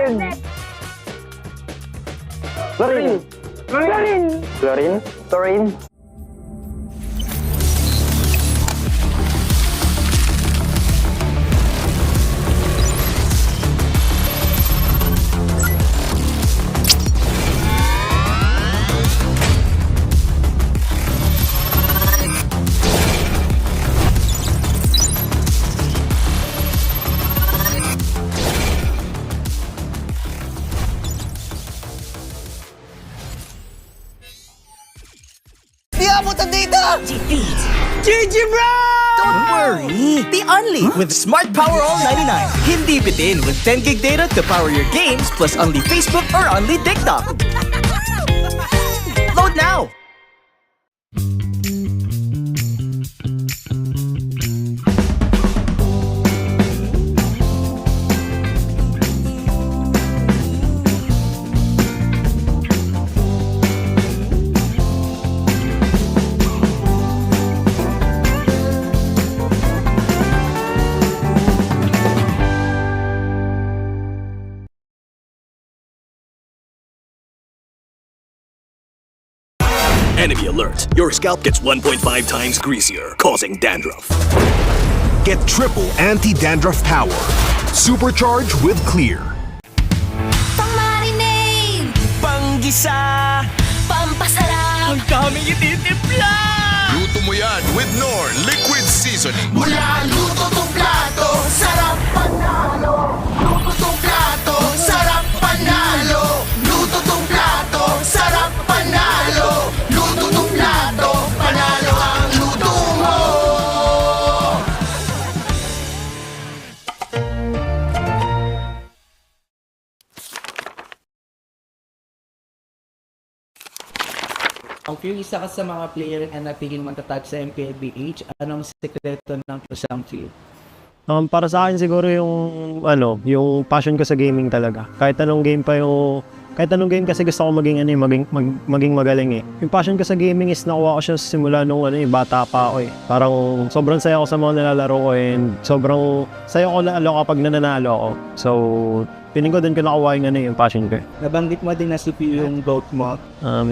Red! Chlorine! Chlorine! Chlorine? Chlorine? GG bro! Don't worry, the Unli with Smart Power All 99. Hindi bitin with 10 gig data to power your games plus Unli Facebook or Unli TikTok. Load now! Enemy alert. Your scalp gets 1.5 times greasier, causing dandruff. Get triple anti-dandruff power. Supercharge with Clear. Pang-marinade, Panggisa! pampasarap, Ang daming ititimpla! Luto mo yan with Knorr Liquid Seasoning. Mula luto tong plato, sarap panalo. Luto tong plato, sarap panalo. Luto tong plato, sarap panalo. Luto tong plato, panalo ang luto mo. Kung isa ka sa mga player na natigil matatag sa MPLPH, anong sekreto ng pusang field? Para sa akin siguro yung passion ko sa gaming talaga. Kahit anong game kasi gusto ko maging magaling eh. Yung passion ko sa gaming is nakuha ko siya simula nung bata pa ako eh. Parang sobrang saya ko sa mga nilalaro ko and sobrang saya ko lalo kapag nananalo ako. So, piling ko din ko nakuha yung passion ko. Nabanggit mo din na CPU yung vote mo.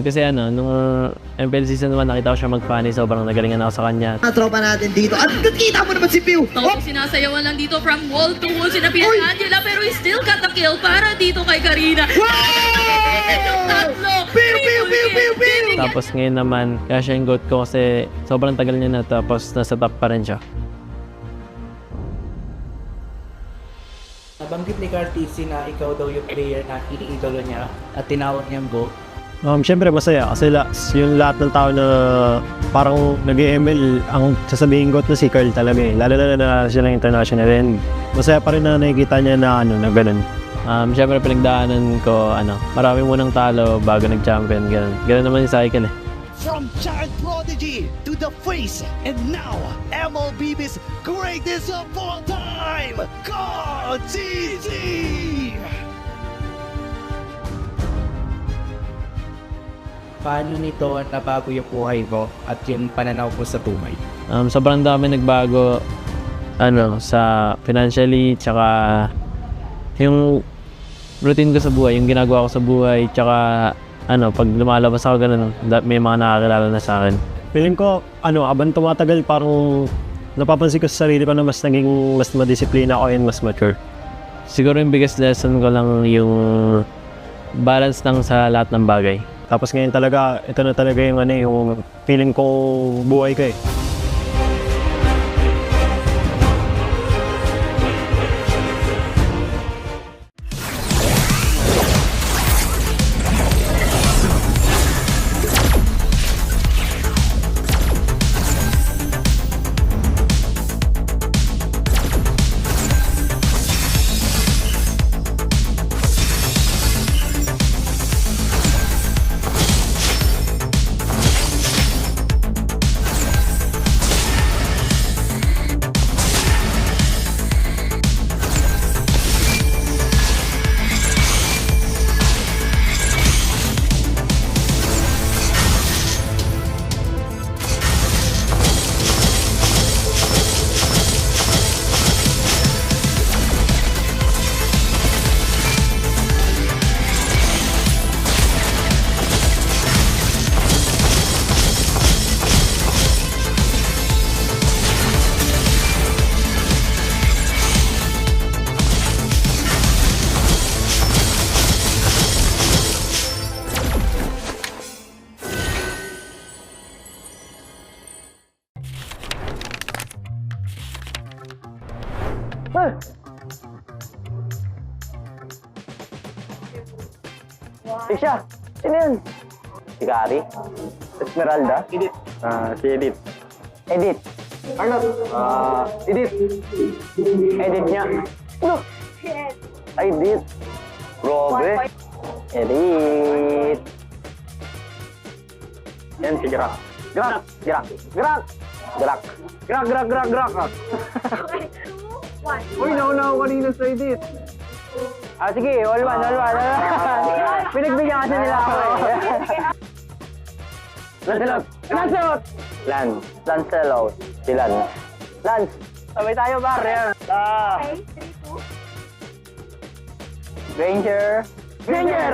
Kasi nung MPL season 1 nakita ko siya mag-funny, sobrang nagalingan ako sa kanya. Tropa natin dito. At kita mo naman si Pew. Tapos sinasayawan lang dito from wall to wall. Sinabihan Angela pero he still got the kill para dito kay Karina. Yung tatlo! Pew! Tapos ngayon naman, kaya siya yung goat ko kasi sobrang tagal niya na tapos nasa top pa rin siya. Nabanggit ni Cartesi na ikaw daw yung player na iniidolo niya at tinawag niyang GOAT. Siyempre masaya kasi yung lahat ng tao na parang nag-ML ang sasabihin ko na si Carl talaga eh. Lalo na siya ng international and masaya pa rin na nakikita niya na ganun. Siyempre pinagdaanan ko, marami munang talo bago nag-champion, ganun. Ganun naman yung cycle eh. From child prodigy to the face, and now MLB's greatest of all time, God GG! Paano nito nabago yung buhay mo at yung pananaw mo sa buhay? Sobrang dami nagbago sa financially, tsaka yung routine ko sa buhay, yung ginagawa ko sa buhay, tsaka pag lumalabas ako ganun, may mga nakakilala na sa akin. Feeling ko, abang tumatagal parang napapansin ko sa sarili ko na mas madisiplina ako and mas mature. Siguro yung biggest lesson ko lang yung balance lang sa lahat ng bagay. Tapos ngayon talaga, ito na talaga yung feeling ko buhay ko eh. Siya. Sino yun? Si Kari? Esmeralda? Edith. Si Edith. Edith. Arnold. Edith. Edith niya. Ano? Edith. Grabe. Edith. Yan si Grak. Grak. Grak. Grak. Grak. Grak, grak, grak, grak. Uy, naunaw kanina sa Edith. Sige, all one. Pinagbigyan kasi nila ako eh. Lancelot! Lancelot! Lancelot. Si Lance. Lance! Sabay tayo, bar. Yan. Granger. Granger.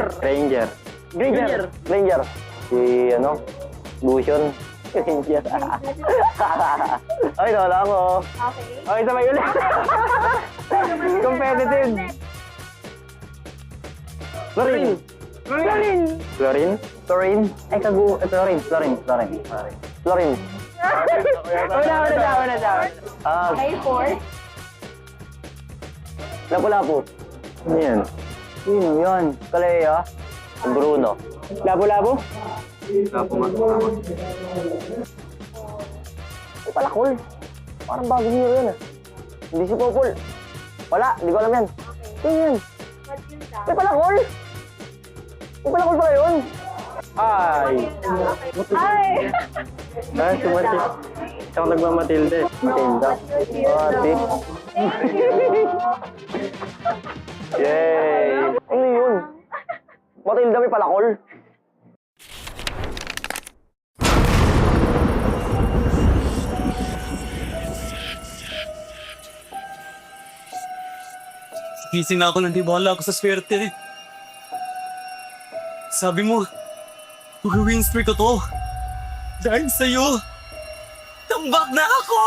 Si Bution. Granger. Ay, wala ako. Okay, sabay ulit. Competitive. Florin. Ay, Florin. Una. Lapu-lapu. Ano yan? Sino yan? Kalea. Bruno. Lapu-lapu? Lapu nga. Ay, Palakol. Parang bagong hero yan ah. Hindi si Popol. Wala, hindi ko alam yan. Sino yan? Ay, Palakol! Ay, Palakol pala yun! Ay! Sumatik. Siya ako nagmamatilde. Matilda. Ate. Yay! Ano yun? Matilda may Palakol. Gising na ako ng tiwala ako sa swerte. Sabi mo, mag-win streak ko to. Dahil sa'yo, tambak na ako!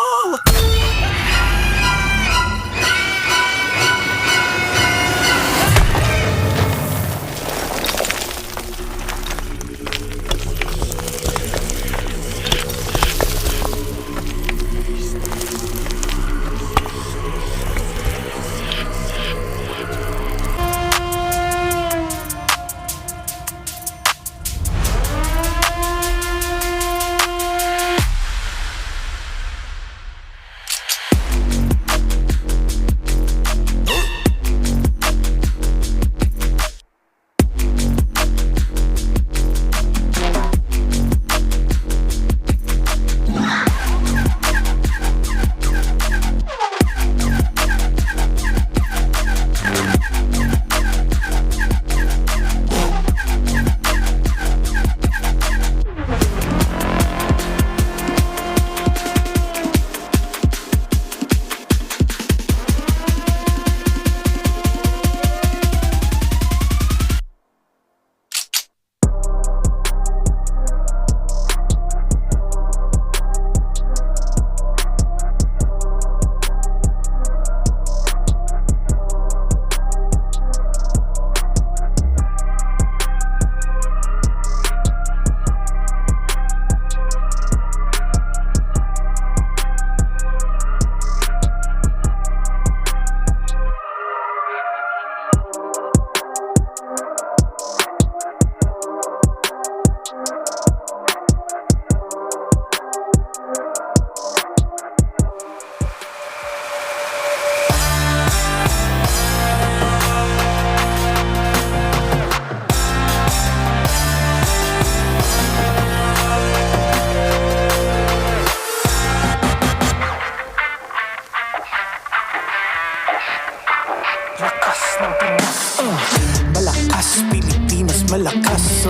Malakas, Pilipinas, malakas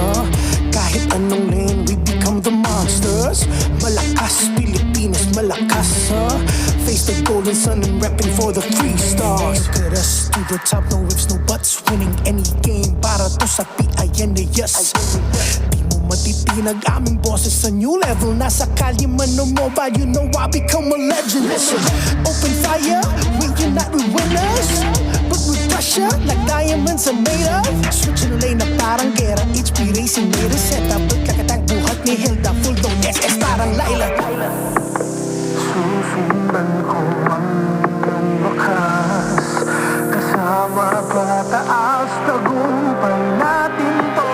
kahit anong lane, we become the monsters. Malakas, Pilipinas, malakas face the golden sun and repping for the 3 stars. Look at us, to the top, no ifs, no buts. Winning any game, para to sa PINAS. Di mo matitinag aming boses sa new level. Nasa kalye man o mobile, you know I become a legend. Listen, open fire, we unite, we winners. But with pressure, like diamonds are made of. Switching lane na parang gera, HP racing may reseta. Pagkakatang buhat ni Hilda, full dome SS parang Laila. Susundan ko ang wakas, kasama pataas, tagumpay natin to.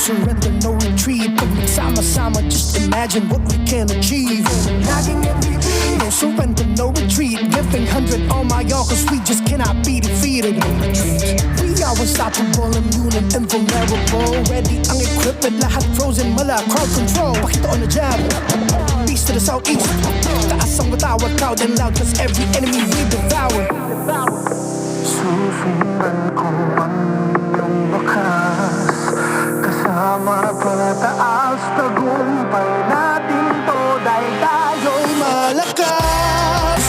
surrender, no retreat. Pag nagsama-sama, just imagine what we can achieve. Laging MVP, no surrender, no retreat. Giving 100 all my all, cause we just cannot be defeated. We are unstoppable, immune and invulnerable. Ready ang equipment, lahat frozen, mala, crowd control. Pakita on the jab, east to the southeast. Taas ang matawag, proud and loud, cause every enemy we devour. Susundan ko ang iyong bakas, kasama pataas, tagumpay natin to, dahil tayo'y malakas.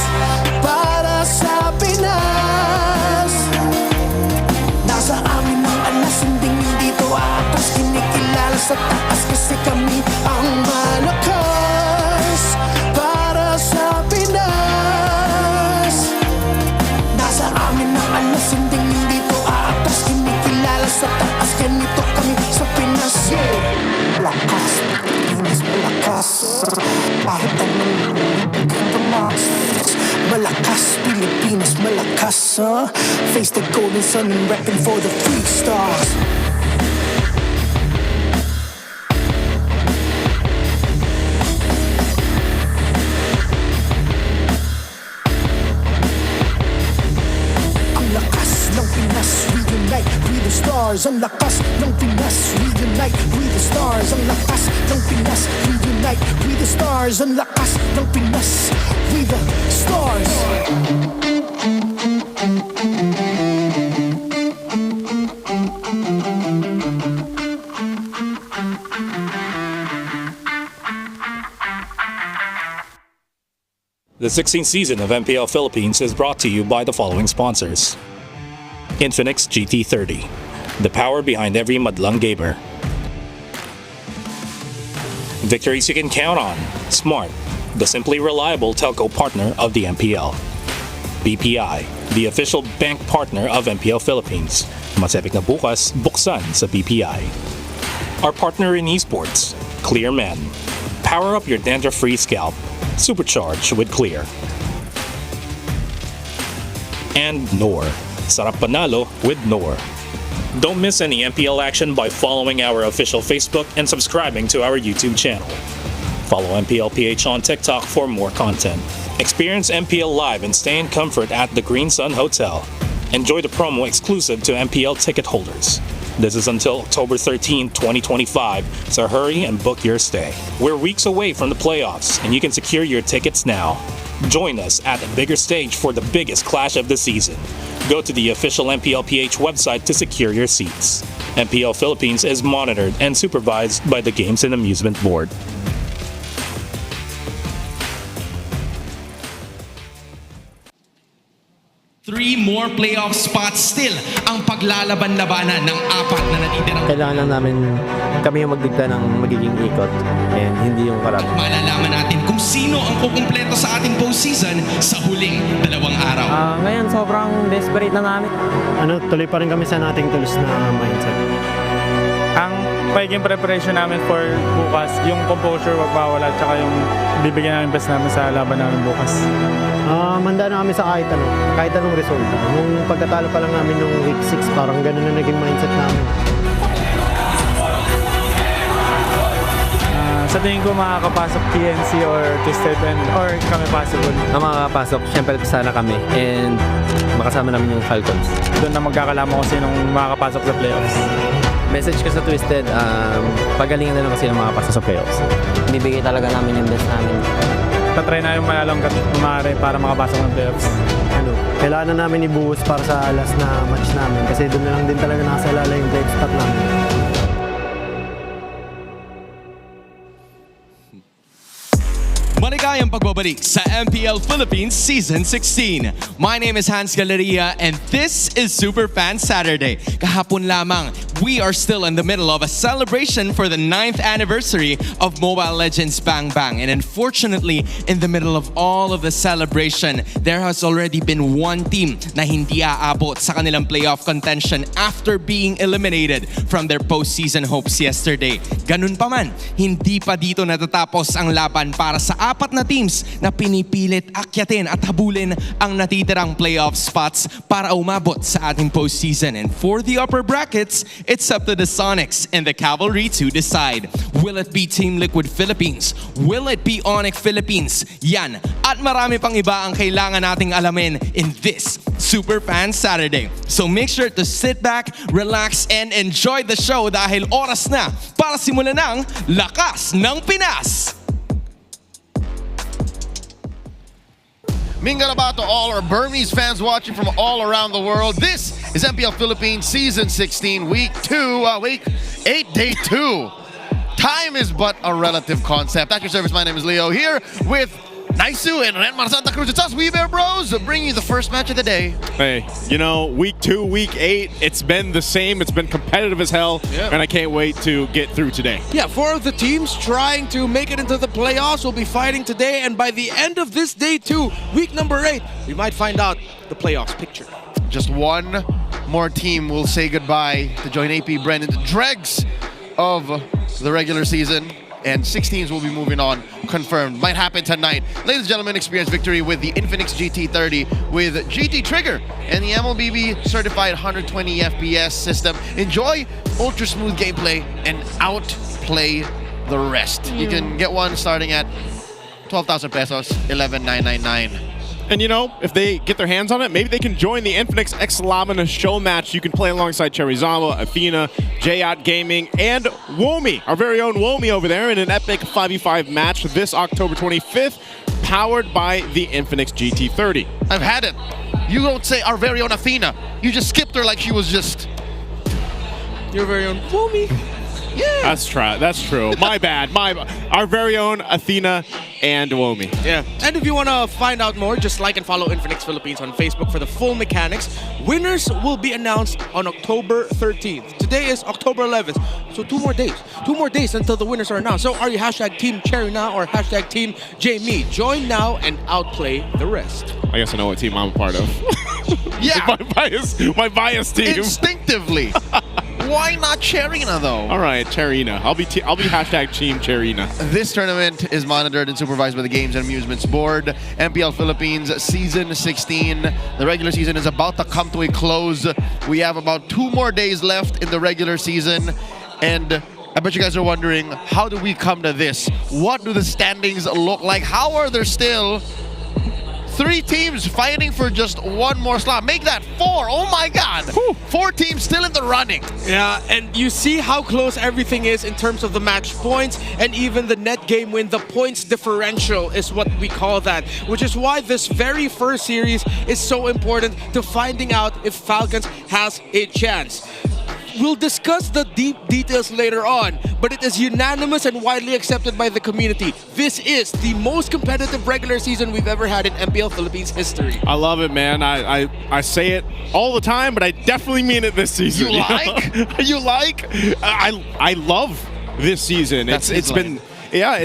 Para sa Pinas, nasa amin ang alas, hindi dito atas. Kinikilala sa taas kasi kami ang malakas. Para sa Pinas, nasa amin ang alas, hindi dito atas. Kinikilala sa taas, ganito kami sa Pinas. Malakas, Pinas, malakas. Kahit anong tumas, malakas, Pilipinas, malakas. Face the golden sun and repping for the free stars. Ang lakas ng Pinas, reunite with the stars. Ang lakas ng Pinas, reunite with the stars. Ang lakas ng Pinas, reunite with the stars. Ang lakas ng Pinas, with the stars. The 16th season of MPL Philippines is brought to you by the following sponsors. Infinix GT30, the power behind every madlang gamer. Victories you can count on. Smart, the simply reliable telco partner of the MPL. BPI, the official bank partner of MPL Philippines. Mas epic na bukas, buksan sa BPI. Our partner in esports, Clear Men. Power up your dandruff-free scalp. Supercharged with Clear. And NOR. Sarap panalo with NOR. Don't miss any MPL action by following our official Facebook and subscribing to our YouTube channel. Follow MPLPH on TikTok for more content. Experience MPL live and stay in comfort at the Green Sun Hotel. Enjoy the promo exclusive to MPL ticket holders. This is until October 13, 2025, so hurry and book your stay. We're weeks away from the playoffs, and you can secure your tickets now. Join us at the bigger stage for the biggest clash of the season. Go to the official MPLPH website to secure your seats. MPL Philippines is monitored and supervised by the Games and Amusement Board. Three more playoff spots still ang paglalaban-labanan ng apat na natitirang. Kailangan lang namin kami yung magdikta ng magiging ikot and hindi yung karap. Malalaman natin kung sino ang kukumpleto sa ating postseason sa huling 2 araw. Ngayon sobrang desperate na namin. Tuloy pa rin kami sa nating tools na mindset. Ang pagiging preparation namin for bukas, yung composure wag mawala, tsaka yung bibigyan namin best namin sa laban namin bukas. Manda na kami sa kahit anong resulta. Nung pagkatalo pa lang namin nung week 6, parang ganun na naging mindset namin. Sa tingin ko makakapasok PNC or Twisted or kami possible. Makakapasok, syempre sana kami and makasama namin yung Falcons. Doon na magkakalaman ko sinong makakapasok sa playoffs. Message ko sa Twisted, pagalingan na lang kasi ng makapasok sa playoffs. Bibigay talaga namin yung best namin. Tatry na yung malalong maaari para makapasok ng playoffs. Kailangan na namin ibuhos para sa last na match namin kasi doon na lang din talaga nakasalala yung playoff spot namin. Maligayang pagbabalik sa MPL Philippines Season 16. My name is Hans Galeria and this is Super Fan Saturday. Kahapon lamang, we are still in the middle of a celebration for the 9th anniversary of Mobile Legends Bang Bang. And unfortunately, in the middle of all of the celebration, there has already been one team na hindi aabot sa kanilang playoff contention after being eliminated from their postseason hopes yesterday. Ganun pa man, hindi pa dito natatapos ang laban para sa apat na teams na pinipilit akyatin at habulin ang natitirang playoff spots para umabot sa ating postseason. And for the upper brackets, it's up to the Sonics and the Cavalry to decide. Will it be Team Liquid Philippines? Will it be Onyx Philippines? Yan at marami pang iba ang kailangan nating alamin in this Super Fan Saturday. So make sure to sit back, relax, and enjoy the show dahil oras na para simulan ng Lakas ng Pinas! Mingalaba to all our Burmese fans watching from all around the world. This is MPL Philippines Season 16, Week 8, Day 2. Time is but a relative concept. At your service, my name is Leo, here with Naisu and Renmar Santa Cruz. It's us, We Bear Bros, bringing you the first match of the day. Hey, you know, Week 2, Week 8, it's been the same. It's been competitive as hell, and I can't wait to get through today. Yeah, 4 of the teams trying to make it into the playoffs will be fighting today, and by the end of this Day 2, Week number 8, we might find out the playoffs picture. Just one more team will say goodbye to join AP Bren in the dregs of the regular season. And 6 teams will be moving on, confirmed. Might happen tonight. Ladies and gentlemen, experience victory with the Infinix GT30 with GT Trigger and the MLBB certified 120 FPS system. Enjoy ultra smooth gameplay and outplay the rest. You can get one starting at 12,000 pesos, 11,999. And you know, if they get their hands on it, maybe they can join the Infinix X Lamina show match. You can play alongside Cherizama, Athena, Jayat Gaming, and Womi, our very own Womi over there in an epic 5v5 match this October 25th, powered by the Infinix GT30. I've had it. You don't say our very own Athena. You just skipped her like she was just your very own Womi. Yeah. That's true. My bad. Our very own Athena and Womi. Yeah. And if you want to find out more, just like and follow Infinix Philippines on Facebook for the full mechanics. Winners will be announced on October 13th. Today is October 11th. So 2 more days. 2 more days until the winners are announced. So are you hashtag Team Cherry now or hashtag Team JME? Join now and outplay the rest. I guess I know what team I'm a part of. Yeah. my bias team. Instinctively. Why not Cherina though? All right, Cherina. I'll be hashtag Team Cherina. This tournament is monitored and supervised by the Games and Amusements Board. MPL Philippines Season 16. The regular season is about to come to a close. We have about 2 more days left in the regular season. And I bet you guys are wondering, how do we come to this? What do the standings look like? How are there still 3 teams fighting for just 1 more slot? Make that 4. Oh my God. Whew. 4 teams still in the running. Yeah, and you see how close everything is in terms of the match points and even the net game win. The points differential is what we call that, which is why this very first series is so important to finding out if Falcons has a chance. We'll discuss the deep details later on, but it is unanimous and widely accepted by the community. This is the most competitive regular season we've ever had in MPL Philippines history. I love it, man. I say it all the time, but I definitely mean it this season. You like? You like? I love this season. It's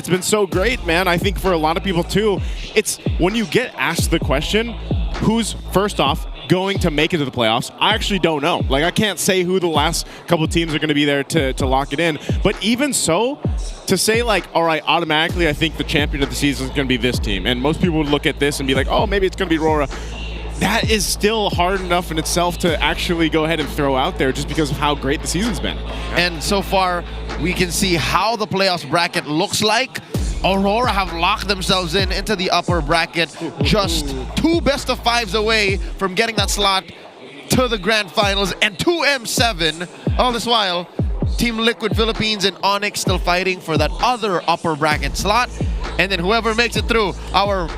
been so great, man. I think for a lot of people too, it's when you get asked the question, who's first off going to make it to the playoffs, I actually don't know. Like, I can't say who the last couple teams are going to be there to lock it in. But even so, to say like, all right, automatically I think the champion of the season is going to be this team. And most people would look at this and be like, oh, maybe it's going to be RORA. That is still hard enough in itself to actually go ahead and throw out there just because of how great the season's been. And so far, we can see how the playoffs bracket looks like. Aurora have locked themselves into the upper bracket, just 2 best-of-5s away from getting that slot to the grand finals, and 2 M7. All this while, Team Liquid Philippines and Onyx still fighting for that other upper bracket slot. And then whoever makes it through, our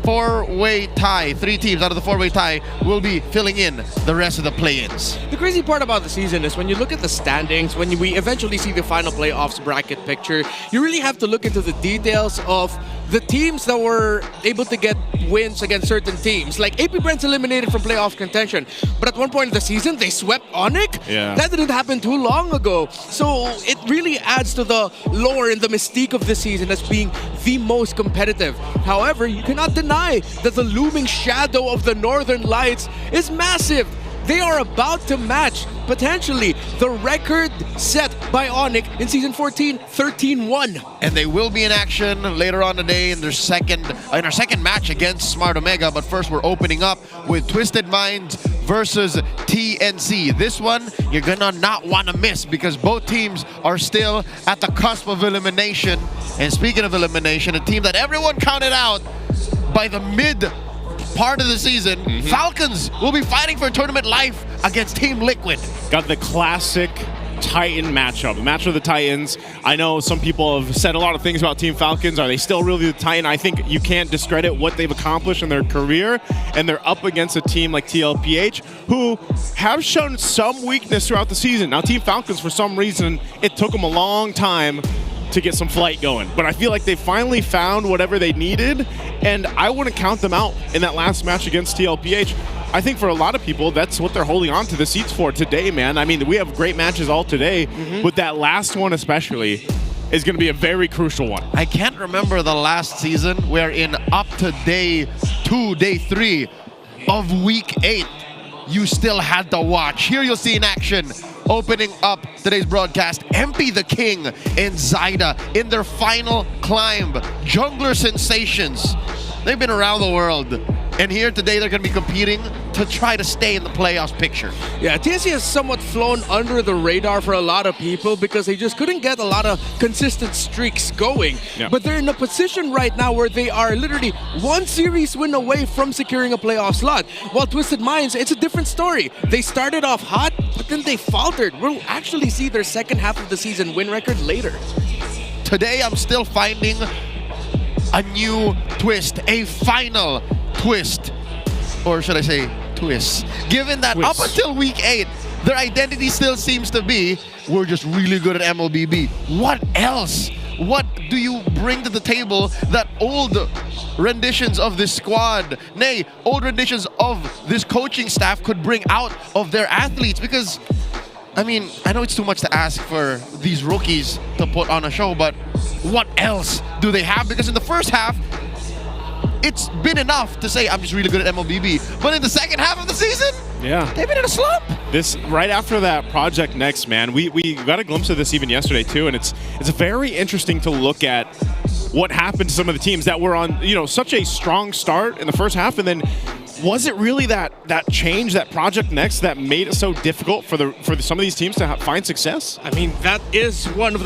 4-way tie, 3 teams out of the 4-way tie will be filling in the rest of the play-ins. The crazy part about the season is when you look at the standings, when we eventually see the final playoffs bracket picture, you really have to look into the details of the teams that were able to get wins against certain teams. Like AP Brent's eliminated from playoff contention, but at one point in the season, they swept Onyx? Yeah. That didn't happen too long ago. So it really adds to the lore and the mystique of the season as being the most competitive. However, you cannot deny that the looming shadow of the Northern Lights is massive. They are about to match, potentially, the record set by Onyx in Season 14, 13-1. And they will be in action later on today in our second match against Smart Omega. But first, we're opening up with Twisted Minds versus TNC. This one, you're gonna not want to miss because both teams are still at the cusp of elimination. And speaking of elimination, a team that everyone counted out by the mid part of the season, Falcons will be fighting for tournament life against Team Liquid. Got the classic Titan matchup, the match of the Titans. I know some people have said a lot of things about Team Falcons. Are they still really the Titan? I think you can't discredit what they've accomplished in their career, and they're up against a team like TLPH, who have shown some weakness throughout the season. Now, Team Falcons, for some reason, it took them a long time to get some flight going, but I feel like they finally found whatever they needed, and I wouldn't count them out in that last match against TLPH. I think for a lot of people, that's what they're holding on to the seats for today, man. I mean, we have great matches all today, but that last one especially is going to be a very crucial one. I can't remember the last season where in up to day 2, day 3 of week 8, you still had to watch. Here you'll see in action, opening up today's broadcast, MP the King and Zyda in their final climb. Jungler sensations. They've been around the world. And here today, they're going to be competing to try to stay in the playoffs picture. Yeah, TNC has somewhat flown under the radar for a lot of people because they just couldn't get a lot of consistent streaks going. Yeah. But they're in a position right now where they are literally one series win away from securing a playoff slot. While Twisted Minds, it's a different story. They started off hot, but then they faltered. We'll actually see their second half of the season win record later. Today, I'm still finding a new twist, a final twist, or should I say twist, given that up until week 8 their identity still seems to be we're just really good at MLBB. What else? What do you bring to the table that old renditions of this squad, nay, old renditions of this coaching staff could bring out of their athletes? Because I mean, I know it's too much to ask for these rookies to put on a show, but what else do they have? Because in the first half, it's been enough to say I'm just really good at MLBB. But in the second half of the season, they've been in a slump. This right after that Project Next, man, we got a glimpse of this even yesterday too, and it's very interesting to look at what happened to some of the teams that were on, you know, such a strong start in the first half, and then was it really that change, that Project Next, that made it so difficult for some of these teams to find success? I mean, that is one of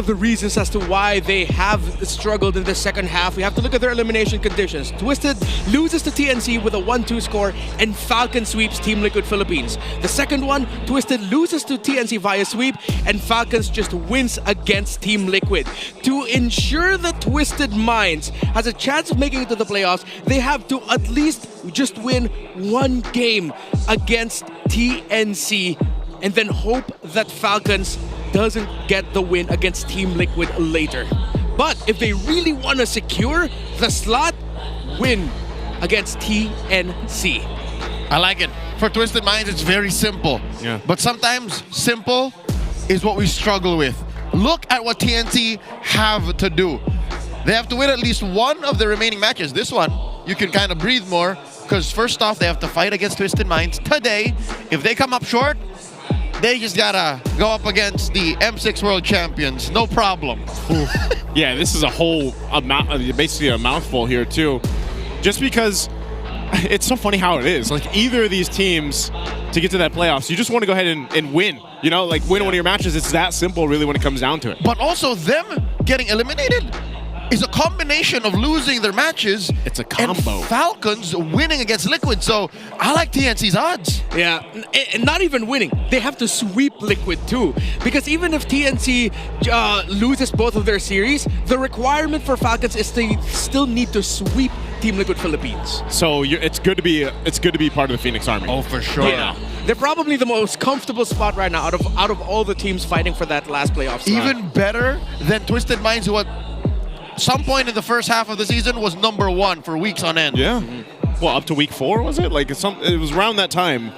the reasons as to why they have struggled in the second half. We have to look at their elimination conditions. Twisted loses to TNC with a 1-2 score, and Falcon sweeps Team Liquid Philippines. The second one, Twisted loses to TNC via sweep, and Falcons just wins against Team Liquid. To ensure that Twisted Minds has a chance of making it to the playoffs, they have to at least just win one game against TNC and then hope that Falcons doesn't get the win against Team Liquid later. But if they really want to secure the slot, win against TNC. I like it. For Twisted Minds, it's very simple. Yeah. But sometimes simple is what we struggle with. Look at what TNC have to do. They have to win at least one of the remaining matches. This one, you can kind of breathe more because first off, they have to fight against Twisted Minds. Today, if they come up short, they just gotta go up against the M6 World Champions. No problem. Yeah, this is basically a mouthful here too. Just because it's so funny how it is. Like either of these teams, to get to that playoffs, you just want to go ahead and win. You know, like win one of your matches. It's that simple really when it comes down to it. But also them getting eliminated is a combination of losing their matches. It's a combo. And Falcons winning against Liquid. So I like TNC's odds. Yeah, and not even winning. They have to sweep Liquid too. Because even if TNC loses both of their series, the requirement for Falcons is they still need to sweep Team Liquid Philippines. So it's good to be part of the Phoenix Army. Oh, for sure. Yeah. They're probably the most comfortable spot right now out of all the teams fighting for that last playoff slot. Even better than Twisted Minds, who at some point in the first half of the season was #1 for weeks on end. Yeah. Well, up to week 4, was it? Like it was around that time.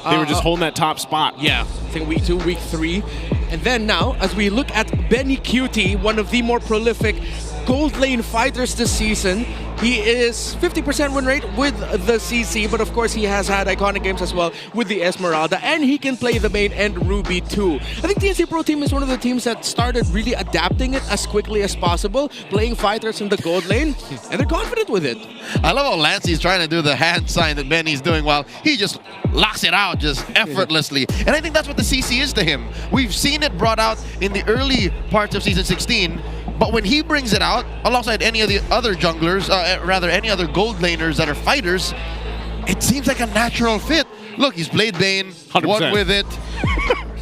They were just holding that top spot. Yeah, I think week 2, week 3. And then now, as we look at Benny Cutie, one of the more prolific gold lane fighters this season, He is 50% win rate with the CC, but of course he has had iconic games as well with the Esmeralda, and he can play the main and Ruby too. I think TNC Pro Team is one of the teams that started really adapting it as quickly as possible, playing fighters in the gold lane, and they're confident with it. I love how Lancey's trying to do the hand sign that Benny's doing while he just locks it out just effortlessly. And I think that's what the CC is to him. We've seen it brought out in the early parts of Season 16, but when he brings it out, alongside any of the other junglers, rather any other gold laners that are fighters, it seems like a natural fit. Look, he's played Bane, 100%. won with it.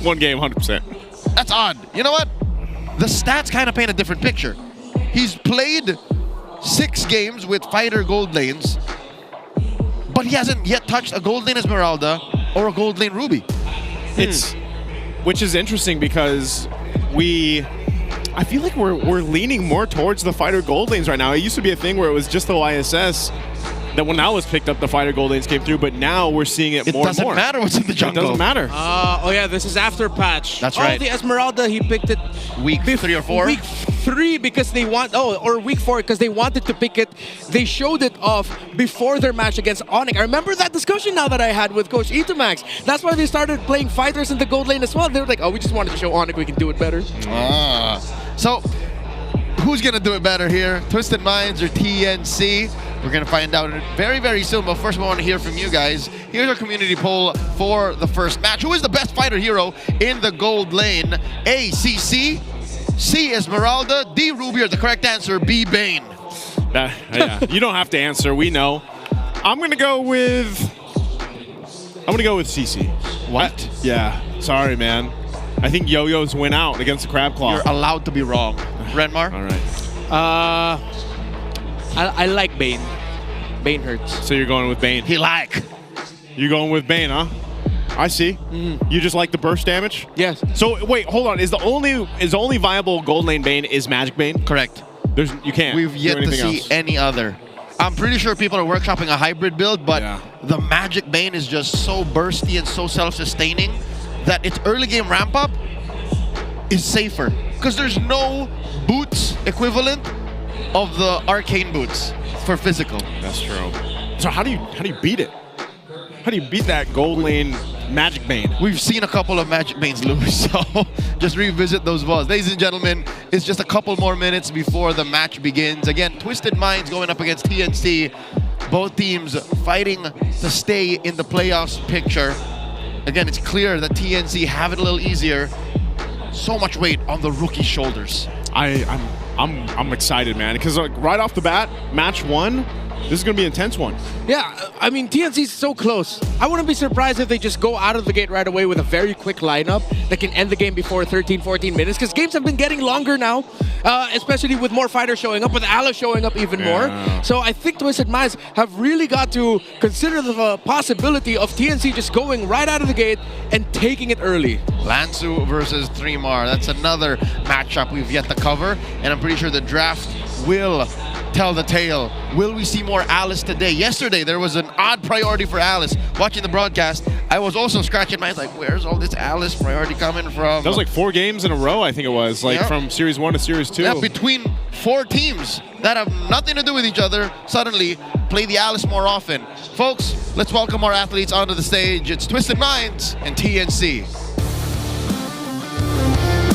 One game, 100%. That's odd. You know what? The stats kind of paint a different picture. He's played 6 games with fighter gold lanes, but he hasn't yet touched a gold lane Esmeralda or a gold lane Ruby. Which is interesting because I feel like we're leaning more towards the fighter gold lanes right now. It used to be a thing where it was just the YSS that when Alice picked up, the fighter gold lanes came through, but now we're seeing it more and more. It doesn't matter what's in the jungle. It doesn't matter. Oh yeah, this is after patch. That's right. The Esmeralda, he picked it week 3 or 4? Week 3 because they or week 4 because they wanted to pick it. They showed it off before their match against Onyx. I remember that discussion now that I had with Coach Itomax. That's why they started playing fighters in the gold lane as well. They were like, oh, we just wanted to show Onyx we can do it better. So, who's going to do it better here? Twisted Minds or TNC? We're going to find out very, very soon. But first, we want to hear from you guys. Here's our community poll for the first match. Who is the best fighter hero in the gold lane? A, CC, C, Esmeralda, D, Ruby, or the correct answer, B, Bane? Yeah, you don't have to answer. We know. I'm going to go with CC. What? Yeah. Sorry, man. I think Yo-Yo's win out against the Crab Claw. You're allowed to be wrong. Renmar? All right. I like Bane. Bane hurts. So you're going with Bane? You're going with Bane, huh? I see. You just like the burst damage? Yes. So wait, hold on. Is the only viable gold lane Bane is Magic Bane? Correct. You can't. We've yet to see any other. I'm pretty sure people are workshopping a hybrid build, but the Magic Bane is just so bursty and so self-sustaining that its early game ramp up is safer because there's no boots equivalent of the arcane boots for physical. That's true. So how do you beat it? How do you beat that gold lane Magic Bane? We've seen a couple of Magic Banes lose, so just revisit those balls. Ladies and gentlemen, it's just a couple more minutes before the match begins. Again, Twisted Minds going up against TNC. Both teams fighting to stay in the playoffs picture. Again, it's clear that TNC have it a little easier. So much weight on the rookie shoulders. I'm excited, man, because like right off the bat, match 1, this is going to be an intense one. Yeah, I mean, TNC's so close. I wouldn't be surprised if they just go out of the gate right away with a very quick lineup that can end the game before 13, 14 minutes, because games have been getting longer now, especially with more fighters showing up, with Alice showing up even more. So I think Twisted Minds have really got to consider the possibility of TNC just going right out of the gate and taking it early. Lansu versus 3mar. That's another matchup we've yet to cover, and I'm pretty sure the draft will tell the tale. Will we see more Alice today? Yesterday, there was an odd priority for Alice. Watching the broadcast, I was also scratching my head like, where's all this Alice priority coming from? That was like 4 games in a row, I think it was, like from Series 1 to Series 2. Yeah, between 4 teams that have nothing to do with each other, suddenly play the Alice more often. Folks, let's welcome our athletes onto the stage. It's Twisted Minds and TNC.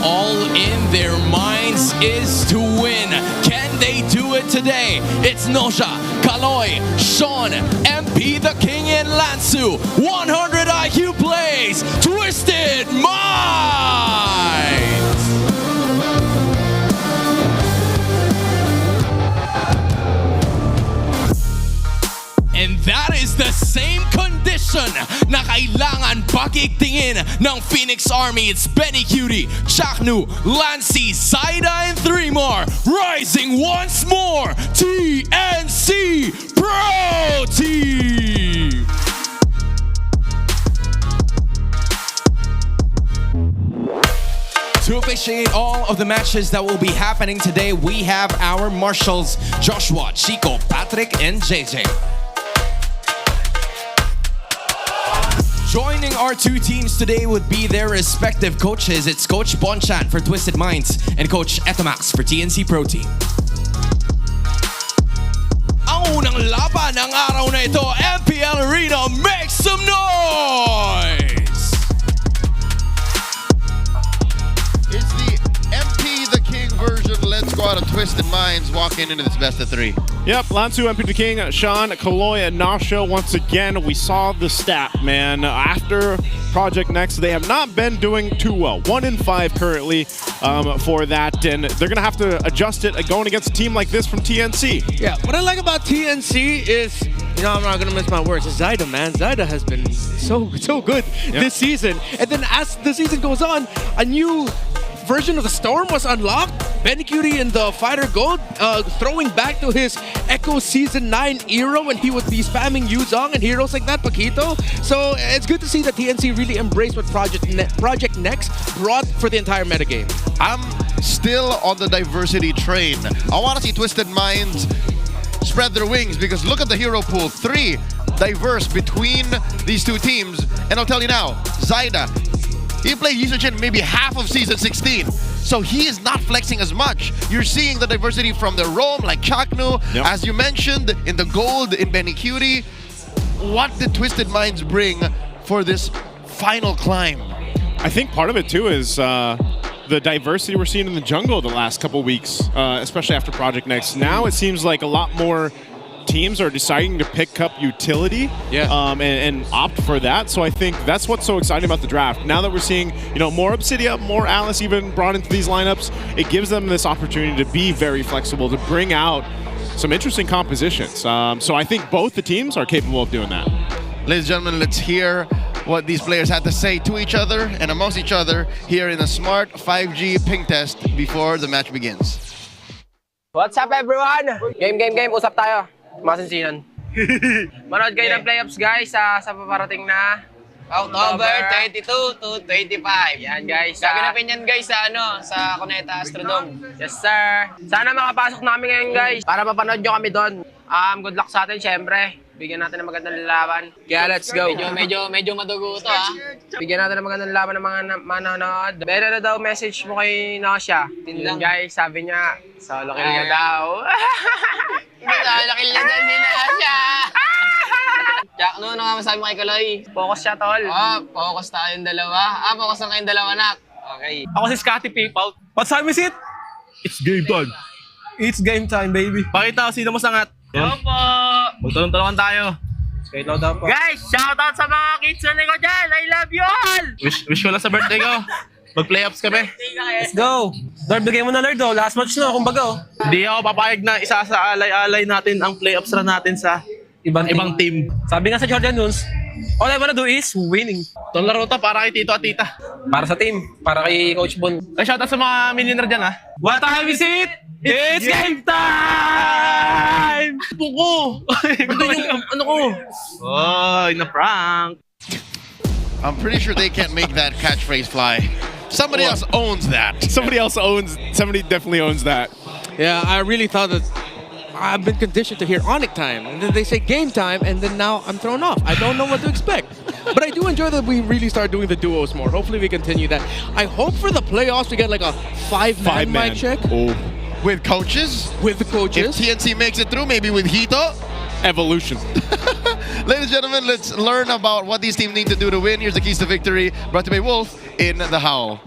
All in their minds is to win. Can they do it today? It's Noja, Kaloy, Sean, MP the King, and Lansu. 100 IQ plays, Twisted Minds! And that is the same condition na kailangan pagigtingin ng Phoenix Army. It's Benny Cutie, Chaknu, Lancy, Zaida, and 3mar rising once more. TNC Pro Team! To officiate all of the matches that will be happening today, we have our marshals, Joshua, Chico, Patrick, and JJ. Joining our 2 teams today would be their respective coaches. It's Coach Bonchan for Twisted Minds and Coach Etomax for TNC Pro Team. Ang laban ng araw na ito. MPL Arena, make some noise! It's the MP the King version. Let's go out of Twisted Minds walking into this best of 3. Yep, Lansu, MP the King, Sean, Kaloy, and Nasha. Once again, we saw the stat, man. After Project Next, they have not been doing too well. 1 in 5 currently for that, and they're going to have to adjust it going against a team like this from TNC. Yeah, what I like about TNC is, you know, I'm not going to miss my words, is Zyda, man. Zyda has been so good this season. And then as the season goes on, a new version of the Storm was unlocked. Benny Cutie in the Fighter Gold, throwing back to his Echo Season 9 era when he would be spamming Yuzong and heroes like that, Paquito. So it's good to see that TNC really embraced what Project Next brought for the entire metagame. I'm still on the diversity train. I want to see Twisted Minds spread their wings because look at the hero pool. 3 diverse between these two teams. And I'll tell you now, Zyda, he played Yuzong maybe half of Season 16. So he is not flexing as much. You're seeing the diversity from the roam like Chaknu, as you mentioned, in the gold in Benny Cutie. What did Twisted Minds bring for this final climb? I think part of it too is the diversity we're seeing in the jungle the last couple weeks, especially after Project Next. Now it seems like a lot more teams are deciding to pick up utility and opt for that. So I think that's what's so exciting about the draft. Now that we're seeing, you know, more Obsidia, more Alice even brought into these lineups, it gives them this opportunity to be very flexible, to bring out some interesting compositions. So I think both the teams are capable of doing that. Ladies and gentlemen, let's hear what these players had to say to each other and amongst each other here in a smart 5G ping test before the match begins. What's up, everyone? Game. Usap tayo. Masinsinan. Manood kayo ng playoffs, guys, sa paparating na October 22 to 25. Yan, guys. Gaganapin yan, guys, sa Cuneta Astrodome. Yes, sir. Sana makapasok namin ngayon, guys, para mapanood nyo kami doon. Good luck sa atin, syempre. Bigyan natin ng magandang lalaban. Kaya let's go. Medyo madugo to, ha? Bigyan natin ng magandang laban ng mga manonood. Better na daw message mo kay Nasha. Yun, guys, sabi niya, solo kill niya daw. Solo kill niya daw si Nasha. Jack, ano nga masabi mo kay Kaloy? Focus siya, tol. Focus tayong dalawa. Focus na kayong dalawa, nak. Okay. Ako si Scotty People. What time is it? It's game time. It's game time, baby. Pakita ko sino mo sangat. Opo! Magtulong-tulungan tayo. Straight load daw po. Guys, shoutout sa mga kids na ko dyan! I love you all! Wish ko lang sa birthday ko. Mag-playoffs kami. Let's go! Lord, bigay mo na Lord, oh. Last match na, kumbaga. Hindi ako papayag na isa sa alay-alay natin ang playoffs na natin sa ibang team. Sabi nga sa Jordan Nunes, all I wanna do is winning. Itong laro to para kay Tito at Tita. Para sa team, para kay Coach Bon. Ay, shoutout sa mga millionaire dyan, ha? What time is it? It's game time! Puko! Ito yung ano ko. Oh, na-prank. I'm pretty sure they can't make that catchphrase fly. Somebody else owns that. Somebody definitely owns that. Yeah, I really thought that I've been conditioned to hear Onic time, and then they say game time, and then now I'm thrown off. I don't know what to expect. But I do enjoy that we really start doing the duos more. Hopefully we continue that. I hope for the playoffs we get like a five-man mic check. Oh. With coaches? With the coaches. If TNC makes it through, maybe with Hito. Evolution. Ladies and gentlemen, let's learn about what these teams need to do to win. Here's the keys to victory, brought to you by Wolf in the Howl.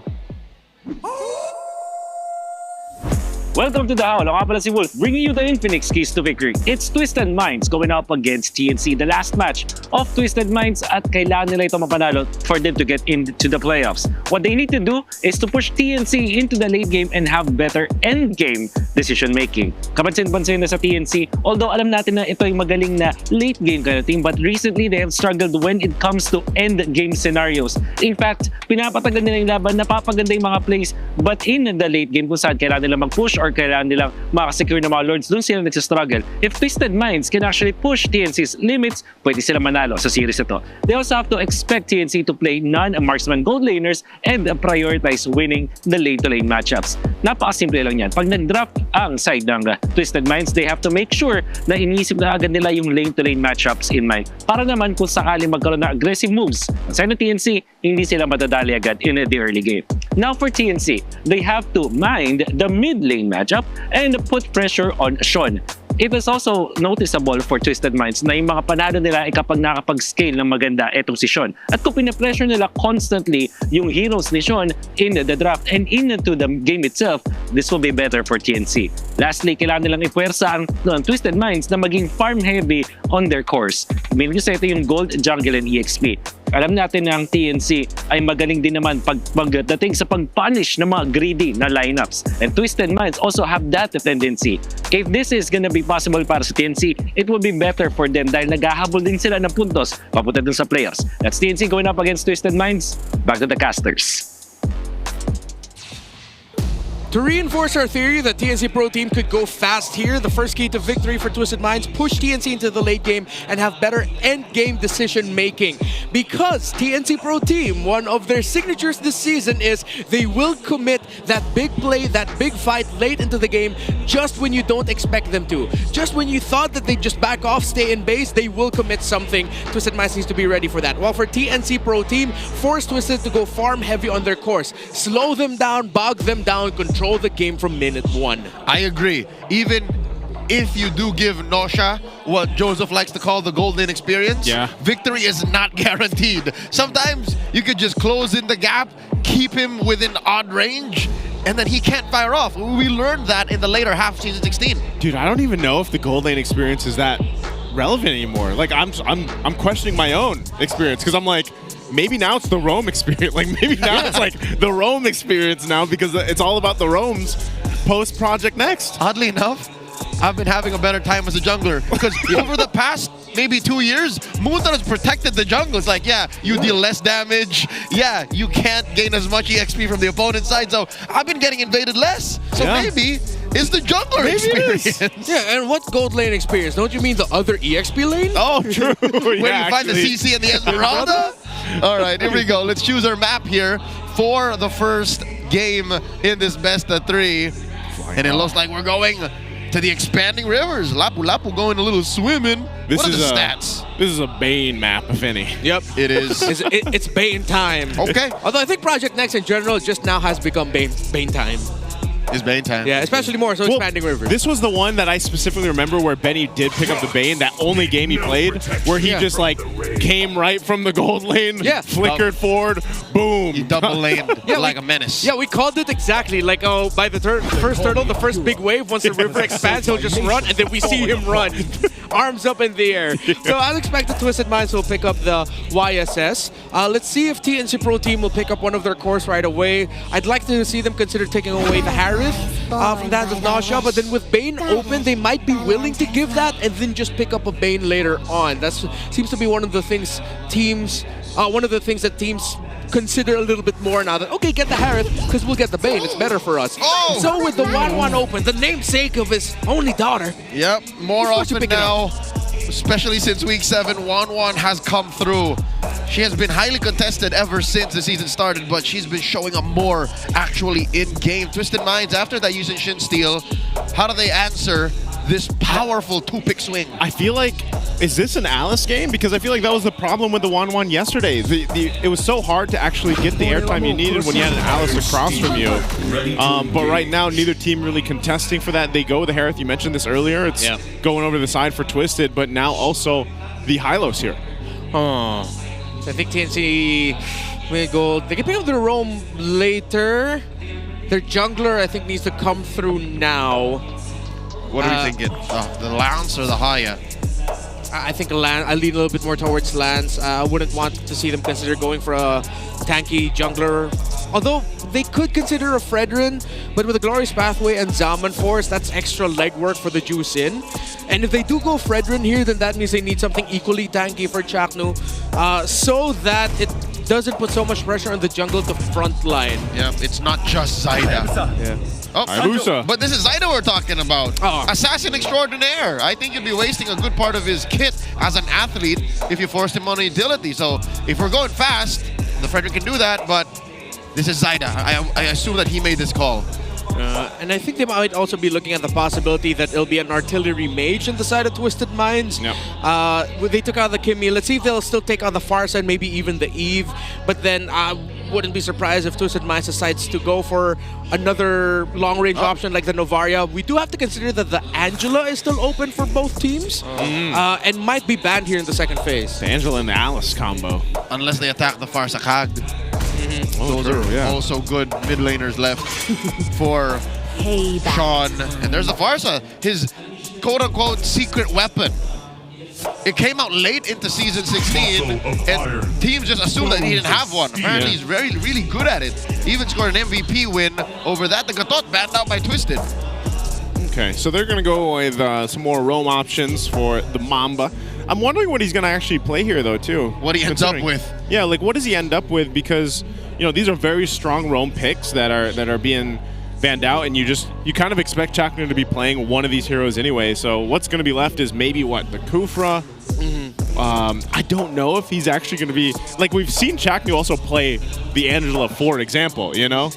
Welcome to the Howl. Ako nga pala si Wolf, bringing you the Infinix keys to victory. It's Twisted Minds going up against TNC, the last match of Twisted Minds, at kailangan nila ito mapanalo for them to get into the playoffs. What they need to do is to push TNC into the late game and have better end game decision making. Kapansin-pansin na sa TNC, although alam natin na ito ay magaling na late game kind of team, but recently they have struggled when it comes to end game scenarios. In fact, pinapatagal nila yung laban, napapaganda yung mga plays, but in the late game kung saan kailangan nila mag-push or kailangan nilang makasecure ng mga lords, doon sila nagsistruggle. If Twisted Minds can actually push TNC's limits, pwede sila manalo sa series ito. They also have to expect TNC to play non-marksman gold laners and prioritize winning the lane-to-lane matchups. Napakasimple lang yan. Pag nag-draft ang side ng Twisted Minds, they have to make sure na iniisip na agad nila yung lane-to-lane matchups in mind. Para naman kung sakaling magkaroon ng aggressive moves ang side ng TNC, hindi sila madadali agad in the early game. Now for TNC, they have to mind the mid lane matchup and put pressure on Sean. It is also noticeable for Twisted Minds na yung mga panalo nila ay kapag nakapag-scale ng maganda etong si Sean. At kung pinapressure nila constantly yung heroes ni Sean in the draft and into the game itself, this will be better for TNC. Lastly, kailangan nilang ipuwersa ang Twisted Minds na maging farm heavy on their course. Meaning kasi ito yung Gold, Jungle, and EXP. Alam natin na ang TNC ay magaling din naman pagdating sa pag-punish ng mga greedy na lineups. And Twisted Minds also have that tendency. If this is gonna be possible para sa TNC, it will be better for them dahil naghahabol din sila ng puntos papunta dun sa playoffs. That's TNC going up against Twisted Minds. Back to the casters. To reinforce our theory that TNC Pro Team could go fast here, the first key to victory for Twisted Minds, push TNC into the late game and have better end-game decision-making. Because TNC Pro Team, one of their signatures this season is they will commit that big play, that big fight late into the game just when you don't expect them to. Just when you thought that they'd just back off, stay in base, they will commit something. Twisted Minds needs to be ready for that. While for TNC Pro Team, force Twisted to go farm heavy on their course. Slow them down, bog them down, control the game from minute 1. I agree. Even if you do give Nosha what Joseph likes to call the golden experience, victory is not guaranteed. Sometimes you could just close in the gap, keep him within odd range, and then he can't fire off. We learned that in the later half of Season 16. Dude, I don't even know if the gold lane experience is that relevant anymore. Like, I'm questioning my own experience because I'm like, maybe now it's the roam experience. Like, maybe now it's like the roam experience now because it's all about the roams post Project Next. Oddly enough, I've been having a better time as a jungler because over the past maybe 2 years, Moonton has protected the jungle. It's like, yeah, you deal less damage. Yeah, you can't gain as much EXP from the opponent's side. So I've been getting invaded less. So maybe it's the jungler experience. Yeah, and what gold lane experience? Don't you mean the other EXP lane? Oh, true. Where you find the CC and the Esmeralda? All right, here we go. Let's choose our map here for the first game in this best of 3. And it looks like we're going to the expanding rivers. Lapu Lapu going a little swimming. What are the stats? This is a Bane map, if any. Yep. It is. It's Bane time. Okay. Although I think Project Next in general just now has become Bane time. Is Bane time. Yeah, especially more so expanding rivers. This was the one that I specifically remember where Benny did pick up the Bane, that only game he played, where he just like came right from the gold lane, flickered forward, boom. He double laned like a menace. Yeah, we called it exactly. Like, by the first turtle, the first big wave, once the river expands, he'll just run, and then we see him run. Arms up in the air. So as expected, Twisted Minds will pick up the YSS. Let's see if TNC Pro Team will pick up one of their cores right away. I'd like to see them consider taking away the Harith from the hands of Nasha, but then with Bane open, they might be willing to give that and then just pick up a Bane later on. That seems to be one of the things teams consider a little bit more now that, okay, get the Harith because we'll get the Bane. It's better for us. Oh! So with the 1-1 open, the namesake of his only daughter. Yep, more often now, especially since week 7, 1-1 has come through. She has been highly contested ever since the season started, but she's been showing up more actually in-game. Twisted Minds, after that Yusin Shin steal, how do they answer this powerful 2-pick swing? I feel like, is this an Alice game? Because I feel like that was the problem with the 1-1 yesterday. It was so hard to actually get the airtime you needed when you had an Alice across from you. But right now, neither team really contesting for that. They go with the Harith. You mentioned this earlier. It's going over the side for Twisted, but now also the Hylos here. So I think TNC will go. They can pick up their roam later. Their jungler, I think, needs to come through now. What are we thinking? The Lance or the Haya? I think I lean a little bit more towards Lance. I wouldn't want to see them consider going for a tanky jungler. Although they could consider a Fredrin, but with the Glorious Pathway and Zaman Force, that's extra legwork for the Juice in. And if they do go Fredrin here, then that means they need something equally tanky for Chaknu, so that it doesn't put so much pressure on the jungle to front line. Yeah, it's not just Zyda. Yeah. Oh, but this is Zyda we're talking about. Assassin extraordinaire. I think you'd be wasting a good part of his kit as an athlete if you forced him on utility. So if we're going fast, the Frederick can do that, but this is Zyda. I assume that he made this call. And I think they might also be looking at the possibility that it'll be an artillery mage on the side of Twisted Minds. They took out the Kimmy. Let's see if they'll still take on the far side, maybe even the Eve. But then I wouldn't be surprised if Twisted Minds decides to go for another long-range option like the Novaria. We do have to consider that the Angela is still open for both teams and might be banned here in the second phase. The Angela and the Alice combo. Unless they attack the far Sakag. Those are also good mid laners left for Sean. And there's the Farsa, his quote-unquote secret weapon. It came out late into Season 16, and teams just assumed that he didn't have one. Apparently, he's really good at it. He even scored an MVP win over that. The Gatot banned out by Twisted. Okay, so they're going to go with some more roam options for the Mamba. I'm wondering what he's going to actually play here, though, too. What he ends up with. Yeah, like, what does he end up with? Because, you know, these are very strong roam picks that are being banned out, and you kind of expect Chakner to be playing one of these heroes anyway. So what's going to be left is maybe, what, the Kufra? I don't know if he's actually going to be... Like, we've seen Chakner also play the Angela, for example, you know?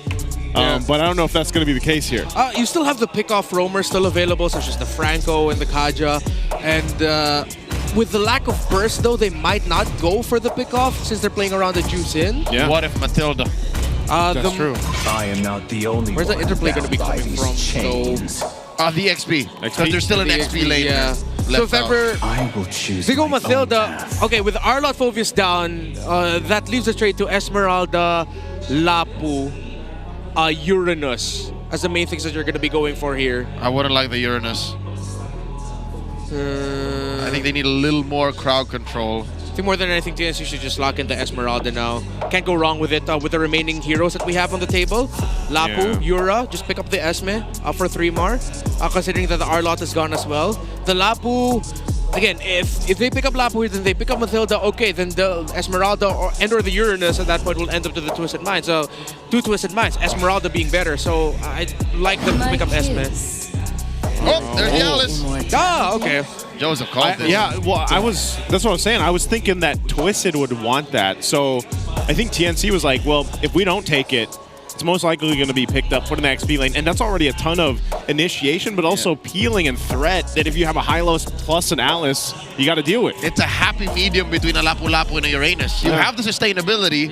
But I don't know if that's going to be the case here. You still have the pick-off roamers still available, such as the Franco and the Kaja. And with the lack of burst, though, they might not go for the pick-off since they're playing around the Juice In. Yeah. What if Matilda? That's true. I am not the only Where's the interplay going to be coming from? The XP. Because there's still an XP lane. Yeah. So if ever they go Matilda, okay, with Arlot Phoveus down, that leaves the trade to Esmeralda, Lapu, Uranus as the main things that you're going to be going for here. I wouldn't like the Uranus. I think they need a little more crowd control. I think more than anything, TNC should just lock into Esmeralda now. Can't go wrong with it with the remaining heroes that we have on the table. Lapu, Yura, just pick up the Esme for 3 more, considering that the Arlot is gone as well. The Lapu, again, if they pick up Lapu, then they pick up Matilda, okay, then the Esmeralda or the Uranus at that point will end up to the Twisted Minds. So, 2 Twisted Minds, Esmeralda being better. So, I'd like them to pick up Esme. Oh, there's the Alice. Okay. Joseph called this. Yeah, well, that's what I was saying. I was thinking that Twisted would want that. So I think TNC was like, well, if we don't take it, it's most likely going to be picked up, put in the XP lane. And that's already a ton of initiation, but also peeling and threat that if you have a Hylos plus an Alice, you got to deal with. It's a happy medium between a Lapu Lapu and a Uranus. You have the sustainability,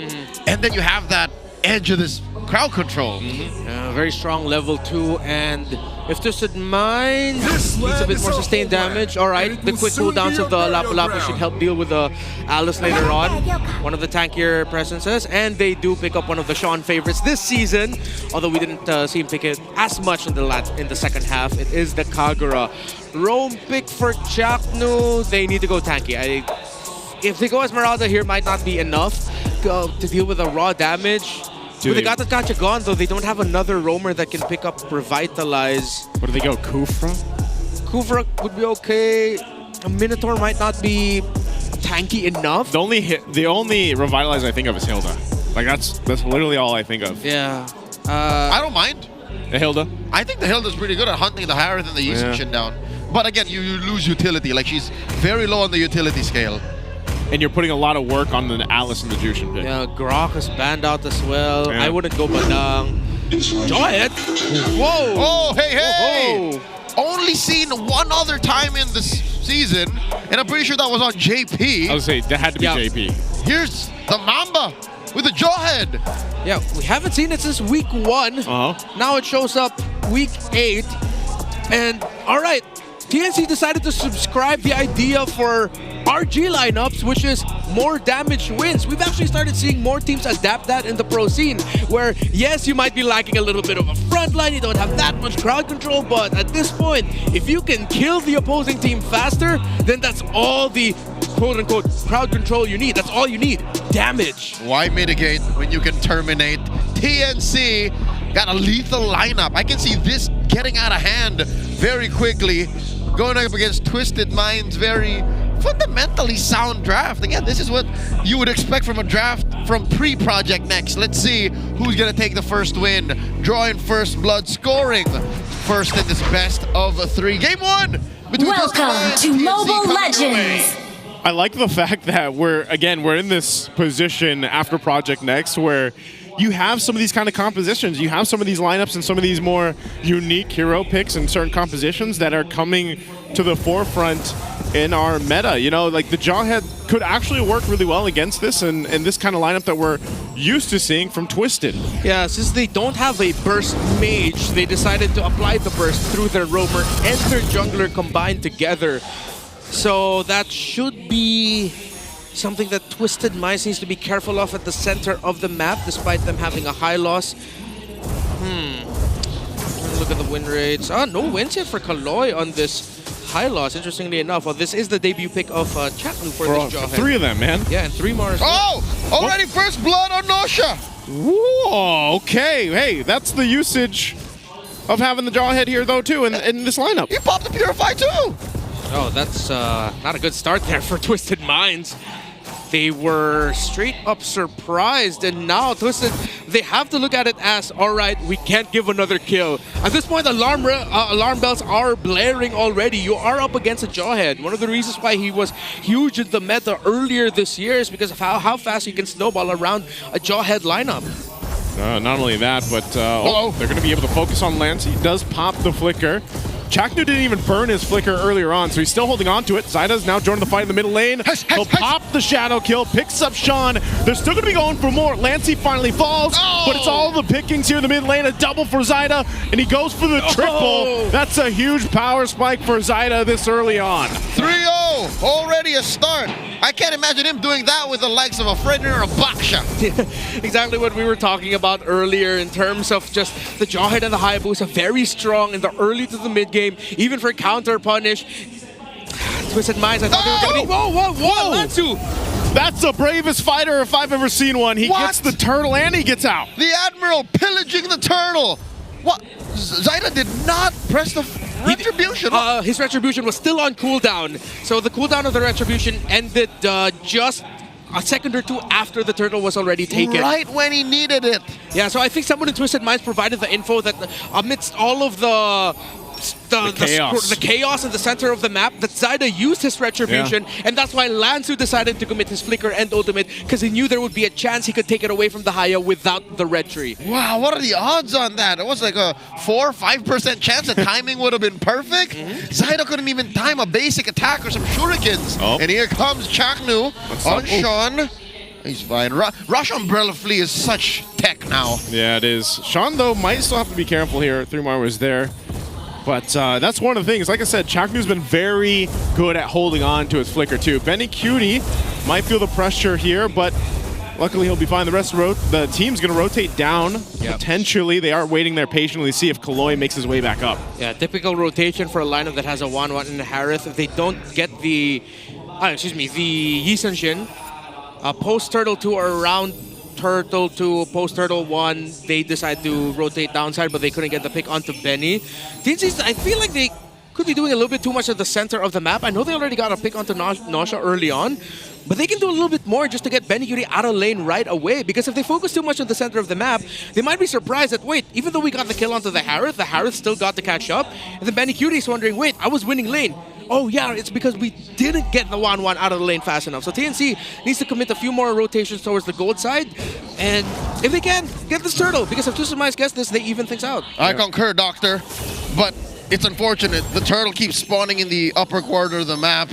and then you have that edge of this crowd control. Very strong level 2, and if Twisted Minds needs a bit more sustained damage, alright, the quick cooldowns of the Lapu Lapu should help deal with the Alice later on. One of the tankier presences, and they do pick up one of the Sean favorites this season, although we didn't see him pick it as much in the second half. It is the Kagura. Roam pick for Chaknu. They need to go tanky. If they go Esmeralda here, might not be enough to deal with the raw damage. With the Gacha gone, though, they don't have another roamer that can pick up Revitalize. Where do they go? Kufra? Kufra would be okay. A Minotaur might not be tanky enough. The only Revitalize I think of is Hilda. Like, that's literally all I think of. Yeah. I don't mind. The Hilda? I think the Hilda's pretty good at hunting the Harith and the Yushin down. But again, you lose utility. Like, she's very low on the utility scale. And you're putting a lot of work on the Alice and the Jushin pick. Yeah, Grok is banned out as well. Yeah. I wouldn't go Badang. Joyet! Whoa! Oh, hey! Whoa. Only seen one other time in this season, and I'm pretty sure that was on JP. I would say that had to be JP. Here's the Mamba with the Jawhead. Yeah, we haven't seen it since week 1. Now it shows up week 8. And, alright, TNC decided to subscribe the idea for RG lineups, which is more damage wins. We've actually started seeing more teams adapt that in the pro scene, where yes, you might be lacking a little bit of a front line, you don't have that much crowd control, but at this point, if you can kill the opposing team faster, then that's all the quote-unquote crowd control you need. That's all you need. Damage. Why mitigate when you can terminate? TNC got a lethal lineup. I can see this getting out of hand very quickly. Going up against Twisted Minds, very fundamentally sound draft. Again, this is what you would expect from a draft from pre-Project Next. Let's see who's going to take the first win. Drawing first blood, scoring first in this best of 3. Game 1! Welcome to Mobile Legends! I like the fact that we're in this position after Project Next where you have some of these kind of compositions. You have some of these lineups and some of these more unique hero picks and certain compositions that are coming to the forefront in our meta. You know, like the Jawhead could actually work really well against this and this kind of lineup that we're used to seeing from Twisted. Yeah, since they don't have a burst mage, they decided to apply the burst through their roamer and their jungler combined together. So that should be something that Twisted Minds needs to be careful of at the center of the map, despite them having a high loss. Look at the win rates. No wins yet for Kaloy on this high loss, interestingly enough. Well, this is the debut pick of Chatnu for this Jawhead. 3 of them, man. Yeah, and 3 more. Already first blood on Nosha. Whoa, okay. Hey, that's the usage of having the Jawhead here, though, too, in this lineup. He popped the Purify, too. Oh, that's not a good start there for Twisted Minds. They were straight up surprised, and now Twisted, they have to look at it as, all right, we can't give another kill. At this point, alarm bells are blaring already. You are up against a Jawhead. One of the reasons why he was huge in the meta earlier this year is because of how fast you can snowball around a Jawhead lineup. Not only that, but they're going to be able to focus on Lance. He does pop the flicker. Chaknu didn't even burn his flicker earlier on, so he's still holding on to it. Zyda's now joining the fight in the middle lane. He'll pop the shadow kill, picks up Sean. They're still going to be going for more. Lancey finally falls, but it's all the pickings here in the mid lane. A double for Zyda, and he goes for the triple. That's a huge power spike for Zyda this early on. 3-0, already a start. I can't imagine him doing that with the likes of a Fredner or a Baksha. Exactly what we were talking about earlier in terms of just the Jawhead and the Hayabusa very strong in the early to the mid game, even for counter punish. Twisted Minds, I thought they were going to be... Whoa! Lansu! That's the bravest fighter if I've ever seen one. He gets the turtle and he gets out. The Admiral pillaging the turtle. What? Zyda did not press the retribution. His retribution was still on cooldown. So the cooldown of the retribution ended just a second or two after the turtle was already taken. Right when he needed it. Yeah, so I think someone in Twisted Minds provided the info that amidst all of the chaos in the center of the map, that Zyda used his retribution, and that's why Lansu decided to commit his flicker and ultimate, because he knew there would be a chance he could take it away from the Haya without the retry. Wow, what are the odds on that? It was like a 4-5% chance the timing would have been perfect. Zyda couldn't even time a basic attack or some shurikens. And here comes Chaknu on Sean. He's fine. Rush Umbrella Flea is such tech now. Yeah, it is. Sean, though, might still have to be careful here. 3-Mar was there. But that's one of the things. Like I said, Chaknu's been very good at holding on to his flicker, too. Benny Cutie might feel the pressure here, but luckily he'll be fine. The rest of the team's going to rotate down. Potentially, they are waiting there patiently to see if Kaloy makes his way back up. Yeah, typical rotation for a lineup that has a 1-1 and a Harith. If they don't get the, the Yi Sun-Shin, post-Turtle 2 or around Turtle 2, post-Turtle 1, they decide to rotate downside, but they couldn't get the pick onto Benny. TNC, I feel like they could be doing a little bit too much at the center of the map. I know they already got a pick onto Nosha early on, but they can do a little bit more just to get Benny Cutie out of lane right away, because if they focus too much on the center of the map, they might be surprised that, wait, even though we got the kill onto the Harith still got to catch up, and then Benny Cutie is wondering, wait, I was winning lane. Oh yeah, it's because we didn't get the 1-1 out of the lane fast enough. So TNC needs to commit a few more rotations towards the gold side. And if they can, get this turtle. Because if Twisted Minds gets this, they even things out. I concur, Doctor. But it's unfortunate. The turtle keeps spawning in the upper quarter of the map.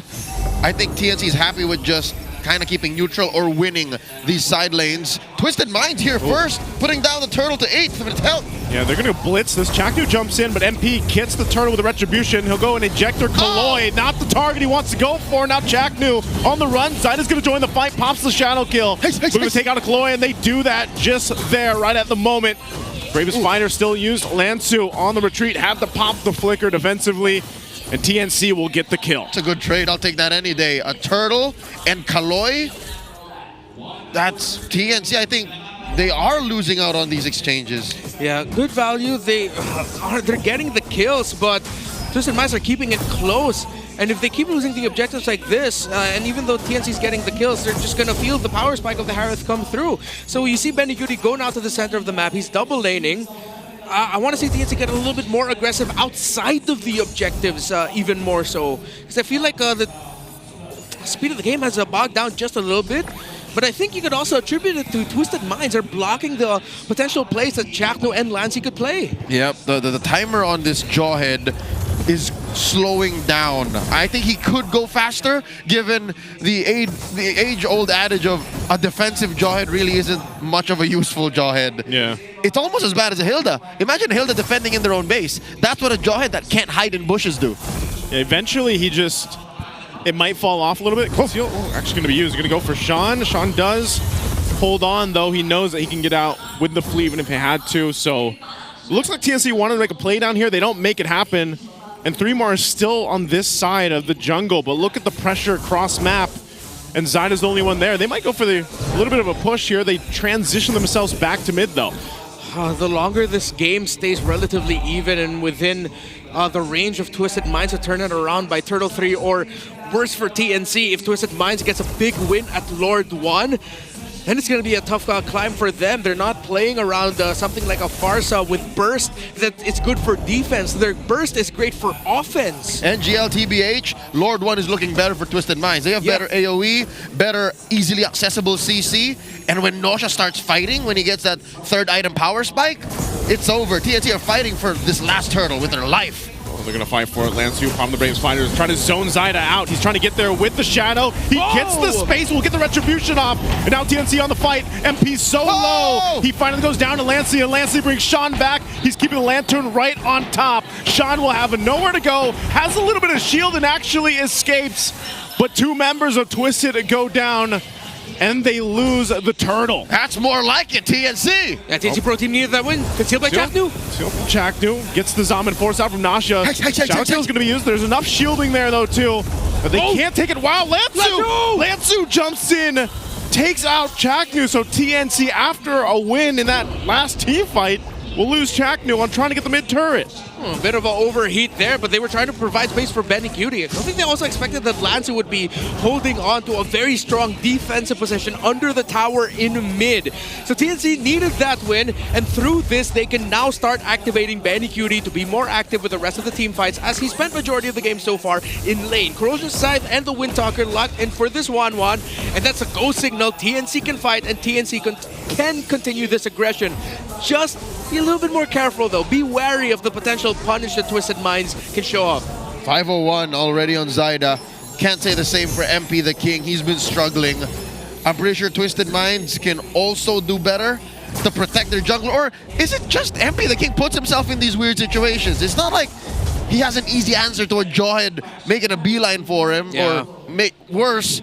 I think TNC is happy with just kind of keeping neutral or winning these side lanes. Twisted Minds here first, putting down the turtle to 8th of its health. Yeah, they're going to blitz this. Chaknu jumps in, but MP gets the turtle with a retribution. He'll go and ejector Kaloy. Not the target he wants to go for. Now Chaknu on the run. Zyda's going to join the fight, pops the shadow kill. We're going to take out a Kaloy, and they do that just there, right at the moment. Bravest Fighter still used. Lansu on the retreat, have to pop the flicker defensively, and TNC will get the kill. It's a good trade. I'll take that any day. A turtle and Kaloy. That's TNC. I think they are losing out on these exchanges. Yeah, good value. They're getting the kills, but Twisted Minds are keeping it close. And if they keep losing the objectives like this, and even though TNC is getting the kills, they're just going to feel the power spike of the Harith come through. So you see Benny Cutie go now to the center of the map. He's double laning. I want to see TNC get a little bit more aggressive outside of the objectives, even more so. Because I feel like the speed of the game has bogged down just a little bit. but I think you could also attribute it to Twisted Minds are blocking the potential plays that Jackno and Lancey could play. Yep, the timer on this Jawhead is slowing down. I think he could go faster, given the age-old adage of a defensive Jawhead really isn't much of a useful Jawhead. Yeah. It's almost as bad as a Hilda. Imagine Hilda defending in their own base. That's what a Jawhead that can't hide in bushes do. Yeah, eventually, it might fall off a little bit. Close field. Actually going to be used. Going to go for Sean. Sean does hold on, though. He knows that he can get out with the fleet even if he had to. So, looks like TNC wanted to make a play down here. They don't make it happen. And 3mar is still on this side of the jungle. But look at the pressure across map. And Zyda's the only one there. They might go for a little bit of a push here. They transition themselves back to mid, though. The longer this game stays relatively even and within the range of Twisted Minds to turn it around by Turtle 3, or worse for TNC, if Twisted Minds gets a big win at Lord 1, then it's going to be a tough climb for them. They're not playing around something like a Farsa with Burst that it's good for defense. Their Burst is great for offense. And GLTBH, Lord 1 is looking better for Twisted Minds. They have better AoE, better easily accessible CC, and when Nosha starts fighting, when he gets that third item power spike, it's over. TNT are fighting for this last turtle with their life. They're going to fight for it. Lansu, Palm the Braves Fighters, trying to zone Zyda out. He's trying to get there with the Shadow. He gets the space, will get the Retribution off. And now TNC on the fight. MP so low. He finally goes down to Lancey, and Lancey brings Sean back. He's keeping the Lantern right on top. Sean will have nowhere to go. Has a little bit of shield and actually escapes. But two members of Twisted go down. And they lose the turtle. That's more like it, TNC. Yeah, TNC Pro Team needed that win. Concealed by Chaknu. Concealed from Chaknu. Gets the Zaman Force out from Nasha. Shadow Tail's going to be used. There's enough shielding there, though, too. But they can't take it. Wow, Lansu jumps in, takes out Chaknu. So TNC, after a win in that last team fight, will lose Chaknu on trying to get the mid turret. A bit of an overheat there, but they were trying to provide space for Benny Cutie. I don't think they also expected that Lancey would be holding on to a very strong defensive position under the tower in mid. So TNC needed that win, and through this, they can now start activating Benny Cutie to be more active with the rest of the team fights, as he spent majority of the game so far in lane. Corrosion Scythe and the Windtalker locked in for this 1-1, and that's a go signal. TNC can fight, and TNC can continue this aggression. Just be a little bit more careful, though. Be wary of the potential punish that Twisted Minds can show up. 501 already on Zyda. Can't say the same for MP the King. He's been struggling. I'm pretty sure Twisted Minds can also do better to protect their jungler. Or is it just MP the King puts himself in these weird situations? It's not like he has an easy answer to a Jawhead making a beeline for him, or worse,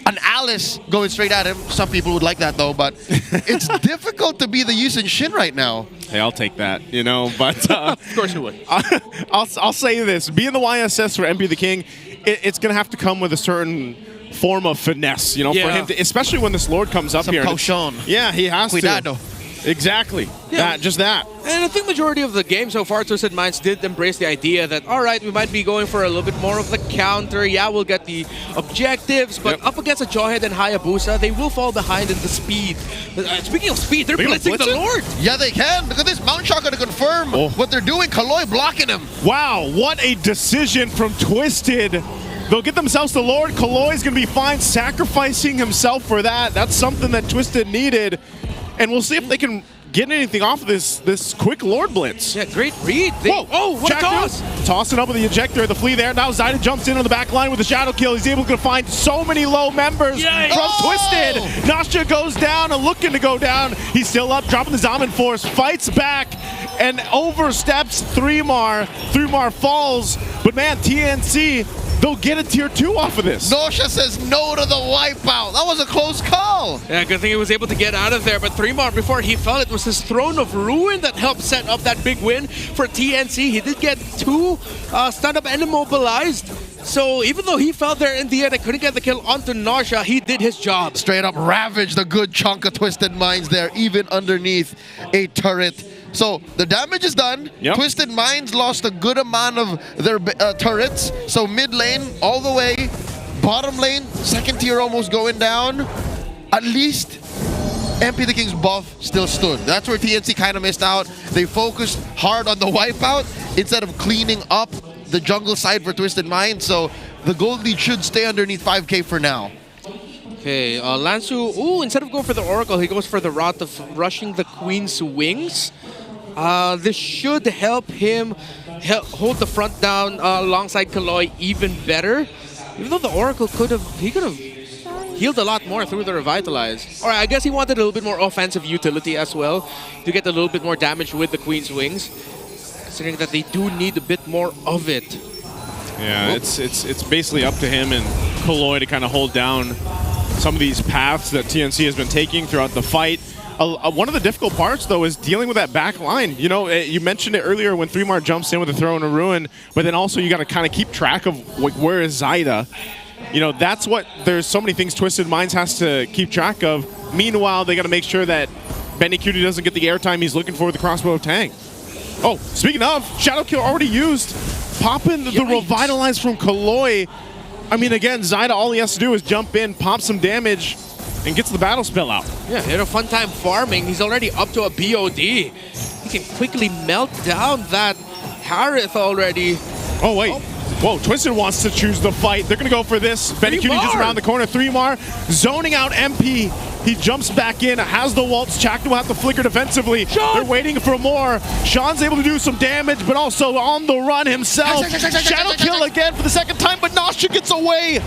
an Alice going straight at him. Some people would like that, though, but it's difficult to be the Yusin Shin right now. Hey, I'll take that, you know, but of course you would. I'll say this: being the YSS for MP the King, it's going to have to come with a certain form of finesse, you know, for him to, especially when this Lord comes up here. Potion. Yeah, he has Cuidado. to. Exactly. Yeah. Just that. And I think majority of the game so far, Twisted Minds did embrace the idea that, all right, we might be going for a little bit more of the counter. Yeah, we'll get the objectives, but up against a Jawhead and Hayabusa, they will fall behind in the speed. Speaking of speed, they're blitzing the Lord. Yeah, they can. Look at this. Mount Shot going to confirm what they're doing. Kaloi blocking him. Wow, what a decision from Twisted. They'll get themselves the Lord. Kaloi's going to be fine, sacrificing himself for that. That's something that Twisted needed. And we'll see if they can get anything off of this quick Lord Blitz. Yeah, great read. Oh, what a toss! Tossing up with the ejector, the flea there. Now Zyda jumps in on the back line with the shadow kill. He's able to find so many low members from Twisted. Nasha goes down and looking to go down. He's still up, dropping the Zaman Force, fights back and oversteps 3mar. 3mar falls, but man, TNC, they'll get a tier 2 off of this. Nosha says no to the wipeout. That was a close call. Yeah, good thing he was able to get out of there. But 3mar, before he fell, it was his Throne of Ruin that helped set up that big win for TNC. He did get 2 stand up and immobilized. So even though he fell there in the end, I couldn't get the kill onto Nasha, he did his job. Straight up ravaged a good chunk of Twisted Minds there, even underneath a turret. So the damage is done. Twisted Minds lost a good amount of their turrets. So mid lane all the way, bottom lane, second tier almost going down. At least MP the King's buff still stood. That's where TNC kind of missed out. They focused hard on the wipeout instead of cleaning up the jungle side for Twisted Minds. So the gold lead should stay underneath 5K for now. Okay, Lansu, instead of going for the Oracle, he goes for the route of rushing the Queen's Wings. This should help him hold the front down alongside Kaloy even better. Even though the Oracle could have healed a lot more through the Revitalize. Alright, I guess he wanted a little bit more offensive utility as well to get a little bit more damage with the Queen's Wings. Considering that they do need a bit more of it. Yeah, it's basically up to him and Kaloy to kind of hold down some of these paths that TNC has been taking throughout the fight. One of the difficult parts, though, is dealing with that back line. You know, you mentioned it earlier when 3mar jumps in with a throw and a ruin, but then also you got to kind of keep track of where is Zyda. You know, that's what, there's so many things Twisted Minds has to keep track of. Meanwhile, they got to make sure that Benny Cutie doesn't get the airtime he's looking for with the crossbow of Tang. Oh, speaking of, Shadow Kill already used. Popping the Revitalize from Kaloy. I mean, again, Zyda, all he has to do is jump in, pop some damage, and gets the battle spell out. Yeah, he had a fun time farming. He's already up to a BOD. He can quickly melt down that Harith already. Oh, wait. Whoa, Twisted wants to choose the fight. They're going to go for this. Benny Cutie just around the corner. 3mar zoning out MP. He jumps back in, has the waltz. Chakna will have to flicker defensively. They're waiting for more. Sean's able to do some damage, but also on the run himself. Shadow Kill again for the second time, but Nasha gets away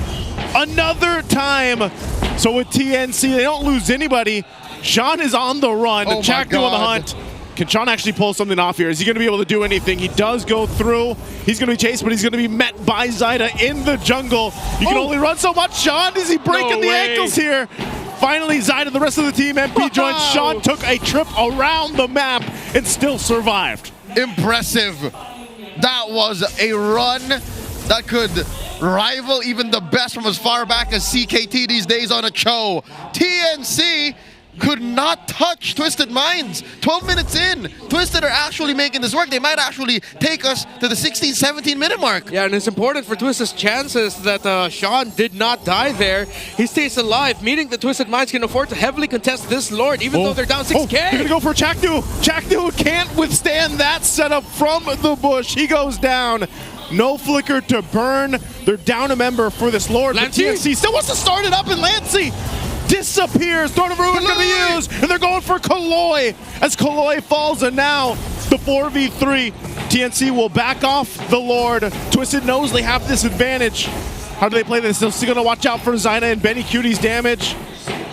another time. So with TNC, they don't lose anybody. Sean is on the run. Chakna on the hunt. Can Sean actually pull something off here? Is he going to be able to do anything? He does go through. He's going to be chased, but he's going to be met by Zyda in the jungle. You can only run so much. Sean, is he breaking the ankles here? Finally, Zyda, the rest of the team, MP joins. Sean took a trip around the map and still survived. Impressive. That was a run that could rival even the best from as far back as CKT these days on a Cho. TNC could not touch Twisted Minds. 12 minutes in, Twisted are actually making this work. They might actually take us to the 16-17 minute mark. Yeah, and it's important for Twisted's chances that Sean did not die there. He stays alive, meaning that Twisted Minds can afford to heavily contest this Lord, even though they're down 6k. They're going to go for Chaknu. Chaknu can't withstand that setup from the bush. He goes down. No flicker to burn. They're down a member for this Lord. But TNC still wants to start it up, and Lancey disappears. Throne of Ruin going to be used, and they're going for Kaloy as Kaloy falls, and now the 4v3. TNC will back off the Lord. Twisted knows they have this advantage. How do they play this? They're still going to watch out for Zyda and Benny Cutie's damage,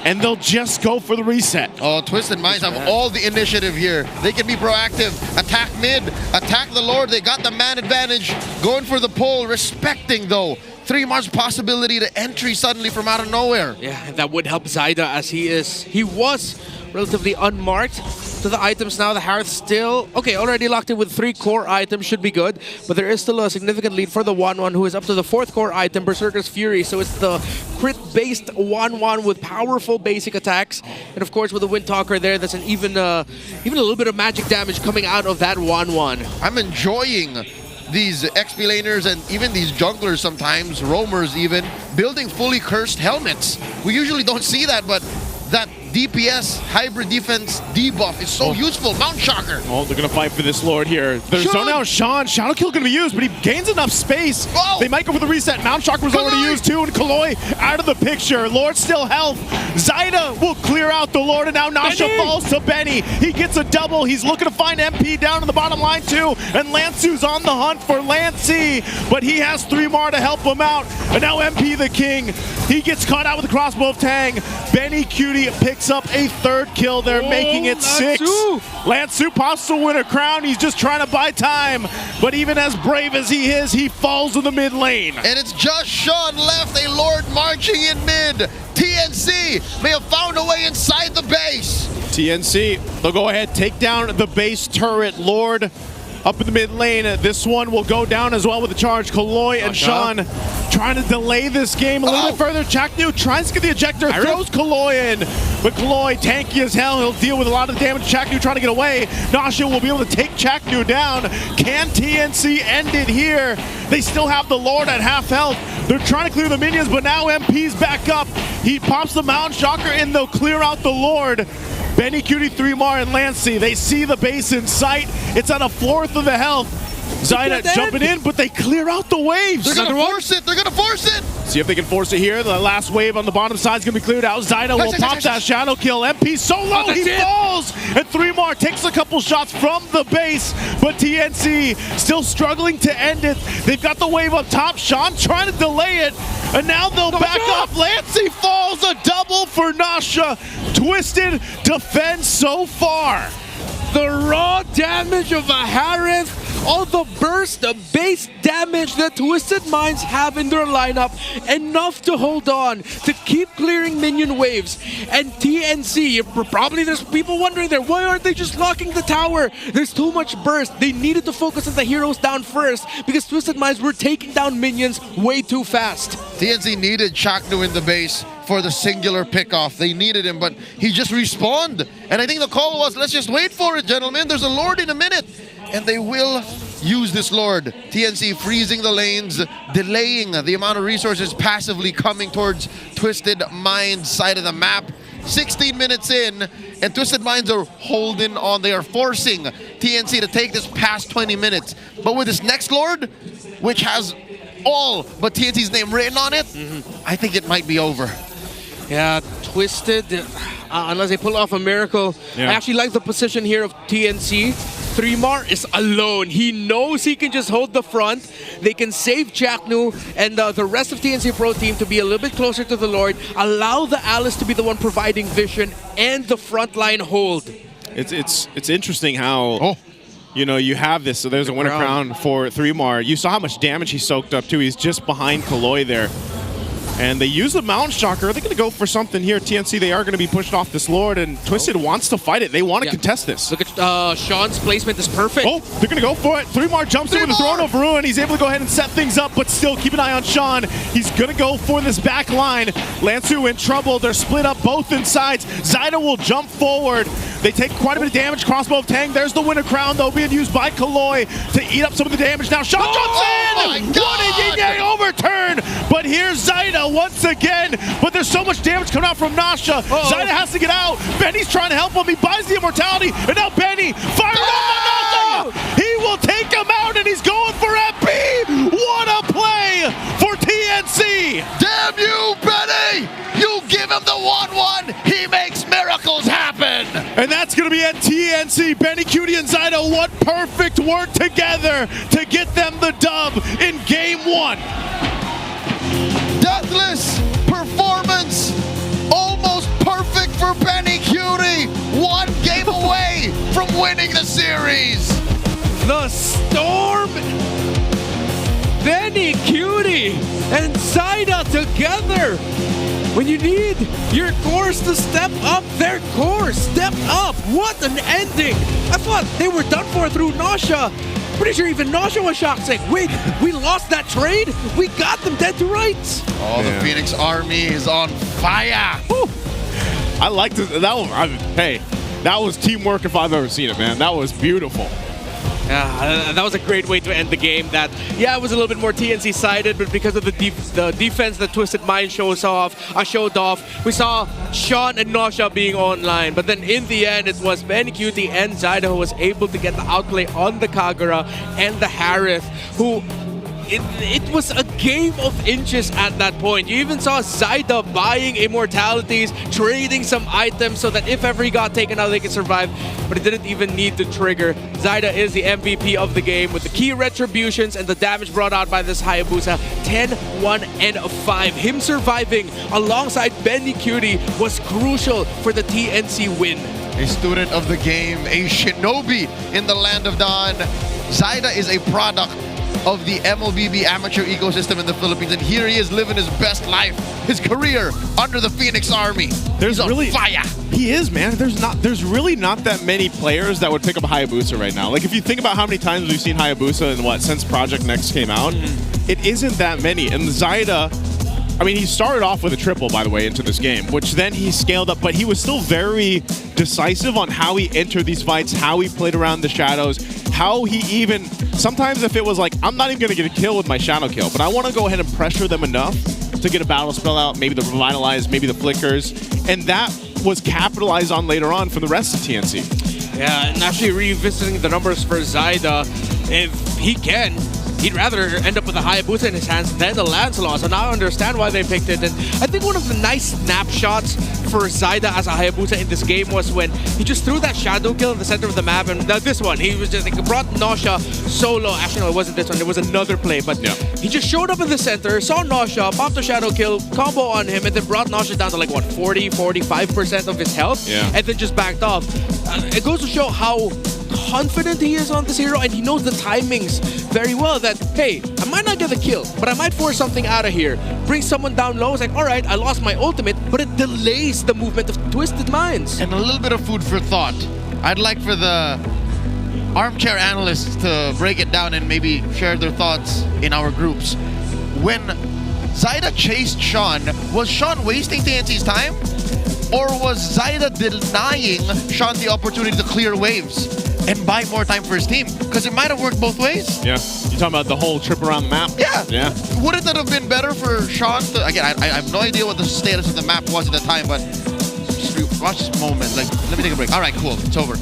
and they'll just go for the reset. Oh, Twisted Minds have all the initiative here. They can be proactive, attack mid, attack the Lord. They got the man advantage, going for the pull, respecting though 3mar's possibility to entry suddenly from out of nowhere. Yeah, that would help Zyda as he was relatively unmarked to the items now. The Harith still, okay, already locked in with 3 core items, should be good. But there is still a significant lead for the 1-1 who is up to the 4th core item, Berserker's Fury. So it's the crit-based 1-1 with powerful basic attacks. And of course with the Windtalker there, that's an even a little bit of magic damage coming out of that 1-1. I'm enjoying these XP laners and even these junglers sometimes, roamers even, building fully cursed helmets. We usually don't see that, but that DPS hybrid defense debuff is so useful. Mount Shocker. Oh, they're going to fight for this Lord here. There's zone out Sean. Shadow Kill going to be used, but he gains enough space. They might go for the reset. Mount Shocker was already used too, and Kaloy out of the picture. Lord still health. Zyda will clear out the Lord, and now Nasha falls to Benny. He gets a double. He's looking to find MP down in the bottom line too, and Lansu's on the hunt for Lancey, but he has 3mar to help him out. And now MP the king, he gets caught out with the crossbow of Tang. Benny Cutie picks up a 3rd kill there, making it 6. Lansu pops to win a crown. He's just trying to buy time, but even as brave as he is, he falls in the mid lane. And it's just Sean left, a Lord marching in mid. TNC may have found a way inside the base. TNC, they'll go ahead, take down the base turret. Lord up in the mid lane. This one will go down as well with the charge. Kaloy and Sean trying to delay this game a little bit further. Chaknu tries to get the ejector, throws Kaloy in, but Kaloy tanky as hell. He'll deal with a lot of damage. Chaknu trying to get away. Nasha will be able to take Chaknu down. Can TNC end it here? They still have the Lord at half health. They're trying to clear the minions, but now MP's back up. He pops the Mountain Shocker and they'll clear out the Lord. Benny Cutie, 3mar, and Lancey, they see the base in sight. It's at a 4th of the health. Zyda jumping in, but they clear out the waves. They're gonna force it. They're gonna force it. See if they can force it here. The last wave on the bottom side is going to be cleared out. Zyda will pop that shadow kill. MP so low, he falls. And 3mar takes a couple shots from the base, but TNC still struggling to end it. They've got the wave up top. Sean trying to delay it, and now they'll back off. Lancey falls, a double for Nasha. Twisted defense so far. The raw damage of a Harith, all the burst, the base damage that Twisted Minds have in their lineup, enough to hold on, to keep clearing minion waves. And TNC, probably there's people wondering there, why aren't they just locking the tower? There's too much burst. They needed to focus on the heroes down first because Twisted Minds were taking down minions way too fast. TNC needed Chaknu in the base for the singular pickoff. They needed him, but he just respawned. And I think the call was, let's just wait for it, gentlemen. There's a Lord in a minute. And they will use this Lord. TNC freezing the lanes, delaying the amount of resources passively coming towards Twisted Minds' side of the map. 16 minutes in, and Twisted Minds are holding on. They are forcing TNC to take this past 20 minutes. But with this next Lord, which has all but TNC's name written on it, I think it might be over. Yeah, Twisted, unless they pull off a miracle. Yeah. I actually like the position here of TNC. 3mar is alone. He knows he can just hold the front. They can save Chaknu and the rest of TNC Pro team to be a little bit closer to the Lord. Allow the Alice to be the one providing vision and the front line hold. It's interesting how you know you have this. So there's a winner crown for 3mar. You saw how much damage he soaked up too. He's just behind Kaloy there. And they use the Mountain Shocker. Are they going to go for something here? TNC, they are going to be pushed off this Lord, and Twisted wants to fight it. They want to contest this. Look at Sean's placement is perfect. Oh, they're going to go for it. 3mar jumps in with a Throne of Ruin. He's able to go ahead and set things up, but still keep an eye on Sean. He's going to go for this back line. Lansu in trouble. They're split up both insides. Zyda will jump forward. They take quite a bit of damage. Crossbow of Tang. There's the winner crown, though, being used by Kaloy to eat up some of the damage. Now Sean jumps in! What a yin-yang overturn! But here's Zyda once again. But there's so much damage coming out from Nasha. Zyda has to get out. Benny's trying to help him. He buys the immortality. And now Benny fires off on Nasha! He will take him out, and he's going for MP! What a play for TNC! Damn you, Benny! You give him the 1-1. He makes miracles happen. And that's going to be at TNC. Benny, Cutie, and Zyda, what perfect work together to get them the dub in Game 1. Deathless performance. Almost perfect for Benny Cutie. One game away from winning the series. The Storm, Benny Cutie, and Zyda together. When you need your cores to step up, their cores stepped up. What an ending. I thought they were done for through Nasha. Pretty sure even Nasha was shocked, saying, wait, we lost that trade? We got them dead to rights. Oh, the Phoenix Army is on fire. Woo. I liked it. That one, hey, that was teamwork if I've ever seen it, man. That was beautiful. Yeah, that was a great way to end the game. That, yeah, it was a little bit more TNC-sided, but because of the defense that Twisted Mind showed off, we saw Sean and Nasha being online. But then in the end, it was Benny Cutie and Zyda who was able to get the outplay on the Kagura and the Harith, who... It was a game of inches at that point. You even saw Zyda buying immortalities, trading some items so that if ever he got taken out, they could survive. But it didn't even need to trigger. Zyda is the MVP of the game with the key retributions and the damage brought out by this Hayabusa. 10, 1, and 5. Him surviving alongside Benny Cutie was crucial for the TNC win. A student of the game, a shinobi in the land of Dawn. Zyda is a product of the MLBB amateur ecosystem in the Philippines, and here he is living his best life, his career under the Phoenix Army. There's really fire. He is, man. There's really not that many players that would pick up Hayabusa right now. Like if you think about how many times we've seen Hayabusa in since Project Next came out, it isn't that many. And Zyda, I mean, he started off with a triple, by the way, into this game, which then he scaled up, but he was still very decisive on how he entered these fights, how he played around the shadows, how he even, sometimes if it was like, I'm not even going to get a kill with my shadow kill, but I want to go ahead and pressure them enough to get a battle spell out, maybe the Revitalize, maybe the Flickers, and that was capitalized on later on for the rest of TNC. Yeah, and actually revisiting the numbers for Zyda, if he can, he'd rather end up with a Hayabusa in his hands than the Lancelot. So now I understand why they picked it. And I think one of the nice snapshots for Zaida as a Hayabusa in this game was when he just threw that shadow kill in the center of the map. And this one, he was just like, brought Nausea solo. Actually, no, it wasn't this one. It was another play. But he just showed up in the center, saw Nausea, popped a shadow kill, combo on him, and then brought Nausea down to like, what, 40, 45% of his health? And then just backed off. It goes to show how confident he is on this hero, and he knows the timings very well that, hey, I might not get the kill, but I might force something out of here. Bring someone down low. It's like, all right, I lost my ultimate, but it delays the movement of Twisted Minds. And a little bit of food for thought. I'd like for the armchair analysts to break it down and maybe share their thoughts in our groups. When Zaida chased Sean, was Sean wasting TNC's time? Or was Zaida denying Sean the opportunity to clear waves and buy more time for his team? Because it might have worked both ways. Yeah. You talking about the whole trip around the map? Yeah. Yeah. Wouldn't that have been better for Sean to, again, I have no idea what the status of the map was at the time, but just watch this moment. Like, let me take a break. All right, cool. It's over.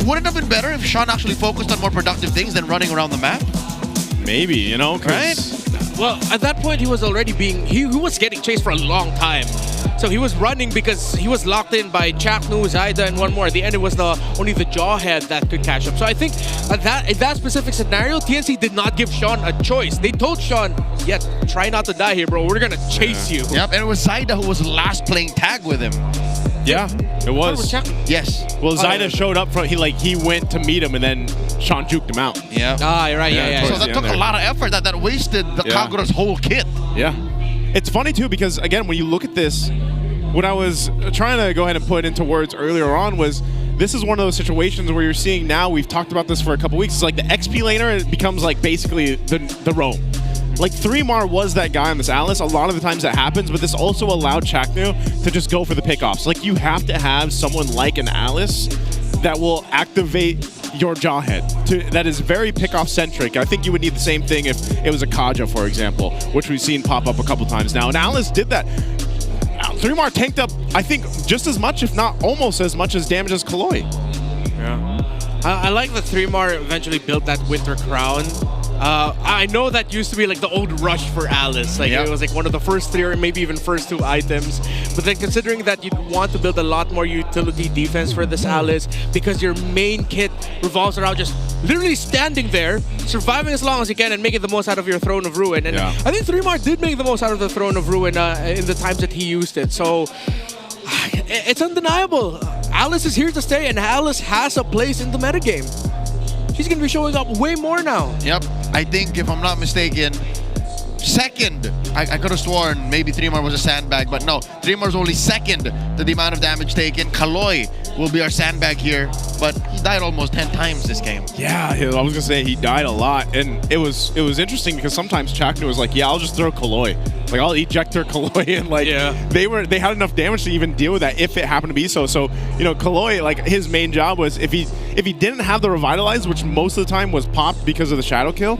Wouldn't it have been better if Sean actually focused on more productive things than running around the map? Maybe, you know, right? Well, at that point, he was already being... He was getting chased for a long time. So he was running because he was locked in by Chaknu, Zaida, and one more. At the end, it was only the Jawhead that could catch up. So I think in that specific scenario, TNC did not give Sean a choice. They told Sean, yeah, try not to die here, bro. We're going to chase you. Yep, and it was Zaida who was last playing tag with him. Yeah, it was. Yes. Well, Zaida showed up from, he went to meet him and then Sean juked him out. Yeah. Ah, you're right. Yeah. So that took a lot of effort. That wasted the Kagura's whole kit. Yeah. It's funny too because again, when you look at this, what I was trying to go ahead and put into words earlier on was this is one of those situations where you're seeing now, we've talked about this for a couple weeks, it's like the XP laner, it becomes like basically the roam. Like 3mar was that guy on this Alice. A lot of the times that happens, but this also allowed Chaknu to just go for the pickoffs. Like you have to have someone like an Alice that will activate your Jawhead. That is very pickoff centric. I think you would need the same thing if it was a Kaja, for example, which we've seen pop up a couple times now. And Alice did that. 3mar tanked up, I think, just as much, if not almost as much as damage as Kaloi. Yeah. I like that 3mar eventually built that Winter Crown. I know that used to be like the old rush for Alice. Like it was like one of the first 3 or maybe even first 2 items. But then considering that you'd want to build a lot more utility defense for this Alice because your main kit revolves around just literally standing there, surviving as long as you can and making the most out of your Throne of Ruin. And I think 3mar did make the most out of the Throne of Ruin in the times that he used it. So it's undeniable. Alice is here to stay and Alice has a place in the metagame. She's going to be showing up way more now. Yep. I think, if I'm not mistaken, second, I could have sworn maybe 3mar was a sandbag, but no, 3mar's only second to the amount of damage taken. Kaloi will be our sandbag here, but he died almost 10 times this game. Yeah, I was going to say he died a lot, and it was interesting because sometimes Chaknu was like, yeah, I'll just throw Kaloi. Like, I'll eject her Kaloi, and like, they had enough damage to even deal with that if it happened to be so. So, you know, Kaloi, like, his main job was if he didn't have the Revitalize, which most of the time was popped because of the Shadow Kill,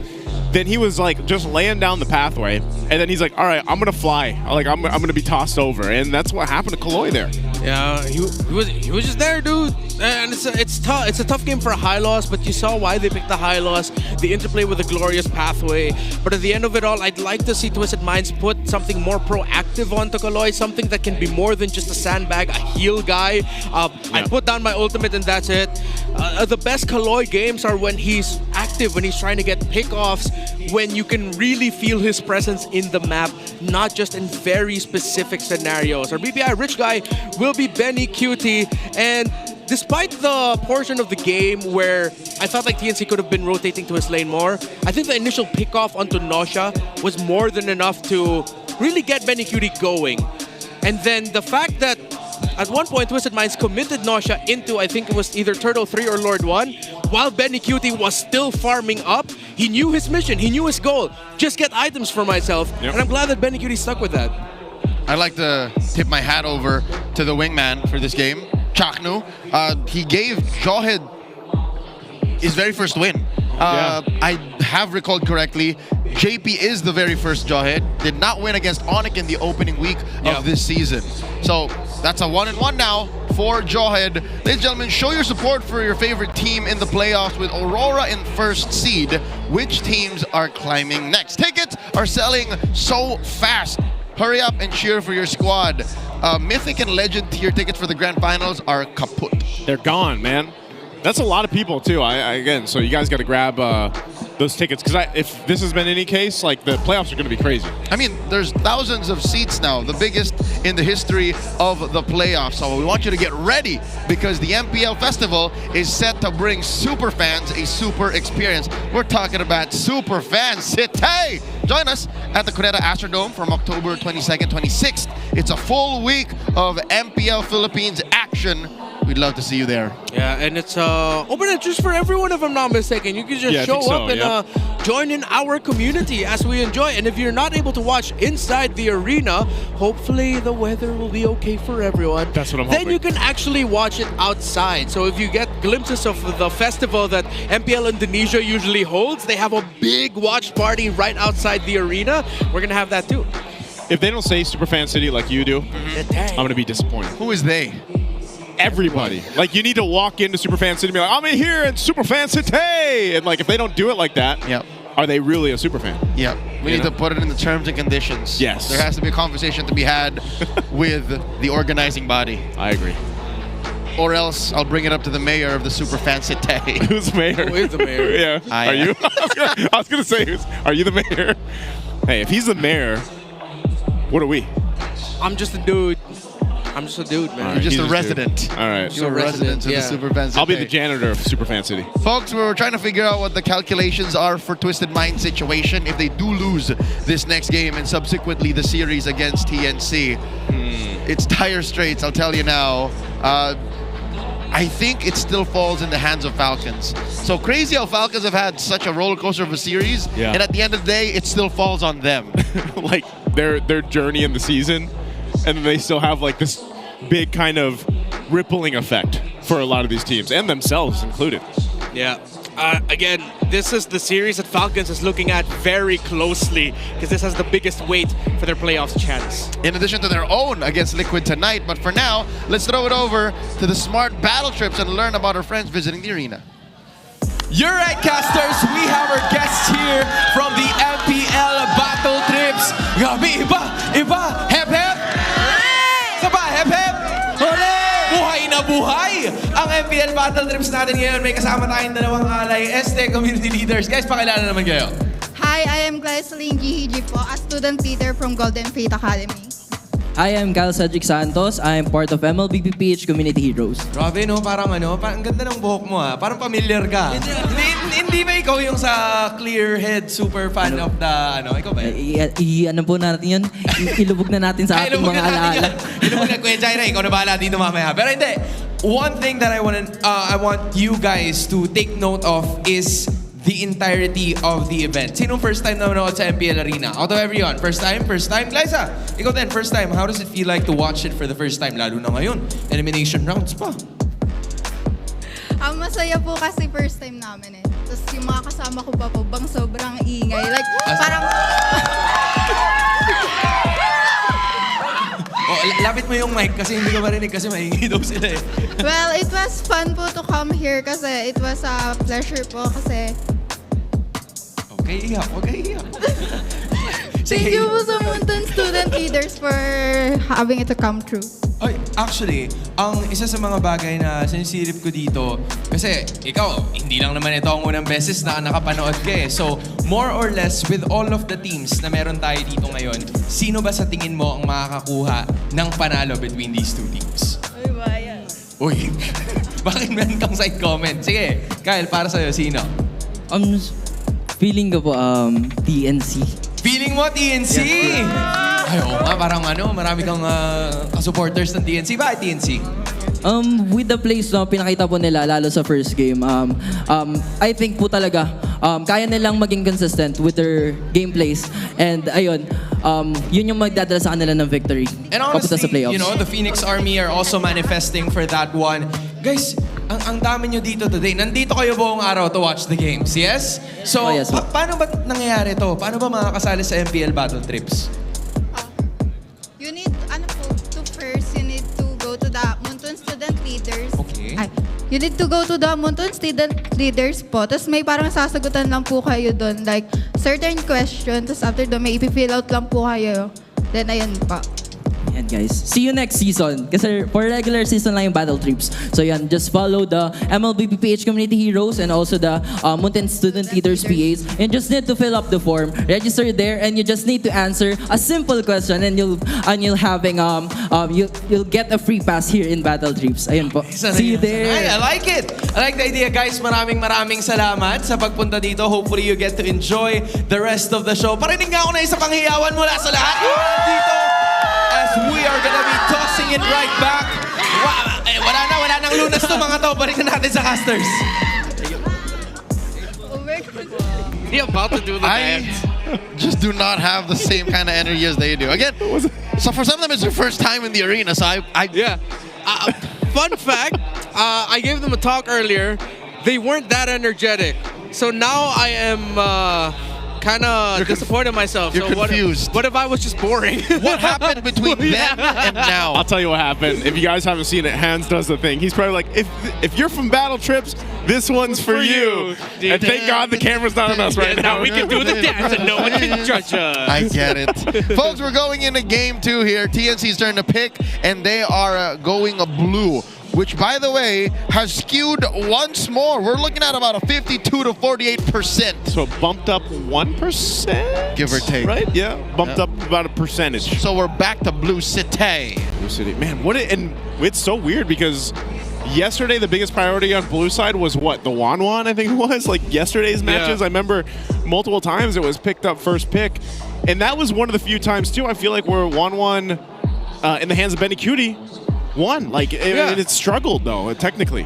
then he was like just laying down the pathway, and then he's like, all right, I'm gonna fly. Like I'm gonna be tossed over, and that's what happened to Kaloi there. Yeah, he was just there, dude. And it's tough. It's a tough game for a high loss, but you saw why they picked the high loss. The interplay with the glorious pathway. But at the end of it all, I'd like to see Twisted Minds put something more proactive onto Kaloi, something that can be more than just a sandbag, a heal guy. I put down my ultimate and that's it. The best Kaloi games are when he's active, when he's trying to get pickoffs, when you can really feel his presence in the map, not just in very specific scenarios. Our BPI Rich Guy will be Benny Cutie, and despite the portion of the game where I felt like TNC could have been rotating to his lane more, I think the initial pickoff onto Nausea was more than enough to really get Benny Cutie going. And then the fact that at one point Twisted Minds committed Nausea into, I think it was either Turtle 3 or Lord 1, while Benny Cutie was still farming up. He knew his mission, he knew his goal. Just get items for myself, and I'm glad that Benny Cutie stuck with that. I'd like to tip my hat over to the wingman for this game, Chaknu. He gave Jawhead his very first win. I have recalled correctly, JP is the very first Jawhead. Did not win against Onic in the opening week of this season. So That's a 1-1 now for Jawhead. Ladies and gentlemen, show your support for your favorite team in the playoffs with Aurora in first seed. Which teams are climbing next? Tickets are selling so fast. Hurry up and cheer for your squad. Mythic and Legend tier tickets for the grand finals are kaput. They're gone, man. That's a lot of people too. Again, so you guys got to grab those tickets because if this has been any case, like the playoffs are going to be crazy. I mean, there's thousands of seats now, the biggest in the history of the playoffs. So we want you to get ready because the MPL Festival is set to bring super fans a super experience. We're talking about Super Fan City. Join us at the Cuneta Astrodome from October 22nd, 26th. It's a full week of MPL Philippines action. We'd love to see you there. Yeah, and it's open entrance for everyone, if I'm not mistaken. You can just show up and join in our community as we enjoy. And if you're not able to watch inside the arena, hopefully the weather will be okay for everyone. That's what I'm hoping. Then you can actually watch it outside. So if you get glimpses of the festival that MPL Indonesia usually holds, they have a big watch party right outside the arena. We're going to have that too. If they don't say Superfan City like you do, I'm going to be disappointed. Who is they? Everybody. Like, you need to walk into Superfan City and be like, I'm in here in Superfan City! And, like, if they don't do it like that, are they really a superfan? Yeah. We need to put it in the terms and conditions. Yes. There has to be a conversation to be had with the organizing body. I agree. Or else I'll bring it up to the mayor of the Superfan City. Who's mayor? Who is the mayor? Yeah. Are you? I was going to say, are you the mayor? Hey, if he's the mayor, what are we? I'm just a dude. I'm just a dude, man. Right, You're just a resident. All right. You're a resident of the Superfan City. I'll be the janitor of Superfan City. Folks, we're trying to figure out what the calculations are for Twisted Mind situation if they do lose this next game and subsequently the series against TNC. It's dire straits, I'll tell you now. I think it still falls in the hands of Falcons. So crazy how Falcons have had such a roller coaster of a series, and at the end of the day, it still falls on them. Like their journey in the season, and then they still have like this big kind of rippling effect for a lot of these teams, and themselves included. Yeah. Again, this is the series that Falcons is looking at very closely because this has the biggest weight for their playoffs chance. In addition to their own against Liquid tonight, but for now, let's throw it over to the Smart Battle Trips and learn about our friends visiting the arena. You're right, casters. We have our guests here from the MPL Battle Trips. Gabi, iba, hep, hep. Saba, hep, hep. Buhay na buhay ang MPL Battle Trips natin ngayon. May kasama tayong dalawang alay, ST community leaders. Guys, pakilala naman kayo. Hi, I am Glyceline Gihiji po, a student leader from Golden Fate Academy. I am Cal Cedric Santos. I am part of MLBPH Community Heroes. Grabe no, parang ang ganda ng buhok mo ha. Parang familiar ka. Hindi ba ikaw yung sa clear head super fan of the ikaw ba? Ano po natin yun? Ilubog na natin sa ating mga alaala. Ilubog na Kuya Jaira, ikaw na bahala dito mamaya. Pero hindi. One thing that I want you guys to take note of is the entirety of the event. Sinong first time na manood sa MPL Arena? Out of everyone, first time? Glyza, ikaw din, first time. How does it feel like to watch it for the first time? Lalo na ngayon, elimination rounds pa. Masaya po kasi first time namin eh. Tapos yung mga kasama ko pa po, bang sobrang ingay. Like, parang... Lapit mo yung mic kasi hindi ko marinig kasi maingay daw sila eh. Well, it was fun po to come here kasi it was a pleasure po kasi... Okay, iyak. Thank you po sa Mountain Student Leaders for having it to come true. Ay, actually, ang isa sa mga bagay na sinisilip ko dito, kasi ikaw, hindi lang naman ito ang unang beses na nakapanood ka eh. So, more or less, with all of the teams na meron tayo dito ngayon, sino ba sa tingin mo ang makakakuha ng panalo between these two teams? Uy, bayan. Uy, bakit meron kang side comment? Sige, Kyle, para sa'yo, sino? Feeling ko po, TNC. Feeling mo, TNC? Yes, ay, oo nga, parang marami kang supporters ng TNC. Bakit TNC? With the plays na pinakita po nila, lalo sa first game, I think po talaga, kaya nilang maging consistent with their gameplays. And ayun, yun yung magdadala sa kanila ng victory. And honestly, sa playoffs. you know, the Phoenix Army are also manifesting for that one. Guys, ang dami nyo dito today. Nandito kayo buong araw to watch the games, yes? So, paano ba nangyayari to? Paano ba makakasali sa MPL Battle Trips? You need, to first, you need to you need to go to the Mountain Student Leaders po. Tapos may parang sasagutan lang po kayo doon. Like, certain question. Tapos after doon, may ipi-fill out lang po kayo. Then, ayun pa. Yan guys. See you next season. Kasi for regular season lang yung battle trips. So yan, just follow the MLBPH Community Heroes and also the Mountain Student Leaders PAs. And just need to fill up the form. Register there and you just need to answer a simple question and you'll get a free pass here in battle trips. Ayun po. See you there. I like it. I like the idea, guys. Maraming salamat sa pagpunta dito. Hopefully you get to enjoy the rest of the show. Parinig nga ako na isa pang hiyawan mula sa lahat dito. As we are gonna be tossing it right back. Wala nang lunas to mga to. Balik na natin sa casters. He about to do the dance. Just do not have the same kind of energy as they do. Again, so for some of them, it's their first time in the arena. So yeah. Fun fact, I gave them a talk earlier. They weren't that energetic. So now I am kind of disappointed in myself. You're confused. What if I was just boring? What happened between then and now? I'll tell you what happened. If you guys haven't seen it, Hans does the thing. He's probably like, if you're from Battle Trips, this one's for you. And thank God the camera's not on us right now. We can do the dance and no one can judge us. I get it. Folks, we're going into game 2 here. TNC's turn to pick, and they are going blue, which, by the way, has skewed once more. We're looking at about a 52 to 48%. So it bumped up 1%? Give or take. Right? Yeah, bumped up about a percentage. So we're back to Blue City. Blue City. Man, and it's so weird because yesterday the biggest priority on Blue side was what? The Wanwan, I think it was? Like yesterday's matches. I remember multiple times it was picked up first pick. And that was one of the few times, too, I feel like where Wanwan in the hands of Benny Cutie won. Like, it struggled, though, technically.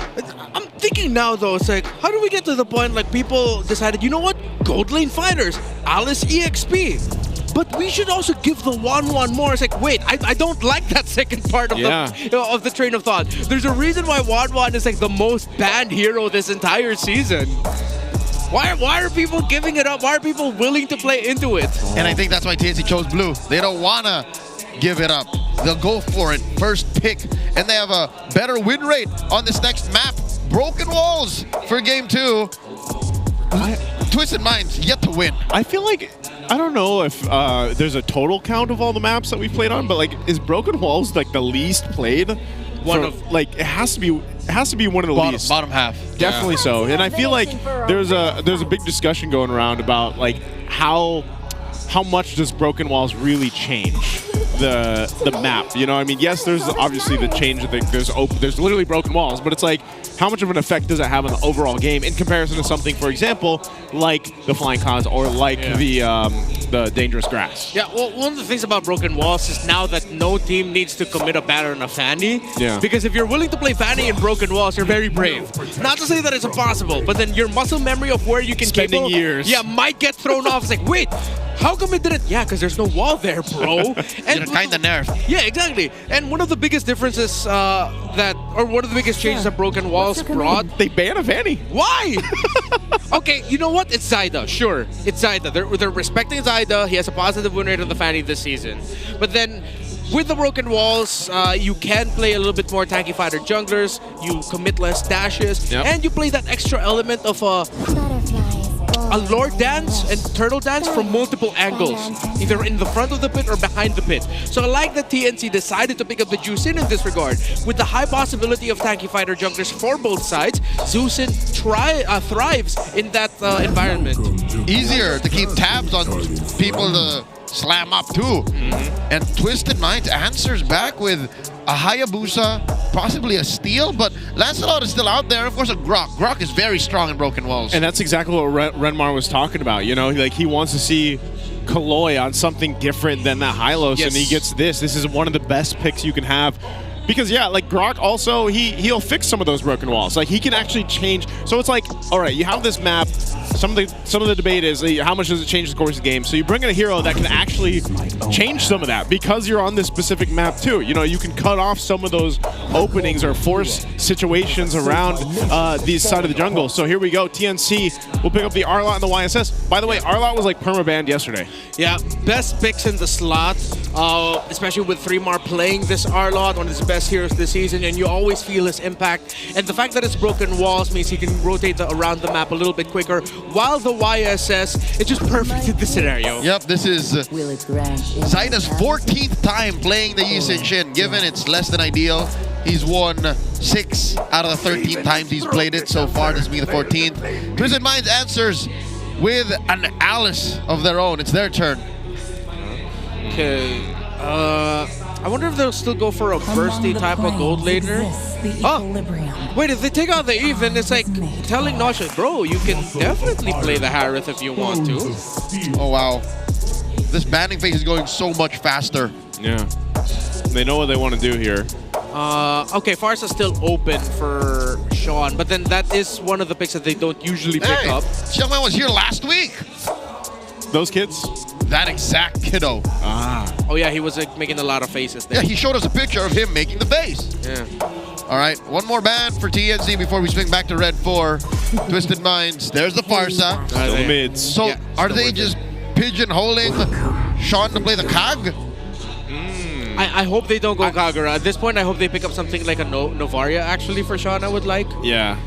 I'm thinking now, though, it's like, how do we get to the point, like, people decided, you know what? Gold Lane Fighters, Alice EXP. But we should also give the Wanwan more. It's like, wait, I don't like that second part of the train of thought. There's a reason why Wanwan is, like, the most banned hero this entire season. Why are people giving it up? Why are people willing to play into it? And I think that's why TNC chose blue. They don't want to give it up. They'll go for it. First pick. And they have a better win rate on this next map. Broken Walls for game 2. Twisted Minds yet to win. I feel like, I don't know if there's a total count of all the maps that we've played on, but like, is Broken Walls like the least played? It has to be one of the least. Bottom half. Definitely so. And I feel like there's a big discussion going around about like how much does Broken Walls really change the map? You know, I mean, yes, there's obviously the change. I think there's literally Broken Walls, but it's like, how much of an effect does it have on the overall game in comparison to something, for example, like the Flying Cons or like the Dangerous Grass? Yeah, well, one of the things about Broken Walls is now that no team needs to commit a banner and a Fanny. Yeah. Because if you're willing to play Fanny in Broken Walls, you're very brave. Not to say that it's impossible, but then your muscle memory of where you can spending years. Yeah, might get thrown off. It's like, wait, how come it didn't? Yeah, because there's no wall there, bro. And kind of nerfed. Yeah, exactly. And one of the biggest differences one of the biggest changes that Broken Walls brought, they ban a Fanny. Why? Okay, you know what? It's Zyda. Sure, it's Zyda. They're respecting Zyda. He has a positive win rate on the Fanny this season. But then, with the Broken Walls, you can play a little bit more tanky fighter junglers. You commit less dashes, and you play that extra element of a Lord dance and turtle dance from multiple angles, either in the front of the pit or behind the pit. So I like that TNC decided to pick up the Juicin in this regard. With the high possibility of tanky fighter junglers for both sides, Juicin thrives in that environment. Easier to keep tabs on people to slam up too. And Twisted Minds answers back with a Hayabusa, possibly a steal, but Lancelot is still out there. Of course, a Grok. Grok is very strong in Broken Walls. And that's exactly what Renmar was talking about. You know, like he wants to see Kaloy on something different than that Hylos, and he gets this. This is one of the best picks you can have. Because, yeah, like Grok also, he'll fix some of those Broken Walls. Like, he can actually change. So it's like, all right, you have this map. Some of the debate is how much does it change the course of the game? So you bring in a hero that can actually change some of that because you're on this specific map too. You know, you can cut off some of those openings or force situations around the side of the jungle. So here we go. TNC will pick up the Arlot and the YSS. By the way, Arlot was like perma-banned yesterday. Yeah, best picks in the slot, especially with 3mar playing this Arlot, one of his best best heroes this season, and you always feel his impact. And the fact that it's broken walls means he can rotate around the map a little bit quicker, while the YSS is just perfect in this scenario. Yep, this is Zaida's 14th time playing the Yi Shin. Given it's less than ideal, he's won 6 out of the 13 times he's played it so far. This will be the 14th. Twisted Minds answers with an Alice of their own. It's their turn. Okay. I wonder if they'll still go for a bursty type of gold laner. Oh, wait, if they take out the even, it's like telling Nosha, bro, you can definitely play the Harith if you want to. Oh, wow. This banning phase is going so much faster. Yeah. They know what they want to do here. Okay, Farsa's still open for Sean, but then that is one of the picks that they don't usually pick up. Xiangman was here last week. Those kids? That exact kiddo. Oh yeah, he was like making a lot of faces there. Yeah, he showed us a picture of him making the face. Yeah. All right, one more ban for TNC before we swing back to Red 4. Twisted Minds. There's the Farsa. Still mids. So are they just pigeonholing Sean to play the Kag? I hope they don't go Kagura. At this point, I hope they pick up something like a Novaria actually for Sean, I would like. Yeah.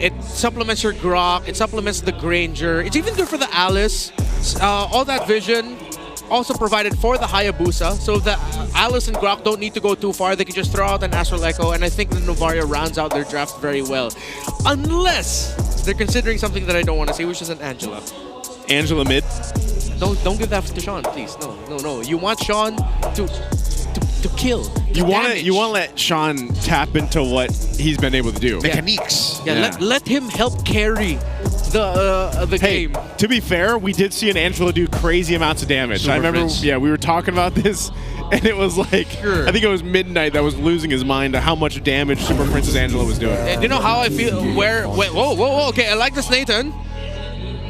It supplements your Grok, it supplements the Granger. It's even good for the Alice. All that vision also provided for the Hayabusa. So the Alice and Grok don't need to go too far. They can just throw out an Astral Echo, and I think the Novaria rounds out their draft very well. Unless they're considering something that I don't want to see, which is an Angela. Angela mid? Don't give that to Sean, please. No. You want Sean to kill. You want to let Sean tap into what he's been able to do. Mechaniques. Yeah. Let him help carry the game. To be fair, we did see an Angela do crazy amounts of damage. Super I remember, Prince. we were talking about this, and it was like, I think it was Midnight that was losing his mind to how much damage Super Princess Angela was doing. And you know how I feel? Whoa. Okay, I like this, Nathan.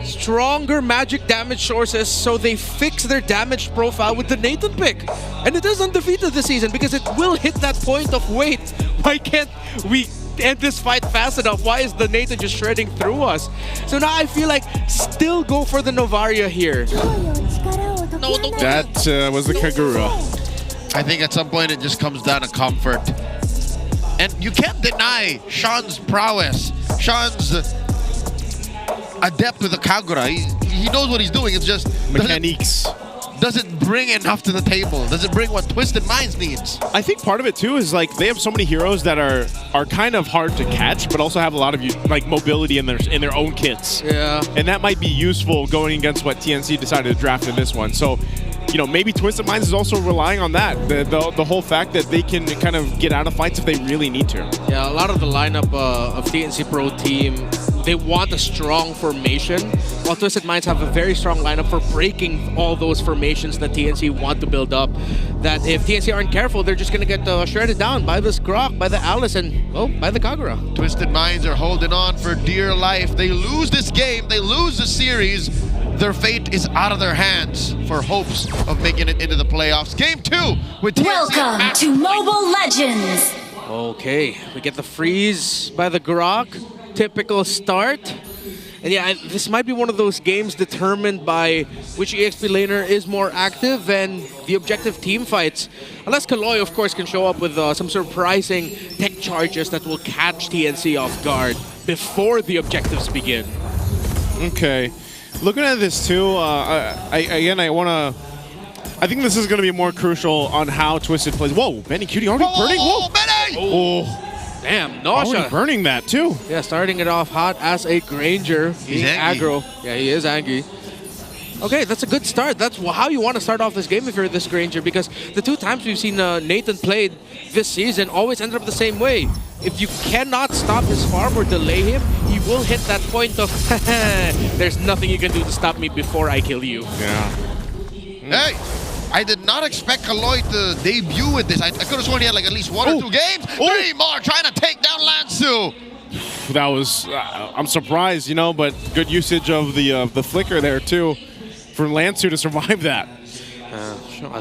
Stronger magic damage sources, so they fix their damage profile with the Nathan pick. And it is undefeated this season because it will hit that point of wait. Why can't we end this fight fast enough? Why is the Nathan just shredding through us? So now I feel like still go for the Novaria here. That was the Kagura. I think at some point it just comes down to comfort. And you can't deny Sean's prowess. Sean's adept with the Kagura. He knows what he's doing. It's just mechaniques. Does it bring enough to the table? Does it bring what Twisted Minds needs? I think part of it too is like they have so many heroes that are kind of hard to catch, but also have a lot of like mobility in their own kits. Yeah. And that might be useful going against what TNC decided to draft in this one. So, maybe Twisted Minds is also relying on that. The whole fact that they can kind of get out of fights if they really need to. Yeah, a lot of the lineup of TNC Pro team, they want a strong formation, while Twisted Minds have a very strong lineup for breaking all those formations that TNC want to build up. That if TNC aren't careful, they're just going to get shredded down by this Grok, by the Alice, and by the Kagura. Twisted Minds are holding on for dear life. They lose this game, they lose the series. Their fate is out of their hands for hopes of making it into the playoffs. Game 2 with TNC. Welcome to Mobile Legends. Okay, we get the freeze by the Grok. Typical start. And yeah, this might be one of those games determined by which EXP laner is more active and the objective team fights. Unless Kaloy, of course, can show up with some surprising tech charges that will catch TNC off guard before the objectives begin. Okay. Looking at this too, I think this is going to be more crucial on how Twisted plays. Whoa, Benny Cutie already burning? Whoa, Benny! Oh. Damn, Already Nosha. burning that too. Yeah, starting it off hot as a Granger. He's angry. Aggro. Yeah, he is angry. Okay, that's a good start. That's how you want to start off this game if you're this Granger, because the 2 times we've seen Nathan played this season always ended up the same way. If you cannot stop his farm or delay him, he will hit that point of, there's nothing you can do to stop me before I kill you. Yeah. Hey, I did not expect Kaloy to debut with this. I could have sworn he had like at least 1 or 2 games. 3 more trying to take down Lansu. That was, I'm surprised, but good usage of the flicker there too for Lansu to survive that.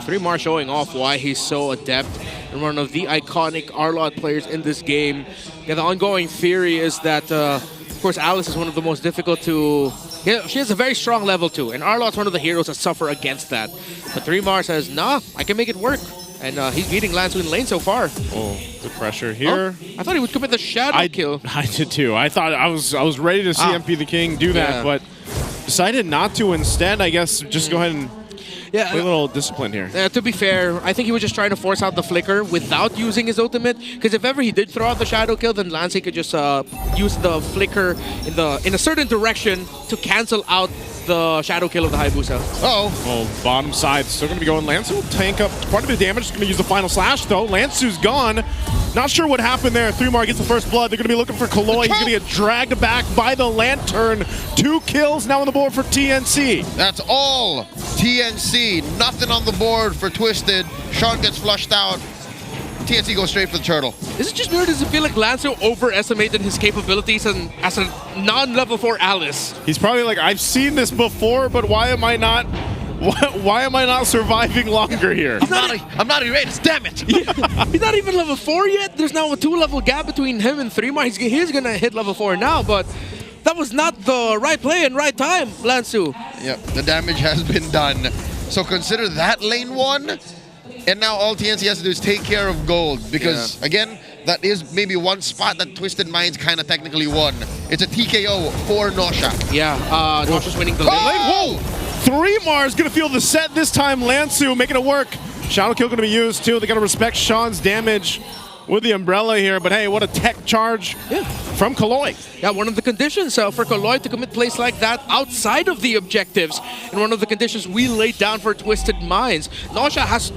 3 more showing off why he's so adept and one of the iconic Arlot players in this game. Yeah, the ongoing theory is that, of course, Alice is one of the most difficult to... Yeah, she has a very strong level 2, and Arlot's one of the heroes that suffer against that. But 3 Mar says, nah, I can make it work. And he's beating Lansu in lane so far. Oh, the pressure here. Oh, I thought he would commit the shadow kill. I did too. I thought I was ready to see MP the King do that, but decided not to. Instead, I guess just go ahead and play a little discipline here. To be fair, I think he was just trying to force out the flicker without using his ultimate. Because if ever he did throw out the shadow kill, then Lance could just use the flicker in a certain direction to cancel out the shadow kill of the Hayabusa. Oh, bottom side still going to be going. Lansu will tank up quite a bit of damage. He's going to use the final slash though. Lansu's gone. Not sure what happened there. 3mar gets the first blood. They're going to be looking for Kaloi. He's going to get dragged back by the Lantern. 2 kills now on the board for TNC. That's all TNC. Nothing on the board for Twisted. Sean gets flushed out. TNC goes straight for the turtle. Is it just me or does it feel like Lancer overestimated his capabilities as a non-level 4 Alice? He's probably like, I've seen this before, but why am I not surviving longer here? I'm not erased, damn it! He's not even level 4 yet. There's now a 2-level gap between him and 3mar. He's gonna hit level 4 now, but that was not the right play and right time, Lansu. Yep, the damage has been done. So consider that lane 1. And now all TNC has to do is take care of gold because, again, that is maybe one spot that Twisted Minds kind of technically won. It's a TKO for Nosha. Yeah, Nosha's winning the lane. Whoa! 3mar is going to feel the set this time. Lansu making it work. Shadow kill going to be used too. They got to respect Sean's damage with the umbrella here. But hey, what a tech charge from Kaloi. Yeah, one of the conditions for Kaloi to commit plays like that outside of the objectives, and one of the conditions we laid down for Twisted Minds. Nosha has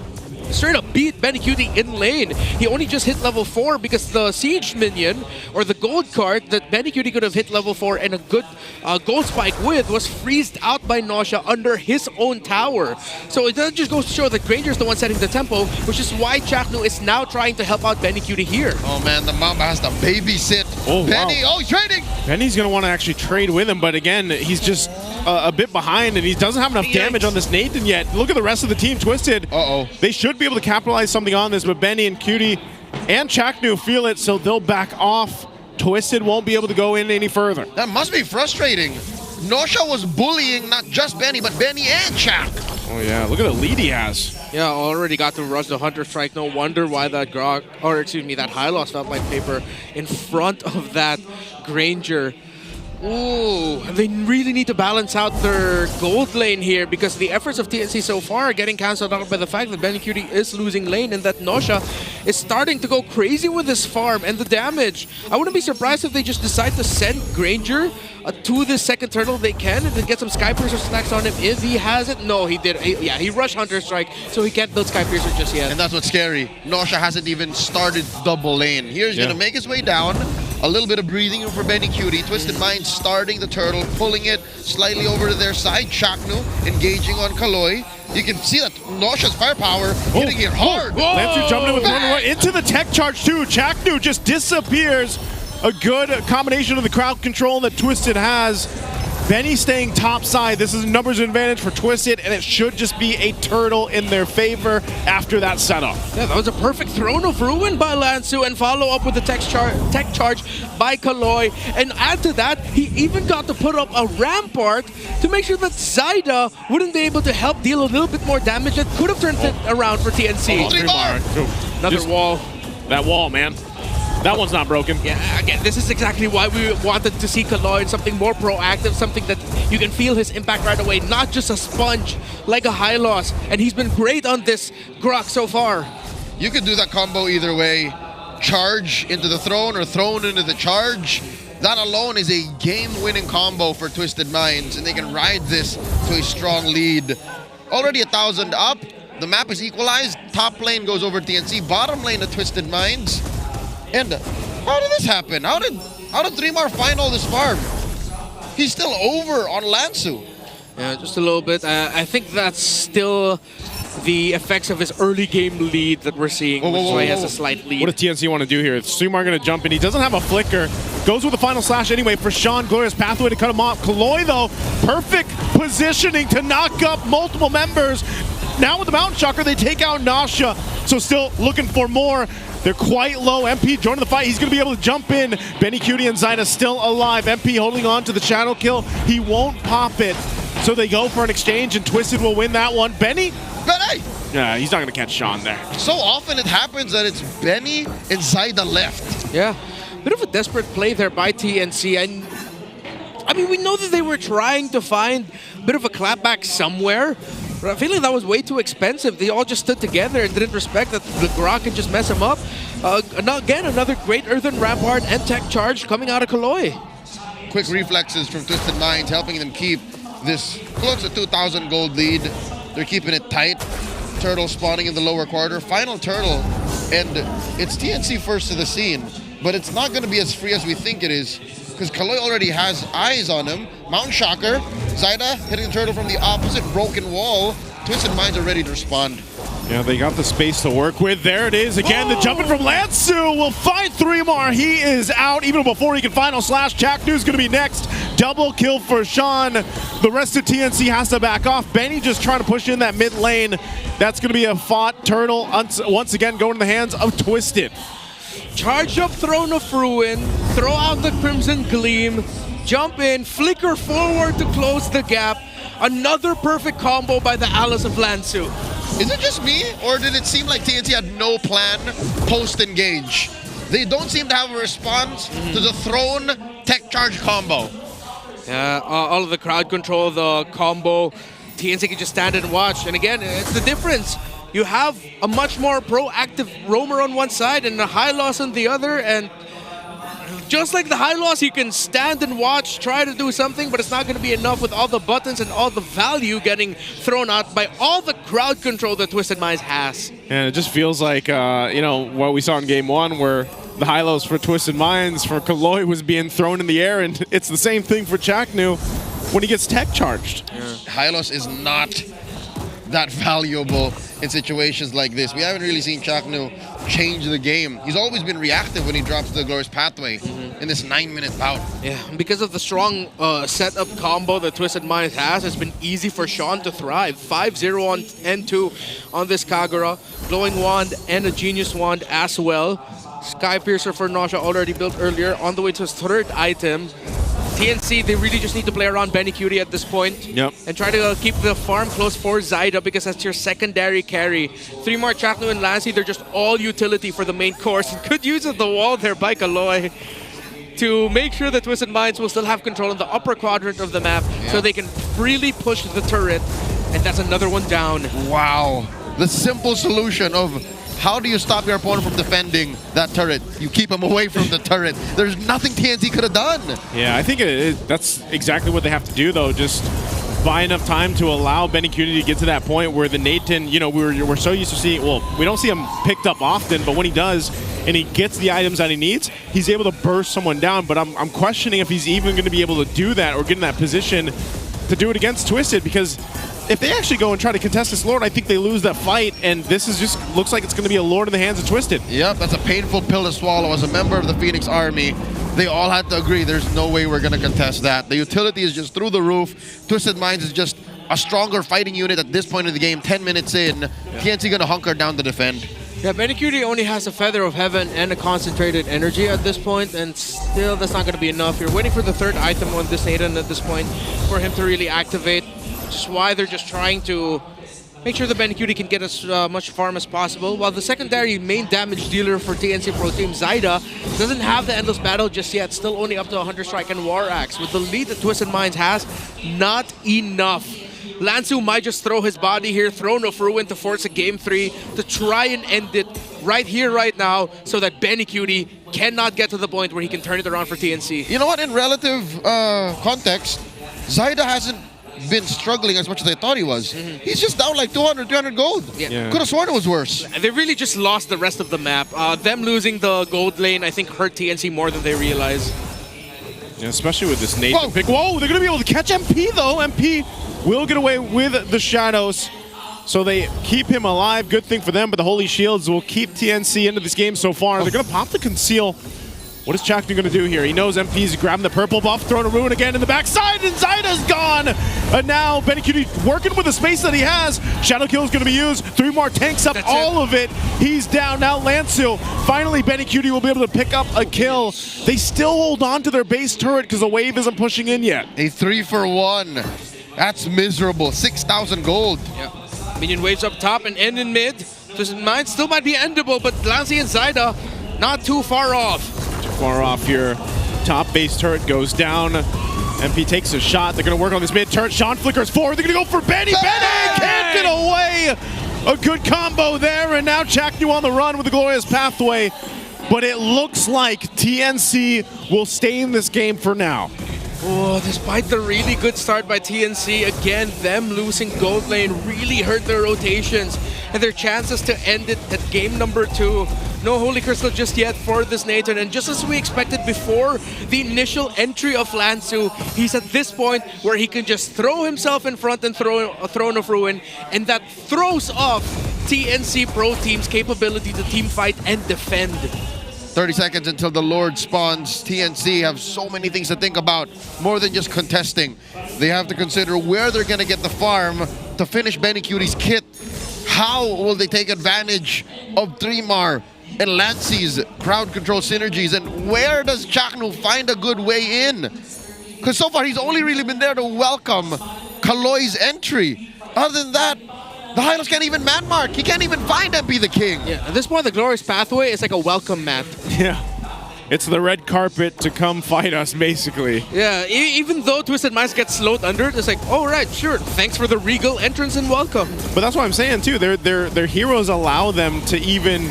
straight up beat Benny Cutie in lane. He only just hit level 4 because the siege minion or the gold card that Benny Cutie could have hit level 4 and a good gold spike with was freezed out by Nosha under his own tower. So it just goes to show that Granger's the one setting the tempo, which is why Chaknu is now trying to help out Benny Cutie here. Oh man, the Mamba has to babysit Benny. Wow. Oh, he's trading! Benny's going to want to actually trade with him, but again, he's just a bit behind and he doesn't have enough damage on this Nathan yet. Look at the rest of the team, Twisted. They should be able to capitalize something on this, but Benny and Cutie and Chaknu feel it, so they'll back off. Twisted won't be able to go in any further. That must be frustrating. Nosha was bullying not just Benny, but Benny and Chak. Oh yeah, look at the lead he has. Yeah, already got to rush the Hunter Strike. No wonder why that Grog, or excuse me, that High Loss felt like paper in front of that Granger. Ooh, they really need to balance out their gold lane here because the efforts of TNC so far are getting cancelled out by the fact that Benny Cutie is losing lane and that Nosha is starting to go crazy with his farm and the damage. I wouldn't be surprised if they just decide to send Granger to the second turtle they can and then get some Sky Piercer stacks on him if he has it. No, he did. He rushed Hunter Strike, so he can't build Sky Piercer just yet. And that's what's scary. Nosha hasn't even started double lane. Here's gonna make his way down. A little bit of breathing room for Benny Cutie. Twisted Mind starting the turtle, pulling it slightly over to their side. Chaknu engaging on Kaloi. You can see that Nosha's firepower hitting it hard. Lancer jumping in with one into the tech charge too. Chaknu just disappears. A good combination of the crowd control that Twisted has. Benny staying top side. This is a numbers advantage for Twisted, and it should just be a turtle in their favor after that setup. Yeah, that was a perfect Throne of Ruin by Lansu and follow up with the tech charge by Kaloi. And add to that, he even got to put up a rampart to make sure that Zyda wouldn't be able to help deal a little bit more damage that could have turned it around for TNC. Another wall. That wall, man. That one's not broken. Yeah, again, this is exactly why we wanted to see Kaloi in something more proactive, something that you can feel his impact right away, not just a sponge like a High Loss. And he's been great on this Grok so far. You could do that combo either way. Charge into the throne or throne into the charge. That alone is a game-winning combo for Twisted Minds, and they can ride this to a strong lead. Already 1,000 up. The map is equalized. Top lane goes over to TNC. Bottom lane to Twisted Minds. And how did this happen? How did 3mar find all this farm? He's still over on Lansu. Yeah, just a little bit. I think that's still the effects of his early game lead that we're seeing, which is why he has a slight lead. What does TNC want to do here? Sumar going to jump in. He doesn't have a flicker. Goes with the final slash anyway for Sean. Glorious pathway to cut him off. Kaloi, though, perfect positioning to knock up multiple members. Now with the Mountain Shocker, they take out Nosha. So still looking for more. They're quite low. MP joining the fight. He's going to be able to jump in. Benny Cutie and Zyda still alive. MP holding on to the shadow kill. He won't pop it. So they go for an exchange, and Twisted will win that one. Benny? Benny! Yeah, he's not going to catch Sean there. So often it happens that it's Benny and Zyda left. Yeah, bit of a desperate play there by TNC. And I mean, we know that they were trying to find a bit of a clapback somewhere, but I feel like that was way too expensive. They all just stood together and didn't respect that the Grok could just mess them up. Again, another great Earthen Rampart and tech charge coming out of Kaloy. Quick reflexes from Twisted Minds, helping them keep this close to 2,000 gold lead. They're keeping it tight. Turtle spawning in the lower quarter. Final Turtle, and it's TNC first to the scene, but it's not going to be as free as we think it is, because Kaloy already has eyes on him. Mount Shocker, Zyda hitting the Turtle from the opposite broken wall. Twisted Minds are ready to respond. Yeah, they got the space to work with. There it is again. The jumping from Lansu will find 3 more. He is out even before he can final slash. Chaknu's going to be next. Double kill for Sean. The rest of TNC has to back off. Benny just trying to push in that mid lane. That's going to be a fought Turtle once again going in the hands of Twisted. Charge up Throne of Ruin, throw out the Crimson Gleam, jump in, flicker forward to close the gap. Another perfect combo by the Alice of Lansu. Is it just me, or did it seem like TNT had no plan post-engage? They don't seem to have a response to the Throne tech charge combo. Yeah, all of the crowd control, the combo, TNC can just stand and watch. And again, it's the difference. You have a much more proactive roamer on one side and a high loss on the other, and just like the high loss, you can stand and watch, try to do something, but it's not going to be enough with all the buttons and all the value getting thrown out by all the crowd control that Twisted Minds has. And it just feels like, you know, what we saw in Game 1 where the high-lows for Twisted Minds for Kaloy was being thrown in the air, and it's the same thing for Chaknu when he gets tech charged. Hylos is not that valuable in situations like this. We haven't really seen Chaknu change the game. He's always been reactive when he drops the Glorious Pathway in this 9-minute bout. Yeah, because of the strong setup combo that Twisted Minds has, it's been easy for Sean to thrive. 5-0 on N2 on this Kagura. Glowing Wand and a Genius Wand as well. Sky Piercer for Nausea already built earlier, on the way to his 3rd item. TNC, they really just need to play around Benny Cutie at this point. Yep. And try to keep the farm close for Zyda, because that's your secondary carry. 3 more Chaknu and Lancy, they're just all utility for the main course. Good use of the wall there by Kaloy to make sure that Twisted Minds will still have control in the upper quadrant of the map, so they can freely push the turret. And that's another one down. Wow. The simple solution of how do you stop your opponent from defending that turret? You keep him away from the turret. There's nothing TNT could have done. Yeah, I think that's exactly what they have to do, though. Just buy enough time to allow Benny Cutie to get to that point where the Nathan, you know, we're so used to seeing, well, we don't see him picked up often, but when he does and he gets the items that he needs, he's able to burst someone down. But I'm questioning if he's even going to be able to do that or get in that position to do it against Twisted, because if they actually go and try to contest this Lord, I think they lose that fight, and this is just looks like it's going to be a Lord in the hands of Twisted. Yep, that's a painful pill to swallow. As a member of the Phoenix Army, they all had to agree there's no way we're going to contest that. The utility is just through the roof. Twisted Minds is just a stronger fighting unit at this point in the game, 10 minutes in. TNC going to hunker down to defend. Yeah, Benny Cutie only has a Feather of Heaven and a Concentrated Energy at this point, and still that's not going to be enough. You're waiting for the 3rd item on this Nathan at this point for him to really activate. Which is why they're just trying to make sure the Benny Cutie can get as much farm as possible, while the secondary main damage dealer for TNC Pro Team, Zyda, doesn't have the Endless Battle just yet, still only up to 100 Strike and War Axe. With the lead that Twisted Minds has, not enough. Lansu might just throw his body here, Throne of Ruin to force a Game 3 to try and end it right here, right now, so that Benny Cutie cannot get to the point where he can turn it around for TNC. You know what, in relative context, Zyda hasn't been struggling as much as I thought he was. He's just down like 200, 300 gold. Yeah. Could have sworn it was worse. They really just lost the rest of the map. Them losing the gold lane, I think, hurt TNC more than they realize. Yeah, especially with this Nathan pick. Whoa, they're going to be able to catch MP, though. MP will get away with the Shadows, so they keep him alive. Good thing for them, but the Holy Shields will keep TNC into this game so far. They're going to pop the Conceal. What is Chaknu going to do here? He knows MP's grabbing the purple buff, throwing a Ruin again in the backside, and Zyda's gone! And now Benny Cutie working with the space that he has. Shadow Kill is going to be used. 3 more tanks up, all of it. He's down. Now Lansu. Finally, Benny Cutie will be able to pick up a kill. They still hold on to their base turret because the wave isn't pushing in yet. A 3-for-1. That's miserable. 6,000 gold. Yeah. Minion waves up top and end in mid. Twisted Minds still might be endable, but Lancy and Zyda not too far off. Too far off here. Top base turret goes down. MP takes a shot. They're going to work on this mid turret. Sean flickers forward. They're going to go for Benny. Benny can't get away. A good combo there, and now Chaknu on the run with the glorious pathway. But it looks like TNC will stay in this game for now. Oh, despite the really good start by TNC, again, them losing gold lane really hurt their rotations and their chances to end it at game number 2. No Holy Crystal just yet for this Nathan, and just as we expected before the initial entry of Lansu, he's at this point where he can just throw himself in front and throw a Throne of Ruin, and that throws off TNC Pro Team's capability to team fight and defend. 30 seconds until the Lord spawns. TNC have so many things to think about, more than just contesting. They have to consider where they're going to get the farm to finish Benny Cutie's kit. How will they take advantage of Trimar and Lancy's crowd control synergies? And where does Chaknu find a good way in? Because so far he's only really been there to welcome Kaloy's entry. Other than that, the Hylos can't even man mark. He can't even find MP the King. Yeah, at this point, the Glorious Pathway is like a welcome mat. Yeah. It's the red carpet to come fight us, basically. Yeah, even though Twisted Minds get slowed under it, it's like, oh, right, sure, thanks for the regal entrance and welcome. But that's what I'm saying, too. Their heroes allow them to even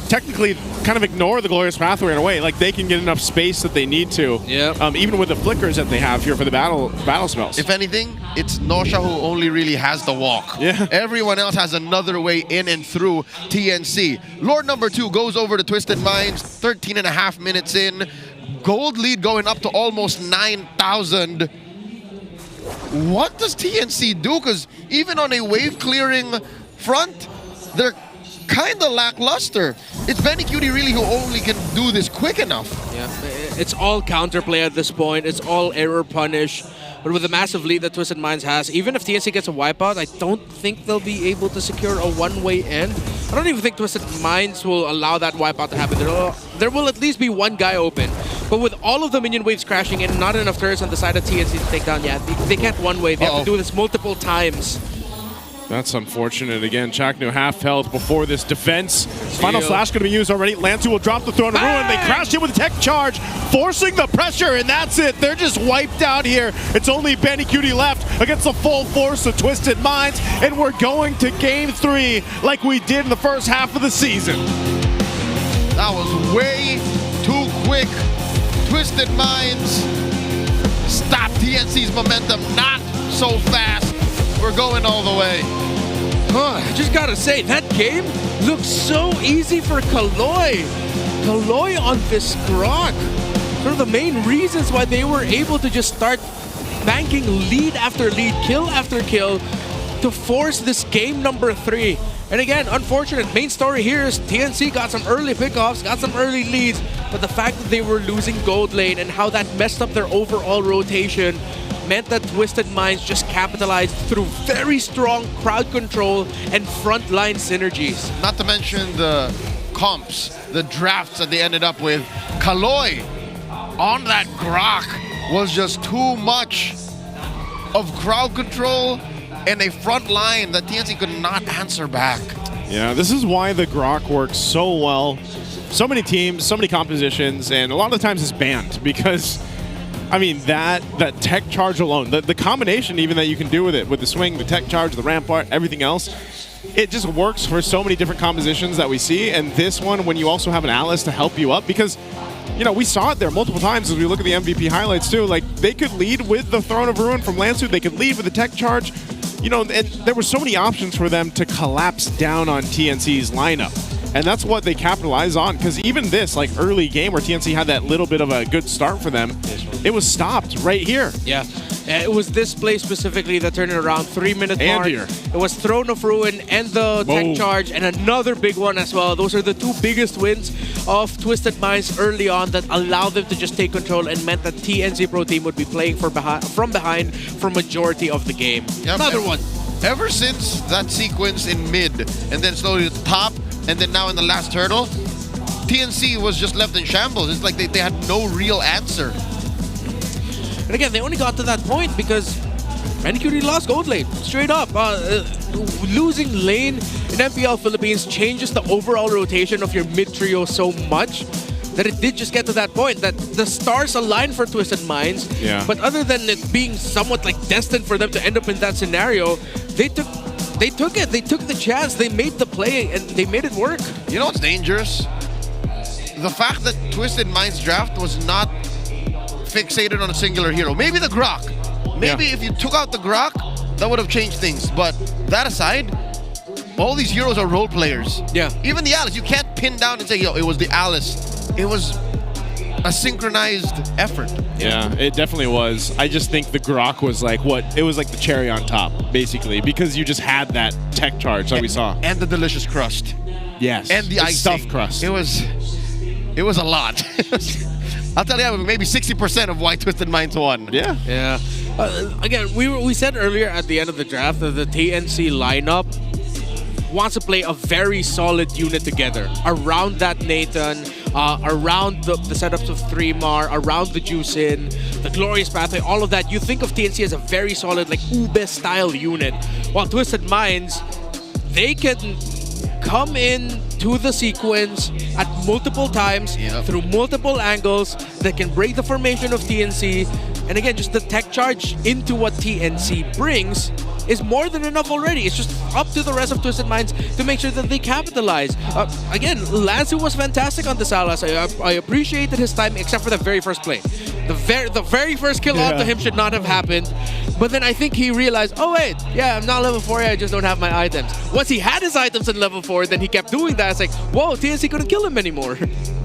technically kind of ignore the Glorious Pathway in a way. Like, they can get enough space that they need to. Yeah. Even with the flickers that they have here for the battle spells. If anything, it's Nosha who only really has the walk. Yeah. Everyone else has another way in and through TNC. Lord number 2 goes over to Twisted Minds, 13.5 minutes in. Gold lead going up to almost 9,000. What does TNC do? Because even on a wave clearing front, they're kind of lackluster. It's Benny Cutie really who only can do this quick enough. Yeah, it's all counterplay at this point. It's all error punish. But with the massive lead that Twisted Minds has, even if TNC gets a wipeout, I don't think they'll be able to secure a one-way end. I don't even think Twisted Minds will allow that wipeout to happen. There will at least be one guy open. But with all of the minion waves crashing in, not enough turrets on the side of TNC to take down yet. They can't one-way. They have to do this multiple times. That's unfortunate. Again, Chaknu half health before this defense. Final slash going to be used already. Lansu will drop the Throne of Ruin. They crashed in with a tech charge, forcing the pressure, and that's it. They're just wiped out here. It's only Benny Cutie left against the full force of Twisted Minds, and we're going to game 3 like we did in the first half of the season. That was way too quick. Twisted Minds stop TNC's momentum. Not so fast. We're going all the way. I just gotta say, that game looks so easy for Kaloy. Kaloy on this Grok. One of the main reasons why they were able to just start banking lead after lead, kill after kill, to force this game number 3. And again, unfortunate. Main story here is TNC got some early pickoffs, got some early leads, but the fact that they were losing gold lane and how that messed up their overall rotation meant that Twisted Minds just capitalized through very strong crowd control and frontline synergies. Not to mention the comps, the drafts that they ended up with. Kaloy on that Grok was just too much of crowd control and a front line that TNC could not answer back. Yeah, this is why the Grok works so well. So many teams, so many compositions, and a lot of the times it's banned because I mean, that tech charge alone, the combination even that you can do with it, with the swing, the tech charge, the rampart, everything else, it just works for so many different compositions that we see. And this one, when you also have an Atlas to help you up, because, you know, we saw it there multiple times as we look at the MVP highlights too. Like, they could lead with the Throne of Ruin from Lansu, they could lead with the tech charge, you know, and there were so many options for them to collapse down on TNC's lineup. And that's what they capitalize on, because even this, like, early game where TNC had that little bit of a good start for them, it was stopped right here. Yeah, it was this play specifically that turned it around. 3-minute mark. Here. It was Throne of Ruin and the tech charge, and another big one as well. Those are the 2 biggest wins of Twisted Minds early on that allowed them to just take control and meant that TNC Pro Team would be playing from behind for majority of the game. Yep. Another one. Ever since that sequence in mid, and then slowly to the top, and then now in the last turtle, TNC was just left in shambles. It's like they had no real answer. And again, they only got to that point because Benny Cutie lost gold lane, straight up. losing lane in MPL Philippines changes the overall rotation of your mid trio so much that it did just get to that point that the stars aligned for Twisted Minds. Yeah. But other than it being somewhat like destined for them to end up in that scenario, they took it. They took the chance. They made the play and they made it work. You know what's dangerous? The fact that Twisted Minds draft was not fixated on a singular hero. Maybe the Grok. Maybe if you took out the Grok, that would have changed things. But that aside, all these heroes are role players. Yeah. Even the Alice, you can't pin down and say, yo, it was the Alice. It was a synchronized effort. Yeah, it definitely was. I just think the Grok was like it was like the cherry on top, basically, because you just had that tech charge that we saw. And the delicious crust. Yes. And the icing. Stuffed crust. It was a lot. I'll tell you, maybe 60% of why Twisted Minds won. Yeah. Yeah. Again, we said earlier at the end of the draft that the TNC lineup wants to play a very solid unit together around that Nathan, around the setups of 3mar, around the Juicin, the Glorious Pathway, all of that. You think of TNC as a very solid, like Ube-style unit, while Twisted Minds, they can come in to the sequence at multiple times through multiple angles that can break the formation of TNC. And again, just the tech charge into what TNC brings is more than enough already. It's just up to the rest of Twisted Minds to make sure that they capitalize. Again, Lanzu was fantastic on the Salas. I appreciated his time, except for the very first play. The very first kill onto him should not have happened. But then I think he realized, oh wait, yeah, I'm not level 4, I just don't have my items. Once he had his items in level 4, then he kept doing that. It's like, whoa, TNC couldn't kill him anymore.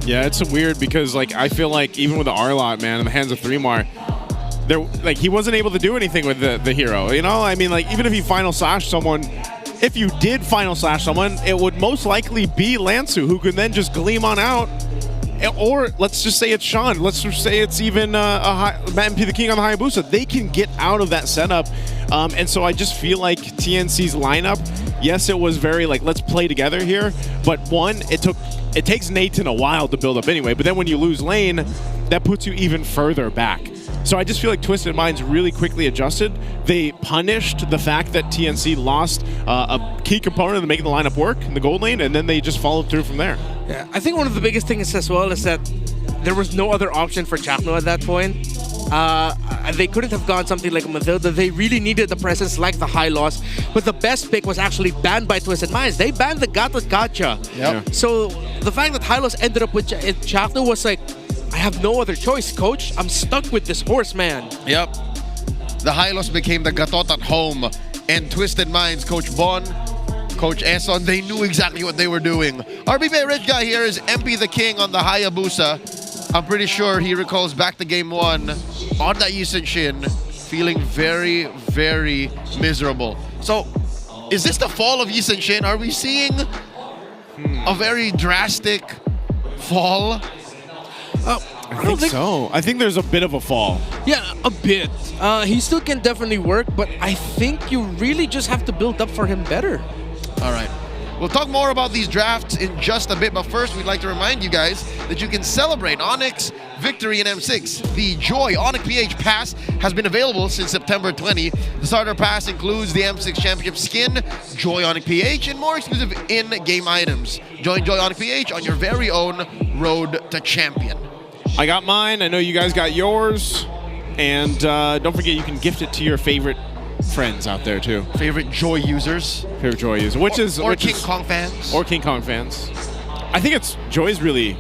Yeah, it's weird because like I feel like even with the Arlot, man, in the hands of 3mar, he wasn't able to do anything with the hero, you know? I mean, like, even if he final slash someone, if you did final slash someone, it would most likely be Lanzu, who could then just gleam on out. Or let's just say it's Sean. Let's just say it's even MP the King on the Hayabusa. They can get out of that setup. And so I just feel like TNC's lineup, yes, it was very like, let's play together here. But one, it takes Nathan a while to build up anyway. But then when you lose lane, that puts you even further back. So I just feel like Twisted Minds really quickly adjusted. They punished the fact that TNC lost a key component of making the lineup work in the gold lane, and then they just followed through from there. Yeah, I think one of the biggest things as well is that there was no other option for Chakno at that point. They couldn't have gone something like Mathilda. They really needed the presence like the High Loss, but the best pick was actually banned by Twisted Minds. They banned the Gatot Gacha. Yep. So the fact that High Loss ended up with Chakno was like, I have no other choice, coach. I'm stuck with this horse, man. Yep. The Hylos became the Gatot at home. And Twisted Minds, Coach Bon, Coach Eson, they knew exactly what they were doing. RBB Rich Guy here is MP the King on the Hayabusa. I'm pretty sure he recalls back to game 1 on that Yisun Shin, feeling very, very miserable. So, is this the fall of Yisun Shin? Are we seeing a very drastic fall? I think so. I think there's a bit of a fall. Yeah, a bit. He still can definitely work, but I think you really just have to build up for him better. All right. We'll talk more about these drafts in just a bit, but first we'd like to remind you guys that you can celebrate Onyx victory in M6. The Joy Onyx PH Pass has been available since September 20. The starter pass includes the M6 Championship skin, Joy Onyx PH, and more exclusive in-game items. Join Joy Onyx PH on your very own road to champion. I got mine. I know you guys got yours. And don't forget, you can gift it to your favorite friends out there too. Favorite Joy users. Favorite Joy users. Or King Kong fans. Or King Kong fans. I think Joy's really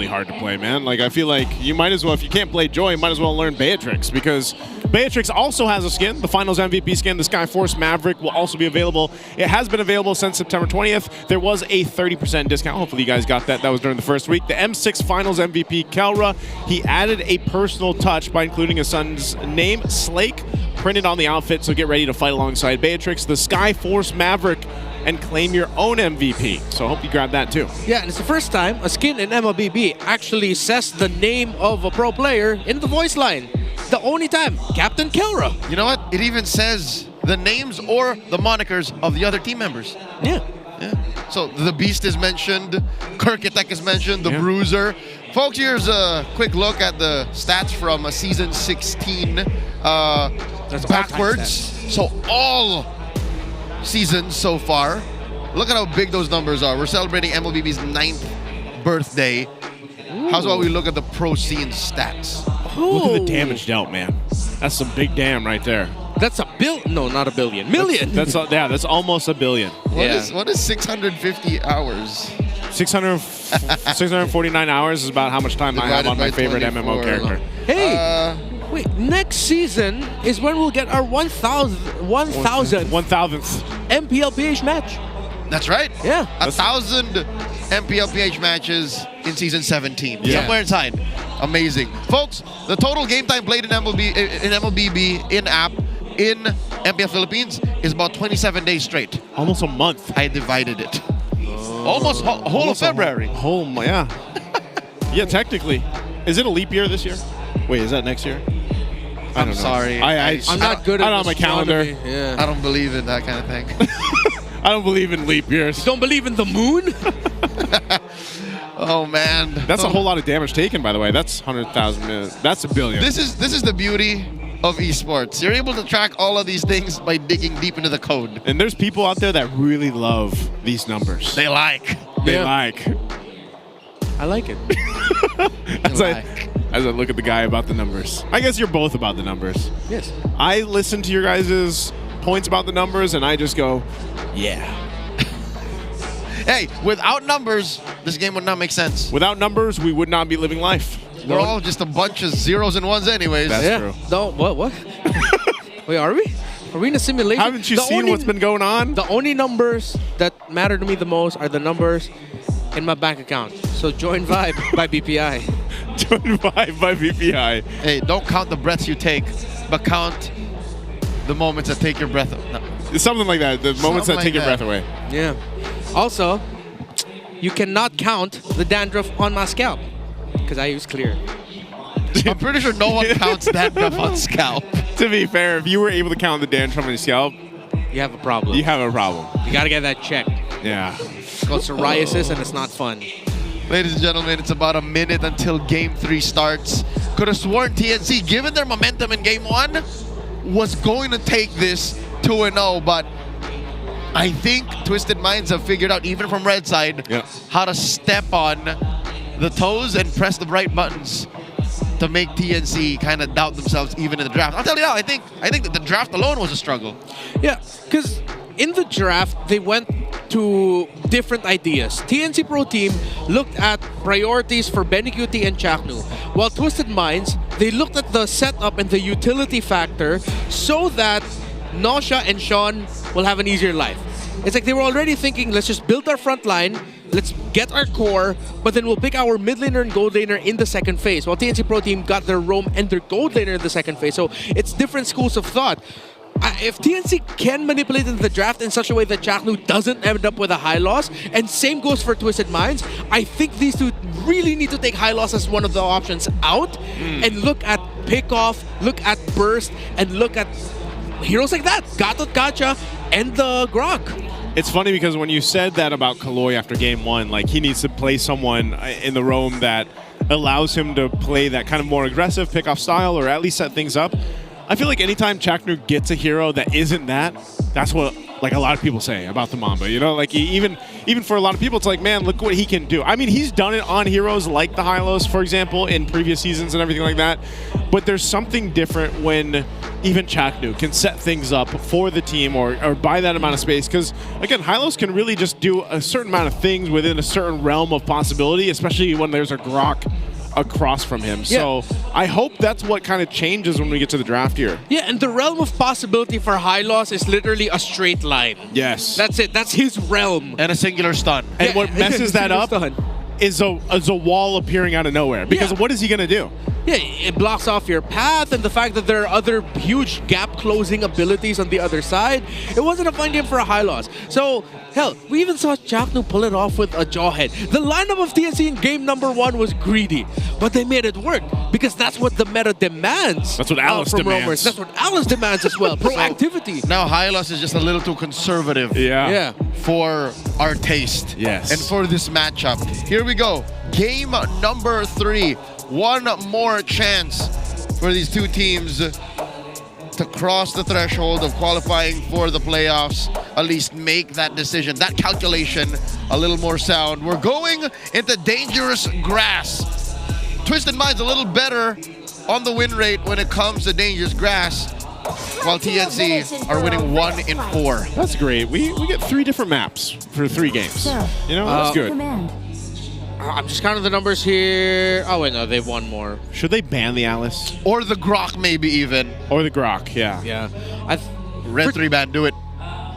hard to play, man. Like, I feel like you might as well, if you can't play Joy, you might as well learn Beatrix, because Beatrix also has a skin. The Finals MVP skin, the Skyforce Maverick, will also be available. It has been available since September 20th. There was a 30% discount. Hopefully you guys got that. That was during the first week. The M6 Finals MVP, Kelra, he added a personal touch by including his son's name, Slake, printed on the outfit, so get ready to fight alongside Beatrix. The Skyforce Maverick, and claim your own MVP. So I hope you grab that too. Yeah, and it's the first time a skin in MLBB actually says the name of a pro player in the voice line. The only time, Captain Kelra. You know what? It even says the names or the monikers of the other team members. Yeah. So the Beast is mentioned, Kirkitek is mentioned, the Bruiser. Folks, here's a quick look at the stats from Season 16 backwards. So all seasons so far. Look at how big those numbers are. We're celebrating MLBB's 9th birthday. How's about we look at the pro scene stats? Look at the damage dealt, man. That's some big damn right there. That's a no, not a billion. Million. That's almost a billion. What is 650 hours? 649 hours is about how much time I have on my favorite MMO character. Hey, wait, next season is when we'll get our 1,000th MPLPH match. That's right. Yeah. 1,000 MPLPH matches in season 17. Yeah. Somewhere inside. Amazing. Folks, the total game time played in MLBB in-app in MPL Philippines is about 27 days straight. Almost a month. I divided it. Almost whole of February. Yeah. Yeah, technically. Is it a leap year this year? Wait, is that next year? I don't know. Sorry. I'm not good at I don't have my calendar. Yeah. I don't believe in that kind of thing. I don't believe in leap years. You don't believe in the moon? Oh man. That's a whole lot of damage taken, by the way. That's 100,000. That's a billion. This is the beauty of esports. You're able to track all of these things by digging deep into the code. And there's people out there that really love these numbers. They like. I like it. As I look at the guy about the numbers. I guess you're both about the numbers. Yes. I listen to your guys' points about the numbers and I just go, yeah. Hey, without numbers, this game would not make sense. Without numbers, we would not be living life. We're all just a bunch of zeros and ones anyways. That's true. No, what? Wait, are we? Are we in a simulation? Haven't you seen what's been going on? The only numbers that matter to me the most are the numbers in my bank account. So join Vibe by BPI. Join Vibe by BPI. Hey, don't count the breaths you take, but count the moments that take your breath. No. Something like that. The moments that take your breath away. Yeah. Also, you cannot count the dandruff on my scalp because I use clear. I'm pretty sure no one counts dandruff on scalp. To be fair, if you were able to count the dandruff on your scalp, you have a problem. You have a problem. You got to get that checked. Yeah. It's called psoriasis and it's not fun. Ladies and gentlemen, it's about a minute until Game 3 starts. Could have sworn TNC, given their momentum in Game 1, was going to take this 2-0, but I think Twisted Minds have figured out, even from red side, how to step on the toes and press the right buttons to make TNC kind of doubt themselves even in the draft. I'll tell you now, I think that the draft alone was a struggle. Yeah, because in the draft, they went to different ideas. TNC Pro Team looked at priorities for Benny QT and Chaknu, while Twisted Minds, they looked at the setup and the utility factor so that Nosha and Sean will have an easier life. It's like they were already thinking, let's just build our front line, let's get our core, but then we'll pick our mid laner and gold laner in the second phase, while TNC Pro Team got their roam and their gold laner in the second phase. So it's different schools of thought. If TNC can manipulate in the draft in such a way that Chaknu doesn't end up with a high loss, and same goes for Twisted Minds, I think these two really need to take high loss as one of the options out and look at pickoff, look at burst, and look at heroes like that, Gatot Kacha and the Grok. It's funny because when you said that about Kaloy after Game 1, like he needs to play someone in the roam that allows him to play that kind of more aggressive pickoff style or at least set things up. I feel like anytime Chaknu gets a hero that isn't that, that's what like a lot of people say about the Mamba. You know, like even for a lot of people, it's like, man, look what he can do. I mean, he's done it on heroes like the Hylos, for example, in previous seasons and everything like that. But there's something different when even Chaknu can set things up for the team or buy that amount of space. Because, again, Hylos can really just do a certain amount of things within a certain realm of possibility, especially when there's a Grok across from him. So I hope that's what kind of changes when we get to the draft here. Yeah, and the realm of possibility for Hylos is literally a straight line. Yes. That's it. That's his realm. And a singular stun. And what messes that up is a wall appearing out of nowhere. Because what is he going to do? Yeah, it blocks off your path, and the fact that there are other huge gap-closing abilities on the other side, it wasn't a fun game for a Hylos. So, hell, we even saw Chaknu pull it off with a Jawhead. The lineup of TNC in game number 1 was greedy, but they made it work because that's what the meta demands. That's what Alice from demands. Roamers. That's what Alice demands as well. Proactivity. Now Hylos is just a little too conservative for our taste. Yes. And for this matchup. Here we go. Game number 3. One more chance for these two teams to cross the threshold of qualifying for the playoffs at least make that decision, that calculation a little more sound. We're going into dangerous grass. Twisted Minds a little better on the win rate when it comes to dangerous grass, while TNC are winning 1 in 4. That's great. We get 3 different maps for 3 games. You know, that's good. I'm just counting the numbers here. Oh, wait, no, they've won more. Should they ban the Alice? Or the Grok, maybe even. Or the Grok, yeah. Yeah. Red 3 ban, do it.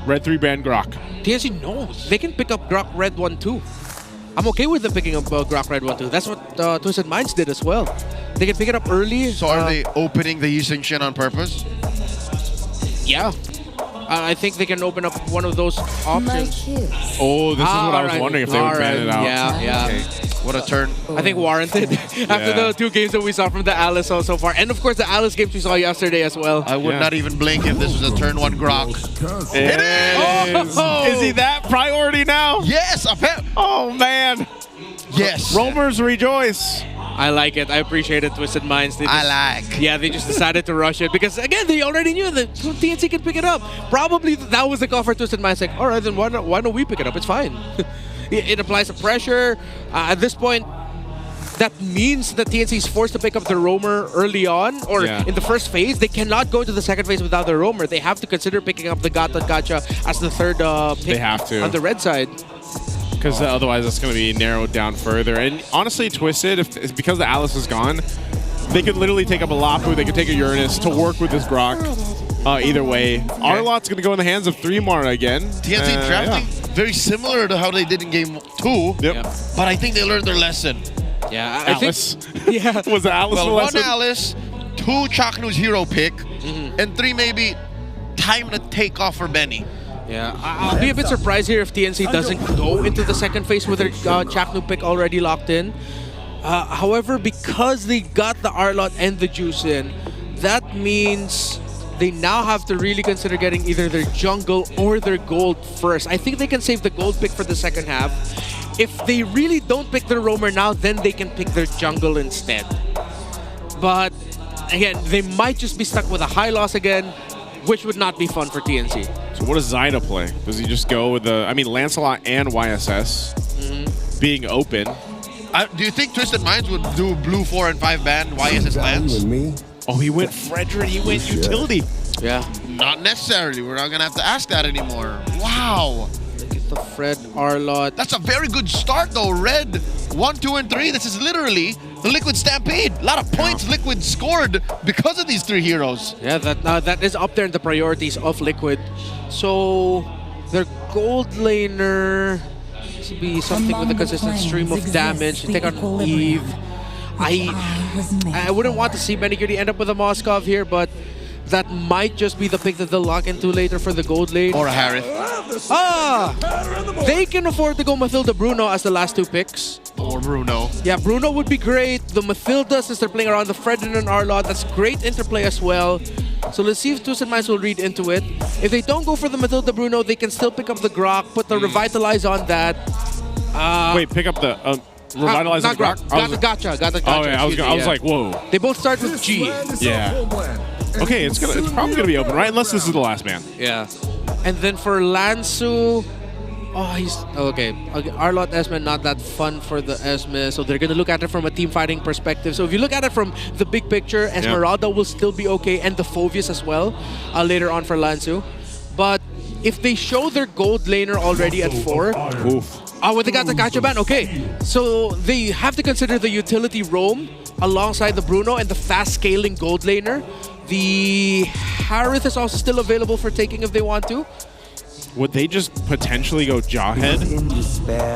Red 3 ban Grok. TNC knows. They can pick up Grok Red 1 too. I'm okay with them picking up Grok Red 1 too. That's what Twisted Minds did as well. They can pick it up early. So are they opening the Yusing Shin on purpose? Yeah. I think they can open up one of those options. Oh, this is what I was wondering if they would ban it out. Yeah. Okay. What a turn. I think warranted after the 2 games that we saw from the Alice so far. And of course the Alice games we saw yesterday as well. I would not even blink if this was a turn 1 Grok. It is! Oh! Is he that priority now? Yes! Oh, man. Yes. Roamers rejoice. I like it. I appreciate it, Twisted Minds. Yeah, they just decided to rush it because, again, they already knew that TNC could pick it up. Probably that was the call for Twisted Minds. Like, all right, then why don't we pick it up? It's fine. It applies some pressure. At this point, that means that TNC is forced to pick up the roamer early on or in the first phase. They cannot go into the second phase without the roamer. They have to consider picking up the Gacha as the third pick They have to. on the red side. Because otherwise it's going to be narrowed down further. And honestly, Twisted, if it's because the Alice is gone, they could literally take up a Lapu, they could take a Uranus to work with this Grok. Either way, Arlot's going to go in the hands of 3-Mar again. TNC drafting very similar to how they did in game 2. Yep. But I think they learned their lesson. Yeah, Alice. Was the Alice the lesson? 1 Alice, 2 Chaknu's hero pick, and 3 maybe time to take off for Benny. Yeah, I'll be a bit surprised here if TNC doesn't go into the second phase with their Chaknu pick already locked in. However, because they got the Arlot and the Juice in, that means they now have to really consider getting either their jungle or their gold first. I think they can save the gold pick for the second half. If they really don't pick their roamer now, then they can pick their jungle instead. But again, they might just be stuck with a high loss again, which would not be fun for TNC. So what does Zyda play? Does he just go with the, Lancelot and YSS being open? Do you think Twisted Minds would do blue 4 and 5 ban YSS Lance? Oh, he went Frederick, he went utility. Yeah. Not necessarily. We're not going to have to ask that anymore. Wow. Look at the Fred Arlot. That's a very good start though. Red 1, 2, and 3. This is literally the Liquid Stampede. A lot of points Liquid scored because of these 3 heroes. Yeah, that is up there in the priorities of Liquid. So their gold laner should be something with a consistent stream of damage. Take on Eve. I wouldn't want to see Benigurdy end up with a Moskov here, but that might just be the pick that they'll lock into later for the gold lane. Or a Harith. They can afford to go Mathilda Bruno as the last 2 picks. Or Bruno. Yeah, Bruno would be great. The Mathilda, since they're playing around the Ferdinand Arlot, that's great interplay as well. So let's see if Twisted Minds will read into it. If they don't go for the Mathilda Bruno, they can still pick up the Grok, put the Revitalize on that. Wait, pick up the Revitalize not the Grok? Got the Gacha. Oh, yeah, I was like, whoa. They both start with G. Yeah. Okay, it's probably gonna be open, right? Unless this is the last man. Yeah. And then for Lansu, he's okay. Arlot Esme not that fun for the Esme, so they're gonna look at it from a team fighting perspective. So if you look at it from the big picture, Esmeralda will still be okay, and the Phoveus as well later on for Lansu. But if they show their gold laner already at 4, when they got the Gacha ban, okay. So they have to consider the utility roam alongside the Bruno and the fast scaling gold laner. The Harith is also still available for taking if they want to. Would they just potentially go Jawhead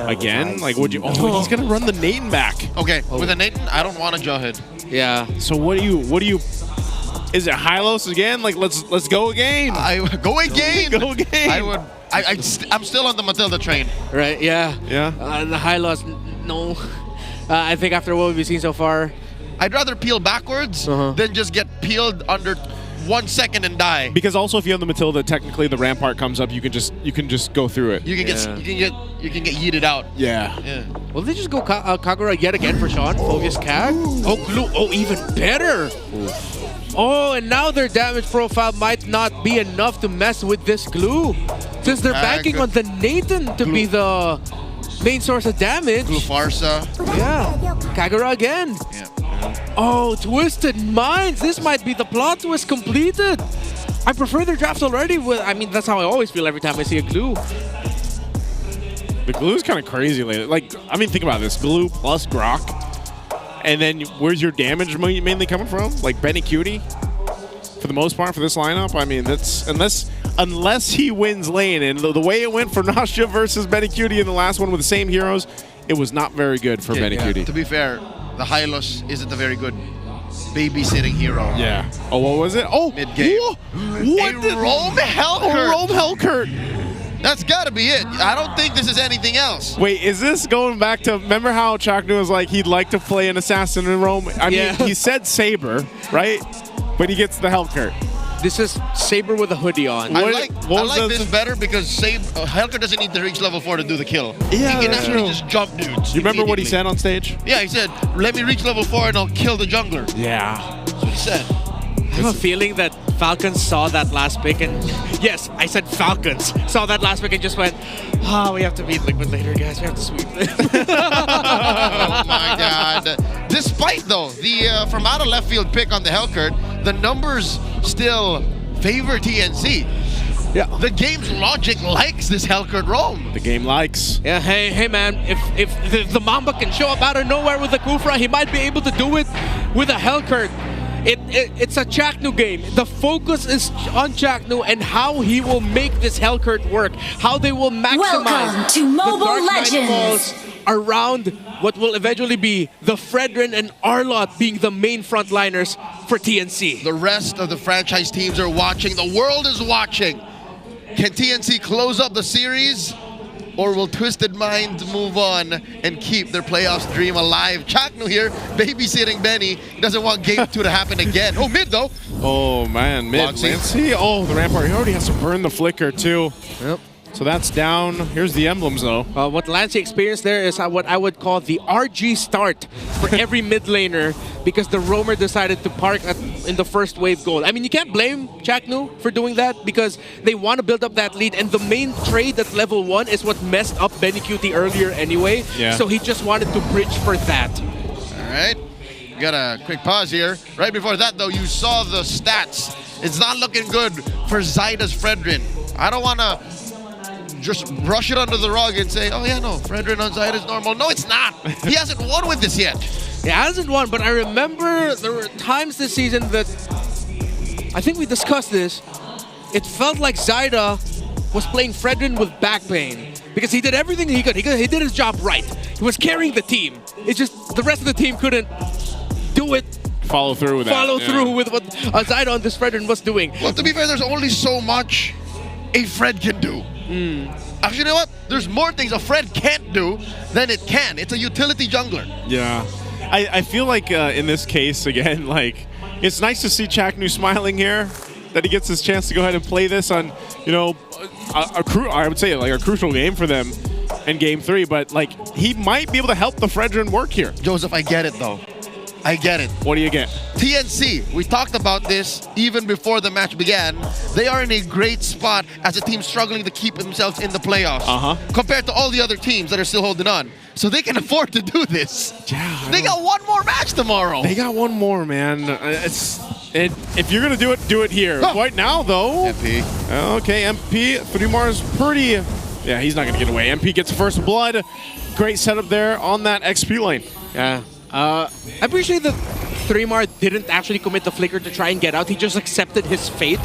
again? Like, would you? Oh, he's gonna run the Nathan back. Okay, with a Nathan, I don't want a Jawhead. Yeah. So what do you? Is it Hylos again? Like, let's go again. Go again. Go again. I'm still on the Matilda train. Right? Yeah. Yeah. The high loss, no. I think after what we've seen so far, I'd rather peel backwards than just get peeled under 1 second and die. Because also, if you have the Matilda, technically the Rampart comes up. You can just go through it. You can get yeeted out. Yeah. Will they just go Kagura yet again for Sean? Phoveus Kag? Oh, Glue. Oh, even better. Oh, and now their damage profile might not be enough to mess with this Glue. Since they're banking on the Nathan to be the main source of damage. Glufarsa. Yeah. Kagura again. Yeah. Oh, Twisted Minds. This might be the plot twist completed. I prefer their drafts already. I mean, that's how I always feel every time I see a glue. The glue is kind of crazy lately. Like, I mean, think about this. Glue plus Grok. And then where's your damage mainly coming from? Like Benny Cutie? For the most part, for this lineup? I mean, that's unless he wins lane. And the way it went for Nasha versus Benny Cutie in the last one with the same heroes, it was not very good for Benny Cutie. To be fair, the Hylos isn't a very good babysitting hero. Yeah. Oh, what was it? Oh, mid-game. What? A Rome Hellcurt. A Rome Hellcurt. That's got to be it. I don't think this is anything else. Wait, is this going back to, remember how Chaknu was like he'd like to play an assassin in Rome? I mean, he said Saber, right? But he gets the Hellcurt. This is Saber with a hoodie on. I like this better because Hellcurt doesn't need to reach level 4 to do the kill. Yeah, he can actually just jump dudes. You remember what he said on stage? Yeah, he said, let me reach level 4 and I'll kill the jungler. Yeah. That's what he said. I have a feeling that Falcons saw that last pick and yes, I said Falcons saw that last pick and just went, we have to beat Liquid later, guys. We have to sweep them. Oh my God. Despite though the from out of left field pick on the Hellcurt, the numbers still favor TNC. Yeah. The game's logic likes this Hellcurt roam. The game likes. Yeah, hey man, if the Mamba can show up out of nowhere with the Kufra, he might be able to do it with a Hellcurt. It's a Chaknu game. The focus is on Chaknu and how he will make this Hellcurt work. How they will maximize Welcome to Mobile the Dark Legends. Nightfalls around what will eventually be the Fredrin and Arlott being the main frontliners for TNC. The rest of the franchise teams are watching. The world is watching. Can TNC close up the series? Or will Twisted Minds move on and keep their playoffs dream alive? Chaknu here, babysitting Benny. He doesn't want game 2 to happen again. Oh, mid though. Oh man, mid. Lancey. Oh, the Rampart. He already has to burn the flicker too. Yep. So that's down. Here's the emblems though. What Lancey experienced there is what I would call the RG start for every mid laner because the roamer decided to park in the first wave goal. I mean, you can't blame Chaknu for doing that because they want to build up that lead, and the main trade at level 1 is what messed up Benny Cutie earlier anyway. Yeah. So he just wanted to bridge for that. All right. We got a quick pause here. Right before that, though, you saw the stats. It's not looking good for Zyda's Fredrin. I don't want to just brush it under the rug and say, oh yeah, no, Fredrin on Zyda is normal. No, it's not. He hasn't won with this yet. He hasn't won, but I remember there were times this season that, I think we discussed this, it felt like Zyda was playing Fredrin with back pain because he did everything he could. He did his job right. He was carrying the team. It's just the rest of the team couldn't do it. Follow through with that. Follow through with what Zyda on this Fredrin was doing. Well, to be fair, there's only so much a Fred can do. Actually, you know what? There's more things a Fred can't do than it can. It's a utility jungler. Yeah. I feel like in this case, again, like, it's nice to see Chaknu smiling here, that he gets his chance to go ahead and play this on, you know, I would say like a crucial game for them in game 3, but like, he might be able to help the Fredrin work here. Joseph, I get it though. I get it. What do you get? TNC, we talked about this even before the match began. They are in a great spot as a team struggling to keep themselves in the playoffs compared to all the other teams that are still holding on. So they can afford to do this. Yeah, they got one more match tomorrow. They got one more, man. If you're going to do it here. Right now, though. MP. Okay, MP. 3mar is pretty... Yeah, he's not going to get away. MP gets first blood. Great setup there on that XP lane. Yeah. I appreciate that 3mar didn't actually commit the flicker to try and get out. He just accepted his fate.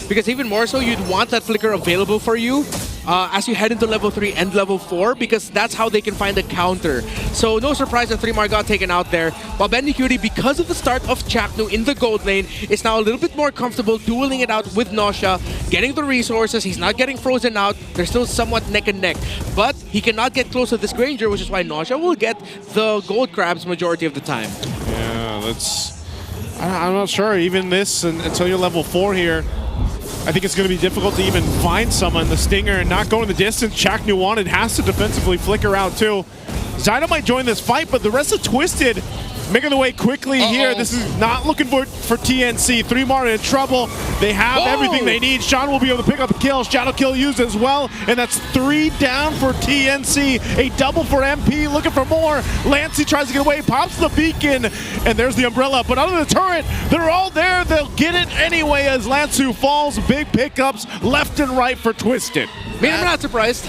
Because even more so, you'd want that flicker available for you as you head into level 3 and level 4, because that's how they can find a counter. So no surprise that 3mar got taken out there. While Bendy Cutie, because of the start of Chaknu in the gold lane, is now a little bit more comfortable dueling it out with Nausha, getting the resources. He's not getting frozen out. They're still somewhat neck and neck. But he cannot get close to this Granger, which is why Nausha will get the gold crabs majority of the time. Yeah, that's... I'm not sure. Even this, until you're level 4 here, I think it's going to be difficult to even find someone. The Stinger and not going the distance. Chaknu wanted has to defensively flicker out too. Zyda might join this fight, but the rest of Twisted making the way quickly here. This is not looking for TNC. 3mar in trouble. They have everything they need. Sean will be able to pick up a kill. Shadow kill used as well. And that's 3 down for TNC. A double for MP, looking for more. Lancey tries to get away, pops the beacon, and there's the umbrella. But under the turret, they're all there. They'll get it anyway as Lansu falls. Big pickups left and right for Twisted. Man, I'm not surprised.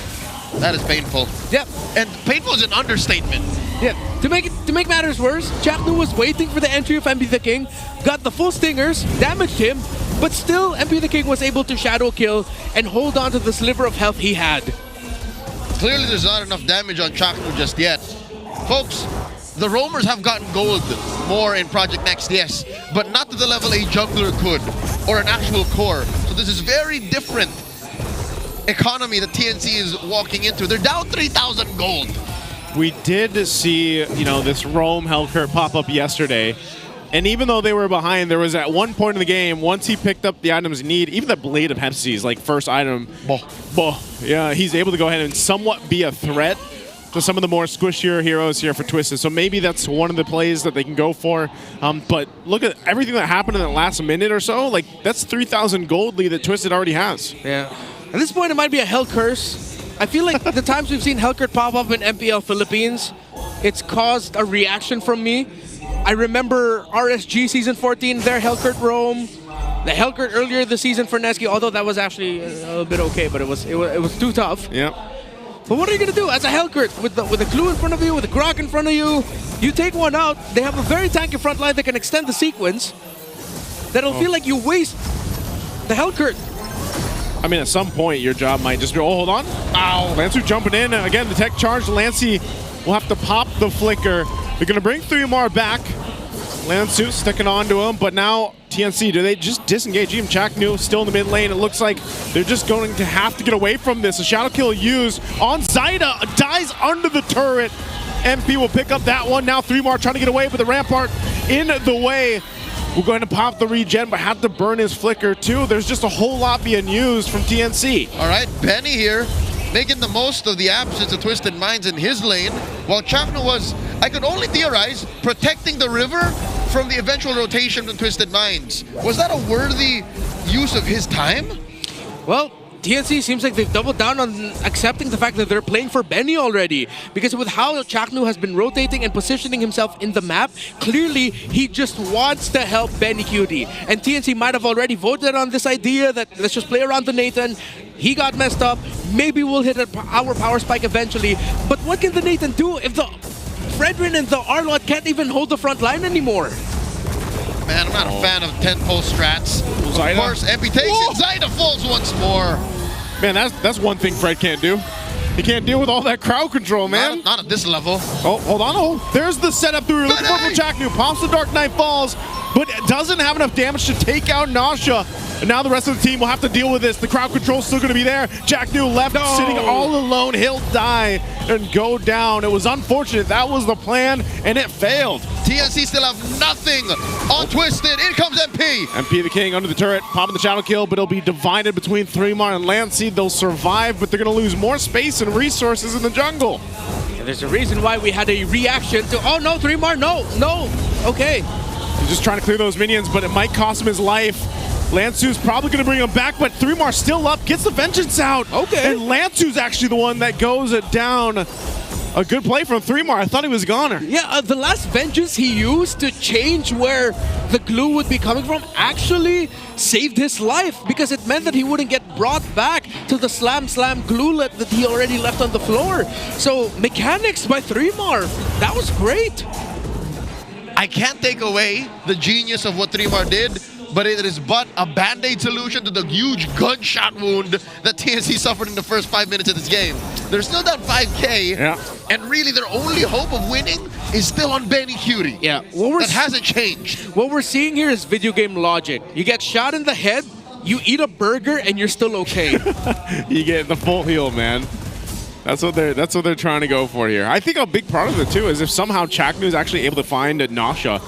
That is painful. Yep. And painful is an understatement. Yeah. To make matters worse, Jack Nu was waiting for the entry of MP the King, got the full stingers, damaged him, but still MP the King was able to shadow kill and hold on to the sliver of health he had. Clearly there's not enough damage on Jack Nu just yet. Folks, the roamers have gotten gold more in Project Next, yes, but not to the level a jungler could, or an actual core. So this is very different economy that TNC is walking into. They're down 3,000 gold. We did see, you know, this roam Hellcurt pop up yesterday. And even though they were behind, there was at one point in the game, once he picked up the items he need, even the Blade of Hepsi's, like first item, yeah, he's able to go ahead and somewhat be a threat to some of the more squishier heroes here for Twisted. So maybe that's one of the plays that they can go for. But look at everything that happened in the last minute or so. Like, that's 3,000 gold lead that Twisted already has. Yeah. At this point, it might be a Hell Curse. I feel like the times we've seen Hellcurt pop up in MPL Philippines, it's caused a reaction from me. I remember RSG Season 14, their Hellcurt roam. The Hellcurt earlier this season for Neski, although that was actually a little bit okay, but it was too tough. Yeah. But what are you going to do as a Hellcurt? With the Clue in front of you, with the Grok in front of you, you take one out, they have a very tanky front line that can extend the sequence. That'll feel like you waste the Hellcurt. I mean, at some point, your job might just be, oh, hold on. Ow. Lancer jumping in. Again, the tech charge. Lancey will have to pop the flicker. They're going to bring 3mar back. Lansu sticking on to him, but now TNC, do they just disengage? Even Jack Nu still in the mid lane. It looks like they're just going to have to get away from this. A shadow kill used on Zyda. Dies under the turret. MP will pick up that one. Now 3mar trying to get away, but the Rampart in the way. We're going to pop the regen, but have to burn his flicker too. There's just a whole lot being used from TNC. All right, Benny here, making the most of the absence of Twisted Minds in his lane, while Chakno was, I could only theorize, protecting the river from the eventual rotation from Twisted Minds. Was that a worthy use of his time? Well, TNC seems like they've doubled down on accepting the fact that they're playing for Benny already. Because with how Chaknu has been rotating and positioning himself in the map, clearly he just wants to help Benny Cutie. And TNC might have already voted on this idea that let's just play around the Nathan. He got messed up. Maybe we'll hit our power spike eventually. But what can the Nathan do if the Fredrin and the Arlott can't even hold the front line anymore? Man, I'm not a fan of 10-pole strats. Zyda. Of course, MP takes it. Zyda falls once more. Man, that's one thing Fred can't do. He can't deal with all that crowd control, man. Not at this level. Oh, hold on. Oh, there's the setup through. Looking for Jacknu. Pops the Dark Knight Falls, but doesn't have enough damage to take out Nasha. And now the rest of the team will have to deal with this. The crowd control's still going to be there. Jacknu left sitting all alone. He'll die and go down. It was unfortunate. That was the plan, and it failed. TNC still have nothing on Twisted. In comes MP. MP the King under the turret, popping the shadow kill, but it'll be divided between 3mar and Lancey. They'll survive, but they're going to lose more space and resources in the jungle. And there's a reason why we had a reaction to, oh no, 3mar, no, okay. He's just trying to clear those minions, but it might cost him his life. Lansu's probably going to bring him back, but 3mar still up, gets the Vengeance out. Okay. And Lansu's actually the one that goes down. A good play from 3mar. I thought he was goner. Yeah, the last Vengeance he used to change where the glue would be coming from actually saved his life because it meant that he wouldn't get brought back to the slam glue that he already left on the floor. So mechanics by 3mar, that was great. I can't take away the genius of what 3mar did, but it is but a band-aid solution to the huge gunshot wound that TNC suffered in the first 5 minutes of this game. They're still down 5K, and really their only hope of winning is still on Benny Cutie. Yeah, that hasn't changed. What we're seeing here is video game logic. You get shot in the head, you eat a burger, and you're still okay. You get the full heal, man. That's what they're trying to go for here. I think a big part of it too is if somehow Chaknu is actually able to find a Nasha.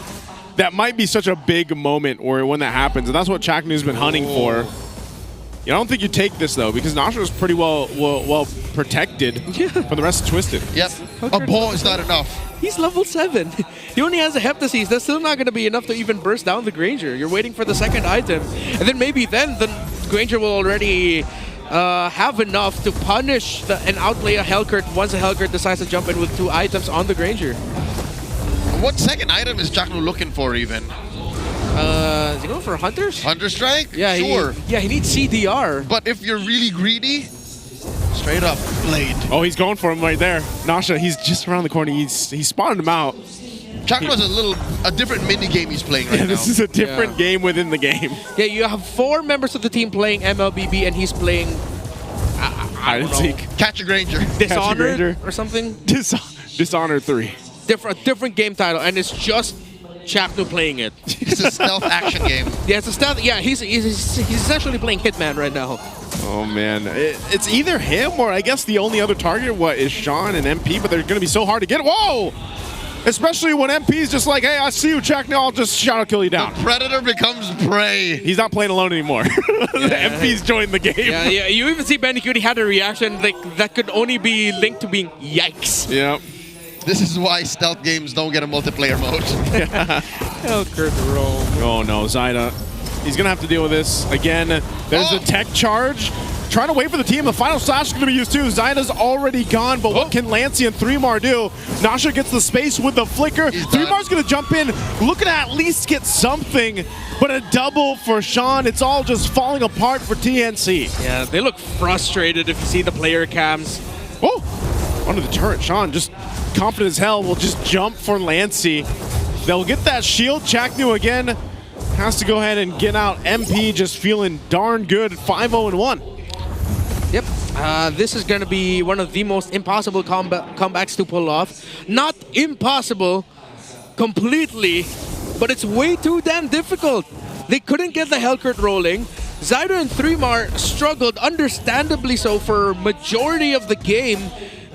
That might be such a big moment or when that happens, and that's what Chaknu's been hunting for. I don't think you take this though, because Nasha is pretty well protected from the rest of Twisted. Yep. A ball is not enough. He's level 7. He only has a Heptasis. That's still not going to be enough to even burst down the Granger. You're waiting for the second item. And then maybe then the Granger will already have enough to punish and outplay a Hellcurt once a Hellcurt decides to jump in with 2 items on the Granger. What second item is Jackno looking for even? Is he going for Hunters? Hunter Strike? Yeah, sure. He needs CDR. But if you're really greedy, straight up Blade. Oh, he's going for him right there. Nasha, he's just around the corner. He spotted him out. Chakra's a different mini game he's playing right now. This is a different game within the game. Yeah, you have 4 members of the team playing MLBB, and he's playing hide and seek. Catch a Granger. Dishonored or something. Dishonored 3. Different game title, and it's just Chakno playing it. It's a stealth action game. Yeah, it's a stealth. Yeah, he's essentially playing Hitman right now. Oh man, it's either him or I guess the only other target is Sean and MP, but they're going to be so hard to get. Whoa! Especially when MP's just like, hey, I see you, Chakno, I'll just shadow kill you down. The predator becomes prey. He's not playing alone anymore. MP's joined the game. Yeah, you even see Bandicoot had a reaction that could only be linked to being yikes. Yeah. This is why stealth games don't get a multiplayer mode. Hellcurt roam. Oh no, Zyda. He's gonna have to deal with this. Again, there's a tech charge. Trying to wait for the team. The final slash is going to be used too. Zyda's already gone, but what can Lancey and 3mar do? Nasha gets the space with the flicker. 3mar's going to jump in, looking to at least get something, but a double for Sean. It's all just falling apart for TNC. Yeah, they look frustrated if you see the player cams. Oh, under the turret. Sean, just confident as hell, will just jump for Lancey. They'll get that shield. Chaknu again has to go ahead and get out. MP just feeling darn good at 5-0-1. Yep, this is going to be one of the most impossible comebacks to pull off. Not impossible completely, but it's way too damn difficult. They couldn't get the Hellcurt rolling. Zyda and 3mar struggled, understandably so, for majority of the game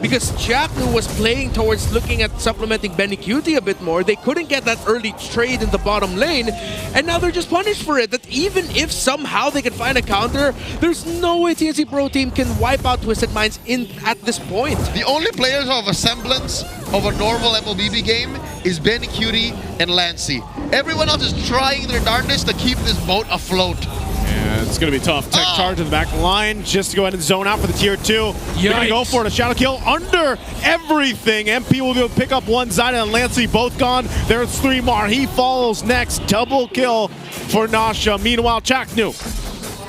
because Chaknu was playing towards looking at supplementing Benny a bit more. They couldn't get that early trade in the bottom lane, and now they're just punished for it. That even if somehow they can find a counter, there's no way TNC Pro Team can wipe out Twisted Minds at this point. The only players who have a semblance of a normal MLBB game is Benny and Lancey. Everyone else is trying their darndest to keep this boat afloat. Yeah, it's going to be tough. Tech charge in the back line just to go ahead and zone out for the tier 2. They're going to go for it. A shadow kill under everything. MP will be able to pick up one. Zyda and Lancey both gone. There's 3mar. He follows next. Double kill for Nasha. Meanwhile, Chaknu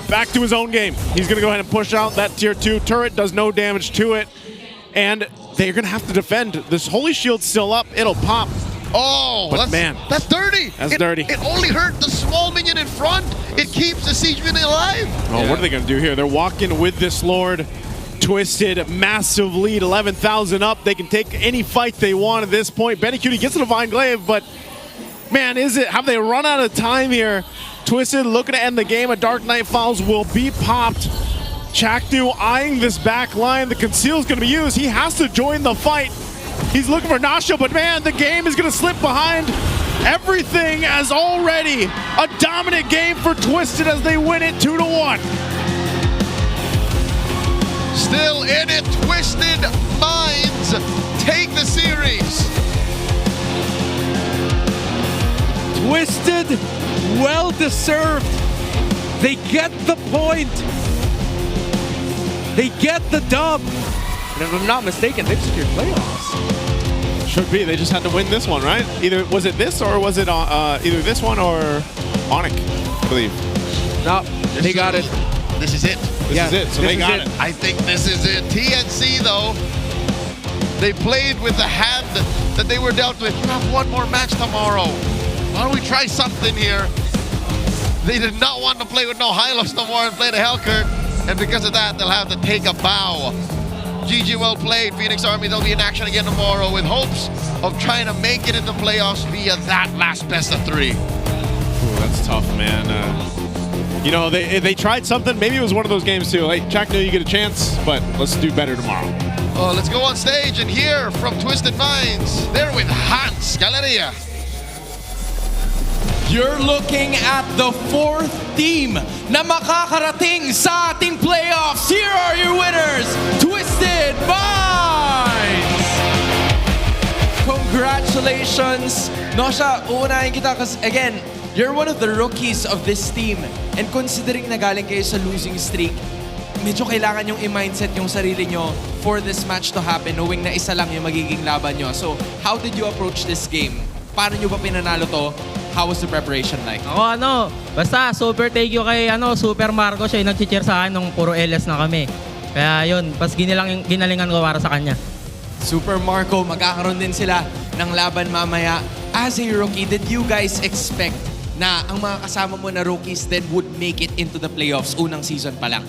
back to his own game. He's going to go ahead and push out that tier 2 turret. Does no damage to it. And they're going to have to defend. This Holy Shield's still up. It'll pop. Oh, but man, that's dirty. That's dirty. It only hurt the small minion in front. It keeps the siege minion alive. Oh, what are they going to do here? They're walking with this Lord. Twisted, massive lead, 11,000 up. They can take any fight they want at this point. Benny gets a Divine Glaive, but man, have they run out of time here? Twisted looking to end the game. A Dark Knight Files will be popped. Chaknu eyeing this back line. The conceal is going to be used. He has to join the fight. He's looking for Nasha, but man, the game is going to slip behind. Everything as already a dominant game for Twisted as they win it 2-1. Still in it, Twisted Minds take the series. Twisted, well deserved. They get the point. They get the dub. And if I'm not mistaken, they've secured playoffs. Should be. They just had to win this one, right? Either was it this or was it either this one or Onic, I believe. No, they got it. This is it. This is it. So they got it. I think this is it. TNC though, they played with the hand that they were dealt with. You have one more match tomorrow. Why don't we try something here? They did not want to play with no Hylos no more and play the Hellcurt, and because of that, they'll have to take a bow. GG, well played. Phoenix Army, they'll be in action again tomorrow with hopes of trying to make it in the playoffs via that last best of 3. Ooh, that's tough, man. You know, they tried something. Maybe it was one of those games too. Like, Chaknu, you get a chance, but let's do better tomorrow. Let's go on stage and hear from Twisted Minds. They're with Hans Galeria. you're looking at the fourth team na makakarating sa ating playoffs. Here are your winners, Twisted Minds! Congratulations! Nosha, uunahin kita kasi, again, you're one of the rookies of this team. And considering na galing kayo sa losing streak, medyo kailangan yung i-mindset yung sarili nyo for this match to happen, knowing na isa lang yung magiging laban nyo. So, how did you approach this game? Paano nyo ba pinanalo to? How was the preparation like? Ako basta super thank you kay Super Marco, siya yung nag-cheer sa akin nung puro LS na kami. Kaya yun, pas ginalingan ko para sa kanya. Super Marco, magkakaroon din sila ng laban mamaya. As a rookie, did you guys expect na ang mga kasama mo na rookies then would make it into the playoffs unang season pa lang?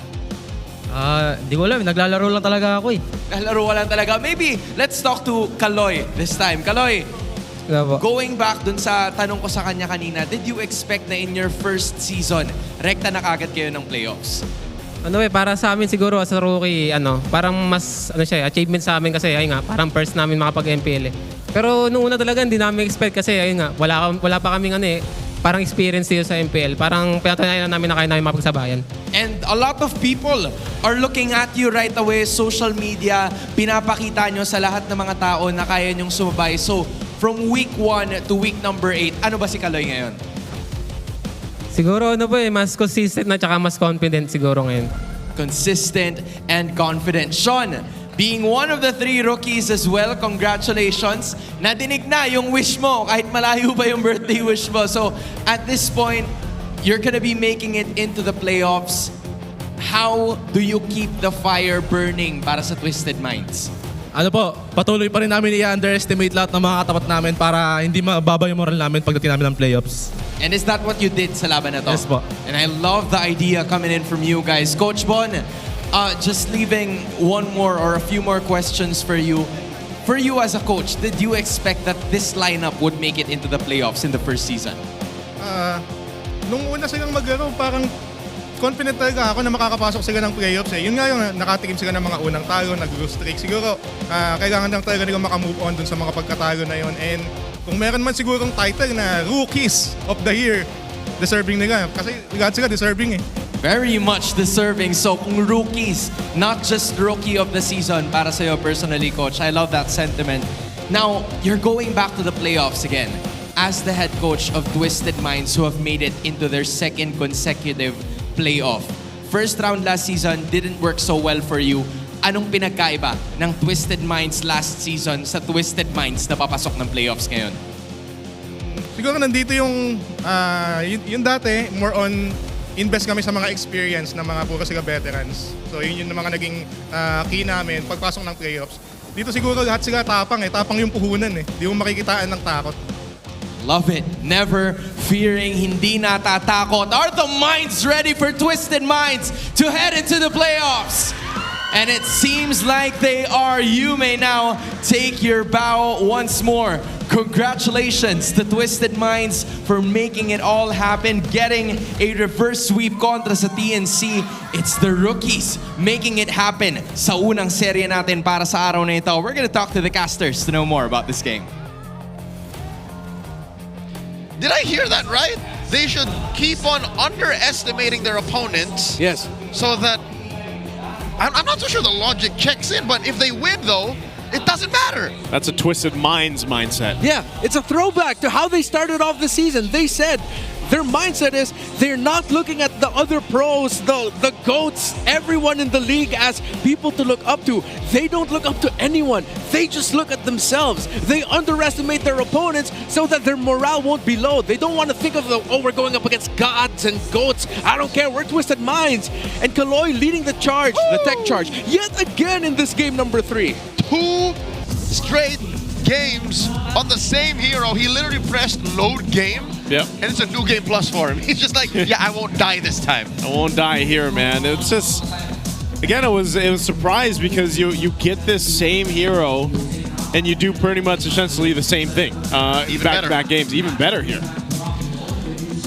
Di ko alam, naglalaro lang talaga ako eh. Naglalaro lang talaga. Maybe, let's talk to Kaloy this time. Kaloy, going back dun sa tanong ko sa kanya kanina, did you expect na in your first season, rekta na kagad kayo ng playoffs? Para sa amin siguro as a rookie, parang mas achievement sa amin kasi parang first namin makapag-MPL eh. Pero nung una talaga hindi namin expect kasi wala pa kaming parang experience dito sa MPL. Parang pinatunayan na namin na kaya namin mapagsabayan. And a lot of people are looking at you right away, social media, pinapakita nyo sa lahat ng mga tao na kaya nyong sumabay. So, from week 1 to week number 8, ano ba si Kaloy ngayon? Siguro mas consistent na tsaka mas confident siguro ngayon. Consistent and confident. Sean, being one of the 3 rookies as well, congratulations. Nadinig na yung wish mo, kahit malayo pa yung birthday wish mo. So, at this point, you're gonna be making it into the playoffs. How do you keep the fire burning para sa Twisted Minds? Patuloy pa rin namin i-underestimate lahat ng mga katapat namin para hindi mababa yung moral namin pagdating namin ng playoffs. And is that what you did sa laban na to? Yes po. And I love the idea coming in from you guys. Coach Bon, just leaving one more or a few more questions for you. For you as a coach, did you expect that this lineup would make it into the playoffs in the first season? Nung una silang maglaro, parang confident talaga ako na makakapasok sila ng playoffs eh. Yun nga yung nakatikim sila ng mga unang talo, nag-lose streak. Siguro, kailangan lang talaga nila makamove on dun sa mga pagkatalo na yun. And kung meron man sigurong title na Rookies of the Year, deserving nila. Kasi lahat sila deserving eh. Very much deserving. So kung rookies, not just rookie of the season para sa'yo personally, Coach. I love that sentiment. Now, you're going back to the playoffs again as the head coach of Twisted Minds who have made it into their second consecutive playoff. First round last season didn't work so well for you. Anong pinagkaiba ng Twisted Minds last season sa Twisted Minds na papasok ng playoffs ngayon? Siguro nandito yung dati, more on invest kami sa mga experience ng mga puro sila veterans. So yun yung mga naging key namin pagpasok ng playoffs. Dito siguro lahat sila tapang eh. Tapang yung puhunan eh. Di mo makikitaan ng takot. Love it. Never fearing, hindi natatakot. Are the Minds ready for Twisted Minds to head into the playoffs? And it seems like they are. You may now take your bow once more. Congratulations to Twisted Minds for making it all happen, getting a reverse sweep kontra sa TNC. It's the rookies making it happen sa unang serye natin para sa araw na ito. We're gonna talk to the casters to know more about this game. Did I hear that right? They should keep on underestimating their opponents. Yes. So that I'm not so sure the logic checks in, but if they win though, it doesn't matter. That's a Twisted Minds mindset. Yeah, it's a throwback to how they started off the season. They said their mindset is they're not looking at the other pros, the GOATs, everyone in the league as people to look up to. They don't look up to anyone. They just look at themselves. They underestimate their opponents so that their morale won't be low. They don't want to think of we're going up against gods and GOATs. I don't care, we're Twisted Minds. And Kaloy leading the charge, the tech charge, yet again in this game number 3. 2 straight games on the same hero. He literally pressed load game. Yep. And it's a new game plus for him. He's just like, yeah, I won't die this time. I won't die here, man. It's just, again, it was surprised because you get this same hero and you do pretty much essentially the same thing. Even back-to-back games, even better here.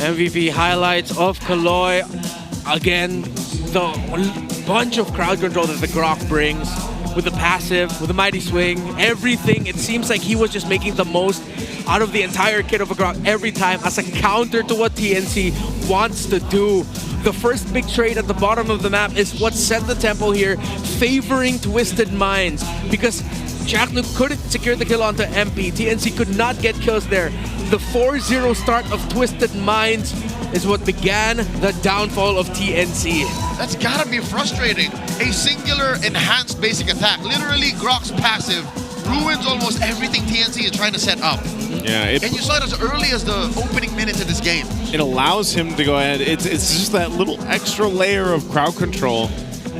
MVP highlights of Kaloy. Again, the bunch of crowd control that the Grok brings. With the passive, with the mighty swing, everything. It seems like he was just making the most out of the entire kit of a Grok every time as a counter to what TNC wants to do. The first big trade at the bottom of the map is what set the tempo here, favoring Twisted Minds, because Jack Nuke couldn't secure the kill onto MP. TNC could not get kills there. The 4-0 start of Twisted Minds is what began the downfall of TNC. That's gotta be frustrating. A singular enhanced basic attack, literally Grok's passive, ruins almost everything TNC is trying to set up. Yeah, and you saw it as early as the opening minutes of this game. It allows him to go ahead. It's just that little extra layer of crowd control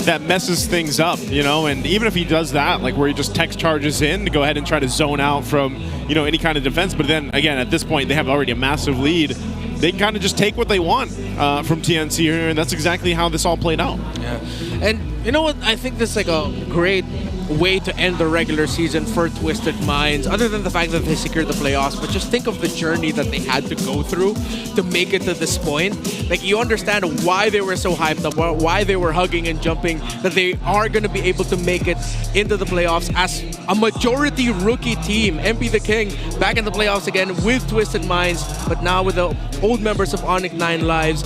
that messes things up, you know. And even if he does that, like where he just text charges in to go ahead and try to zone out from, you know, any kind of defense. But then again, at this point, they have already a massive lead. They can kind of just take what they want from TNC here, and that's exactly how this all played out. Yeah, and you know what? I think this is like a great way to end the regular season for Twisted Minds, other than the fact that they secured the playoffs. But just think of the journey that they had to go through to make it to this point. Like, you understand why they were so hyped up, why they were hugging and jumping, that they are going to be able to make it into the playoffs as a majority rookie team. MP the King back in the playoffs again with Twisted Minds, but now with the old members of Onyx 9 Lives.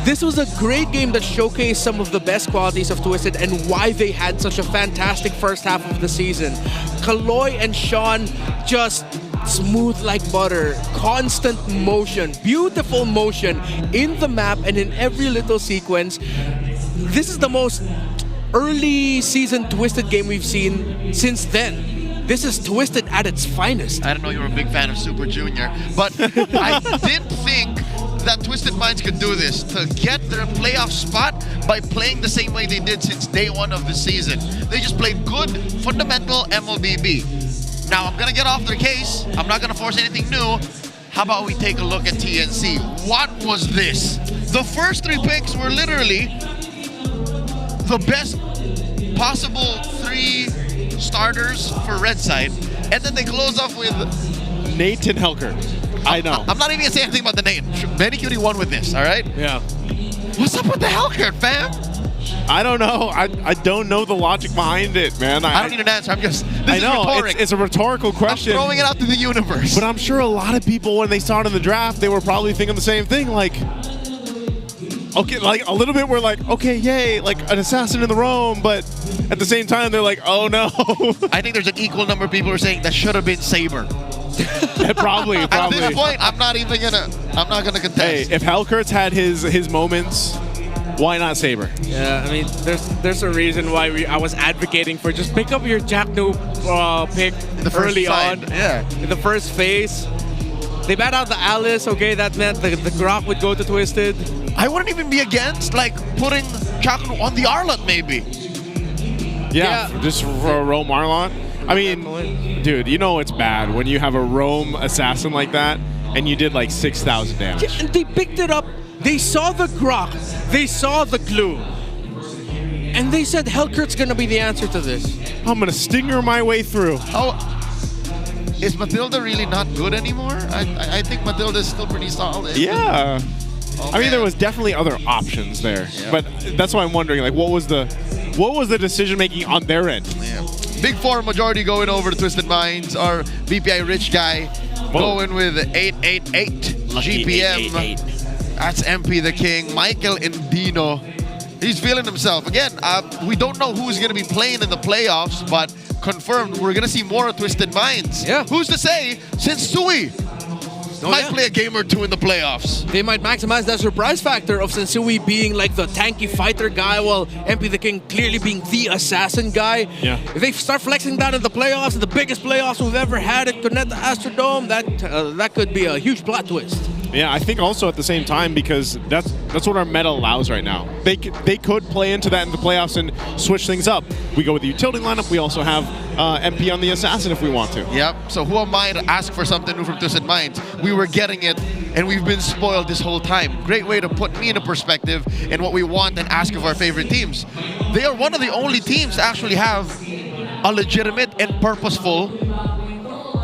This was a great game that showcased some of the best qualities of Twisted and why they had such a fantastic first half of the season. Kaloy and Sean just smooth like butter, constant motion, beautiful motion in the map and in every little sequence. This is the most early season Twisted game we've seen since then. This is Twisted at its finest. I don't know, you're a big fan of Super Junior, but I did think that Twisted Minds could do this, to get their playoff spot by playing the same way they did since day one of the season. They just played good, fundamental MLBB. Now, I'm gonna get off their case. I'm not gonna force anything new. How about we take a look at TNC? What was this? The first 3 picks were literally the best possible 3 starters for Red Side, and then they close off with Nathan Helker. I know. I'm not even gonna say anything about the name. Benny Cutie won with this, all right? Yeah. What's up with the Hellcurt, fam? I don't know. I don't know the logic behind it, man. I don't need an answer. I'm just. I know. It's a rhetorical question. I'm throwing it out to the universe. But I'm sure a lot of people, when they saw it in the draft, they were probably thinking the same thing. Like, okay, like a little bit. We're like, okay, yay, like an assassin in the roam. But at the same time, they're like, oh no. I think there's an equal number of people who are saying that should have been Saber. Probably. At this point, I'm not gonna contest. Hey, if Hellkurt's had his moments, why not Saber? Yeah, I mean, there's a reason why I was advocating for just pick up your Jack Nuke pick early on. Yeah. In the first phase. They bat out the Alice, okay, that meant the Grok would go to Twisted. I wouldn't even be against, like, putting Jack Nuke on the Arlot, maybe. Yeah. Just for Roam Arlot. I mean, dude, you know it's bad when you have a roam assassin like that and you did like 6,000 damage. Yeah, and they picked it up. They saw the Grok. They saw the glue. And they said Hellkurt's gonna be the answer to this. I'm gonna stinger my way through. Oh, is Matilda really not good anymore? I think Matilda's still pretty solid. Yeah. Oh, I mean, there was definitely other options there. Yeah. But that's why I'm wondering, like, what was the decision making on their end? Yeah. Big 4 majority going over to Twisted Minds. Our BPI rich guy going with 888 GPM. 888. That's MP the King. Michael Indino. He's feeling himself. Again, we don't know who's going to be playing in the playoffs, but confirmed we're going to see more of Twisted Minds. Yeah. Who's to say, since Sui might play a game or 2 in the playoffs. They might maximize that surprise factor of Sensui being like the tanky fighter guy, while MP the King clearly being the assassin guy. Yeah. If they start flexing that in the playoffs, the biggest playoffs we've ever had at Connect the Astrodome, that could be a huge plot twist. Yeah, I think also at the same time, because that's what our meta allows right now. They could play into that in the playoffs and switch things up. We go with the utility lineup. We also have MP on the assassin if we want to. Yep. So who am I to ask for something new from Twisted Minds? We were getting it, and we've been spoiled this whole time. Great way to put me in a perspective and what we want and ask of our favorite teams. They are one of the only teams to actually have a legitimate and purposeful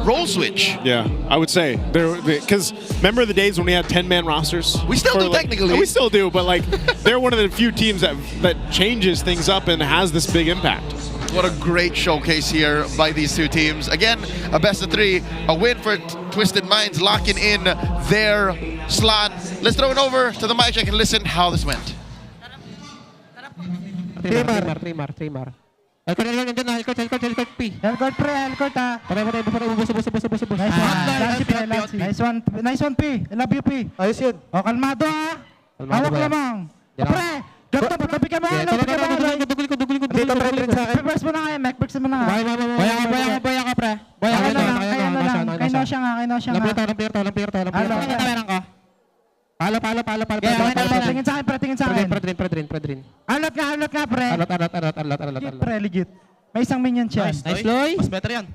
role switch. Yeah, I would say. Because remember the days when we had 10-man rosters? We still do, technically. We still do, but like they're one of the few teams that changes things up and has this big impact. what a great showcase here by these two teams. Again, a best of 3, a win for Twisted Minds, locking in their slot. Let's throw it over to the mic check and listen how this went. Trimar. Helcourt P. Helcourt pre, Helcourt ha. Patay, bus. Nice one P. I love you P. Ayos yun. O, kalmado ha. Hawak lamang. Pre, ganto, tabi ka mo. Dugul ko. Press mo na nga, Mac. Press mo na nga. Baya ka pre. Kaya na lang. Kay no siya nga. Lampir to. Tawaran ko. Palo. Tingin sa akin. Pre. Alot nga, pre. Alot. Pre, legit. May isang minion siya. Nice, Loy. Mas better yan.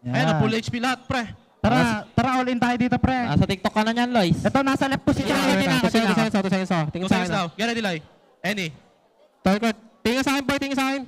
Ayan, full HP lahat, pre. Tara, all in tayo dito, pre. Sa TikTok ka na niyan, Lois. Ito, nasa left position. Tingin sa akin. Get ready, Loy. Any. Tingin sa akin, boy. Tingin sa akin.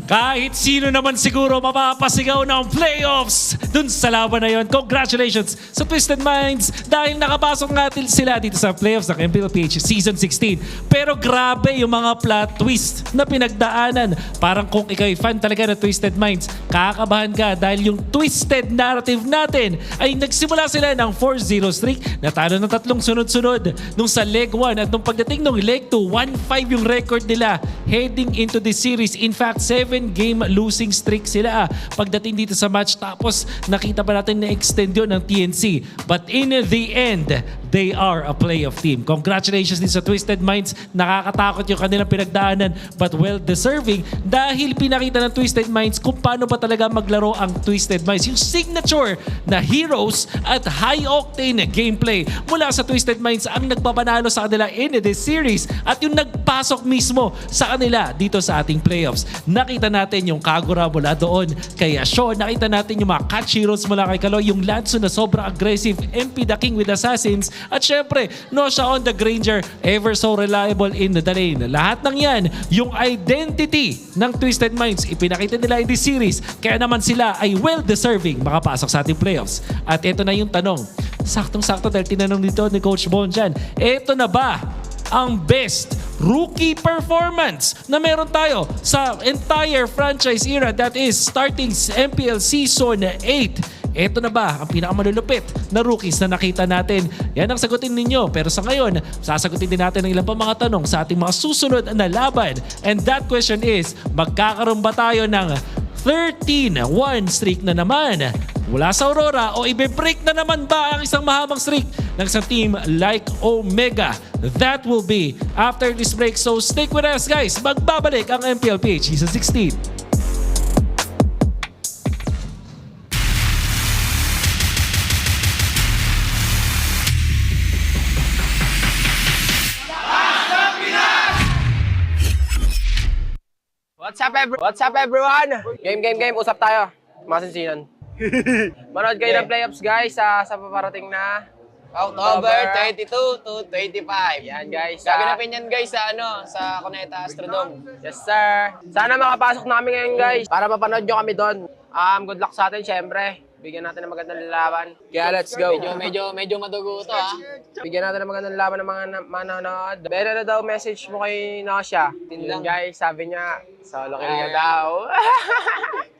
Kahit sino naman siguro mapapasigaw ng playoffs dun sa laban na yon. Congratulations sa Twisted Minds dahil nakapasok nga sila dito sa playoffs ng MPLPH Season 16. Pero grabe yung mga plot twist na pinagdaanan. Parang kung ikaw'y fan talaga ng Twisted Minds, kakabahan ka dahil yung twisted narrative natin ay nagsimula sila ng 4-0 streak, natalo ng 3 sunod-sunod nung sa leg 1 at nung pagdating nung leg 2, 1-5 yung record nila heading into this series. In fact, 7-game losing streak sila pagdating dito sa match. Tapos nakita pa natin na extend yun ng TNC. But in the end, they are a playoff team. Congratulations din sa Twisted Minds. Nakakatakot yung kanilang pinagdaanan but well-deserving dahil pinakita ng Twisted Minds kung paano ba talaga maglaro ang Twisted Minds. Yung signature na heroes at high-octane gameplay mula sa Twisted Minds ang nagpapanalo sa kanila in this series at yung nagpasok mismo sa kanila dito sa ating playoffs. Nakita natin yung Kagura mula doon kay Sean. Nakita natin yung mga catch heroes mula kay Kaloy. Yung Lanzo na sobrang aggressive. MP the King with Assassins. At syempre, Nosha on the Granger. Ever so reliable in the lane. Lahat ng yan, yung identity ng Twisted Minds, ipinakita nila in this series. Kaya naman sila ay well-deserving makapasok sa ating playoffs. At ito na yung tanong. Saktong-sakto dahil tinanong dito ni Coach Bon dyan. Ito na ba ang best rookie performance na meron tayo sa entire franchise era, that is starting MPL Season 8. Ito na ba ang pinakamalulupit na rookies na nakita natin? Yan ang sagutin ninyo. Pero sa ngayon, sasagutin din natin ang ilang pa mga tanong sa ating mga susunod na laban. And that question is, magkakaroon ba tayo ng 13-1 streak na naman mula sa Aurora o ibe-break na naman ba ang isang mahabang streak ng isang team like Omega? That will be after this break. So stick with us guys. Magbabalik ang MPLPH Season 16. What's up everyone? Game. Usap tayo. Masinsinan. Manood kayo ng playoffs guys sa paparating na October 22 to 25. Yan guys. Gaganapin yan guys sa Cuneta Astrodome. Yes sir. Sana makapasok na kami ngayon guys para mapanood nyo kami doon. Good luck sa atin syempre. Bigyan natin ng magandang laban. Kaya let's go. Medyo madugo to Bigyan natin ng magandang laban ng mga manonood. Better na daw message mo kay Nosha. Yun guys, sabi niya, solo kill ka daw.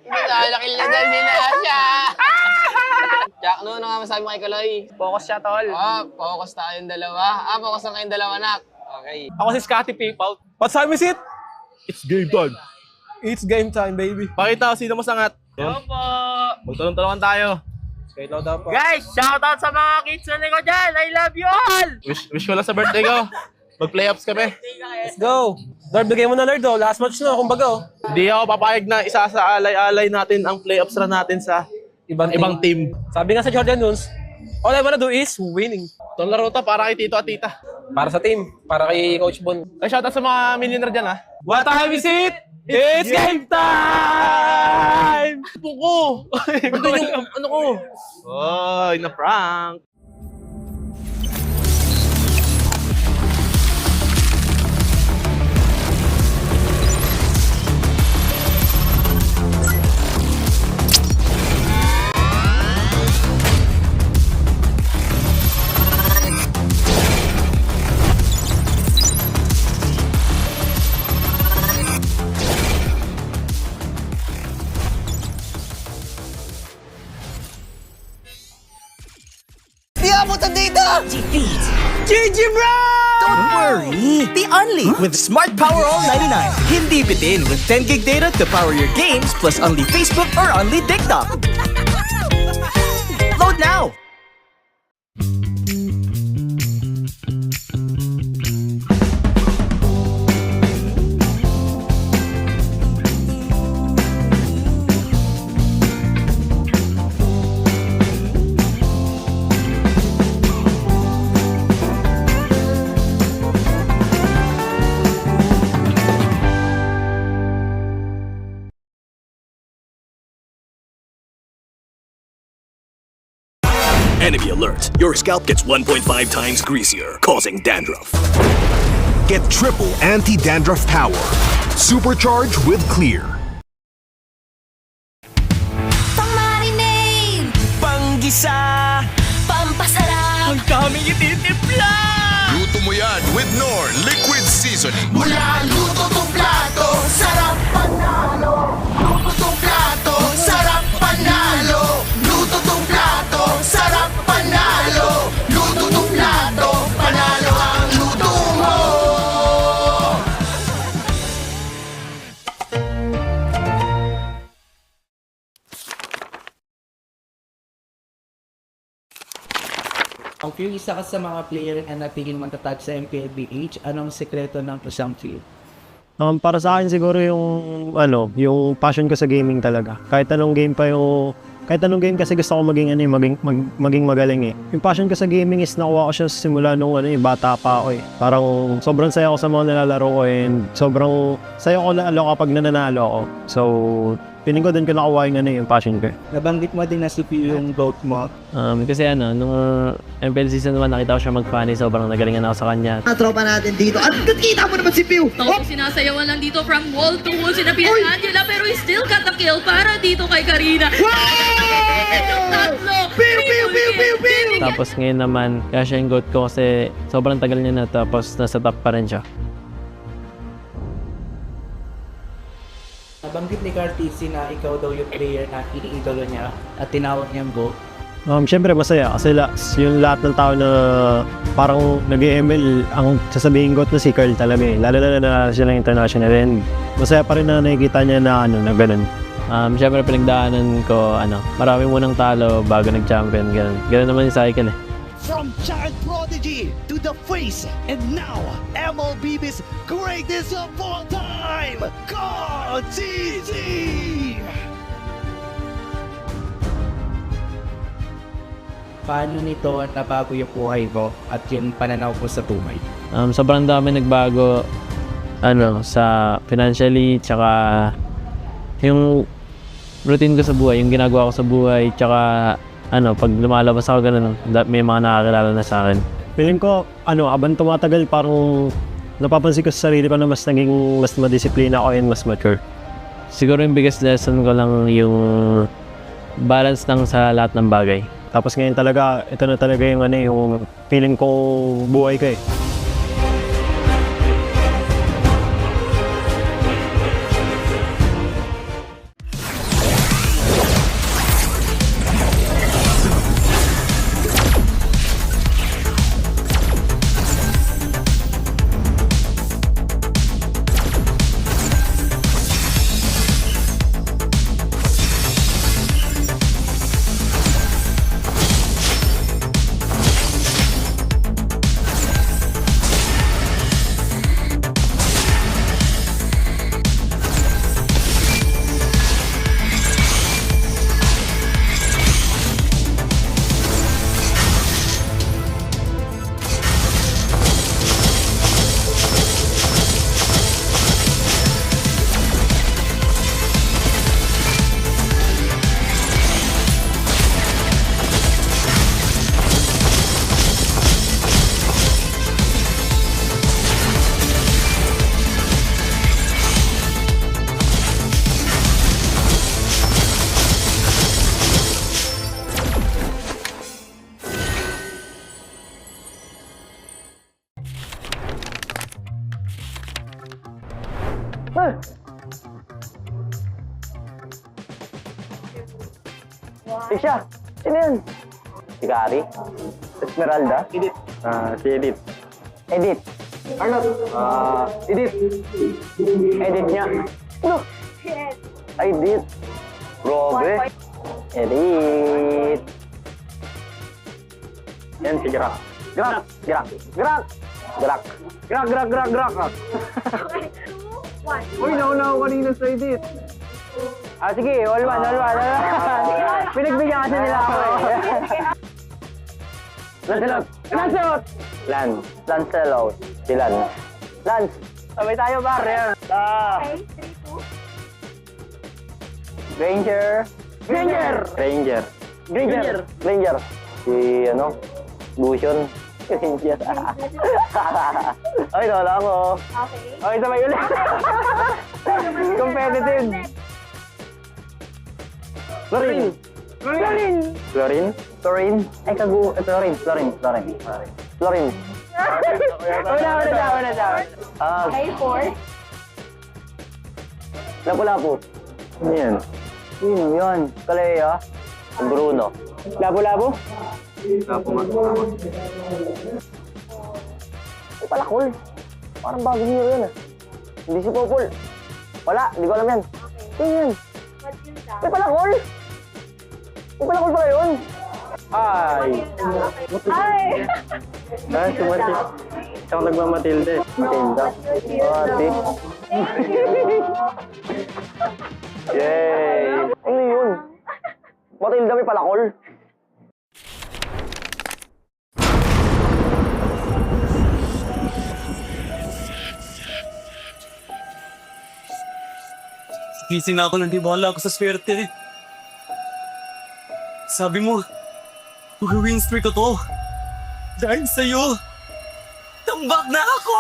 Hindi solo kill na daw si Nasha. Jack, ano nga masabi mo kay Kaloy? Focus siya tol. Focus tayong dalawa. Focus lang kayong dalawa nak. Okay. Ako si Scotty People. What time is it? It's game time. It's game time, baby. Pakita ko sino masangat. Hello po. Magtulong-tulungan tayo. Skate low daw po. Guys, shoutout sa mga kids na ko dyan. I love you all. Wish ko lang sa birthday ko. Mag-playoffs kami. Let's go. Lord, bigay mo na Lord. Last match na, kumbaga. Hindi ako papayag na isa sa alay-alay natin ang playoffs na natin sa ibang team. Sabi nga sa Jordan Nunes, all I wanna do is winning. Itong laro to para kay Tito at Tita. Para sa team. Para kay Coach Bon. Ay, shoutout sa mga millionaire dyan What time is it? It's game time! Puko! Ito yung ano ko. Oy, na-prank. papunta dito! GG bro! Don't worry! The Only with Smart Power All 99. Hindi bitin with 10 gig data to power your games plus only Facebook or only TikTok. Load now! Enemy alert. Your scalp gets 1.5 times greasier, causing dandruff. Get triple anti-dandruff power. Supercharge with Clear. Pang-marinade! Pang-gisa! Pampasarap! Ang daming ititimpla! Luto mo yan with Knorr Liquid Seasoning. Mula luto tong plato, sarap panalo! Luto tong plato, sarap panalo! Luto tong plato, sarap panalo! Luto tong plato, panalo ang luto mo! Ang few isa ka sa mga player na natigil matatag sa MPLPH, anong sekreto ng isang field? Para sa akin siguro yung passion ko sa gaming talaga. Kahit anong game kasi gusto ko maging magaling eh. Yung passion ko sa gaming is nakuha ko siya simula nung bata pa ako eh. Parang sobrang saya ko sa mga nilalaro ko and sobrang saya ko kapag nananalo ako. So, piling ko din ko nakuha yung passion ko. Nabanggit mo din na si Pio yung vote mo. Kasi nung MPL Season 1 nakita ko siya mag-funny, sobrang nagalingan ako sa kanya. Tropa natin dito. At nakita mo naman si Pio! Sinasayawan lang dito from wall to wall sina Pia Angela pero he still got the kill para dito kay Karina. Tapos ngayon naman, kaya siya yung goat ko kasi sobrang tagal niya na tapos nasa top pa rin siya. Nabanggit ni Cartesi na ikaw daw yung player na iniidolo niya at tinawag niyang GOAT. Siyempre masaya kasi yung lahat ng tao na parang nag-ML, ang sasabihin GOAT na si Carl talaga eh. Lalo na siya ng international and masaya pa rin na nakikita niya na ganun. Siyempre pinagdaanan ko, marami munang talo bago nag-champion, ganun. Ganun naman yung cycle eh. From child prodigy to the face, and now MLB's greatest of all time, God TC! Paano nito nabago yung buhay mo at yung pananaw mo sa buhay? Sobrang dami nagbago sa financially, tsaka yung routine ko sa buhay, yung ginagawa ko sa buhay, tsaka pag lumalabas ako ganun, may mga nakakilala na sa akin. Feeling ko, abang tumatagal, parang napapansin ko sa sarili ko na mas madisiplina ako and mas mature. Siguro yung biggest lesson ko lang yung balance lang sa lahat ng bagay. Tapos ngayon talaga, ito na talaga yung feeling ko buhay ko eh. Siya! Sino yan? Si Gary? Esmeralda? Edith. Si Edith. Edith. Arnold. Edith. Edith niya. Ano? Edith. Grabe. Edith. Yan si Grak. Grak. Grak. Grak. Grak. Grak, grak, grak, grak. Uy, nauna ako kanina sa Edith. Sige, all one. Pinagbigyan kasi nila ako eh. Lancelot! Lancelot! Lancelot. Si Lance. Lance! Sabay tayo, bar. Yan. Granger. Granger! Granger. Granger. Granger. Si, Lucian. Granger. Ay, nawala ako. Okay, sabay ulit. Competitive. Florin. Florin. Florin. Florin. Ay, Florin. Florin. Wala na. Hey, 4. Lapu-lapu. Ano yan? Sino yan? Kalea. Bruno. Lapu-lapu? Lapu nga. Ay, palakol. Parang bagong hero yan ah. Hindi si Popol. Wala, hindi ko alam yan. Sino yan? Ay, palakol! Ay, palakol pala yun. Ay! Ay! Si Marty. Siya ang nagmamatilde. Matilda. Marty. Yay! Ano yun? Matilda may palakol. Gising na ako nang di wala ako sa swerte. Sabi mo, mag-win streak ko to. Dahil sa'yo, tambak na ako!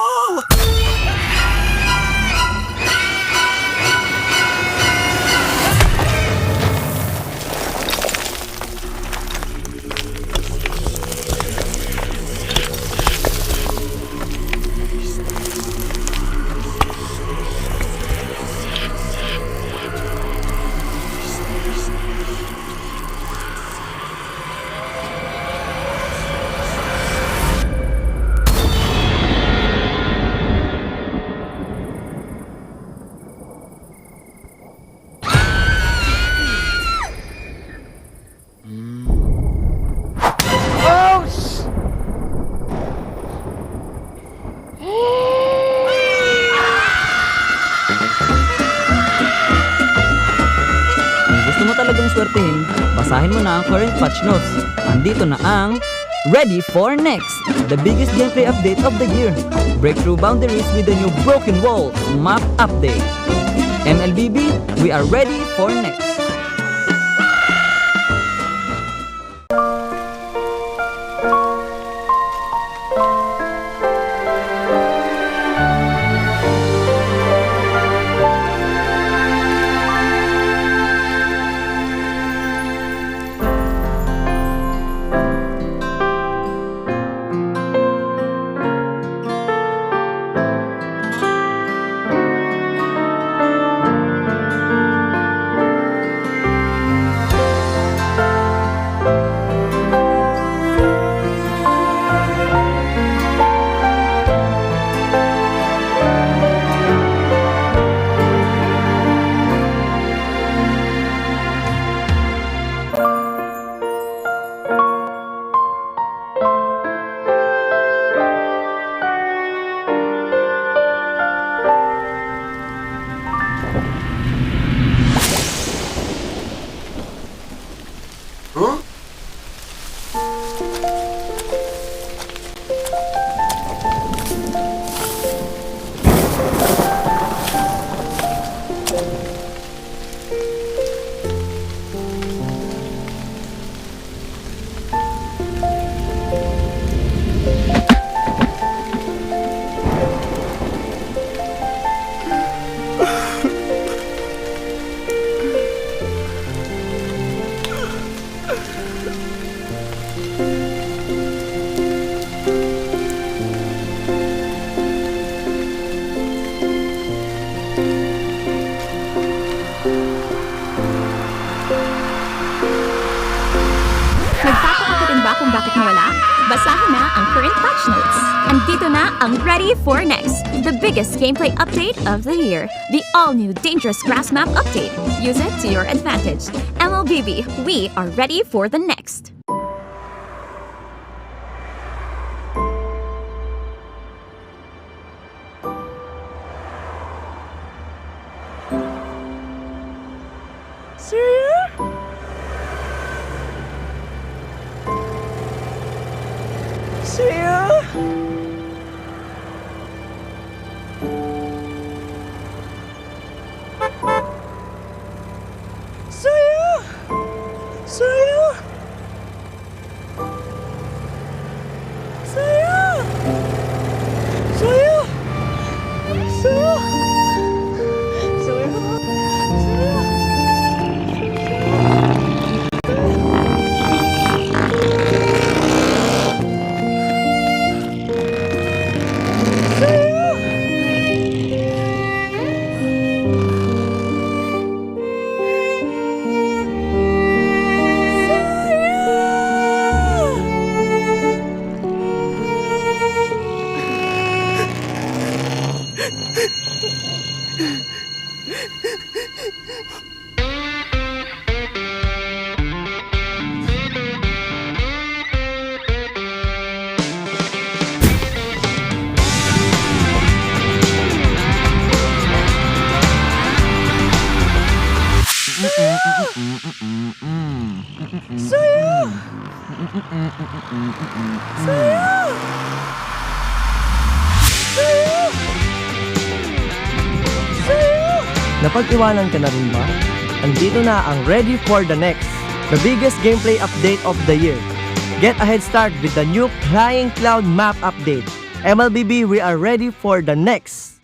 Talagang swertehin, basahin mo na ang current patch notes. Andito na ang Ready for Next, the biggest gameplay update of the year. Break through boundaries with the new Broken Wall map update. MLBB, we are ready for next. Nagtataka ka rin ba kung bakit nawala? Basahin na ang current patch notes. Andito na ang Ready for Next, the biggest gameplay update of the year. The all-new Dangerous Grass Map update. Use it to your advantage. MLBB, we are ready for the next. Napag-iwanan ka na rin ba? Andito na ang Ready for the Next, the biggest gameplay update of the year. Get a head start with the new Flying Cloud map update. MLBB, we are ready for the next.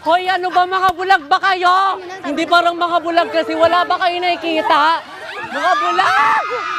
Hoy, ano ba, makabulag ba kayo? Hindi parang makabulag kasi wala ba kayo nakikita? Makabulag!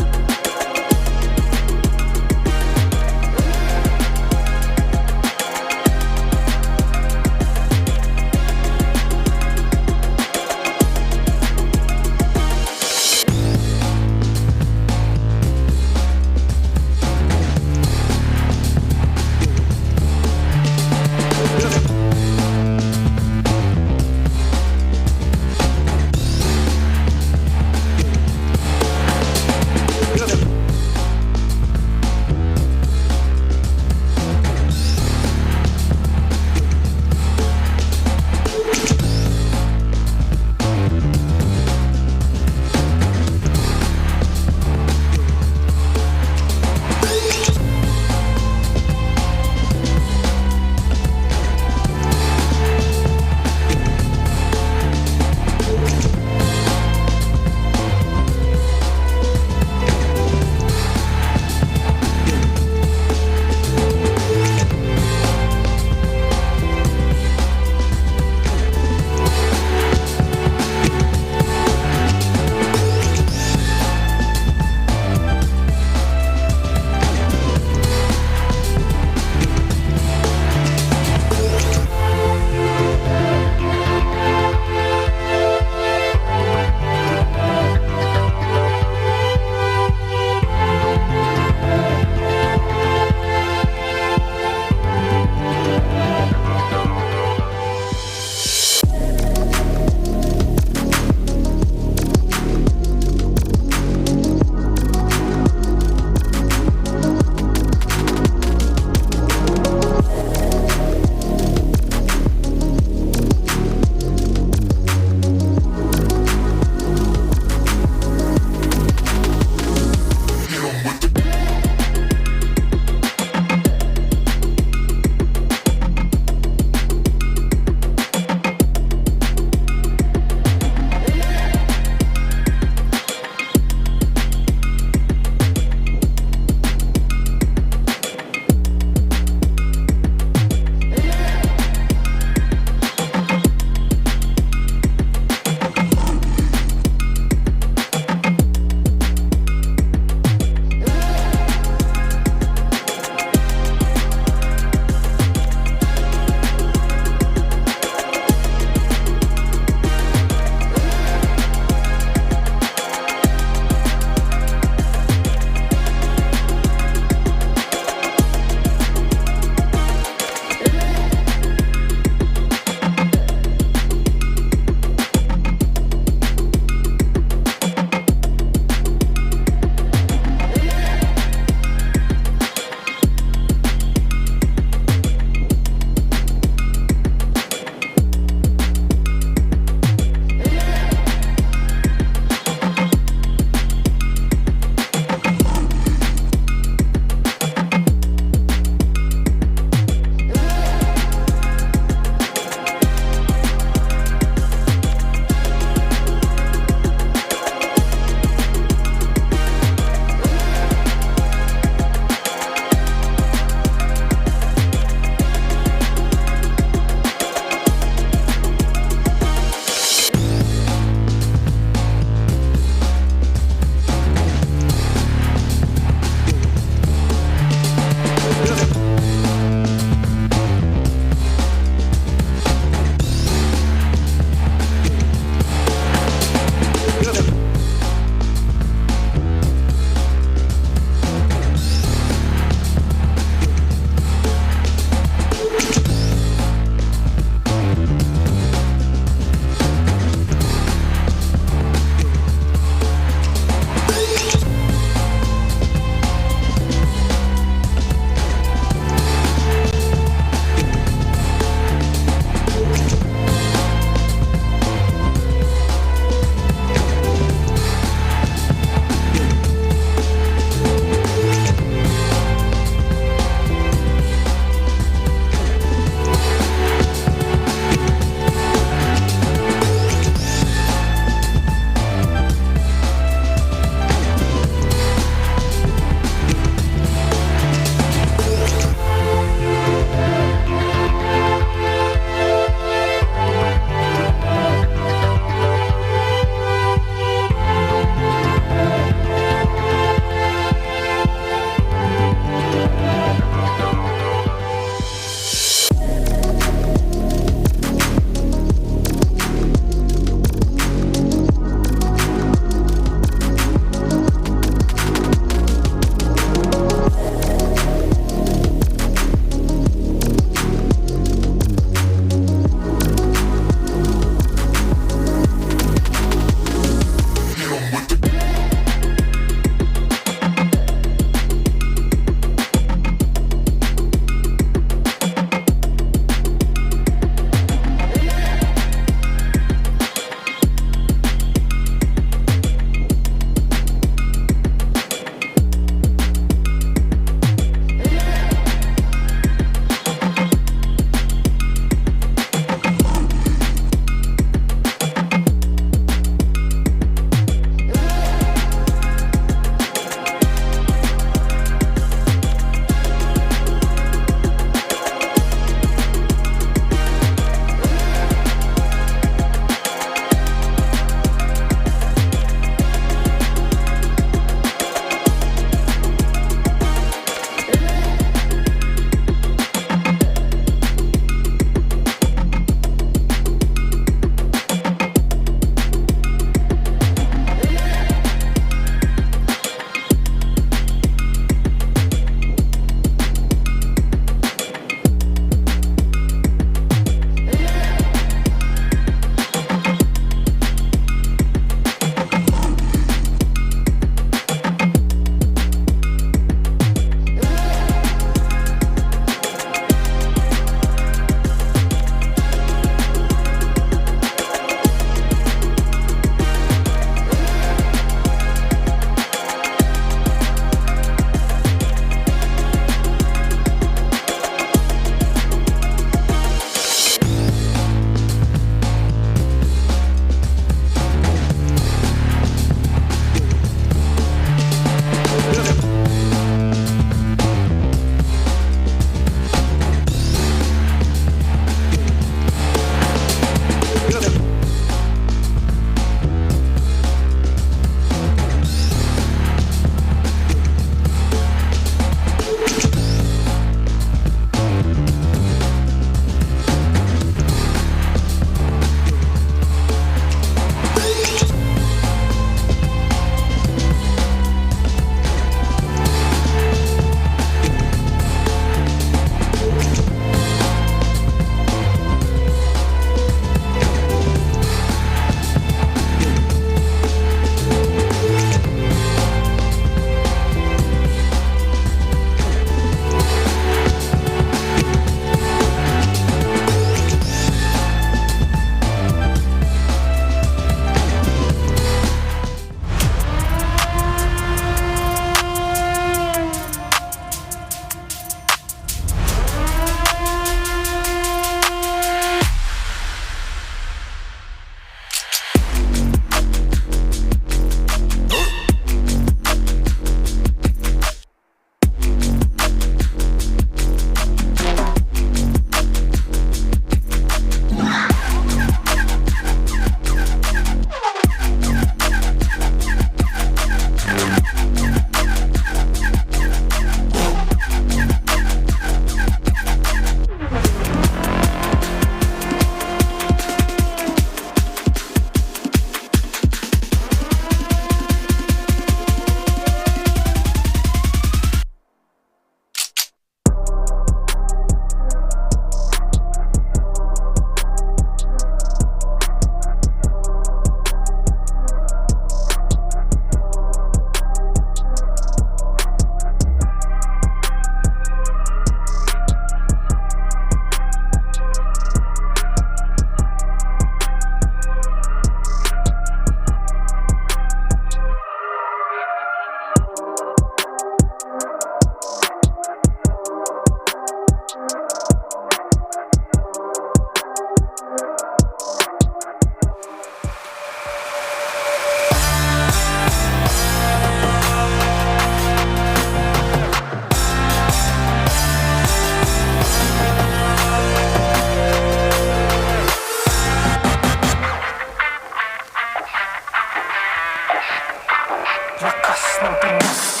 Malakas ng Pinas,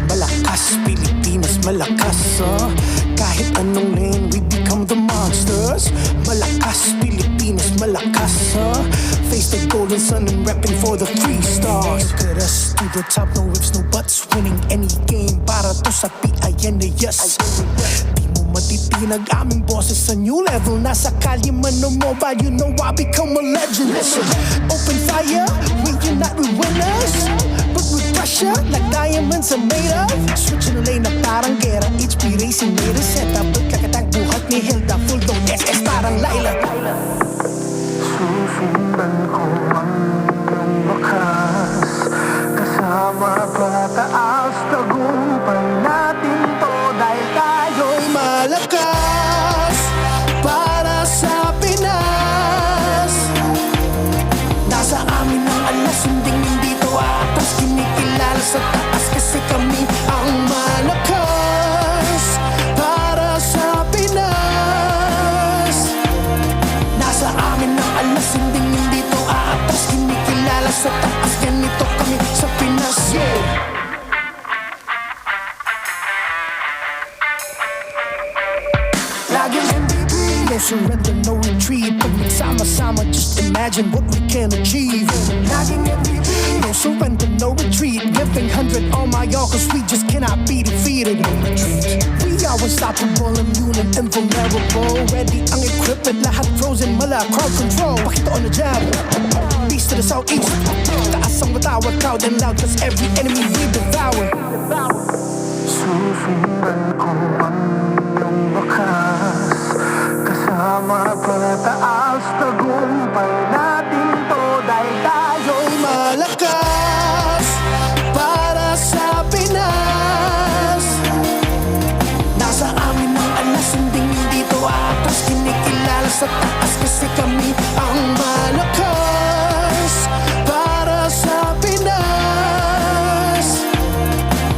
malakas Pilipinas, malakas kahit anong lane we become the monsters. Malakas Pilipinas, malakas face the golden sun and repping for the 3 stars. Look at us to the top, no ifs, no buts, winning any game para to sa PIN na yes. Di mo matitinag aming boses sa new level. Nasa kalye man o mobile, you know I become a legend. Listen, open fire, we unite, we winners. But with pressure, like diamonds are made of. Switching the lane na parang gera, HP racing made a setup. Pagkakatang buhat ni Hilda, full dome SS parang Laila. Susundan ko ang iyong wakas, kasama pataas, tagumpay natin to dahil tayo'y malakas para sa Pinas. Nasa amin ang alas, hindi to atas, kinikilala sa taas kasi kami ang malakas para sa Pinas. Nasa amin ang alas, hindi to atas, kinikilala sa taas, ganito kami sa Pinas. Yeah. Laging MVP, no surrender, no retreat. Pag nagsama-sama, just imagine what we can achieve. Laging MVP, no surrender, no retreat. Giving 100 on my all, cause we just cannot be defeated. We are unstoppable, immune and invulnerable. Ready ang equipment, lahat frozen, mala, crowd control. Pakita on the jab, east to the southeast. Taas ang matawag, proud and loud, cause every enemy we devour. Susundan ko ang iyong wakas, kasama pataas, tagumpay natin to dahil tayo'y malakas para sa Pinas. Nasa amin ang alas, hindi to atas, kinikilala sa taas kasi kami ang malakas para sa Pinas.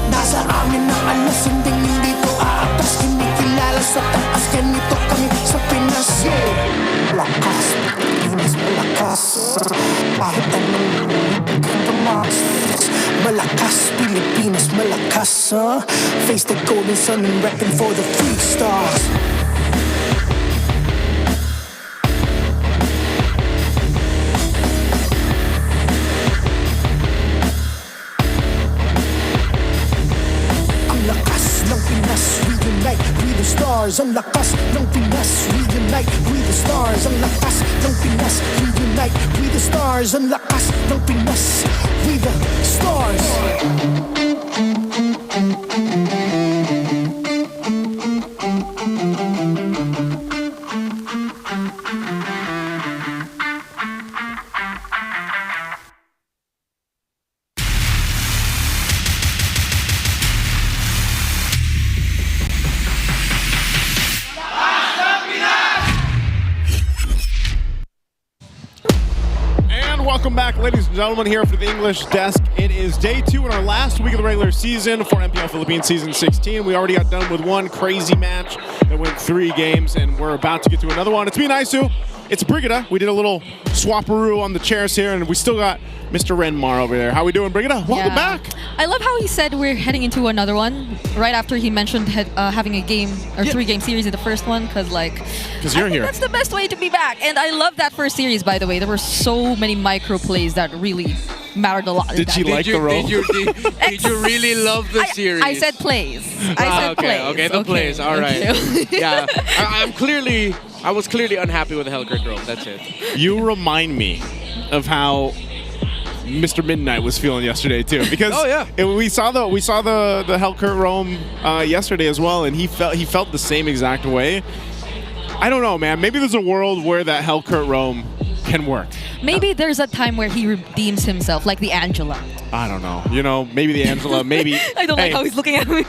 Nasa amin ang alas, hindi to atas, kinikilala sa taas, ganito kami sa Pinas. Yeah. Malakas, Pilipinas, malakas kahit anong the monsters. Malakas, Pilipinas, malakas face the golden sun and repping for the 3 stars. Ang lakas ng Pinas, we unite, we the stars. Ang lakas ng Pinas, we unite, we the stars. Ang lakas ng Pinas, we unite, we the stars. Ang lakas ng Pinas, we the stars. Welcome back, ladies and gentlemen, here for the English desk. It is day 2 in our last week of the regular season for MPL Philippines Season 16. We already got done with one crazy match that went 3 games, and we're about to get to another one. It's me and Isu. It's Brigida. We did a little swapperoo on the chairs here, and we still got Mr. Renmar over there. How we doing, Brigida? Welcome back. I love how he said we're heading into another one right after he mentioned having a game or 3-game series in the first one, because you're here. That's the best way to be back. And I love that first series, by the way. There were so many micro plays that really mattered a lot. Did she like the role? Did you really love the series? I said plays. I said plays. Okay, the plays. All right. Yeah, I was clearly unhappy with the Hellcurt Rome. That's it. You remind me of how Mr. Midnight was feeling yesterday too, because we saw the Hellcurt Rome yesterday as well, and he felt the same exact way. I don't know, man. Maybe there's a world where that Hellcurt Rome can work. Maybe there's a time where he redeems himself, like the Angela. I don't know. You know, maybe the Angela, maybe. I don't like how he's looking at me.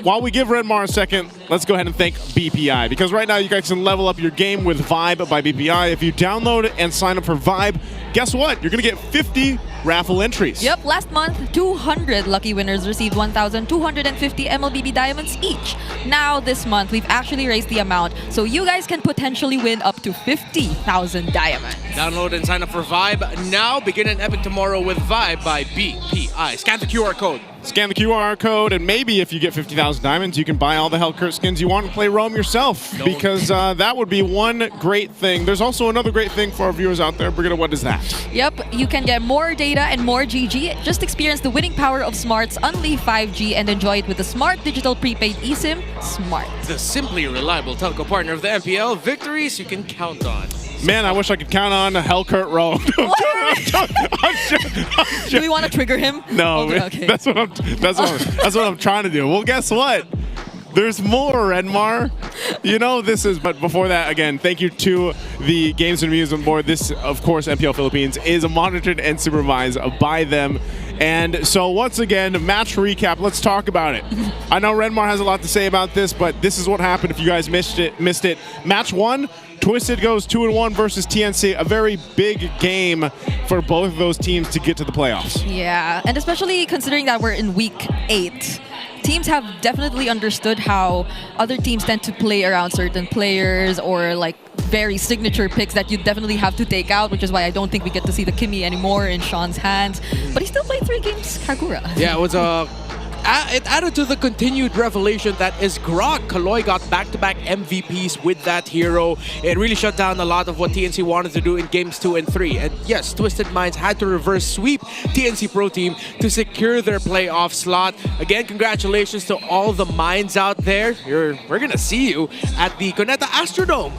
While we give Renmar a second, let's go ahead and thank BPI, because right now you guys can level up your game with Vibe by BPI. If you download and sign up for Vibe, guess what? You're going to get 50 raffle entries. Yep, last month, 200 lucky winners received 1,250 MLBB diamonds each. Now, this month, we've actually raised the amount, so you guys can potentially win up to 50,000 diamonds. Download and sign up for Vibe now. Begin an epic tomorrow with Vibe by BPI. TLPI. Scan the QR code. Scan the QR code, and maybe if you get 50,000 diamonds, you can buy all the Hellcurt skins you want and play Rome yourself. Because that would be one great thing. There's also another great thing for our viewers out there. Brigitte, what is that? Yep, you can get more data and more GG. Just experience the winning power of Smart's Unli 5G and enjoy it with the Smart Digital Prepaid eSIM Smart. The simply reliable telco partner of the MPL. Victories you can count on. Man, I wish I could count on Hellcurt Rome. Do we want to trigger him? No, okay. that's what I'm trying to do. Well, guess what? There's more, Redmar. You know this is, but before that, again, thank you to the Games and Amusement Board. This, of course, MPL Philippines is monitored and supervised by them. And so once again, match recap, let's talk about it. I know Redmar has a lot to say about this, but this is what happened if you guys missed it. Match 1, Twisted goes 2-1 versus TNC. A very big game for both of those teams to get to the playoffs. Yeah, and especially considering that we're in week 8. Teams have definitely understood how other teams tend to play around certain players or like very signature picks that you definitely have to take out, which is why I don't think we get to see the Kimmy anymore in Sean's hands. But he still played 3 games Kagura. Yeah, it was it added to the continued revelation that is Grok. Kaloy got back-to-back MVPs with that hero. It really shut down a lot of what TNC wanted to do in games 2 and 3. And yes, Twisted Minds had to reverse sweep TNC Pro Team to secure their playoff slot. Again, congratulations to all the minds out there. We're gonna see you at the Cuneta Astrodome.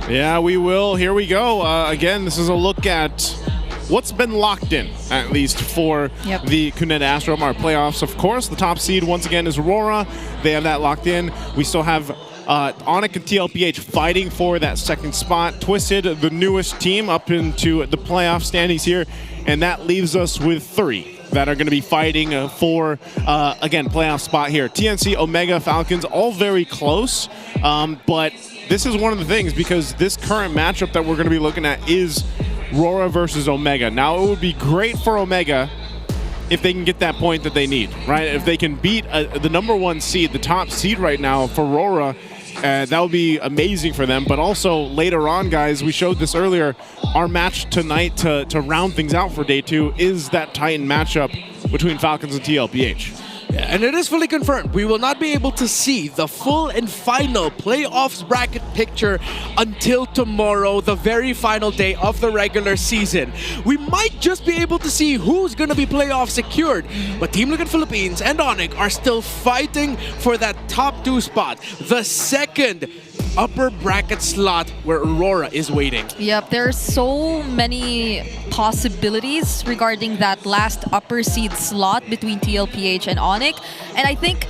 Yeah, we will. Here we go. Again, this is a look at what's been locked in, at least for the Cuneta Astrodome, our playoffs. Of course, the top seed, once again, is RORA. They have that locked in. We still have Onyx and TLPH fighting for that second spot. Twisted, the newest team, up into the playoff standings here. And that leaves us with 3 that are going to be fighting for, again, playoff spot here. TNC, Omega, Falcons, all very close. But this is one of the things, because this current matchup that we're going to be looking at is RORA versus Omega. Now, it would be great for Omega if they can get that point that they need, right? If they can beat the #1 seed, the top seed right now for RORA, that would be amazing for them. But also later on, guys, we showed this earlier, our match tonight to round things out for day 2 is that Titan matchup between Falcons and TLPH. Yeah, and it is fully confirmed. We will not be able to see the full and final playoffs bracket picture until tomorrow, the very final day of the regular season. We might just be able to see who's going to be playoff secured, but Team Liquid Philippines and Onyx are still fighting for that top 2 spot, the second upper bracket slot where Aurora is waiting. Yep, there are so many possibilities regarding that last upper seed slot between TLPH and Onyx, and I think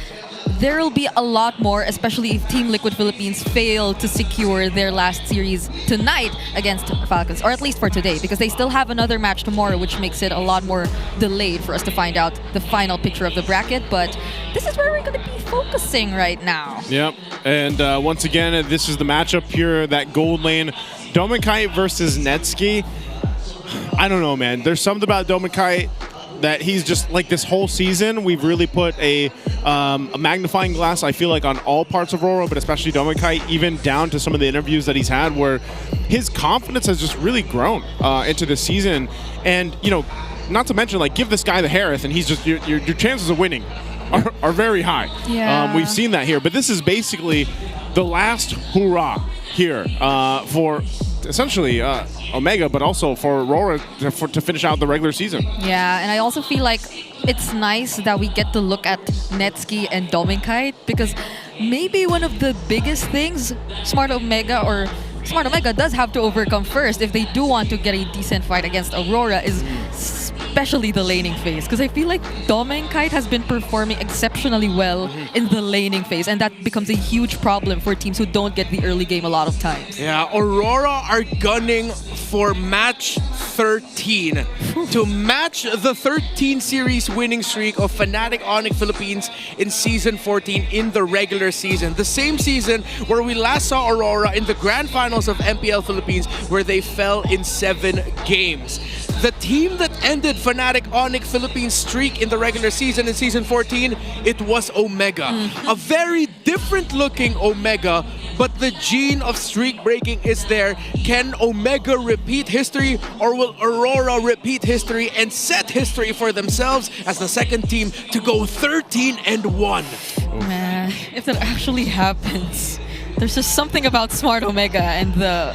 there will be a lot more, especially if Team Liquid Philippines fail to secure their last series tonight against Falcons, or at least for today, because they still have another match tomorrow, which makes it a lot more delayed for us to find out the final picture of the bracket. But this is where we're going to be focusing right now. Yep, and once again, this is the matchup here, that gold lane, Dominkite versus Netsky. I don't know, man. There's something about Dominkite that he's just like, this whole season we've really put a magnifying glass, I feel like, on all parts of RORA, but especially Dominkite, even down to some of the interviews that he's had where his confidence has just really grown into this season. And, you know, not to mention, like, give this guy the Harith and he's just, your chances of winning are very high. Yeah. We've seen that here, but this is basically the last hurrah here for essentially Omega, but also for RORA to finish out the regular season. Yeah, and I also feel like it's nice that we get to look at Netsky and Dominkite, because maybe one of the biggest things Smart Omega does have to overcome first if they do want to get a decent fight against Aurora is especially the laning phase, because I feel like Dominkite has been performing exceptionally well in the laning phase, and that becomes a huge problem for teams who don't get the early game a lot of times. Yeah, Aurora are gunning for match 13 to match the 13 series winning streak of Fnatic Onyx Philippines in Season 14 in the regular season. The same season where we last saw Aurora in the grand finals of MPL Philippines, where they fell in 7 games. The team that ended Fnatic Onyx Philippines streak in the regular season in Season 14, it was Omega. A very different looking Omega, but the gene of streak breaking is there. Can Omega repeat history, or will Aurora repeat history and set history for themselves as the second team to go 13-1? Man, if that actually happens, there's just something about Smart Omega and the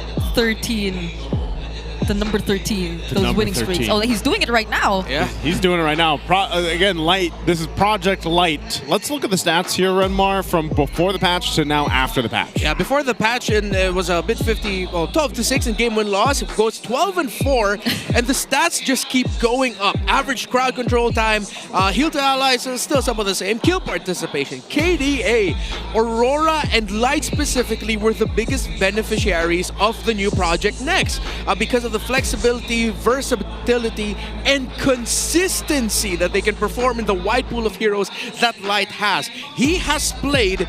number 13, those number winning 13. streaks. Oh, he's doing it right now. Yeah, he's doing it right now. Again, Light. This is Project Light. Let's look at the stats here, Renmar, from before the patch to now after the patch. Yeah, before the patch, it was a bit 12-6 in game win-loss. It goes 12-4, and the stats just keep going up. Average crowd control time, heal to allies, still some of the same. Kill participation, KDA, Aurora, and Light specifically were the biggest beneficiaries of the new Project Next because of the flexibility, versatility, and consistency that they can perform in the wide pool of heroes that Light has. He has played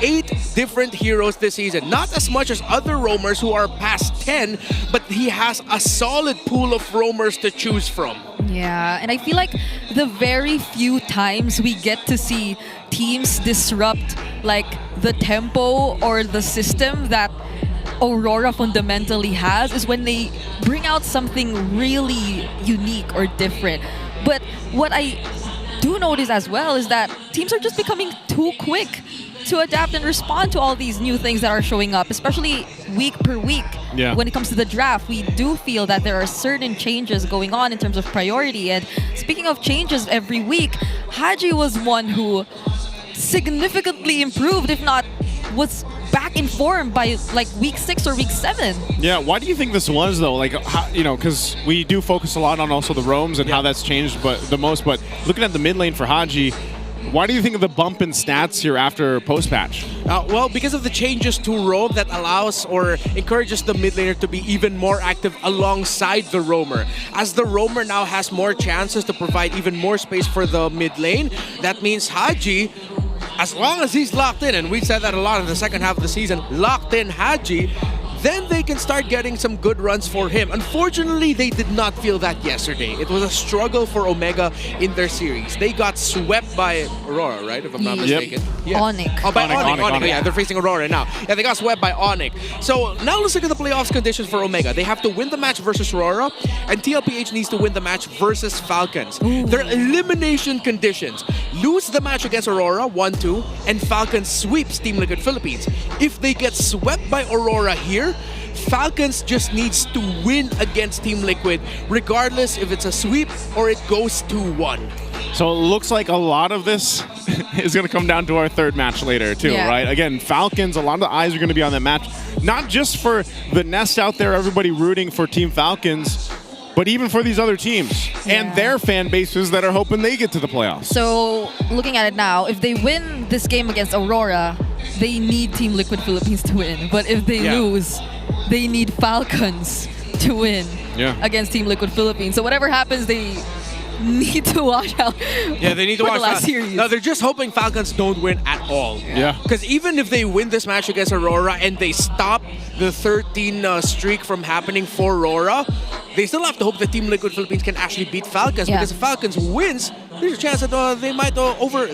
8 different heroes this season. Not as much as other roamers who are past 10, but he has a solid pool of roamers to choose from. Yeah, and I feel like the very few times we get to see teams disrupt like the tempo or the system that Aurora fundamentally has is when they bring out something really unique or different. But what I do notice as well is that teams are just becoming too quick to adapt and respond to all these new things that are showing up, especially week per week. Yeah. When it comes to the draft, we do feel that there are certain changes going on in terms of priority. And speaking of changes every week, Haji was one who significantly improved, if not was back in form by like week 6 or week 7. Yeah, why do you think this was though? Like, how, because we do focus a lot on also the roams and how that's changed, but the most. But looking at the mid lane for Haji, why do you think of the bump in stats here after post-patch? Well, because of the changes to roam that allows or encourages the mid laner to be even more active alongside the roamer. As the roamer now has more chances to provide even more space for the mid lane, that means Haji, as long as he's locked in, and we said that a lot in the second half of the season, locked in Haji, then they can start getting some good runs for him. Unfortunately, they did not feel that yesterday. It was a struggle for Omega in their series. They got swept by Aurora, right? If I'm not mistaken. Yeah. Onyx. Oh, by Onyx. Onyx. Yeah, they're facing Aurora now. Yeah, they got swept by Onyx. So now let's look at the playoffs conditions for Omega. They have to win the match versus Aurora, and TLPH needs to win the match versus Falcons. Their elimination conditions: lose the match against Aurora, 1-2, and Falcons sweeps Team Liquid Philippines. If they get swept by Aurora here, Falcons just needs to win against Team Liquid, regardless if it's a sweep or it goes 2-1. So it looks like a lot of this is going to come down to our third match later too, right? Again, Falcons, a lot of the eyes are going to be on that match. Not just for the nest out there, everybody rooting for Team Falcons, but even for these other teams and their fan bases that are hoping they get to the playoffs. So looking at it now, if they win this game against Aurora, they need Team Liquid Philippines to win. But if they lose, they need Falcons to win against Team Liquid Philippines. So whatever happens, they need to watch out. Yeah, they need to watch the last series. No, they're just hoping Falcons don't win at all. Yeah. Because even if they win this match against Aurora and they stop the 13 streak from happening for Aurora, they still have to hope that Team Liquid Philippines can actually beat Falcons. Because if Falcons wins, there's a chance that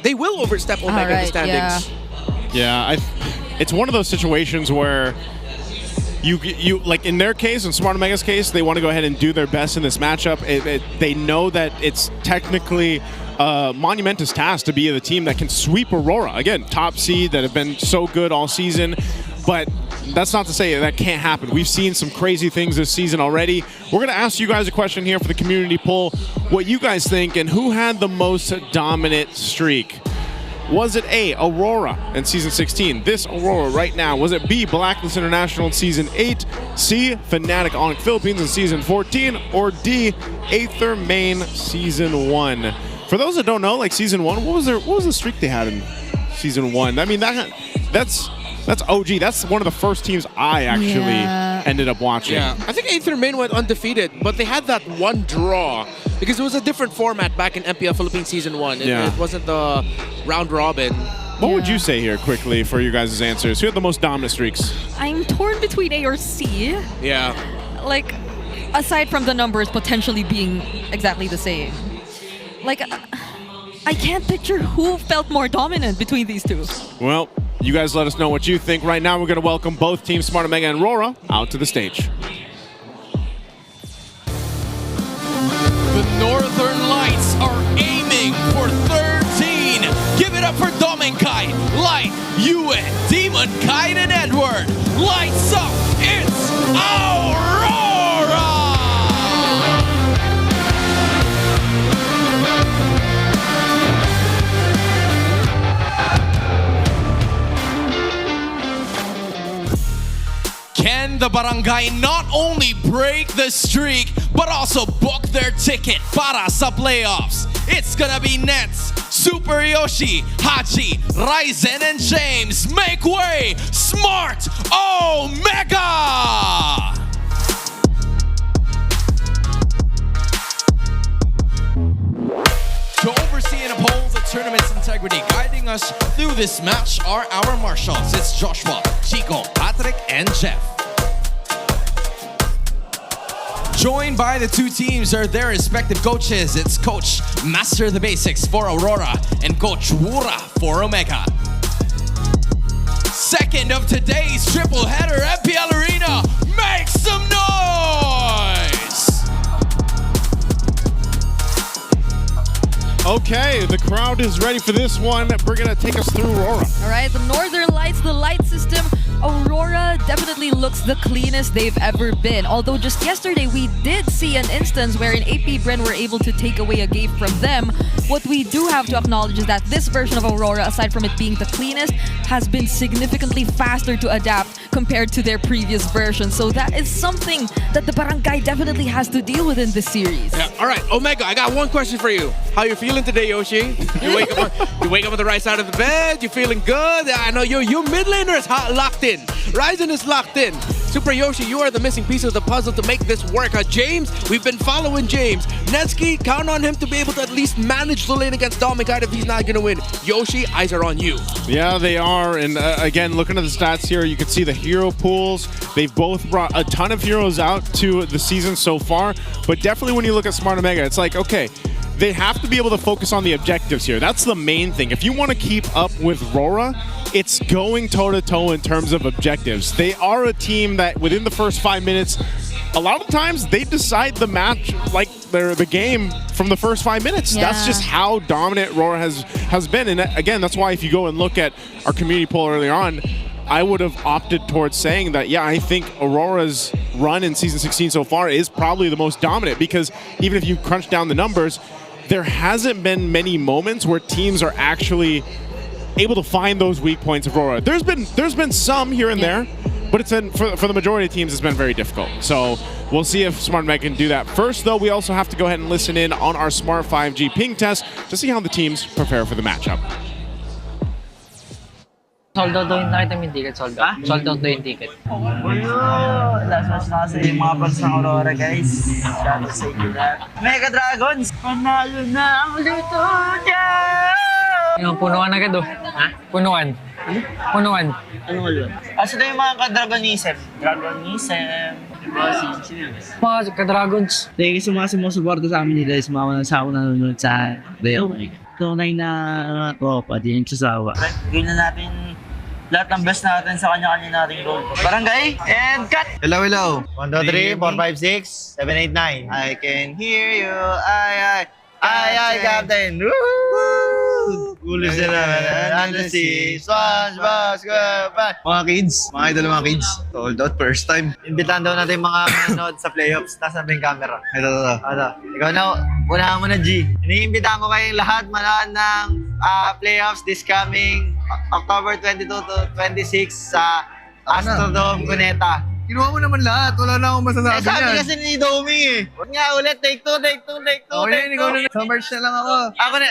they will overstep Omega in the standings. Yeah, it's one of those situations where you like in their case, in Smart Omega's case, they want to go ahead and do their best in this matchup. They know that it's technically a monumentous task to be the team that can sweep Aurora. Again, top seed that have been so good all season, but that's not to say that can't happen. We've seen some crazy things this season already. We're going to ask you guys a question here for the community poll, what you guys think and who had the most dominant streak. Was it A, Aurora in Season 16? This Aurora right now. Was it B, Blacklist International in Season 8? C, Fnatic Onyx Philippines in Season 14? Or D, Aether Main Season 1? For those that don't know, like Season 1, what was the streak they had in Season 1? I mean, that's OG. That's one of the first teams I actually ended up watching. Yeah, I think Aether Main went undefeated, but they had that one draw because it was a different format back in MPL Philippines Season 1. It wasn't the round robin. What would you say here quickly for you guys' answers? Who had the most dominant streaks? I'm torn between A or C. Yeah. Like, aside from the numbers potentially being exactly the same. Like, I can't picture who felt more dominant between these two. Well, You guys let us know what you think. Right now, we're going to welcome both teams, Smart Omega and RORA, out to the stage. The Northern Lights are aiming for 13. Give it up for Domenkite, Light, Yue, Demon, Kite, and Edward. Lights up, it's Aurora! Can the Barangay not only break the streak, but also book their ticket para sa playoffs? It's gonna be Nets, Super Yoshi, Haji, Ryzen, and James. Make way, Smart Omega! To oversee and uphold the tournament's integrity, guiding us through this match are our marshals. It's Joshua, Chico, Patrick, and Jeff. Joined by the two teams are their respective coaches. It's Coach Master the Basics for Aurora and Coach Wura for Omega. Second of today's triple header, MPL Arena, make some noise! Okay, the crowd is ready for this one. We're going to take us through Aurora. All right, the Northern Lights, the light system. Aurora definitely looks the cleanest they've ever been. Although just yesterday we did see an instance wherein AP Bren were able to take away a game from them. What we do have to acknowledge is that this version of Aurora, aside from it being the cleanest, has been significantly faster to adapt compared to their previous version. So that is something that the Barangay definitely has to deal with in this series. Yeah, all right, Omega, I got one question for you. How you feeling today, Yoshi? You wake up on the right side of the bed? You feeling good? I know your mid laner is locked in. Ryzen is locked in. Super Yoshi, you are the missing piece of the puzzle to make this work. James, we've been following James. Netsky, count on him to be able to at least manage the lane against Domenkite if he's not going to win. Yoshi, eyes are on you. Yeah, they are. And again, looking at the stats here, you can see the hero pools. They've both brought a ton of heroes out to the season so far. But definitely when you look at Smart Omega, it's like, okay, they have to be able to focus on the objectives here. That's the main thing. If you want to keep up with RORA, it's going toe-to-toe in terms of objectives. They are a team that within the first 5 minutes, a lot of times they decide the match, like the game from the first 5 minutes. Yeah. That's just how dominant RORA has been. And again, that's why if you go and look at our community poll earlier on, I would have opted towards saying that, yeah, I think Aurora's run in Season 16 so far is probably the most dominant, because even if you crunch down the numbers, there hasn't been many moments where teams are actually able to find those weak points of RORA. There's been some here and there, but it's been for the majority of teams, it's been very difficult. So we'll see if Smart Omega can do that. First, though, we also have to go ahead and listen in on our Smart 5G ping test to see how the teams prepare for the matchup. Sold out daw yung nakita mo yung ticket, sold out. Sold out daw yung ticket. Last match na kasi yung mga fans ng Aurora, guys. Shout out sa inyo lahat. Mega Dragons! Panalo na ang luto dyan! Yung punuan agad oh. Ha? Punuan. Punuan. Anong ulo? Asa na yung mga ka-Dragonism? Dragonism. Mga ka-Dragons. Thank you so much sa mga suporta sa amin nila. Sumama na sa ako nanonood sa Rail. Tunay na tropa, di yung sasawa. Gawin na natin lahat ng best natin sa kanya-kanya nating goal. Barangay and cut! Hello, hello. 1, 2, 3, 4, 5, 6, 7, 8, 9. I can hear you. Ay, Captain. Woohoo! Gulos na naman. Under sea, SpongeBob SquarePants. Mga kids, mga idol mga kids. Sold out first time. Imbitahan daw natin mga manonood sa playoffs. Nasaan ba yung camera? Ito. Ikaw na, unahan mo na, G. Iniimbitahan ko kayong lahat manood ng playoffs this coming October 22 to 26 sa Astrodome, Cuneta. Kinuha mo naman lahat. Wala na akong masasabi yan. Sabi kasi ni Domi eh. Huwag nga ulit. Take two. Ikaw na. Sa merch na lang ako. Ako na.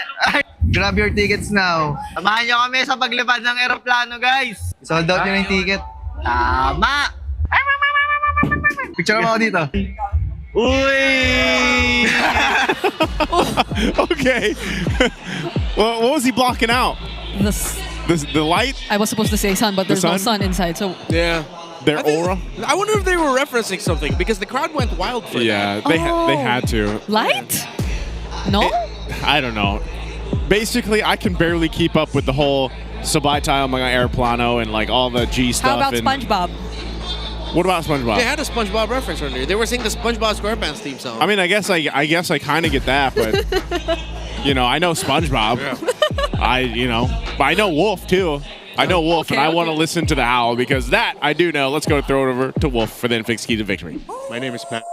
Grab your tickets now. Samahan nyo kami sa paglipad ng eroplano, guys. Sold out yun yung ticket. Tama. Picture mo ako dito. Uy! Okay. Well, what was he blocking out? The light? I was supposed to say sun, but there's no sun inside, so... Yeah. Their aura? I wonder if they were referencing something, because the crowd went wild for that. Yeah, they had to. Light? No? I don't know. Basically, I can barely keep up with the whole Sabaytayo mga airplano and like all the G stuff. How about and SpongeBob? What about SpongeBob? They had a SpongeBob reference earlier. They were singing the SpongeBob SquarePants theme song. I mean, I guess I kind of get that, but you know, I know SpongeBob. But I know Wolf too. I know Wolf, and I want to listen to the Howl because that I do know. Let's go throw it over to Wolf for the Infinix Key to Victory. My name is Pat.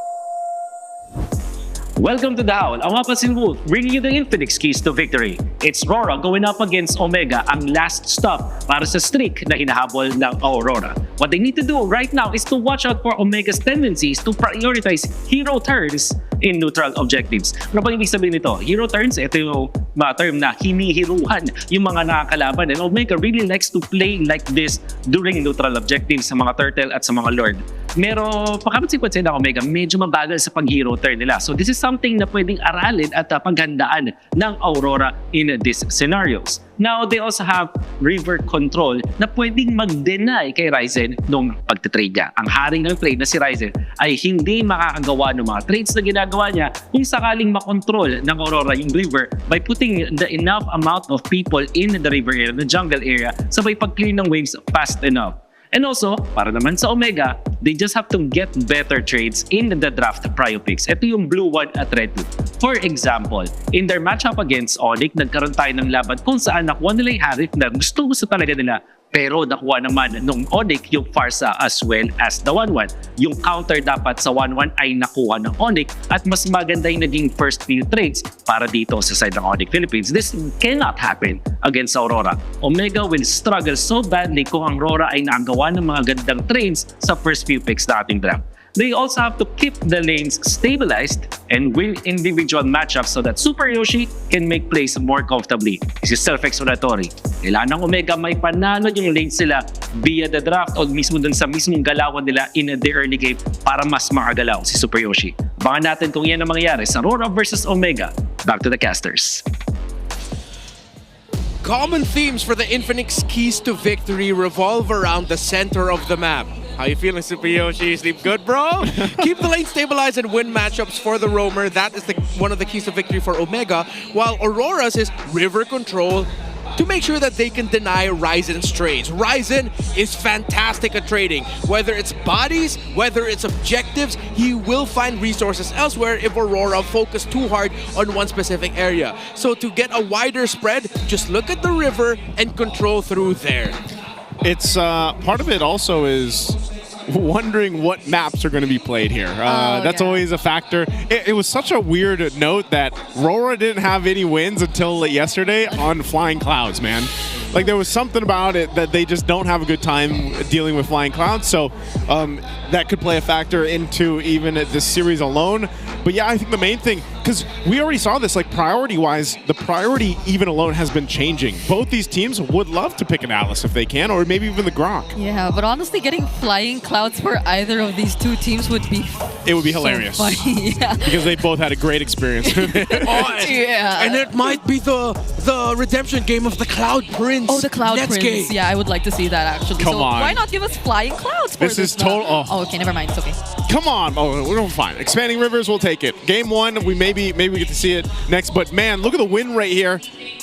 Welcome to the Howl. Ang mapasin Wolf, bringing you the Infinix Keys to Victory. It's RORA going up against Omega, ang last stop para sa streak na hinahabol ng Aurora. What they need to do right now is to watch out for Omega's tendencies to prioritize hero turns in neutral objectives. Ano bang ibig sabihin nito? Hero turns, ito yung term na hinihiruhan yung mga nakakalaban. And Omega really likes to play like this during neutral objectives sa mga turtle at sa mga lord. Pero pagkapansin ng Omega, medyo mabagal sa pag-hero turn nila. So this is something na pwedeng aralin at paghandaan ng Aurora in these scenarios. Now, they also have river control na pwedeng mag-deny kay Ryzen nung pagtitrade niya. Ang haring ng trade na si Ryzen ay hindi makakagawa ng mga trades na ginagawa niya kung sakaling makontrol ng Aurora yung river by putting the enough amount of people in the river area, the jungle area, sabay pag-clear ng waves fast enough. And also, para naman sa Omega, they just have to get better trades in the draft prio picks. Ito yung blue 1 at red 2. For example, in their matchup against Onyx, nagkaroon tayo ng laban kung saan nakuha nila yung Harith na gusto talaga nila. Pero nakuha naman nung Onyx yung Farsa as well as the 1-1. Yung counter dapat sa 1-1 ay nakuha ng Onyx at mas maganda yung naging first few trades para dito sa side ng Onyx Philippines. This cannot happen against Aurora. Omega will struggle so badly kung ang Aurora ay nakagawa ng mga gandang trades sa first few picks na ating draft. They also have to keep the lanes stabilized and win individual matchups so that Super Yoshi can make plays more comfortably. This is self-explanatory. Kailangan ng Omega may panalo yung lanes sila via the draft o mismo dun sa mismong galawan nila in the early game para mas makagalaw si Super Yoshi. Abangan natin kung yan ang mangyayari sa RORA versus Omega. Back to the casters. Common themes for the Infinix Keys to Victory revolve around the center of the map. How you feeling, Super Yoshi? Sleep good, bro? Keep the lane stabilized and win matchups for the roamer. That is one of the keys to victory for Omega. While Aurora's is river control to make sure that they can deny Ryzen's trades. Ryzen is fantastic at trading. Whether it's bodies, whether it's objectives, he will find resources elsewhere if Aurora focus too hard on one specific area. So to get a wider spread, just look at the river and control through there. It's part of it also is wondering what maps are going to be played here. That's always a factor. It was such a weird note that RORA didn't have any wins until yesterday on Flying Clouds, man. Like there was something about it that they just don't have a good time dealing with Flying Clouds. So that could play a factor into even this series alone. But yeah, I think the main thing, because we already saw this, like priority-wise, the priority even alone has been changing. Both these teams would love to pick an Atlas if they can, or maybe even the Gronk. Yeah, but honestly, getting Flying Clouds for either of these two teams would be It would be hilarious. So funny, yeah. Because they both had a great experience. And it might be the redemption game of the Cloud Prince. Oh, the Cloud Prince. Game. Yeah, I would like to see that actually. Come so on. Why not give us Flying Clouds for This is total. Oh, okay, never mind. It's okay. Come on. Oh, we're fine. Expanding Rivers, we'll take it. Game 1, we maybe we get to see it next. But man, look at the win rate here.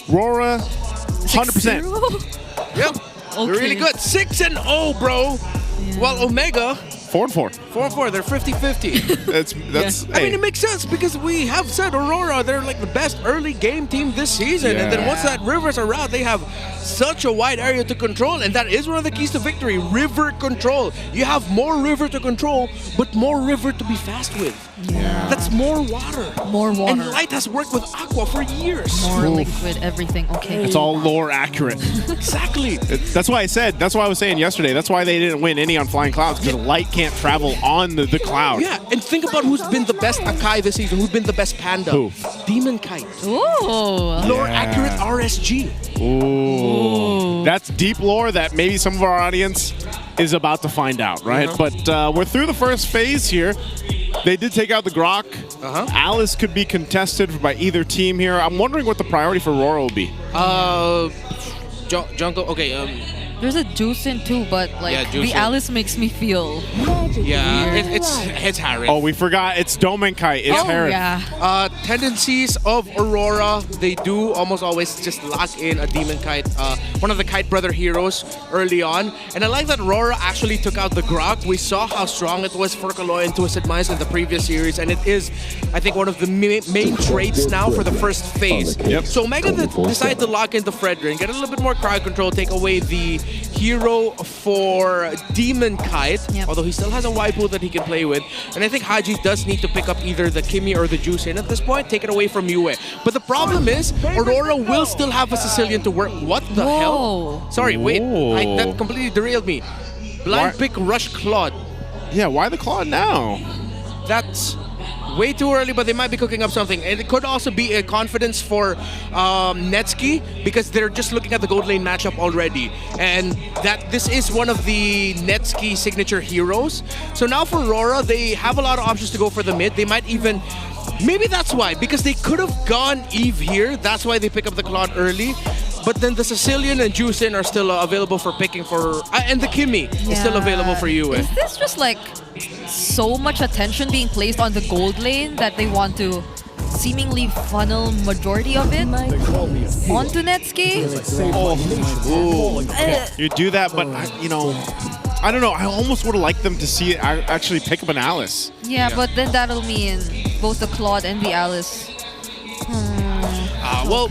RORA, 100%. Yep. Okay. They're really good. 6-0, bro. Yeah. While Omega 4-4. 4-4. They're 50-50. That's. I mean, it makes sense because we have said Aurora, they're like the best early game team this season. And then once that Rivers are out, they have such a wide area to control. And that is one of the keys to victory, river control. You have more river to control, but more river to be fast with. Yeah. That's more water. More water. And Light has worked with Aqua for years. More liquid, everything. Okay. It's all lore accurate. Exactly. That's why I was saying yesterday, that's why they didn't win any on Flying Clouds, because Light can't travel on the cloud. Yeah, and think about who's been the best Akai this season, who's been the best Panda. Who? Demon Kite. Ooh. Lore accurate RSG. Ooh. That's deep lore that maybe some of our audience is about to find out, right? But we're through the first phase here. They did take out the Grok. Alice could be contested by either team here. I'm wondering what the priority for Aurora will be. Jungle, okay, there's a Juicin too, but like the Alice makes me feel it's Harry. Oh, we forgot. It's Domenkite. It's Harry. Yeah. tendencies of Aurora, they do almost always just lock in a Demon Kite, one of the Kite Brother heroes early on. And I like that RORA actually took out the Grok. We saw how strong it was for Kaloy and Twisted Minds in the previous series, and it is, I think, one of the main traits now for the first phase. So Omega decided to lock into Fredrin, get a little bit more crowd control, take away the hero for Demon Kite, although he still has a wide pool that he can play with. And I think Haji does need to pick up either the Kimi or the Juicin at this point, take it away from Yue. But the problem is, Aurora will still have a Sicilian to work. What the hell? Sorry, wait. That completely derailed me. Blind pick Rush Claude. Yeah, why the Claude now? That's way too early, but they might be cooking up something. And it could also be a confidence for Netsky, because they're just looking at the gold lane matchup already. And that this is one of the Netsky signature heroes. So now for Aurora, they have a lot of options to go for the mid. They might even... Maybe that's why, because they could have gone Eve here. That's why they pick up the Claude early. But then the Sicilian and Juicin are still available for picking for... and the Kimi is still available for you. Is this just like so much attention being placed on the gold lane that they want to seemingly funnel majority of it onto Netsky? You do that, but you know, I don't know. I almost would have liked them to see it actually pick up an Alice. Yeah, but then that'll mean both the Claude and the Alice. Well,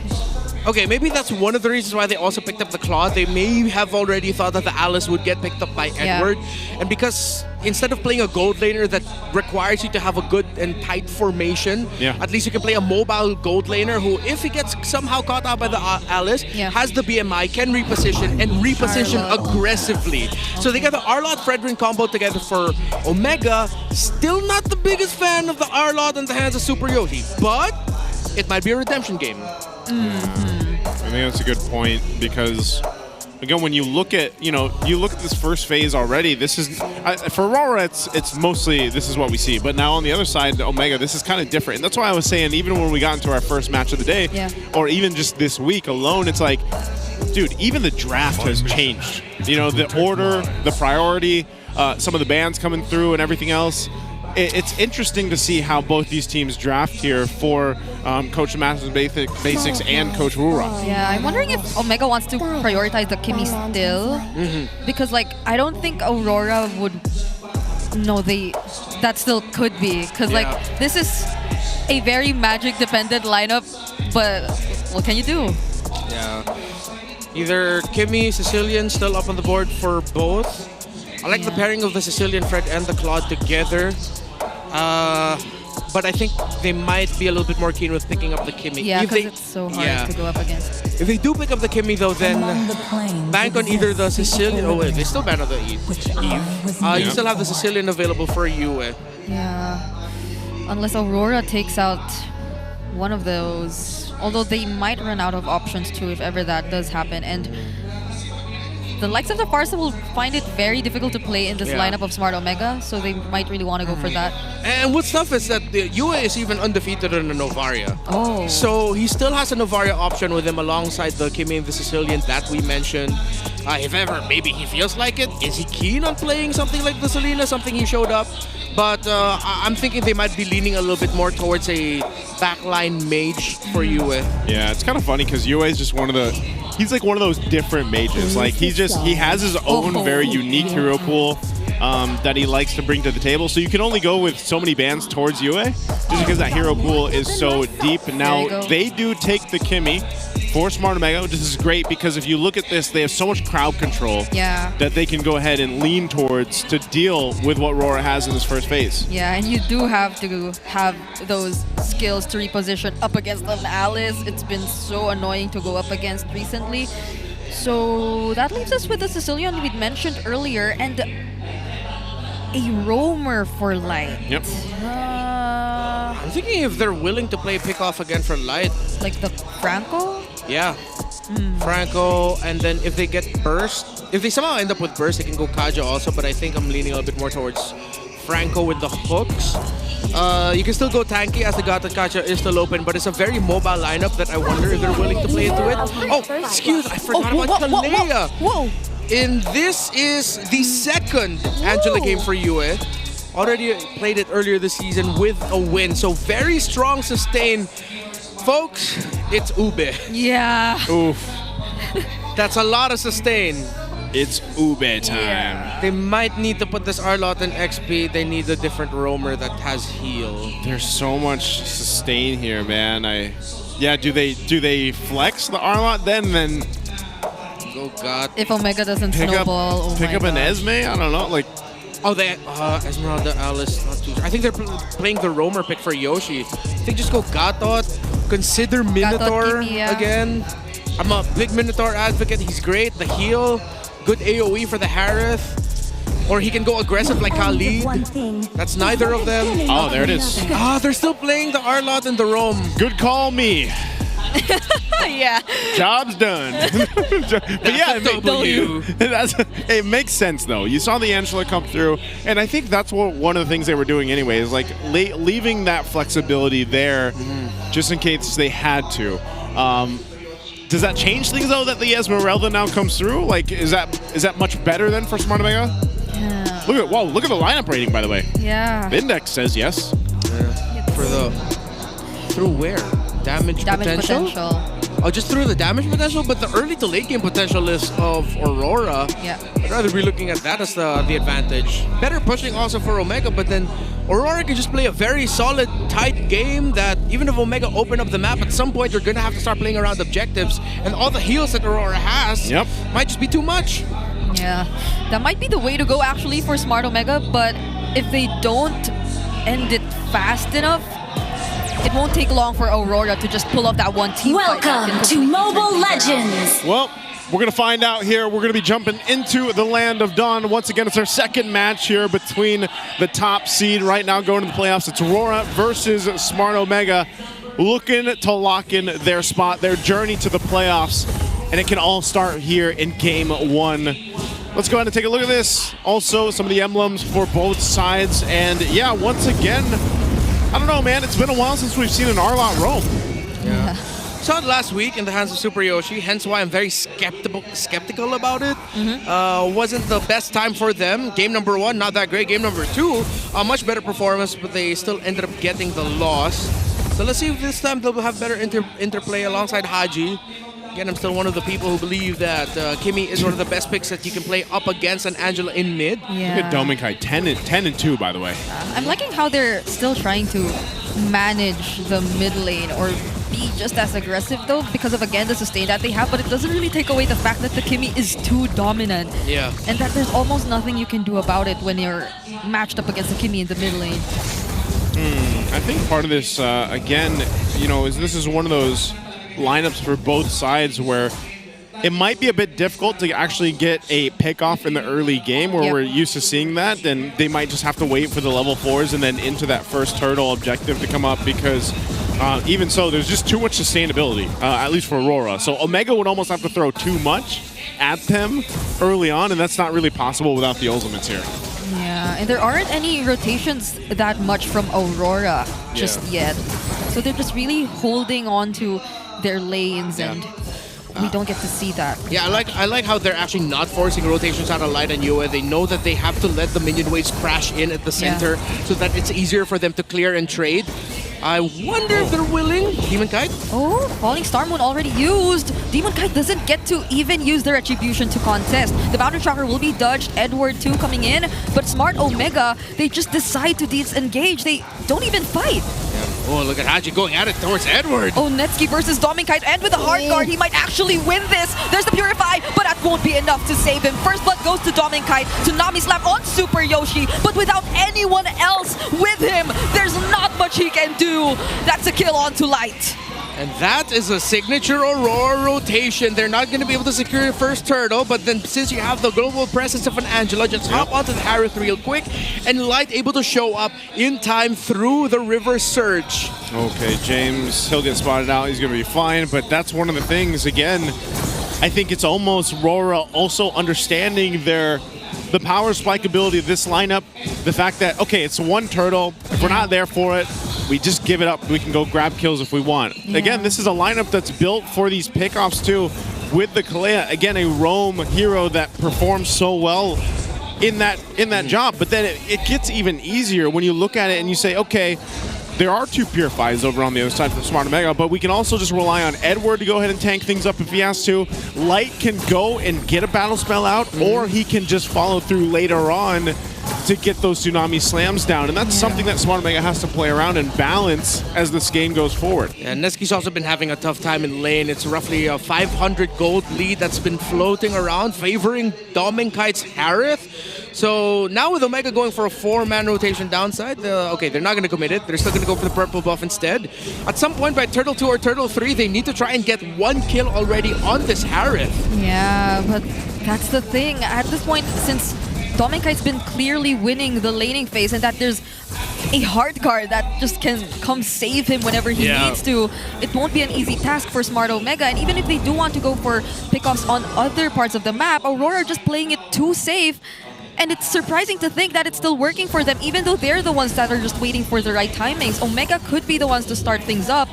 okay, maybe that's one of the reasons why they also picked up the Claude. They may have already thought that the Alice would get picked up by Edward. And because instead of playing a gold laner that requires you to have a good and tight formation, at least you can play a mobile gold laner who, if he gets somehow caught out by the Alice, has the BMI, can reposition, and reposition aggressively. So they got the Arlott Fredrin combo together for Omega. Still not the biggest fan of the Arlott in the hands of Super Yoshi, but it might be a redemption game. I think that's a good point, because again, when you look at this first phase already, this is for Aurora, it's mostly this is what we see. But now on the other side, Omega, this is kind of different. And that's why I was saying, even when we got into our first match of the day, or even just this week alone, it's like, dude, even the draft has changed. You know, the order, the priority, some of the bans coming through and everything else. It's interesting to see how both these teams draft here for Coach Masters Basics and Coach RORA. Yeah, I'm wondering if Omega wants to prioritize the Kimi still. Because, like, I don't think Aurora would... No, that still could be. Because, like, this is a very magic-dependent lineup, but what can you do? Yeah. Either Kimi, Sicilian still up on the board for both. I like the pairing of the Sicilian Fred and the Claude together. But I think they might be a little bit more keen with picking up the Kimi. Yeah, because it's so hard to go up against. If they do pick up the Kimi, though, then bank on either the Sicilian... Oh, wait, they still ban on the Eve. You still have the Sicilian available for you. Yeah. Unless Aurora takes out one of those. Although they might run out of options, too, if ever that does happen. And the likes of the Farsa will find it very difficult to play in this lineup of Smart Omega, so they might really want to go for that. And what's tough is that Yue is even undefeated in the Novaria. Oh. So he still has a Novaria option with him alongside the Kimi and the Sicilian that we mentioned. If ever, maybe he feels like it. Is he keen on playing something like the Selena, something he showed up? But I'm thinking they might be leaning a little bit more towards a backline mage for Yue. Yeah, it's kind of funny because Yue is just he's like one of those different mages. Like he has his own very unique hero pool that he likes to bring to the table. So you can only go with so many bans towards Yue just because that hero pool is so deep. And now they do take the Kimi for Smart Omega. This is great because if you look at this, they have so much crowd control that they can go ahead and lean towards to deal with what RORA has in this first phase. Yeah, and you do have to have those skills to reposition up against an Alice. It's been so annoying to go up against recently. So that leaves us with the Sicilian we'd mentioned earlier and a roamer for Light. Yep. I'm thinking if they're willing to play pick-off again for Light. Like the Franco? Yeah. Franco, and then if they get Burst, if they somehow end up with Burst, they can go Kaja also, but I think I'm leaning a little bit more towards Franco with the hooks. You can still go tanky as the Gata Kaja is still open, but it's a very mobile lineup that I wonder if they're willing to play into it. Oh, excuse, I forgot about Kalea. Whoa. And this is the second Angela game for Yue. Already played it earlier this season with a win. So very strong sustain. Folks, it's Ube. Yeah. Oof. That's a lot of sustain. It's Ube time. They might need to put this Arlot in XP. They need a different roamer that has heal. There's so much sustain here, man. Do they flex the Arlot then? Oh god. If Omega doesn't snowball, pick up an Esme? I don't know. Like, oh, they Esmeralda, Alice, not too. I think they're playing the roamer pick for Yoshi. I think just go Gatot. Consider Minotaur again. I'm a big Minotaur advocate. He's great. The heal, good AoE for the Harith. Or he can go aggressive like Khalid. That's neither of them. Oh, there it is. They're still playing the Arlot and the Roam. Good call, me. Yeah. Job's done. But yeah, it makes sense though. You saw the Angela come through, and I think that's one of the things they were doing anyway, is like leaving that flexibility there just in case they had to. Does that change things though that the Esmeralda now comes through? Like, is that much better than for Smart Omega? Yeah. Look at the lineup rating, by the way. Yeah. The index says yes. For through where? Damage potential? Oh, just through the damage potential, but the early to late game potential list of Aurora. Yeah. I'd rather be looking at that as the advantage. Better pushing also for Omega, but then Aurora can just play a very solid, tight game that even if Omega open up the map, at some point you're gonna have to start playing around objectives, and all the heals that Aurora has might just be too much. Yeah, that might be the way to go actually for Smart Omega, but if they don't end it fast enough, it won't take long for Aurora to just pull off that one team fight. Welcome to Mobile Legends. Well, we're going to find out here. We're going to be jumping into the Land of Dawn. Once again, it's our second match here between the top seed right now going to the playoffs. It's Aurora versus Smart Omega, looking to lock in their spot, their journey to the playoffs. And it can all start here in game one. Let's go ahead and take a look at this. Also, some of the emblems for both sides. And yeah, once again, I don't know, man. It's been a while since we've seen an Arlot roam. Yeah. Saw it last week in the hands of Super Yoshi, hence why I'm very skeptical about it. Wasn't the best time for them. Game number one, not that great. Game number two, a much better performance, but they still ended up getting the loss. So let's see if this time they'll have better interplay alongside Haji. Again, I'm still one of the people who believe that Kimmy is one of the best picks that you can play up against an Angela in mid. Yeah. Look at Dominkai, 10-2, by the way. I'm liking how they're still trying to manage the mid lane or be just as aggressive though, because of again the sustain that they have, but it doesn't really take away the fact that the Kimmy is too dominant. Yeah. And that there's almost nothing you can do about it when you're matched up against the Kimmy in the mid lane. I think part of this, again, you know, this is one of those lineups for both sides where it might be a bit difficult to actually get a pick-off in the early game where we're used to seeing that. Then they might just have to wait for the level 4s and then into that first turtle objective to come up, because even so, there's just too much sustainability, at least for Aurora. So Omega would almost have to throw too much at them early on, and that's not really possible without the ultimates here. Yeah, and there aren't any rotations that much from Aurora just yet. So they're just really holding on to their lanes, and we don't get to see that. Yeah, I like how they're actually not forcing rotations out of Light and Yue. They know that they have to let the minion waves crash in at the center so that it's easier for them to clear and trade. I wonder if they're willing. Demon Kite? Oh, Falling Star Moon already used. Demon Kite doesn't get to even use their Retribution to contest. The Boundary Tracker will be dodged. Edward 2 coming in. But Smart Omega, they just decide to disengage. They don't even fight. Oh, look at Haji going at it towards Edward. Oh, Netsky versus Dominkite, and with a hard guard, he might actually win this. There's the Purify, but that won't be enough to save him. First blood goes to Dominkite, Tsunami Slap on Super Yoshi, but without anyone else with him, there's not much he can do. That's a kill onto Light. And that is a signature Aurora rotation. They're not going to be able to secure your first turtle, but then since you have the global presence of an Angela, just hop onto the Harith real quick, and Light able to show up in time through the River Surge. Okay, James, he'll get spotted out. He's going to be fine, but that's one of the things, again, I think it's almost RORA also understanding the power spike ability of this lineup. The fact that, okay, it's one turtle. If we're not there for it, we just give it up. We can go grab kills if we want. Yeah. Again, this is a lineup that's built for these pickoffs too, with the Kalea. Again, a roam hero that performs so well in that job. But then it gets even easier when you look at it and you say, okay, there are 2 Purifies over on the other side from Smart Omega, but we can also just rely on Edward to go ahead and tank things up if he has to. Light can go and get a battle spell out, or he can just follow through later on to get those Tsunami slams down. And that's something that Smart Omega has to play around and balance as this game goes forward. Yeah, Neski's also been having a tough time in lane. It's roughly a 500 gold lead that's been floating around, favoring Dominkite's Harith. So now with Omega going for a 4-man rotation downside, okay, they're not going to commit it. They're still going to go for the purple buff instead. At some point by Turtle 2 or Turtle 3, they need to try and get 1 kill already on this Harith. Yeah, but that's the thing. At this point, since Dominkite's been clearly winning the laning phase and that there's a hard guard that just can come save him whenever he needs to, it won't be an easy task for Smart Omega. And even if they do want to go for pickoffs on other parts of the map, Aurora are just playing it too safe. And it's surprising to think that it's still working for them, even though they're the ones that are just waiting for the right timings. Omega could be the ones to start things up,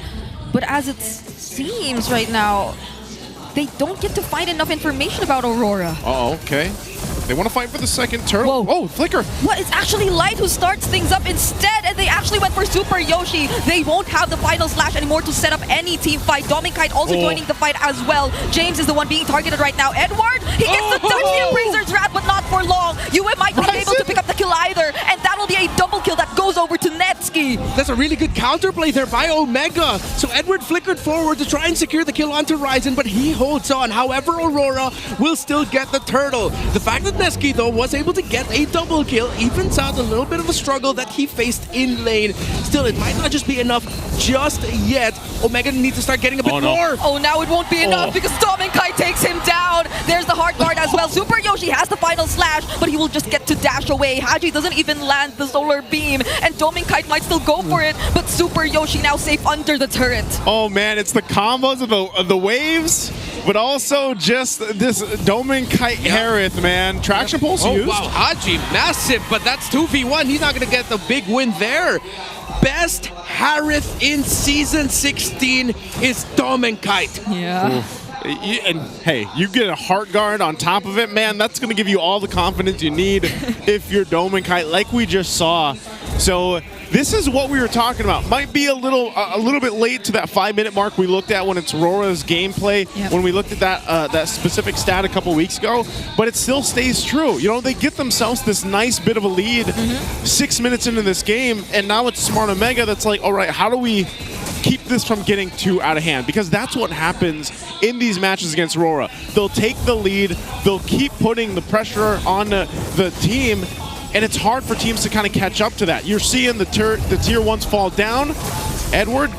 but as it seems right now, they don't get to find enough information about Aurora. Okay. They want to fight for the second turtle. Whoa. Oh, Flicker. What? It's actually Light who starts things up instead, and they actually went for Super Yoshi. They won't have the final slash anymore to set up any team fight. Dominkite also joining the fight as well. James is the one being targeted right now. Edward, he gets the touch, the Appraiser's Wrath, but not for long. UM might not be able to pick up the kill either, and that'll be a double kill that goes over to Netsky. That's a really good counterplay there by Omega. So Edward flickered forward to try and secure the kill onto Ryzen, but he holds on. However, Aurora will still get the turtle. The fact that Neski, though, was able to get a double kill evens out a little bit of a struggle that he faced in lane. Still, it might not just be enough just yet. Omega needs to start getting a bit more. Oh, now it won't be enough because Dominkite takes him down. There's the hard guard as well. Super Yoshi has the final slash, but he will just get to dash away. Haji doesn't even land the solar beam, and Dominkite might still go for it, but Super Yoshi now safe under the turret. Oh man, it's the combos of the waves, but also just this Dominkite Harith, man. Traction pulse used. Wow, Haji, massive, but that's 2v1. He's not going to get the big win there. Best Harith in Season 16 is Dominkite. Yeah. And hey, you get a heart guard on top of it, man, that's going to give you all the confidence you need if you're Dominkite, like we just saw. So this is what we were talking about. Might be a little bit late to that 5-minute mark we looked at when it's RORA's gameplay, when we looked at that specific stat a couple weeks ago, but it still stays true. You know, they get themselves this nice bit of a lead 6 minutes into this game, and now it's Smart Omega that's like, all right, how do we keep this from getting too out of hand? Because that's what happens in these matches against RORA. They'll take the lead, they'll keep putting the pressure on the team, and it's hard for teams to kind of catch up to that. You're seeing the tier 1s fall down. Edward,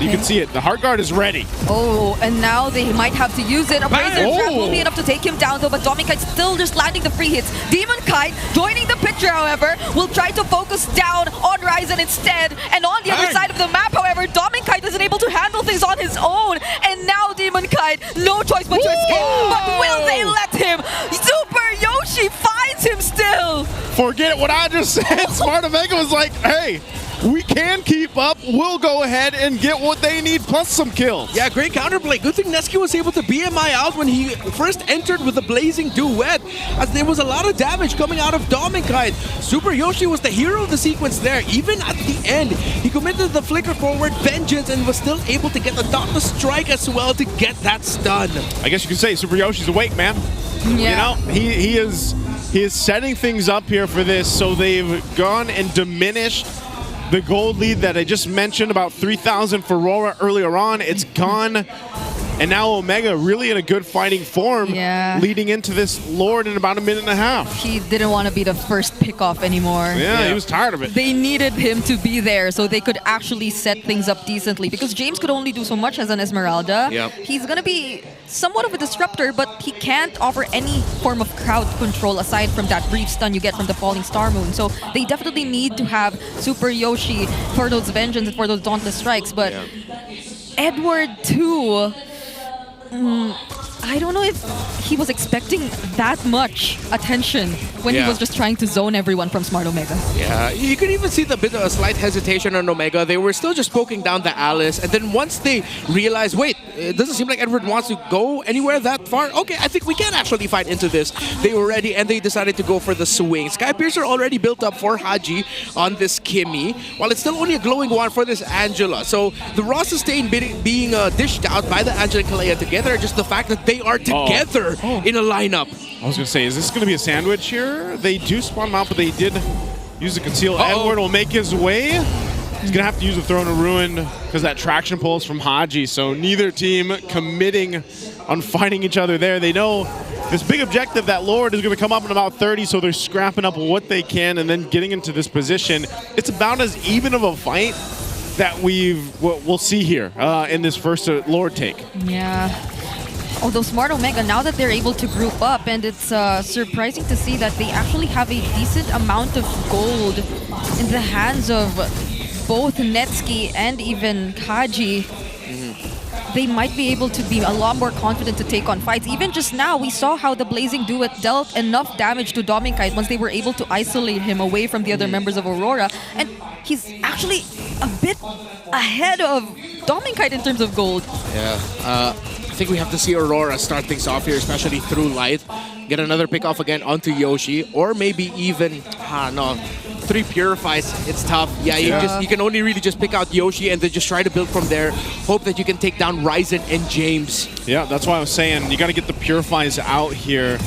you can see it. The heart guard is ready. Oh, and now they might have to use it. Appraiser's Wrath will be enough to take him down, though, but Dominkite still just landing the free hits. Demon Kite joining the picture, however, will try to focus down on Ryzen instead. And on the other side of the map, however, Dominkite isn't able to handle things on his own. And now Demon Kite, no choice but to escape. But will they let him? Super Yoshi finds him still. Forget what I just said. Smart Omega was like, hey, we can keep up. We'll go ahead and get what they need, plus some kills. Yeah, great counterplay. Good thing Neski was able to BMI out when he first entered with the Blazing Duet, as there was a lot of damage coming out of Dominkite. Super Yoshi was the hero of the sequence there. Even at the end, he committed the flicker forward vengeance and was still able to get the Dauntless Strike as well to get that stun. I guess you could say Super Yoshi's awake, man. Yeah. You know, he is setting things up here for this, so they've gone and diminished the gold lead that I just mentioned, about 3,000 for RORA earlier on. It's gone. And now Omega really in a good fighting form leading into this Lord in about a minute and a half. He didn't want to be the first pickoff anymore. Yeah, he was tired of it. They needed him to be there so they could actually set things up decently, because James could only do so much as an Esmeralda. He's going to be somewhat of a disruptor, but he can't offer any form of crowd control aside from that brief stun you get from the Falling Star Moon. So they definitely need to have Super Yoshi for those vengeance and for those Dauntless Strikes. But Edward too... I don't know if he was expecting that much attention when he Yeah. was just trying to zone everyone from Smart Omega. Yeah, you could even see the bit of a slight hesitation on Omega. They were still just poking down the Alice, and then once they realized, wait, it doesn't seem like Edward wants to go anywhere that far. Okay, I think we can actually fight into this. They were ready, and they decided to go for the swing. Sky Piercer already built up for Haji on this Kimmy, while it's still only a glowing one for this Angela. So the raw sustain being dished out by the Angela and Kalea together, just the fact that they are together in a lineup. I was going to say, is this going to be a sandwich here? They do spawn them out, but they did use a conceal. Edward will make his way. He's going to have to use a Throne of Ruin because that traction pull is from Haji. So neither team committing on fighting each other there. They know this big objective that Lord is going to come up in about 30, so they're scrapping up what they can and then getting into this position. It's about as even of a fight that we'll see here in this first Lord take. Yeah. Although Smart Omega, now that they're able to group up, and it's surprising to see that they actually have a decent amount of gold in the hands of both Netsuki and even Kaji. They might be able to be a lot more confident to take on fights. Even just now, we saw how the Blazing Duet dealt enough damage to Dominkite once they were able to isolate him away from the other members of Aurora. And he's actually a bit ahead of Dominkite in terms of gold. Yeah, I think we have to see Aurora start things off here, especially through Light. Get another pick off again onto Yoshi, or maybe even, no, 3 Purifies, it's tough. Yeah, you can only really just pick out Yoshi and then just try to build from there. Hope that you can take down Ryzen and James. Yeah, that's why I was saying you got to get the Purifies out here.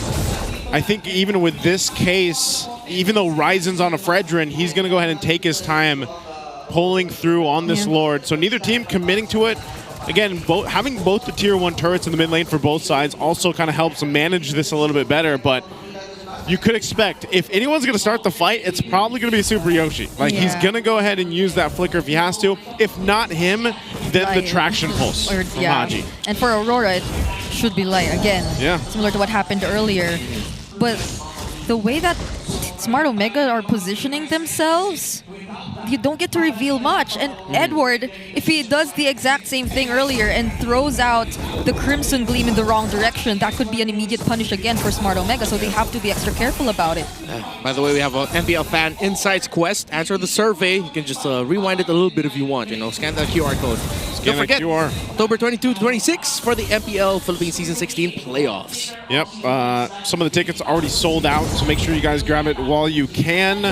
I think even with this case, even though Ryzen's on a Fredrin, he's going to go ahead and take his time pulling through on this Lord. So neither team committing to it. Again, having both the tier 1 turrets in the mid lane for both sides also kind of helps manage this a little bit better, but you could expect, if anyone's going to start the fight, it's probably going to be Super Yoshi. Like, he's going to go ahead and use that flicker if he has to. If not him, then the traction pulse from Haji. And for Aurora, it should be Light again. Yeah. Similar to what happened earlier. But the way that Smart Omega are positioning themselves, you don't get to reveal much. And Edward, if he does the exact same thing earlier and throws out the Crimson Gleam in the wrong direction, that could be an immediate punish again for Smart Omega, so they have to be extra careful about it. By the way, we have an MPL fan Insights quest. Answer the survey. You can just rewind it a little bit if you want. Scan that QR code. Don't forget, October 22 to 26 for the MPL Philippines Season 16 playoffs. Yep, some of the tickets already sold out, so make sure you guys grab it while you can.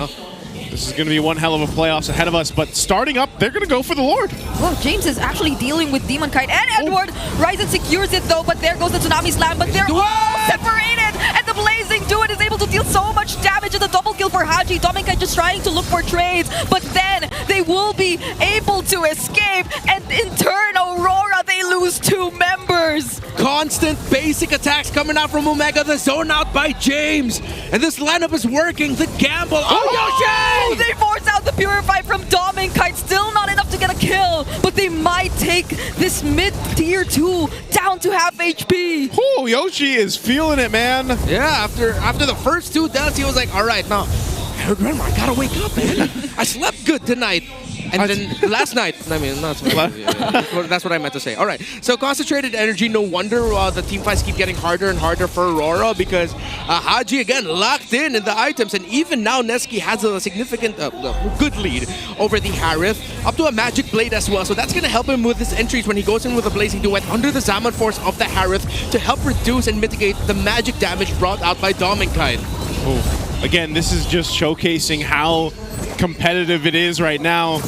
This is going to be one hell of a playoffs ahead of us, but starting up, they're going to go for the Lord. Well, James is actually dealing with Demon Kite and Edward. Ryzen secures it though, but there goes the Tsunami Slam, but they're all separated, and the Blazing Duet is able to deal so much damage in the double kill for Haji. Dominkite just trying to look for trades, but then they will be able to escape, and in turn, Aurora, they lose 2 members. Constant basic attacks coming out from Omega, the zone out by James. And this lineup is working, the gamble. Yoshi! They force out the Purify from Dominkite, still not enough to get a kill, but they might take this mid-tier 2 down to half HP. Oh, Yoshi is feeling it, man. Yeah, after the first 2 deaths, he was like, all right, now, Grandma, I gotta wake up, man. I slept good tonight. And then last night, that's what I meant to say. All right, so concentrated energy, no wonder the team fights keep getting harder and harder for Aurora, because Haji, again, locked in the items, and even now Netsuki has a significant, good lead over the Harith, up to a Magic Blade as well, so that's going to help him with his entries when he goes in with a Blazing Duet under the Zaman Force of the Harith to help reduce and mitigate the magic damage brought out by Dominkite. Again, this is just showcasing how competitive it is right now.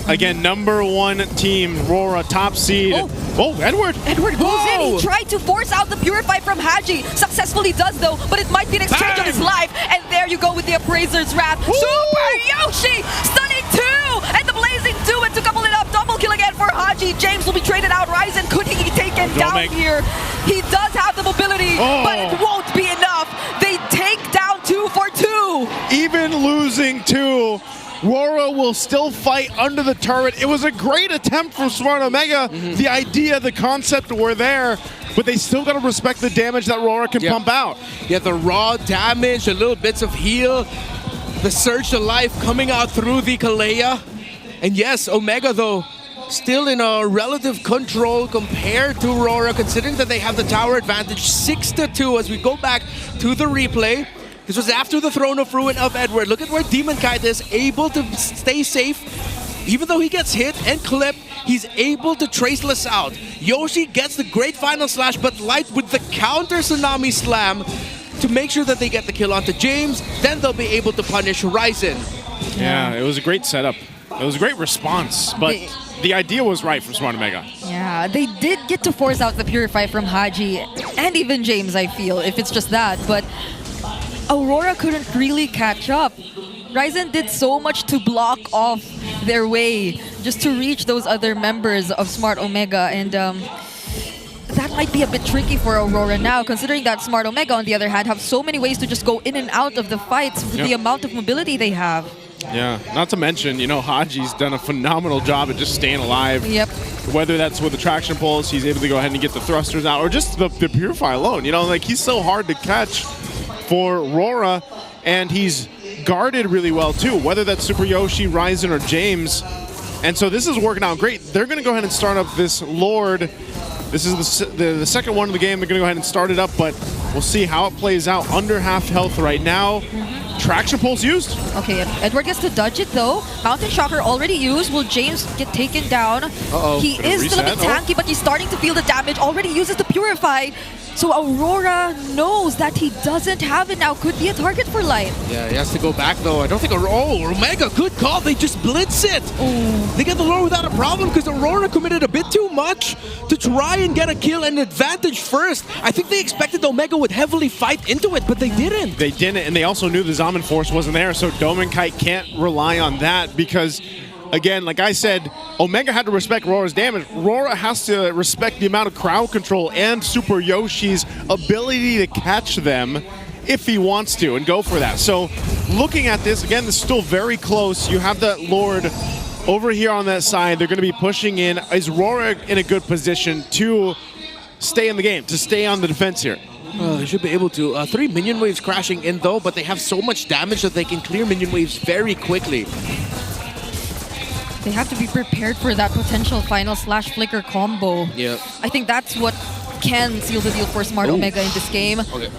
Again, #1 team, RORA, top seed. Edward! Edward goes in. He tried to force out the Purify from Haji. Successfully does, though, but it might be an exchange of his life. And there you go with the Appraiser's Wrath. Super Yoshi! Stunning 2! And the Blazing Duet to couple it up. Double kill again for Haji. James will be traded out. Ryzen, could he be taken down here? He does have the mobility, but it won't be enough. They take down 2 for 2. Even losing 2, RORA will still fight under the turret. It was a great attempt from Smart Omega. The idea, the concept were there, but they still got to respect the damage that RORA can pump out. Yeah, the raw damage, the little bits of heal, the surge to life coming out through the Kalea. And yes, Omega, though, still in a relative control compared to RORA, considering that they have the tower advantage 6-2 as we go back to the replay. This was after the Throne of Ruin of Edward. Look at where Demon Kite is able to stay safe. Even though he gets hit and clipped, he's able to traceless out. Yoshi gets the great final slash, but Light with the counter Tsunami Slam to make sure that they get the kill onto James. Then they'll be able to punish Ryzen. Yeah, it was a great setup. It was a great response, but the idea was right from Smart Omega. Yeah, they did get to force out the Purify from Haji and even James, I feel, if it's just that. But Aurora couldn't really catch up. Ryzen did so much to block off their way just to reach those other members of Smart Omega, and that might be a bit tricky for Aurora now, considering that Smart Omega, on the other hand, have so many ways to just go in and out of the fights with the amount of mobility they have. Yeah, not to mention, you know, Haji's done a phenomenal job at just staying alive. Yep. Whether that's with the traction pulse, he's able to go ahead and get the thrusters out, or just the Purify alone. You know, like, he's so hard to catch for RORA, and he's guarded really well too, whether that's Super Yoshi, Ryzen, or James. And so this is working out great. They're going to go ahead and start up this Lord. This is the second one of the game. They're going to go ahead and start it up, but we'll see how it plays out. Under half health right now. Traction pulse used. Okay, Edward gets to dodge it though. Mountain Shocker already used. Will James get taken down? He is still a bit tanky, but he's starting to feel the damage. Already uses the Purify. So Aurora knows that he doesn't have it now. Could be a target for Light. Yeah, he has to go back though. I don't think Omega, good call. They just blitz it. They get the Lord without a problem because Aurora committed a bit too much to try and get a kill and advantage first. I think they expected Omega would heavily fight into it, but they didn't. They didn't, and they also knew the Zaman Force wasn't there, so Domin Kite can't rely on that because, again, like I said, Omega had to respect RORA's damage. RORA has to respect the amount of crowd control and Super Yoshi's ability to catch them if he wants to and go for that. So looking at this, again, this is still very close. You have that Lord over here on that side. They're going to be pushing in. Is RORA in a good position to stay in the game, to stay on the defense here? They should be able to. 3 minion waves crashing in though, but they have so much damage that they can clear minion waves very quickly. They have to be prepared for that potential final slash flicker combo. Yeah. I think that's what can seal the deal for Smart Omega in this game. Okay.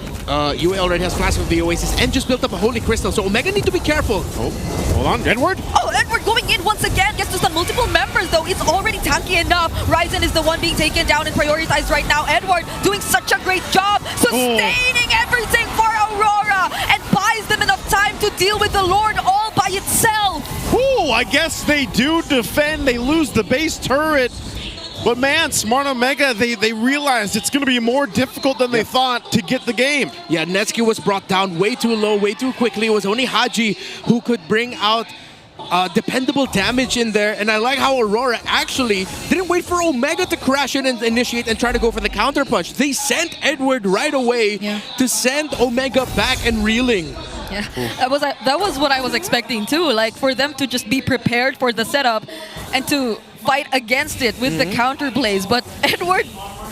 UA already has Flash of the Oasis and just built up a Holy Crystal, so Omega need to be careful. Oh, hold on, Edward. Oh, Edward going in once again. Gets to stun multiple members though. It's already tanky enough. Ryzen is the one being taken down and prioritized right now. Edward doing such a great job sustaining everything for Aurora and buys them enough time to deal with the Lord all by itself. Ooh, I guess they do defend. They lose the base turret. But man, Smart Omega, they realized it's going to be more difficult than they thought to get the game. Yeah, Netsuki was brought down way too low, way too quickly. It was only Haji who could bring out dependable damage in there. And I like how Aurora actually didn't wait for Omega to crash in and initiate and try to go for the counter punch. They sent Edward right away to send Omega back and reeling. Yeah, that was what I was expecting too. Like for them to just be prepared for the setup and to fight against it with the counter plays. But Edward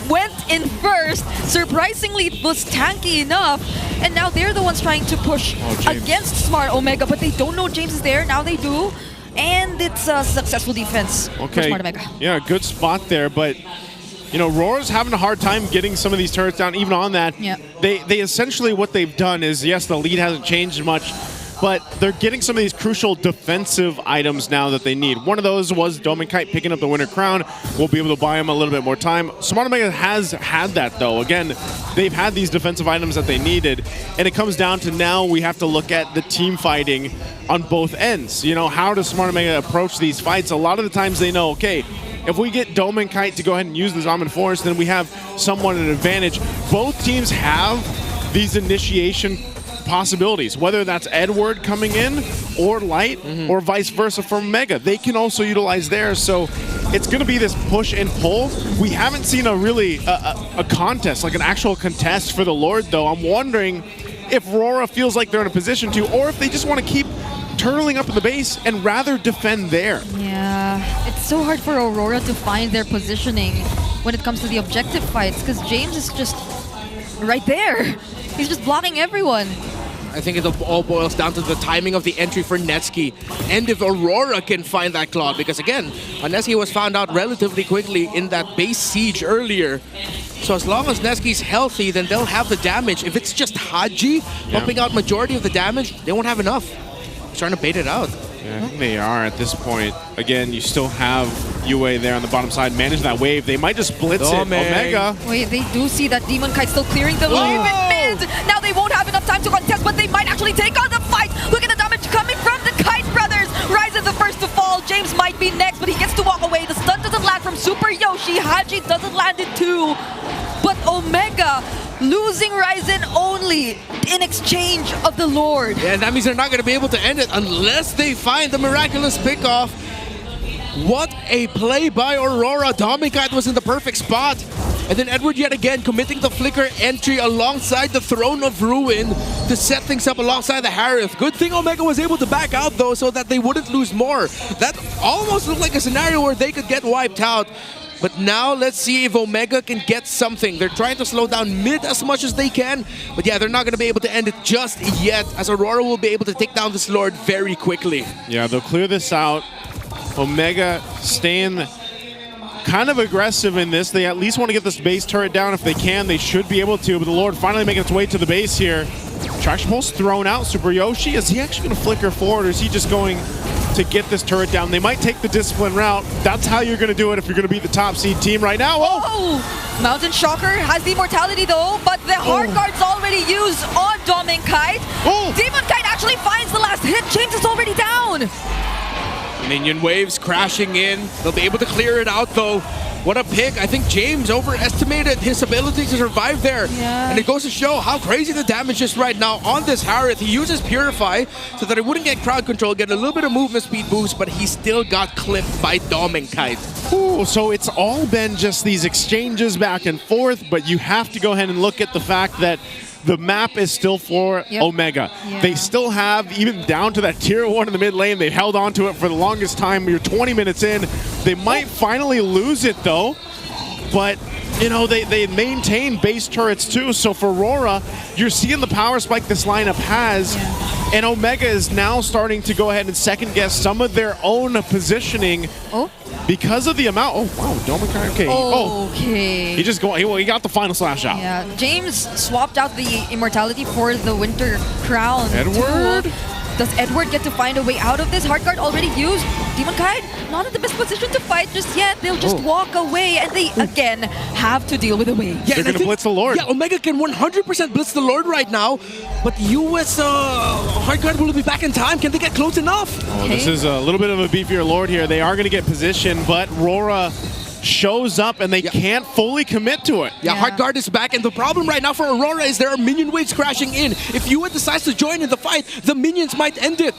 went in first. Surprisingly, it was tanky enough. And now they're the ones trying to push against Smart Omega, but they don't know James is there. Now they do. And it's a successful defense for Smart Omega. Yeah, good spot there, but you know, RORA's having a hard time getting some of these turrets down, even on that. Yeah. They essentially, what they've done is, yes, the lead hasn't changed much, but they're getting some of these crucial defensive items now that they need. One of those was Domin Kite picking up the Winter Crown. We'll be able to buy him a little bit more time. Smart Omega has had that, though. Again, they've had these defensive items that they needed, and it comes down to now we have to look at the team fighting on both ends. You know, how does Smart Omega approach these fights? A lot of the times they know, okay, if we get Domin Kite to go ahead and use the Zaman Force, then we have somewhat an advantage. Both teams have these initiation possibilities, whether that's Edward coming in or Light or vice versa for Mega. They can also utilize theirs, so it's going to be this push and pull. We haven't seen a really a contest, like an actual contest for the Lord, though. I'm wondering if RORA feels like they're in a position to, or if they just want to keep turtling up in the base and rather defend there. Yeah, it's so hard for Aurora to find their positioning when it comes to the objective fights, because James is just right there. He's just blocking everyone. I think it all boils down to the timing of the entry for Netsky and if Aurora can find that Claude. Because again, Netsky was found out relatively quickly in that base siege earlier. So as long as Netsky's healthy, then they'll have the damage. If it's just Haji pumping out majority of the damage, they won't have enough. He's trying to bait it out. Yeah, I think they are at this point. Again, you still have UA there on the bottom side, managing that wave. They might just blitz it. Omega. Wait, they do see that Demon Kite still clearing the wave in mid. Now they won't have enough time to contest, but they might actually take on the fight. Look at the damage coming from the Kite brothers. Rise is the first to fall. James might be next, but he gets to walk away. The stun doesn't land from Super Yoshi. Haji doesn't land it too. But Omega losing Ryzen only in exchange of the Lord. Yeah, and that means they're not going to be able to end it unless they find the miraculous pickoff. What a play by Aurora. Dominicat was in the perfect spot. And then Edward yet again committing the flicker entry alongside the Throne of Ruin to set things up alongside the Harith. Good thing Omega was able to back out though so that they wouldn't lose more. That almost looked like a scenario where they could get wiped out. But now let's see if Omega can get something. They're trying to slow down mid as much as they can. But yeah, they're not going to be able to end it just yet, as Aurora will be able to take down this Lord very quickly. Yeah, they'll clear this out. Omega staying kind of aggressive in this. They at least want to get this base turret down if they can. They should be able to, but the Lord finally making its way to the base here. Traction Pulse thrown out. Super Yoshi, is he actually going to flicker forward, or is he just going to get this turret down? They might take the discipline route. That's how you're going to do it if you're going to be the top seed team right now. Oh! Mountain Shocker has the immortality though, but the hard guard's already used on Dominic Kite. Demon Kite actually finds the last hit. James is already down. Minion waves crashing in. They'll be able to clear it out though. What a pick. I think James overestimated his ability to survive there. Yeah. And it goes to show how crazy the damage is right now on this Harith. He uses Purify so that it wouldn't get crowd control, get a little bit of movement speed boost, but he still got clipped by Dominic Kite. Ooh, so it's all been just these exchanges back and forth, but you have to go ahead and look at the fact that the map is still for Omega. Yeah. They still have, even down to that tier 1 in the mid lane, they've held on to it for the longest time. You're 20 minutes in. They might finally lose it though, but you know, they maintain base turrets too. So for Aurora, you're seeing the power spike this lineup has, and Omega is now starting to go ahead and second guess some of their own positioning because of the amount. Oh wow, Dominic. Okay. Okay. He just he got the final slash out. Yeah, James swapped out the immortality for the Winter Crown. Edward? Too. Does Edward get to find a way out of this? Hard guard already used. Demon Kite not in the best position to fight just yet. They'll just walk away, and they again have to deal with a wave. They're going to blitz the Lord. Yeah, Omega can 100% blitz the Lord right now, but US Hard guard will be back in time. Can they get close enough? Oh, this is a little bit of a beefier Lord here. They are going to get position, but RORA shows up and they can't fully commit to it. Yeah, Hard guard is back, and the problem right now for Aurora is there are minion waves crashing in. If Yua decides to join in the fight, the minions might end it.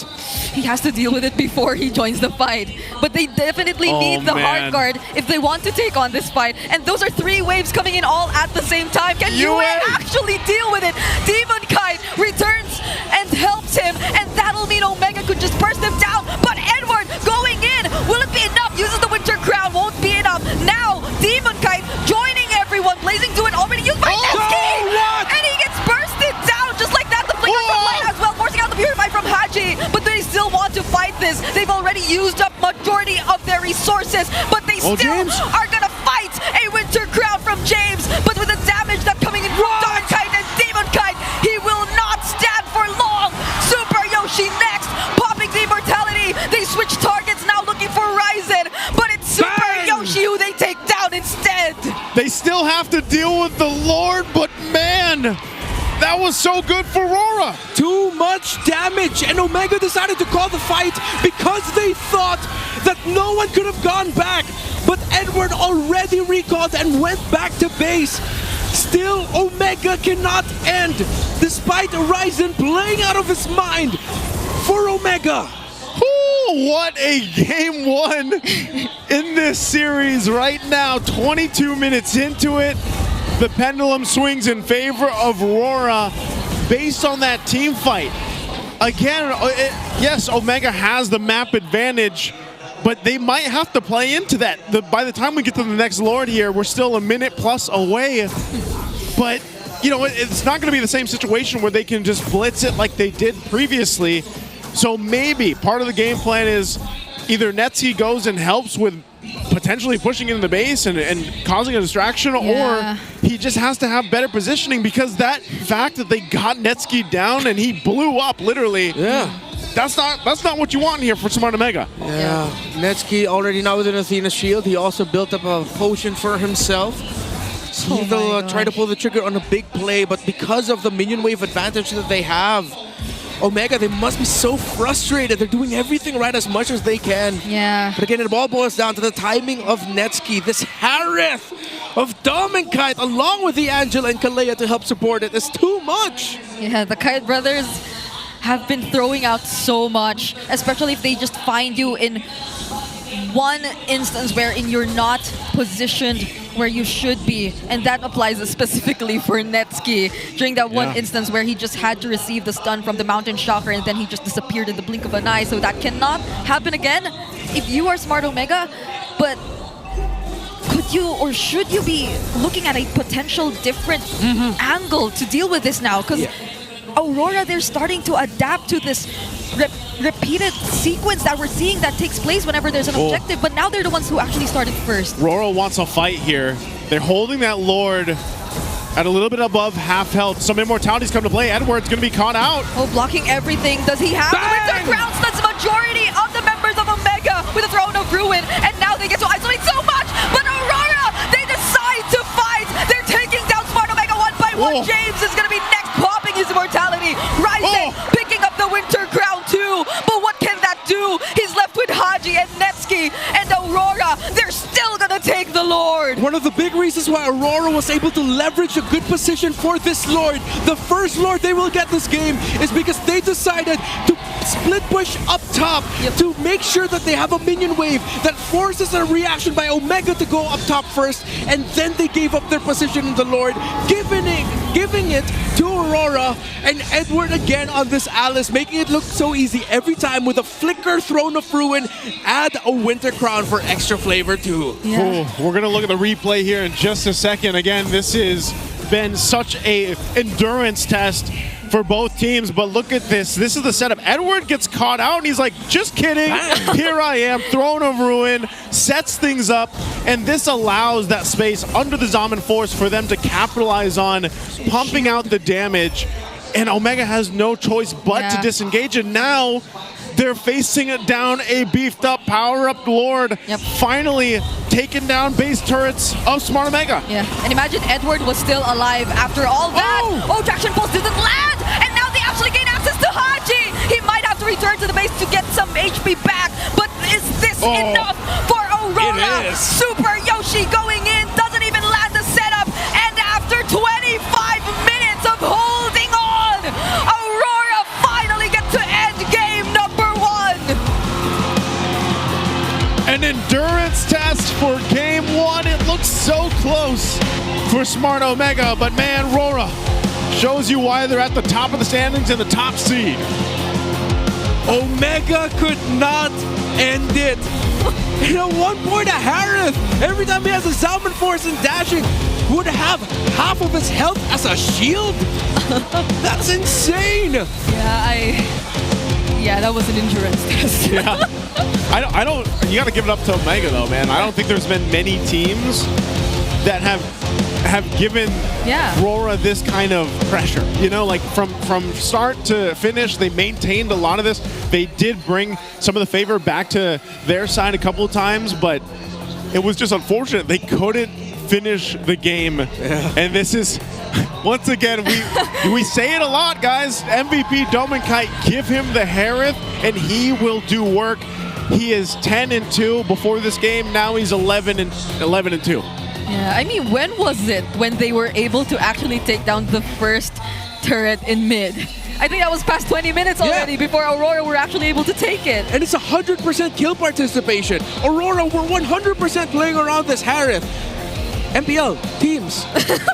He has to deal with it before he joins the fight. But they definitely need the hard guard if they want to take on this fight. And those are 3 waves coming in all at the same time. Can Yua actually deal with it? Demon Kite returns and helps him, and that'll mean Omega could just burst him down. But Edward going in, will it be enough? Uses the Winter Crown, won't be enough. Now, Demon Kite joining everyone. Blazing to it already used by Netsky! And he gets bursted down just like that. The flicker from Light as well, forcing out the Purify from Haji. But they still want to fight this. They've already used up majority of their resources, but they still are gonna fight a Winter Crown from James. But with the damage that's coming in from Dark Kite and Demon Kite, he will not stand for long. Super Yoshi next, popping the immortality. They switch targets now, looking for Ryzen, but it's Super Yoshi who they take down instead. They still have to deal with the Lord, but man, that was so good for Aurora. Too much damage, and Omega decided to call the fight because they thought that no one could have gone back. But Edward already recalled and went back to base. Still, Omega cannot end, despite Ryzen playing out of his mind for Omega. What a game 1 in this series right now. 22 minutes into it. The pendulum swings in favor of Aurora based on that team fight. Again, yes, Omega has the map advantage, but they might have to play into that. By the time we get to the next Lord here, we're still a minute plus away. But you know, it's not going to be the same situation where they can just blitz it like they did previously. So maybe part of the game plan is either Netsky goes and helps with potentially pushing it in the base and causing a distraction, or he just has to have better positioning, because that fact that they got Netsky down and he blew up literally. That's not what you want here for Smart Omega. Yeah. Netsky already now with an Athena shield. He also built up a potion for himself. So he'll try to pull the trigger on a big play, but because of the minion wave advantage that they have, Omega, they must be so frustrated. They're doing everything right as much as they can. Yeah. But again, it all boils down to the timing of Netsky. This Harith of Dom and Kite, along with the Angela and Kalea to help support it, is too much. Yeah, the Kite brothers have been throwing out so much, especially if they just find you in one instance wherein you're not positioned where you should be, and that applies specifically for Netsky during that one instance where he just had to receive the stun from the Mountain Shocker and then he just disappeared in the blink of an eye. So that cannot happen again if you are Smart Omega. But could you or should you be looking at a potential different angle to deal with this now? Because Aurora, they're starting to adapt to this repeated sequence that we're seeing that takes place whenever there's an objective, but now they're the ones who actually started first. RORA wants a fight here. They're holding that Lord at a little bit above half health. Some immortalities come to play. Edward's going to be caught out. Oh, blocking everything. Does he have the Winter Crowns? That's the majority of the members of Omega with a Throne of Ruin, and now they get to isolate so much, but Aurora, they decide to fight. They're taking down Smart Omega one by one. James is going to be next, popping his immortality. Rising, picking up the Winter Crown too, but what can that do? He's left with Haji and Netsky and Aurora. They're still gonna take the Lord. One of the big reasons why Aurora was able to leverage a good position for this Lord, the first Lord they will get this game, is because they decided to split push up top to make sure that they have a minion wave that forces a reaction by Omega to go up top first, and then they gave up their position in the Lord, giving it to Aurora, and Edward again on this Alice, making it look so easy every time with a flicker, Throne of Ruin, add a Winter Crown for extra flavor too. We're going to look at the replay here in just a second. Again, this has been such a endurance test for both teams, but look at this. This is the setup. Edward gets caught out, and he's like, just kidding. Here I am, Throne of Ruin, sets things up, and this allows that space under the Zaman Force for them to capitalize on pumping out the damage, and Omega has no choice but to disengage, and now they're facing down a beefed up power-up Lord, finally taking down base turrets of Smart Omega. Yeah, and imagine Edward was still alive after all that. Oh, Traction Pulse didn't land, and now they actually gain access to Haji. He might have to return to the base to get some HP back, but is this enough for Aurora? It is. Super Yoshi going in, doesn't even land the setup, and after 25 minutes of holding on, Aurora finally get to end game number 1. An endurance test for game 1. It looks so close for Smart Omega, but man, RORA shows you why they're at the top of the standings and the top seed. Omega could not end it. And at one point, a Harith, every time he has a Salmon Force and dashing, would have half of his health as a shield? That's insane! Yeah, that was an endurance test. I don't, you gotta give it up to Omega though, man. I don't think there's been many teams that have given RORA this kind of pressure. You know, like from start to finish, they maintained a lot of this. They did bring some of the favor back to their side a couple of times, but it was just unfortunate. They couldn't finish the game. And this is, once again, we say it a lot, guys. MVP Domenkite, give him the Harith, and he will do work. He is 10-2 before this game. Now he's 11-2. Yeah, I mean, when was it when they were able to actually take down the first turret in mid? I think that was past 20 minutes already before Aurora were actually able to take it. And it's 100% kill participation. Aurora were 100% playing around this Harith. MPL, teams,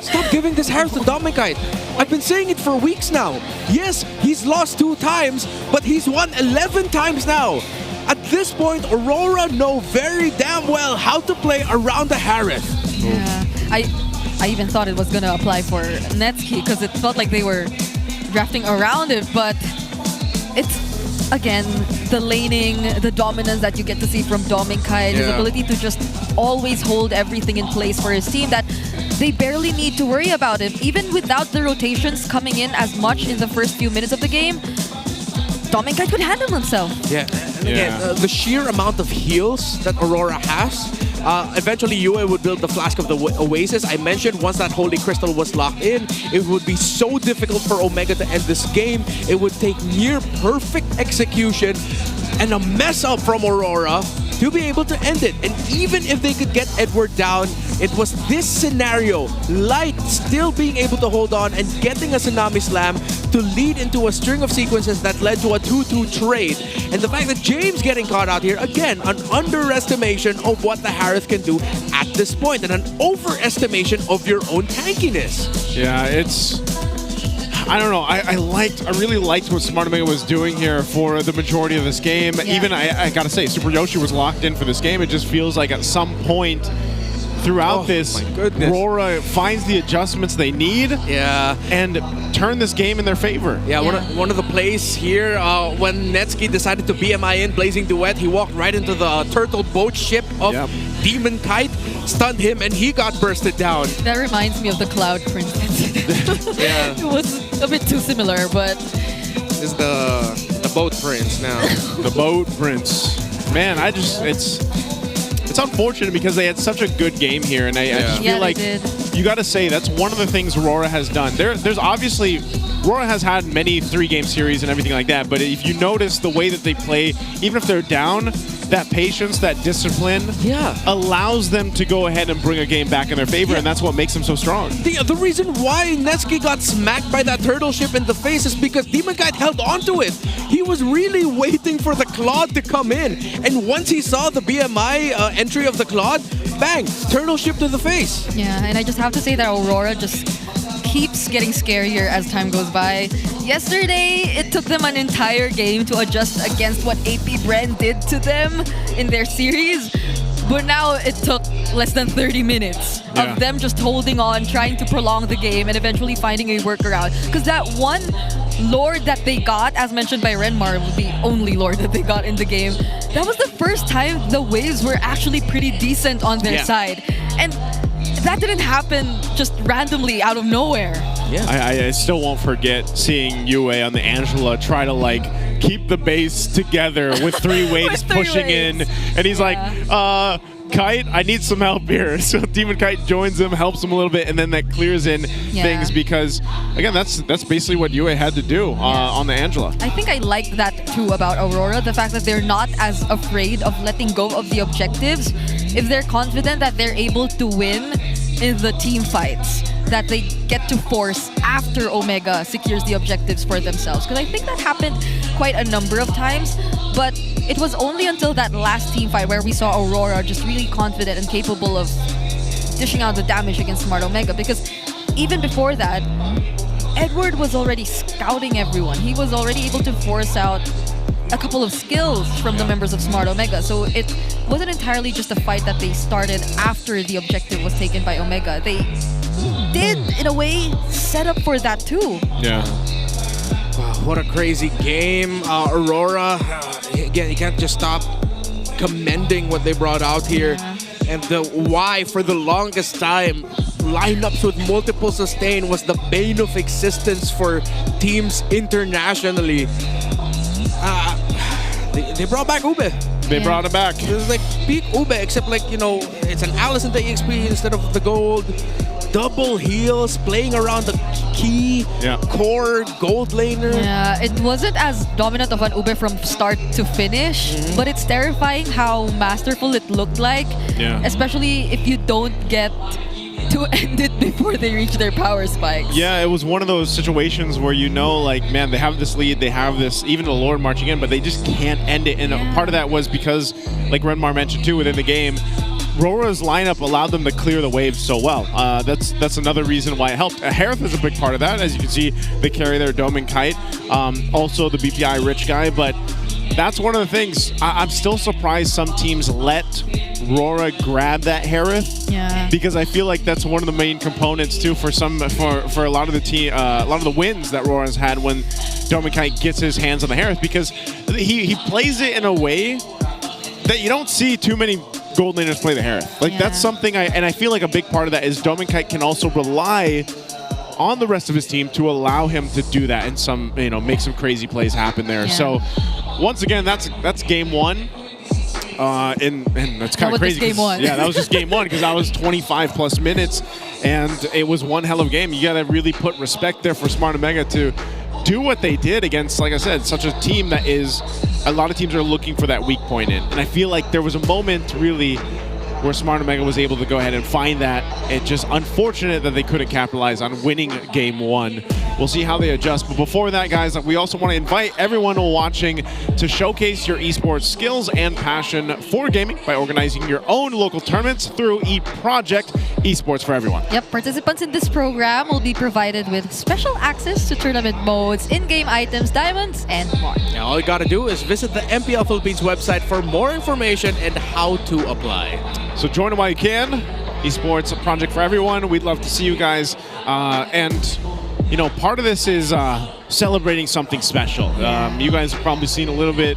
stop giving this Harith to Domenkite. I've been saying it for weeks now. Yes, he's lost 2 times, but he's won 11 times now. At this point, Aurora know very damn well how to play around the Harith. Yeah, I even thought it was going to apply for Netsky because it felt like they were drafting around it, but it's, again, the laning, the dominance that you get to see from Dominkai, his ability to just always hold everything in place for his team, that they barely need to worry about him. Even without the rotations coming in as much in the first few minutes of the game, Dominkai could handle himself. Yeah, and again, the sheer amount of heals that Aurora has, eventually Yue would build the Flask of the Oasis. I mentioned once that Holy Crystal was locked in, it would be so difficult for Omega to end this game. It would take near perfect execution and a mess up from Aurora to be able to end it. And even if they could get Edward down, it was this scenario, Light still being able to hold on and getting a Tsunami Slam to lead into a string of sequences that led to a 2-2 trade. And the fact that James getting caught out here, again, an underestimation of what the Harith can do at this point, and an overestimation of your own tankiness. Yeah, it's... I don't know. I really liked what Smart Omega was doing here for the majority of this game. Yeah. Even, I gotta say, Super Yoshi was locked in for this game. It just feels like at some point throughout this, RORA finds the adjustments they need and turn this game in their favor. Yeah, one of the plays here, when Netsky decided to BMI in Blazing Duet, he walked right into the turtle boat ship of Demon Kite, stunned him, and he got bursted down. That reminds me of the Cloud Prince incident. It was a bit too similar, but... It's the boat prince now. The boat prince. Man, it's unfortunate because they had such a good game here, and I just feel like you got to say that's one of the things RORA has done. There's obviously RORA has had many 3-game series and everything like that, but if you notice the way that they play, even if they're down, that patience, that discipline allows them to go ahead and bring a game back in their favor, and that's what makes them so strong. The reason why Netsky got smacked by that turtle ship in the face is because Demon Kite held onto it. He was really waiting for the Claude to come in, and once he saw the BMI entry of the Claude, bang, turtle ship to the face. Yeah, and I just have to say that Aurora just keeps getting scarier as time goes by. Yesterday, it took them an entire game to adjust against what AP Bren did to them in their series. But now it took less than 30 minutes of them just holding on, trying to prolong the game, and eventually finding a workaround. Because that one Lord that they got, as mentioned by Renmar, the only Lord that they got in the game, that was the first time the waves were actually pretty decent on their side. And that didn't happen just randomly out of nowhere. Yeah, I still won't forget seeing Yue on the Angela try to keep the base together with 3 waves pushing in, and he's like, Kite, I need some help here. So Demon Kite joins him, helps him a little bit, and then that clears in things because, again, that's basically what Yue had to do on the Angela. I think I like that too about Aurora, the fact that they're not as afraid of letting go of the objectives if they're confident that they're able to win in the team fights that they get to force after Omega secures the objectives for themselves. Because I think that happened quite a number of times, but it was only until that last team fight where we saw Aurora just really confident and capable of dishing out the damage against Smart Omega. Because even before that, Edward was already scouting everyone. He was already able to force out a couple of skills from the members of Smart Omega. So it wasn't entirely just a fight that they started after the objective was taken by Omega. They did, in a way, set up for that too. Yeah. Wow, what a crazy game. Aurora, again, you can't just stop commending what they brought out here. And the why, for the longest time, lineups with multiple sustain was the bane of existence for teams internationally. They brought back Ube. They brought it back. It was like peak Ube, except it's an Alice in the EXP instead of the gold. Double heals, playing around the key, core, gold laner. Yeah, it wasn't as dominant of an Ube from start to finish, but it's terrifying how masterful it looked like. Yeah. Especially if you don't get to end it before they reach their power spikes. Yeah, it was one of those situations where man, they have this lead, they have this, even the Lord marching in, but they just can't end it. And part of that was because, like Renmar mentioned too, within the game, RORA's lineup allowed them to clear the waves so well. That's another reason why it helped. Harith is a big part of that. As you can see, they carry their Dome and Kite. Also the BPI Rich guy, but that's one of the things. I'm still surprised some teams let RORA grab that Harith. Yeah. Because I feel like that's one of the main components too for a lot of the team, a lot of the wins that RORA has had when Dominkai gets his hands on the Harith, because he plays it in a way that you don't see too many gold laners play the Harith. Like that's something I feel like a big part of that is Dominkai can also rely on the rest of his team to allow him to do that and make some crazy plays happen there. Yeah. So once again, that's game one. And that's kind of crazy. Game one. Yeah, that was just game one because that was 25 plus minutes, and it was one hell of a game. You got to really put respect there for Smart Omega to do what they did against, like I said, such a team that is, a lot of teams are looking for that weak point in. And I feel like there was a moment really where Smart Omega was able to go ahead and find that. It's just unfortunate that they couldn't capitalize on winning game one. We'll see how they adjust. But before that, guys, we also want to invite everyone watching to showcase your esports skills and passion for gaming by organizing your own local tournaments through eProject Esports for Everyone. Yep, participants in this program will be provided with special access to tournament modes, in-game items, diamonds, and more. Now, all you gotta do is visit the MPL Philippines website for more information and how to apply. So join them while you can. Esports, a project for everyone. We'd love to see you guys. And part of this is celebrating something special. You guys have probably seen a little bit,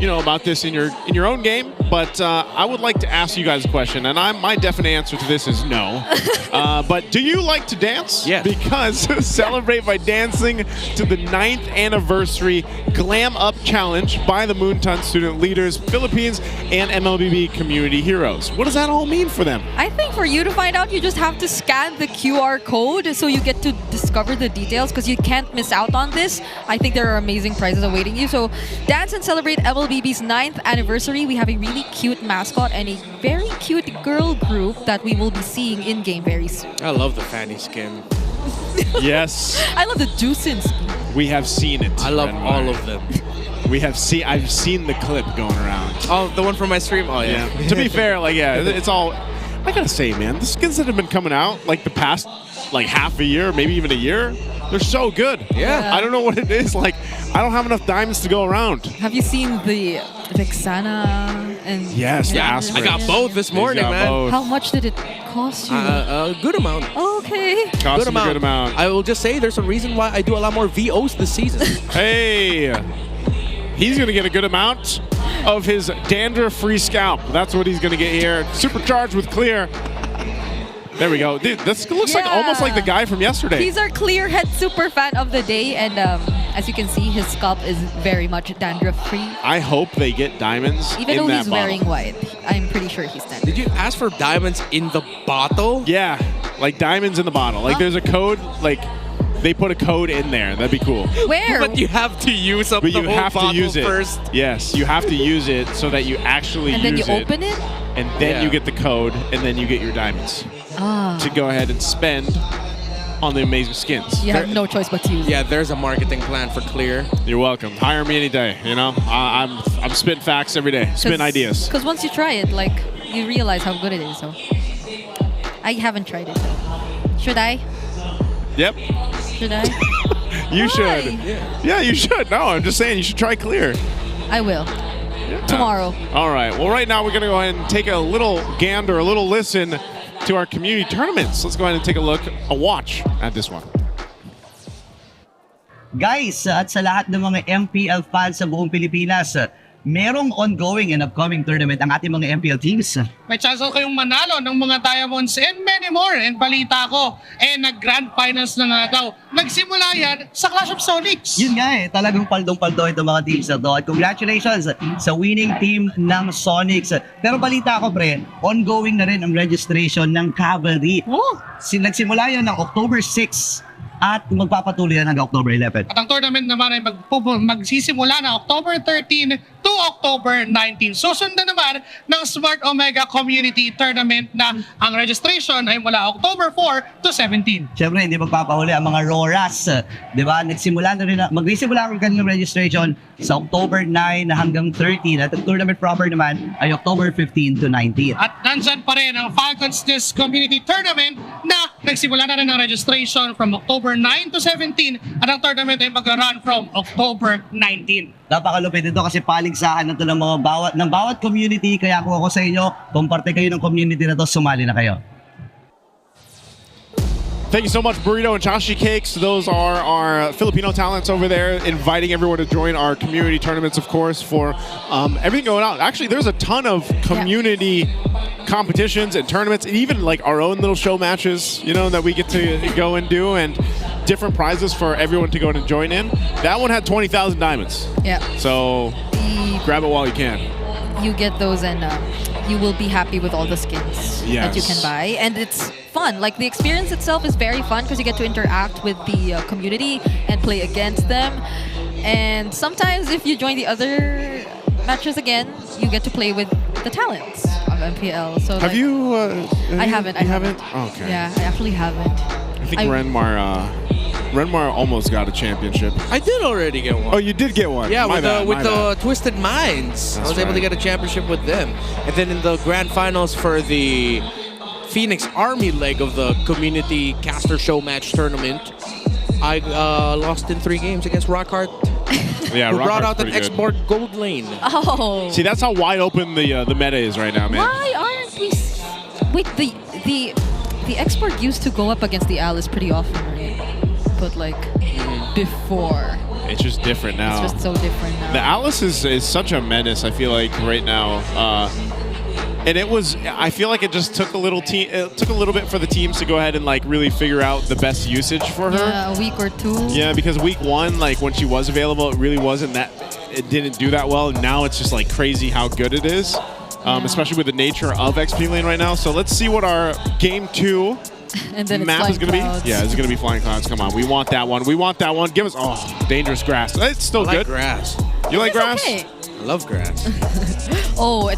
about this in your own game. But I would like to ask you guys a question, and my definite answer to this is no. But do you like to dance? Yes. Because celebrate by dancing to the 9th anniversary Glam Up Challenge by the Moonton Student Leaders Philippines and MLBB Community Heroes. What does that all mean for them? I think for you to find out, you just have to scan the QR code so you get to discover the details, because you can't miss out on this. I think there are amazing prizes awaiting you. So dance and celebrate MLBB's 9th anniversary. We have a really cute mascot and a very cute girl group that we will be seeing in-game very soon. I love the Fanny skin. Yes. I love the Juicin skin. We have seen it. I love all of them. I've seen the clip going around. Oh, the one from my stream? Oh, yeah. To be fair, it's all... I gotta say, man, the skins that have been coming out, the past, half a year, maybe even a year, they're so good. Yeah. I don't know what it is. I don't have enough diamonds to go around. Have you seen the Vexana and... Yes, the Aspen. I got both this morning, man. Both. How much did it cost you? A good amount. Okay. Cost a good amount. I will just say there's a reason why I do a lot more VOs this season. Hey, he's going to get a good amount of his dandruff-free scalp. That's what he's going to get here. Supercharged with clear. There we go. Dude, this looks almost like the guy from yesterday. He's our Clearhead super fan of the day, and as you can see, his scalp is very much dandruff-free. I hope they get diamonds Even in though that he's bottle. wearing white, I'm pretty sure he's dandruff. Did you ask for diamonds in the bottle? Yeah, diamonds in the bottle. There's a code, they put a code in there. That'd be cool. Where? But you have to use up But the you whole have to bottle use it first. Yes, you have to use it so that you actually And use then it. you open it? And then you get the code, and then you get your diamonds to go ahead and spend on the amazing skins. You have no choice but to use it. Yeah, there's a marketing plan for Clear. You're welcome. Hire me any day. I'm spitting facts every day. Spitting ideas. Because once you try it, you realize how good it is. So I haven't tried it though. Should I? Yep. Should I? You Why? should. Yeah, you should. No, I'm just saying you should try Clear. I will. Tomorrow. All right. Well, right now we're going to go ahead and take a little gander, a little listen to our community tournaments. Let's go ahead and take a look, a watch at this one. Guys, at sa lahat ng mga MPL fans sa buong Pilipinas, merong ongoing and upcoming tournament ang ating mga MPL teams. May chance kayong manalo ng mga diamonds and many more. And balita ko, nag-grand finals na nga daw. Nagsimula yan sa Clash of Sonics. Yun nga talagang paldong-paldo itong mga teams na to. At congratulations sa winning team ng Sonics. Pero balita ko, pre, ongoing na rin ang registration ng Cavalry. Nagsimula yan ng October 6 at magpapatuloy na hanggang October 11. At ang tournament naman ay magsisimula na October 13 to October 19. Susundan naman ng Smart Omega Community Tournament na ang registration ay mula October 4 to 17. Siyempre, hindi magpapahuli ang mga RORAs. Diba? Magsisimula ang kanilang registration sa October 9 hanggang 13. At ang tournament proper naman ay October 15 to 19. At nandyan pa rin ang Falcons Nest Community Tournament na nagsimula na rin ang registration from October 9 to 17 at ang tournament ay mag-run from October 19. Napakalupit ito kasi paligsahan na ito ng bawat community. Kaya kung ako sa inyo, kung parte kayo ng community na to, sumali na kayo. Thank you so much, Burrito and Chashi Cakes. Those are our Filipino talents over there, inviting everyone to join our community tournaments, of course, for everything going on. Actually, there's a ton of community competitions and tournaments, and even like our own little show matches, you know, that we get to go and do, and different prizes for everyone to go and join in. That one had 20,000 diamonds. Yeah. So grab it while you can. You get those and you will be happy with all the skins that you can buy. And it's fun. Like, the experience itself is very fun because you get to interact with the community and play against them. And sometimes if you join the other matches again, you get to play with the talents of MPL. So have you? I haven't. You haven't? Oh, okay. Yeah, I actually haven't. I think Renmar almost got a championship. I did already get one. Oh, you did get one? Yeah, My with bad. the Twisted Minds. I was able to get a championship with them. And then in the grand finals for the Phoenix Army leg of the community caster show match tournament, I lost in 3 games against Rockhart. Yeah, who brought Rockhart's out an pretty good. export gold lane. Oh. See, that's how wide open the meta is right now, man. Why aren't we? Wait, the export used to go up against the Alice pretty often, right? But like before. It's just different now. It's just so different now. The Alice is such a menace, I feel like, right now. And I feel like it just took a little bit for the teams to go ahead and like really figure out the best usage for her. Yeah, a week or 2. Yeah, because week 1, like when she was available, it really wasn't it didn't do that well. And now it's just like crazy how good it is, especially with the nature of XP Lane right now. So let's see what our game 2 and then map is going to be. Yeah, it's going to be Flying Clouds. Come on, we want that one. We want that one. Give us, dangerous grass. It's still I like good. grass. You like grass? Okay. I love grass. Oh,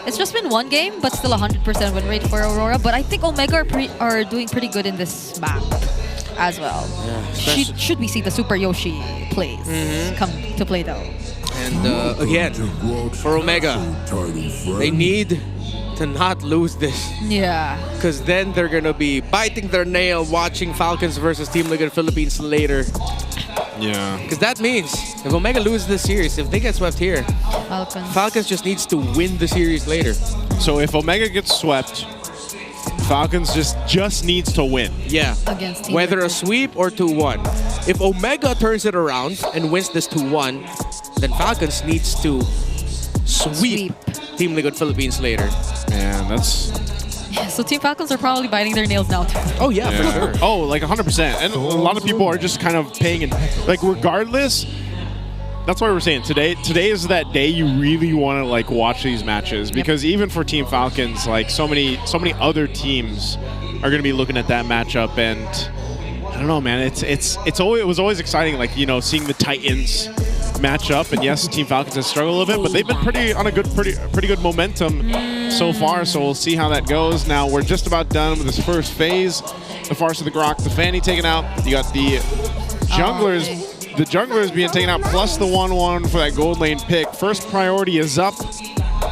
it's just been 1 game, but still 100% win rate for Aurora. But I think Omega are doing pretty good in this map as well. Yeah, should we see the Super Yoshi plays come to play though? And again, for Omega, they need to not lose this. Yeah. Because then they're going to be biting their nail watching Falcons versus Team Liquid Philippines later. Yeah. Because that means if Omega loses this series, if they get swept here, Falcons just needs to win the series later. So if Omega gets swept, Falcons just needs to win. Yeah. Against Team Whether Liquid. a sweep or 2-1. If Omega turns it around and wins this 2-1, then Falcons needs to sweep Team Liquid Philippines later. Man, that's... Yeah, so Team Falcons are probably biting their nails now too. Oh yeah, for sure. Oh, like 100%. And a lot of people are just kind of paying it. Like, regardless, that's why we're saying today is that day you really want to like watch these matches, because even for Team Falcons, like so many other teams are going to be looking at that matchup, and I don't know, man. It was always exciting, like, you know, seeing the Titans match up. And yes, Team Falcons has struggled a little bit, but they've been pretty good momentum so far. So we'll see how that goes. Now we're just about done with this first phase. The Farce of the Grok, the Fanny taken out. You got the junglers. The junglers being taken out, plus the 1-1 for that gold lane pick. First priority is up.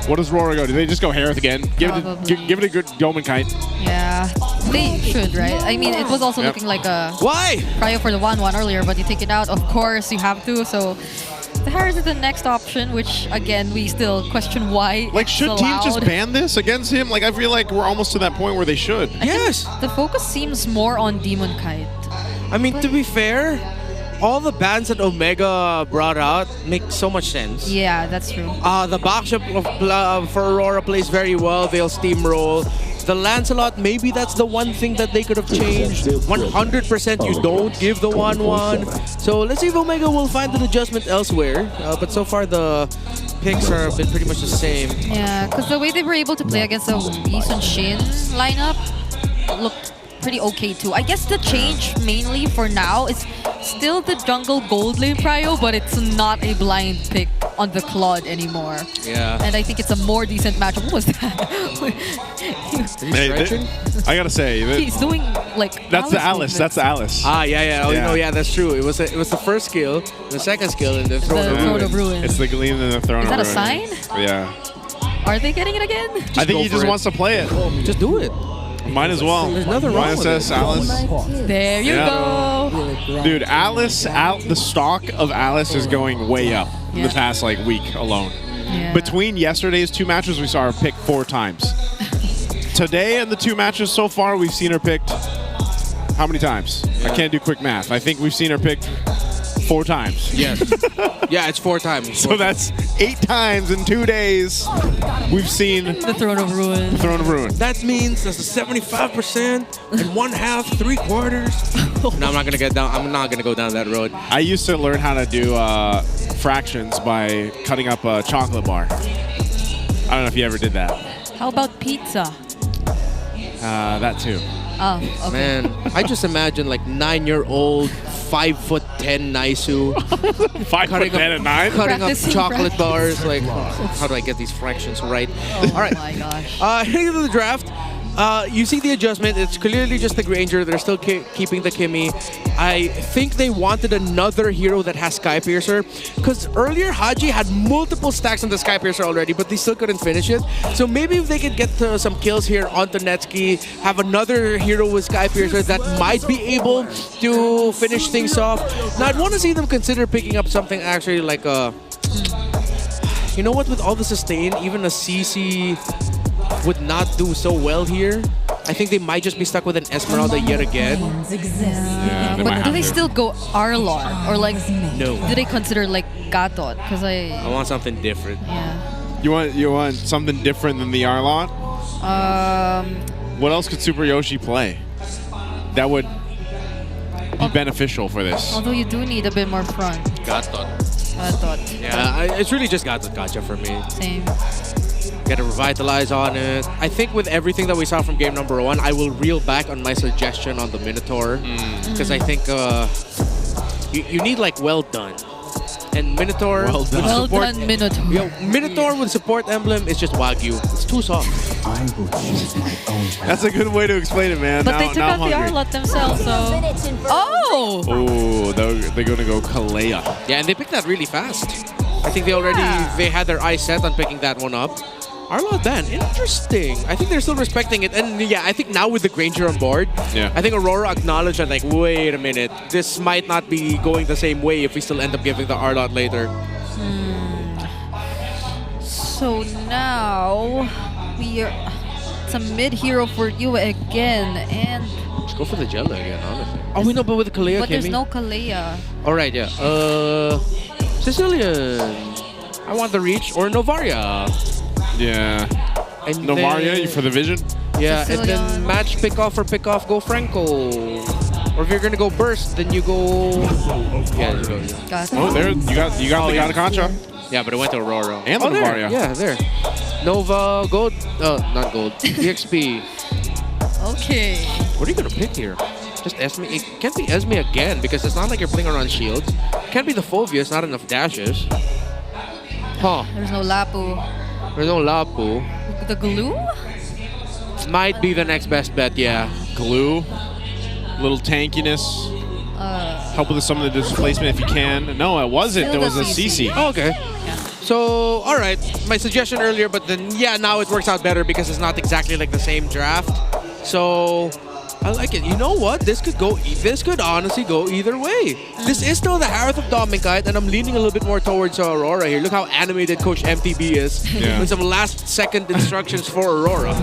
What does RORA go? Do they just go Harith again? Give it a good Doman Kite. Yeah, they should, right? I mean, it was also looking like a prio for the 1-1 earlier, but you take it out. Of course, you have to. So the Harith is the next option, which again we still question why. Like, should teams just ban this against him? Like, I feel like we're almost to that point where they should. Yes. The focus seems more on Demon Kite. I mean, to be fair, all the bans that Omega brought out make so much sense. Yeah, that's true. The backship for Aurora plays very well. They'll steamroll. The Lancelot, maybe that's the one thing that they could have changed. 100% you don't give the 1-1. So let's see if Omega will find an adjustment elsewhere. But so far the picks have been pretty much the same. Yeah, because the way they were able to play against the Lee Sun Shin lineup looked pretty okay too. I guess the change mainly for now is still the jungle gold lane prio, but it's not a blind pick on the Claude anymore. Yeah. And I think it's a more decent matchup. What was that? I gotta say, he's doing like that's the Alice. movements. That's the Alice. Ah, yeah. Oh, you know, yeah, that's true. It was the first skill, the second skill, and the Throne of Ruin. It's the Gleam and the Throne Is of that a Ruin. sign? Yeah. Are they getting it again? I think he just wants to play it. Just do it. Might as well. There's nothing wrong with YSS, it. Alice. There you go. Dude, Alice, the stock of Alice is going way up in the past like week alone. Yeah. Between yesterday's 2 matches, we saw her pick 4 times. Today and the 2 matches so far, we've seen her picked how many times? I can't do quick math. I think we've seen her picked 4 times. Yes. Yeah, it's 4 times. So that's 8 times in 2 days. We've seen the Throne of Ruin. Throne of Ruin. That means that's a 75% and 1/2, 3/4. No, I'm not gonna get down. I'm not gonna go down that road. I used to learn how to do fractions by cutting up a chocolate bar. I don't know if you ever did that. How about pizza? That too. Oh, okay. Man, I just imagine like 9-year-old, 5'10" Naisu. 5'10" and 9? Cutting up Practicing chocolate fractions. bars. Like, how do I get these fractions right? Oh All right. my gosh. Heading to the draft. You see the adjustment. It's clearly just the Granger. They're still keeping the Kimmy. I think they wanted another hero that has Sky Piercer, because earlier Haji had multiple stacks on the Sky Piercer already, but they still couldn't finish it. So maybe if they could get some kills here on Tonetsky, have another hero with Sky Piercer that might be able to finish things off. Now I'd want to see them consider picking up something actually like a... You know what, with all the sustain, even a CC would not do so well here. I think they might just be stuck with an Esmeralda yet again. Yeah, they might But do have they to. still go Arlor? Or like, No. do they consider like Gatot? Because I want something different. Yeah. You want something different than the Arlot? What else could Super Yoshi play that would be beneficial for this? Although you do need a bit more front. Gatot. Gatot. Yeah, it's really just Gatot Gacha for me. Same. Get to revitalize on it. I think with everything that we saw from game number 1, I will reel back on my suggestion on the Minotaur. Because I think you need like well done. And Minotaur Well with done. Well support. done, Minotaur. Yo, Minotaur with support emblem is just Wagyu. It's too soft. That's a good way to explain it, man. But now, they took now out I'm the hungry. Arlot themselves, so... Oh! Oh, they're going to go Kalea. Yeah, and they picked that really fast. I think they had their eyes set on picking that one up. Arlot Dan, interesting. I think they're still respecting it. And yeah, I think now with the Granger on board, I think Aurora acknowledged that like, wait a minute, this might not be going the same way if we still end up giving the Arlot later. So now it's a mid hero for you again, and Just go for the Jello again, honestly. Oh, we know, but with the Kalea, but there's Kimmy. no Kalea. All right, yeah. Sicilian. I want the Reach or Novaria. Yeah. And Novaria then- for the Vision? Yeah, and Sicilian. then match pick off, go Franco. Or if you're gonna go Burst, then you go. Yeah, you go. Got it. Oh, there you got the Gata Concha. Yeah, but it went to Aurora. And the there. Novaria. Yeah, there. Nova, Gold. Not Gold. EXP. Okay. What are you gonna pick here? Just Esme. It can't be Esme again because it's not like you're playing around shields. It can't be the Phobius, not enough dashes. Huh. There's no Lapu. There's no Lapu. The glue? Might be the next best bet, yeah. Glue. Little tankiness. Help with some of the displacement if you can. No, it wasn't. Still There was the a CC. Oh, okay. So, all right. My suggestion earlier, but then, yeah, now it works out better because it's not exactly like the same draft. So, I like it. You know what? This could honestly go either way. This is still the Harith of Dominkite, and I'm leaning a little bit more towards Aurora here. Look how animated Coach MTB is with some last-second instructions for Aurora.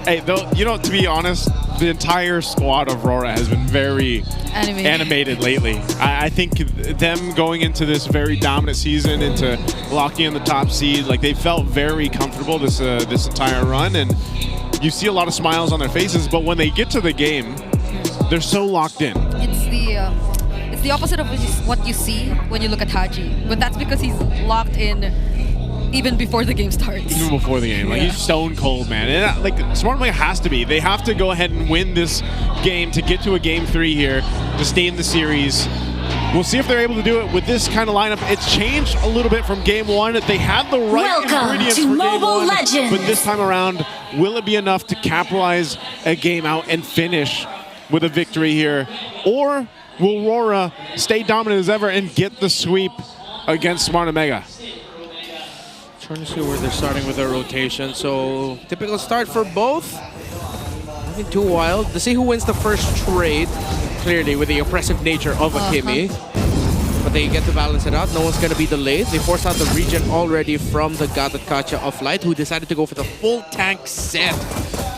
Hey, though, you know, to be honest, the entire squad of Aurora has been very animated lately. I think them going into this very dominant season, into locking in the top seed, like they felt very comfortable this entire run, and you see a lot of smiles on their faces. But when they get to the game, they're so locked in. It's the opposite of what you see when you look at Haji, but that's because he's locked in even before the game starts. Even before the game. Like, he's stone cold, man. And like, Smart Mega has to be. They have to go ahead and win this game to get to a game 3 here, to stay in the series. We'll see if they're able to do it with this kind of lineup. It's changed a little bit from game 1. They had the right ingredients for game 1. But this time around, will it be enough to capitalize a game out and finish with a victory here? Or will Rora stay dominant as ever and get the sweep against Smart Omega? Trying to see where they're starting with their rotation. So, typical start for both. Nothing too wild. Let's see who wins the first trade. Clearly, with the oppressive nature of a Kimmy. But they get to balance it out. No one's going to be delayed. They forced out the regen already from the Gatot Kacha of Light, who decided to go for the full tank set.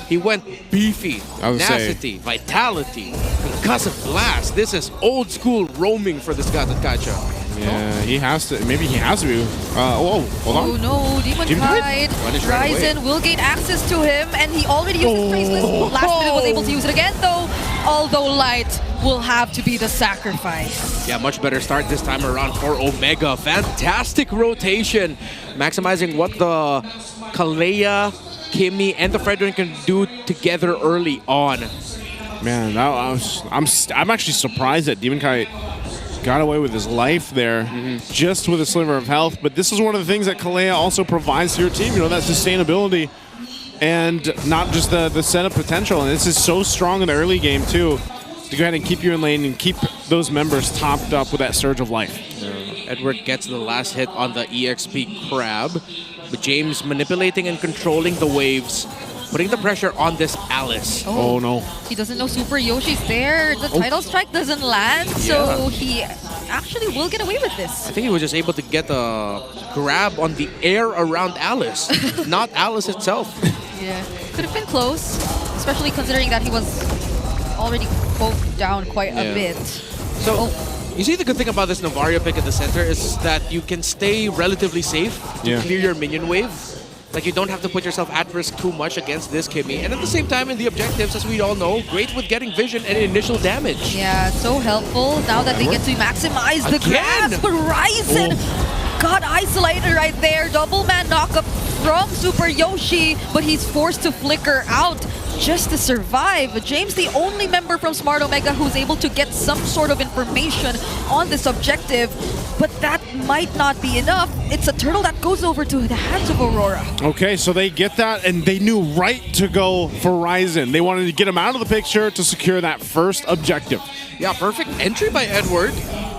He went beefy, tenacity, vitality, concussive blast. This is old school roaming for this Gatot Kacha. Yeah, he has to. Maybe he has to be. Whoa, hold on. Oh no, Demon Kite. Ryzen will gain access to him, and he already used his bracelet. Last minute was able to use it again, though. Although Light will have to be the sacrifice. Yeah, much better start this time around for Omega. Fantastic rotation, maximizing what the Kalea, Kimmy, and the Fredrin can do together early on. Man, I'm actually surprised that Demon Kite got away with his life there, just with a sliver of health. But this is one of the things that Kalea also provides to your team. You know, that sustainability and not just the setup potential. And this is so strong in the early game too, to go ahead and keep you in lane and keep those members topped up with that surge of life. Edward gets the last hit on the EXP Crab, but James manipulating and controlling the waves, putting the pressure on this Alice. Oh no. He doesn't know Super Yoshi's there. The title strike doesn't land, so he actually will get away with this. I think he was just able to get a grab on the air around Alice, not Alice itself. Yeah, could have been close, especially considering that he was already poked down quite a bit. So, you see the good thing about this Navario pick at the center is that you can stay relatively safe to clear your minion wave. Like, you don't have to put yourself at risk too much against this Kimmy. And at the same time, in the objectives, as we all know, great with getting vision and initial damage. Yeah, so helpful now that they get to maximize the grabs. But Ryzen got isolated right there. Double man knockup from Super Yoshi, but he's forced to flicker out just to survive. James, the only member from Smart Omega who's able to get some sort of information on this objective, but that might not be enough. It's a turtle that goes over to the hands of Aurora. Okay, so they get that, and they knew right to go for Ryzen. They wanted to get him out of the picture to secure that first objective. Yeah, perfect entry by Edward.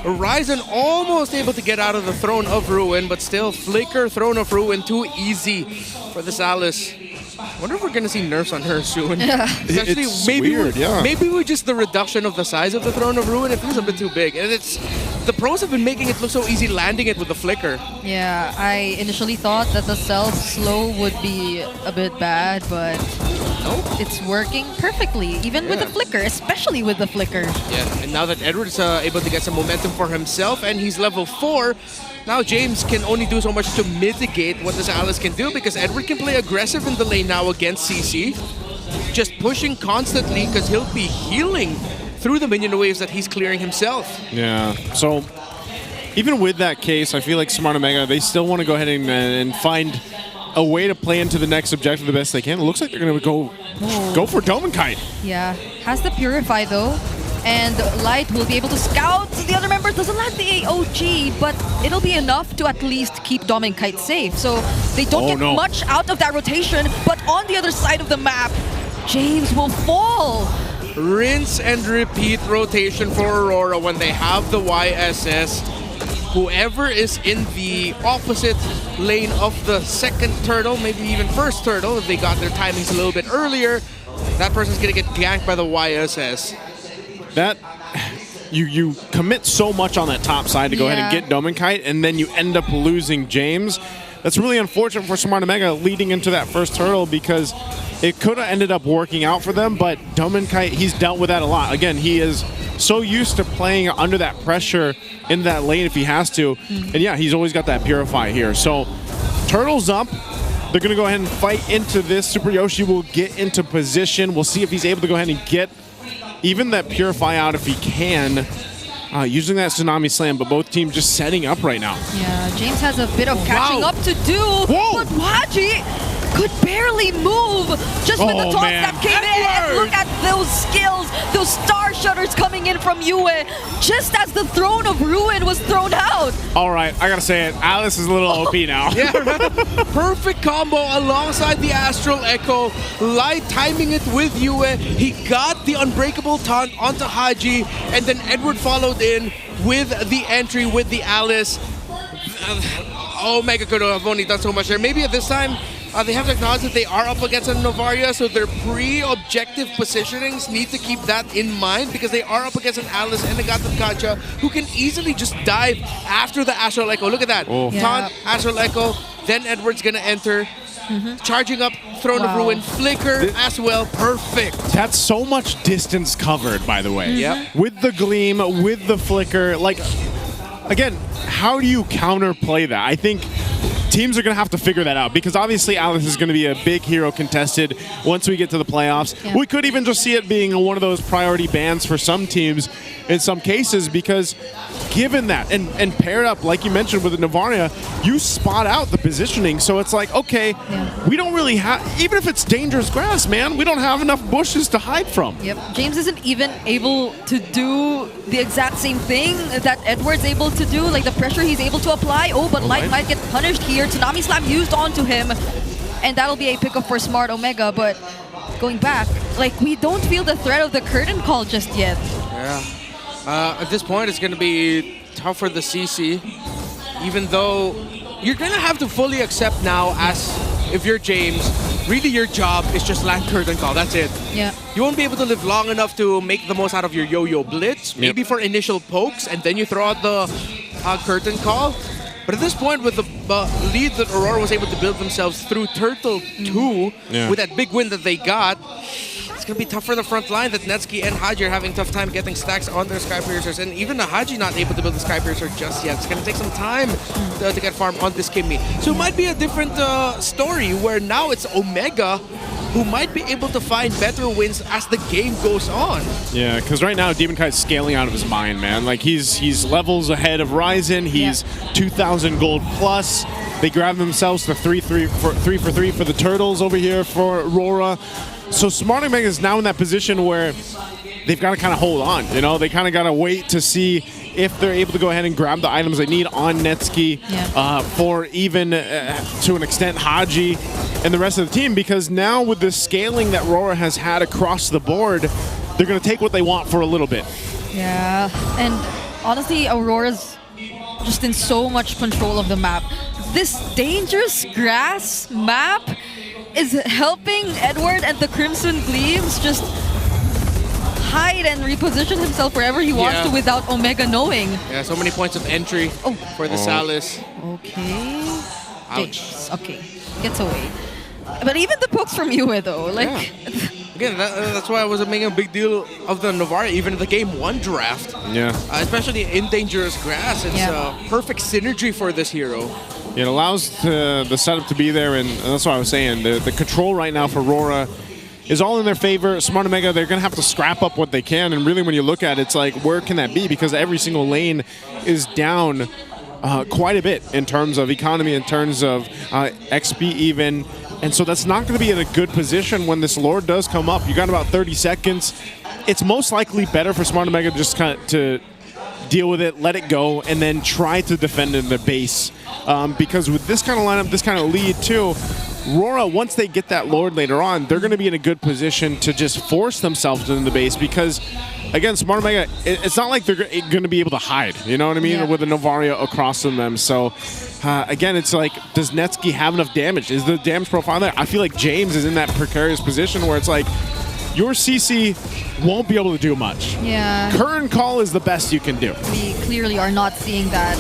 Ryzen almost able to get out of the Throne of Ruin, but still flicker Throne of Ruin too easy for this Alice. I wonder if we're going to see nerfs on her soon. It's weird, yeah. Maybe with just the reduction of the size of the Throne of Ruin, it feels a bit too big. And the pros have been making it look so easy landing it with the flicker. Yeah, I initially thought that the self-slow would be a bit bad, but it's working perfectly, even with the flicker, especially with the flicker. Yeah, and now that Edward's able to get some momentum for himself, and he's level 4, now James can only do so much to mitigate what this Alice can do, because Edward can play aggressive in the lane now against CC. Just pushing constantly, because he'll be healing through the minion waves that he's clearing himself. Yeah, so even with that case, I feel like Smart Omega, they still want to go ahead and find a way to play into the next objective the best they can. It looks like they're going to go for Demon Kite. Yeah, has the Purify though. And Light will be able to scout. The other member doesn't land the AOG, but it'll be enough to at least keep Dom and Kite safe. So they don't get much out of that rotation, but on the other side of the map, James will fall. Rinse and repeat rotation for Aurora when they have the YSS. Whoever is in the opposite lane of the second turtle, maybe even first turtle, if they got their timings a little bit earlier, that person's gonna get ganked by the YSS. That you commit so much on that top side to go ahead and get Demon Kite, and then you end up losing James. That's really unfortunate for Smart Omega leading into that first turtle, because it could have ended up working out for them, but Demon Kite, he's dealt with that a lot. Again, he is so used to playing under that pressure in that lane if he has to. And yeah, he's always got that Purify here. So turtle's up. They're going to go ahead and fight into this. Super Yoshi will get into position. We'll see if he's able to go ahead and get even that Purify out if he can, using that Tsunami Slam, but both teams just setting up right now. Yeah, James has a bit of catching up to do, but Waji could barely move just with the toss that came in. And look at those skills, those star shutters coming in from Yue, just as the Throne of Ruin was thrown out. All right, I gotta say it, Alice is a little OP now. Yeah, perfect combo alongside the Astral Echo. Light timing it with Yue. He got the Unbreakable Taunt onto Haji, and then Edward followed in with the entry with the Alice. Omega could have only done so much there. Maybe at this time, They have to acknowledge that they are up against a Novaria, so their pre-objective positionings need to keep that in mind because they are up against an Alice and a Gatotkacha who can easily just dive after the Astral Echo. Look at that. Taunt, Astral Echo, then Edward's gonna enter. Charging up Throne of Ruin, Flicker as well, perfect. That's so much distance covered, by the way. With the Gleam, with the Flicker, like, again, how do you counterplay that? I think teams are going to have to figure that out because obviously Alice is going to be a big hero contested once we get to the playoffs. We could even just see it being one of those priority bans for some teams in some cases because given that and paired up, like you mentioned with the Novaria, you spot out the positioning. So it's like, okay, we don't really have, even if it's dangerous grass, man, we don't have enough bushes to hide from. James isn't even able to do the exact same thing that Edward's able to do, like the pressure he's able to apply. But Light might get punished here. Tsunami Slam used onto him, and that'll be a pickup for Smart Omega. But going back, like, we don't feel the threat of the curtain call just yet. At this point, it's going to be tough for the CC, even though you're going to have to fully accept now as if you're James, really your job is just land curtain call. That's it. You won't be able to live long enough to make the most out of your yo-yo blitz, maybe for initial pokes, and then you throw out the curtain call. But at this point, with the lead that Aurora was able to build themselves through Turtle 2, with that big win that they got, it's going to be tough for the front line that Netsky and Haji are having tough time getting stacks on their Sky Piercers. And even the Haji not able to build the Sky Piercer just yet. It's going to take some time to get farm on this Kimmy. So it might be a different story where now it's Omega who might be able to find better wins as the game goes on. Yeah, because right now Demon Kai's scaling out of his mind, man. Like he's levels ahead of Ryzen. He's 2,000 gold plus. They grab themselves the 3 for 3 for the Turtles over here for Aurora. So Smart Omega is now in that position where they've got to kind of hold on. You know, they kind of got to wait to see if they're able to go ahead and grab the items they need on Netsky, for even to an extent Haji and the rest of the team, because now with the scaling that RORA has had across the board, they're going to take what they want for a little bit. Yeah, and honestly, Aurora's just in so much control of the map. This dangerous grass map is helping Edward and the Crimson Gleams just hide and reposition himself wherever he wants to without Omega knowing. Yeah, so many points of entry for the Salis. Okay. Ouch. Okay, gets away. But even the pokes from Yue though, like... Again, that's why I was making a big deal of the Novaria, even in the Game 1 draft. Especially in dangerous grass. It's perfect synergy for this hero. It allows the setup to be there, and that's what I was saying. The control right now for RORA is all in their favor. Smart Omega, they're going to have to scrap up what they can, and really when you look at it, it's like, where can that be? Because every single lane is down quite a bit in terms of economy, in terms of XP even. And so that's not going to be in a good position when this Lord does come up. You got about 30 seconds. It's most likely better for Smart Omega just kind of to deal with it, let it go, and then try to defend in the base. Because with this kind of lineup, this kind of lead too, RORA, once they get that Lord later on, they're going to be in a good position to just force themselves into the base because, again, Smart Omega, it's not like they're going to be able to hide, you know what I mean, with a Novaria across from them. So, again, it's like, does Netsky have enough damage? Is the damage profile there? I feel like James is in that precarious position where it's like, your CC won't be able to do much. Current call is the best you can do. We clearly are not seeing that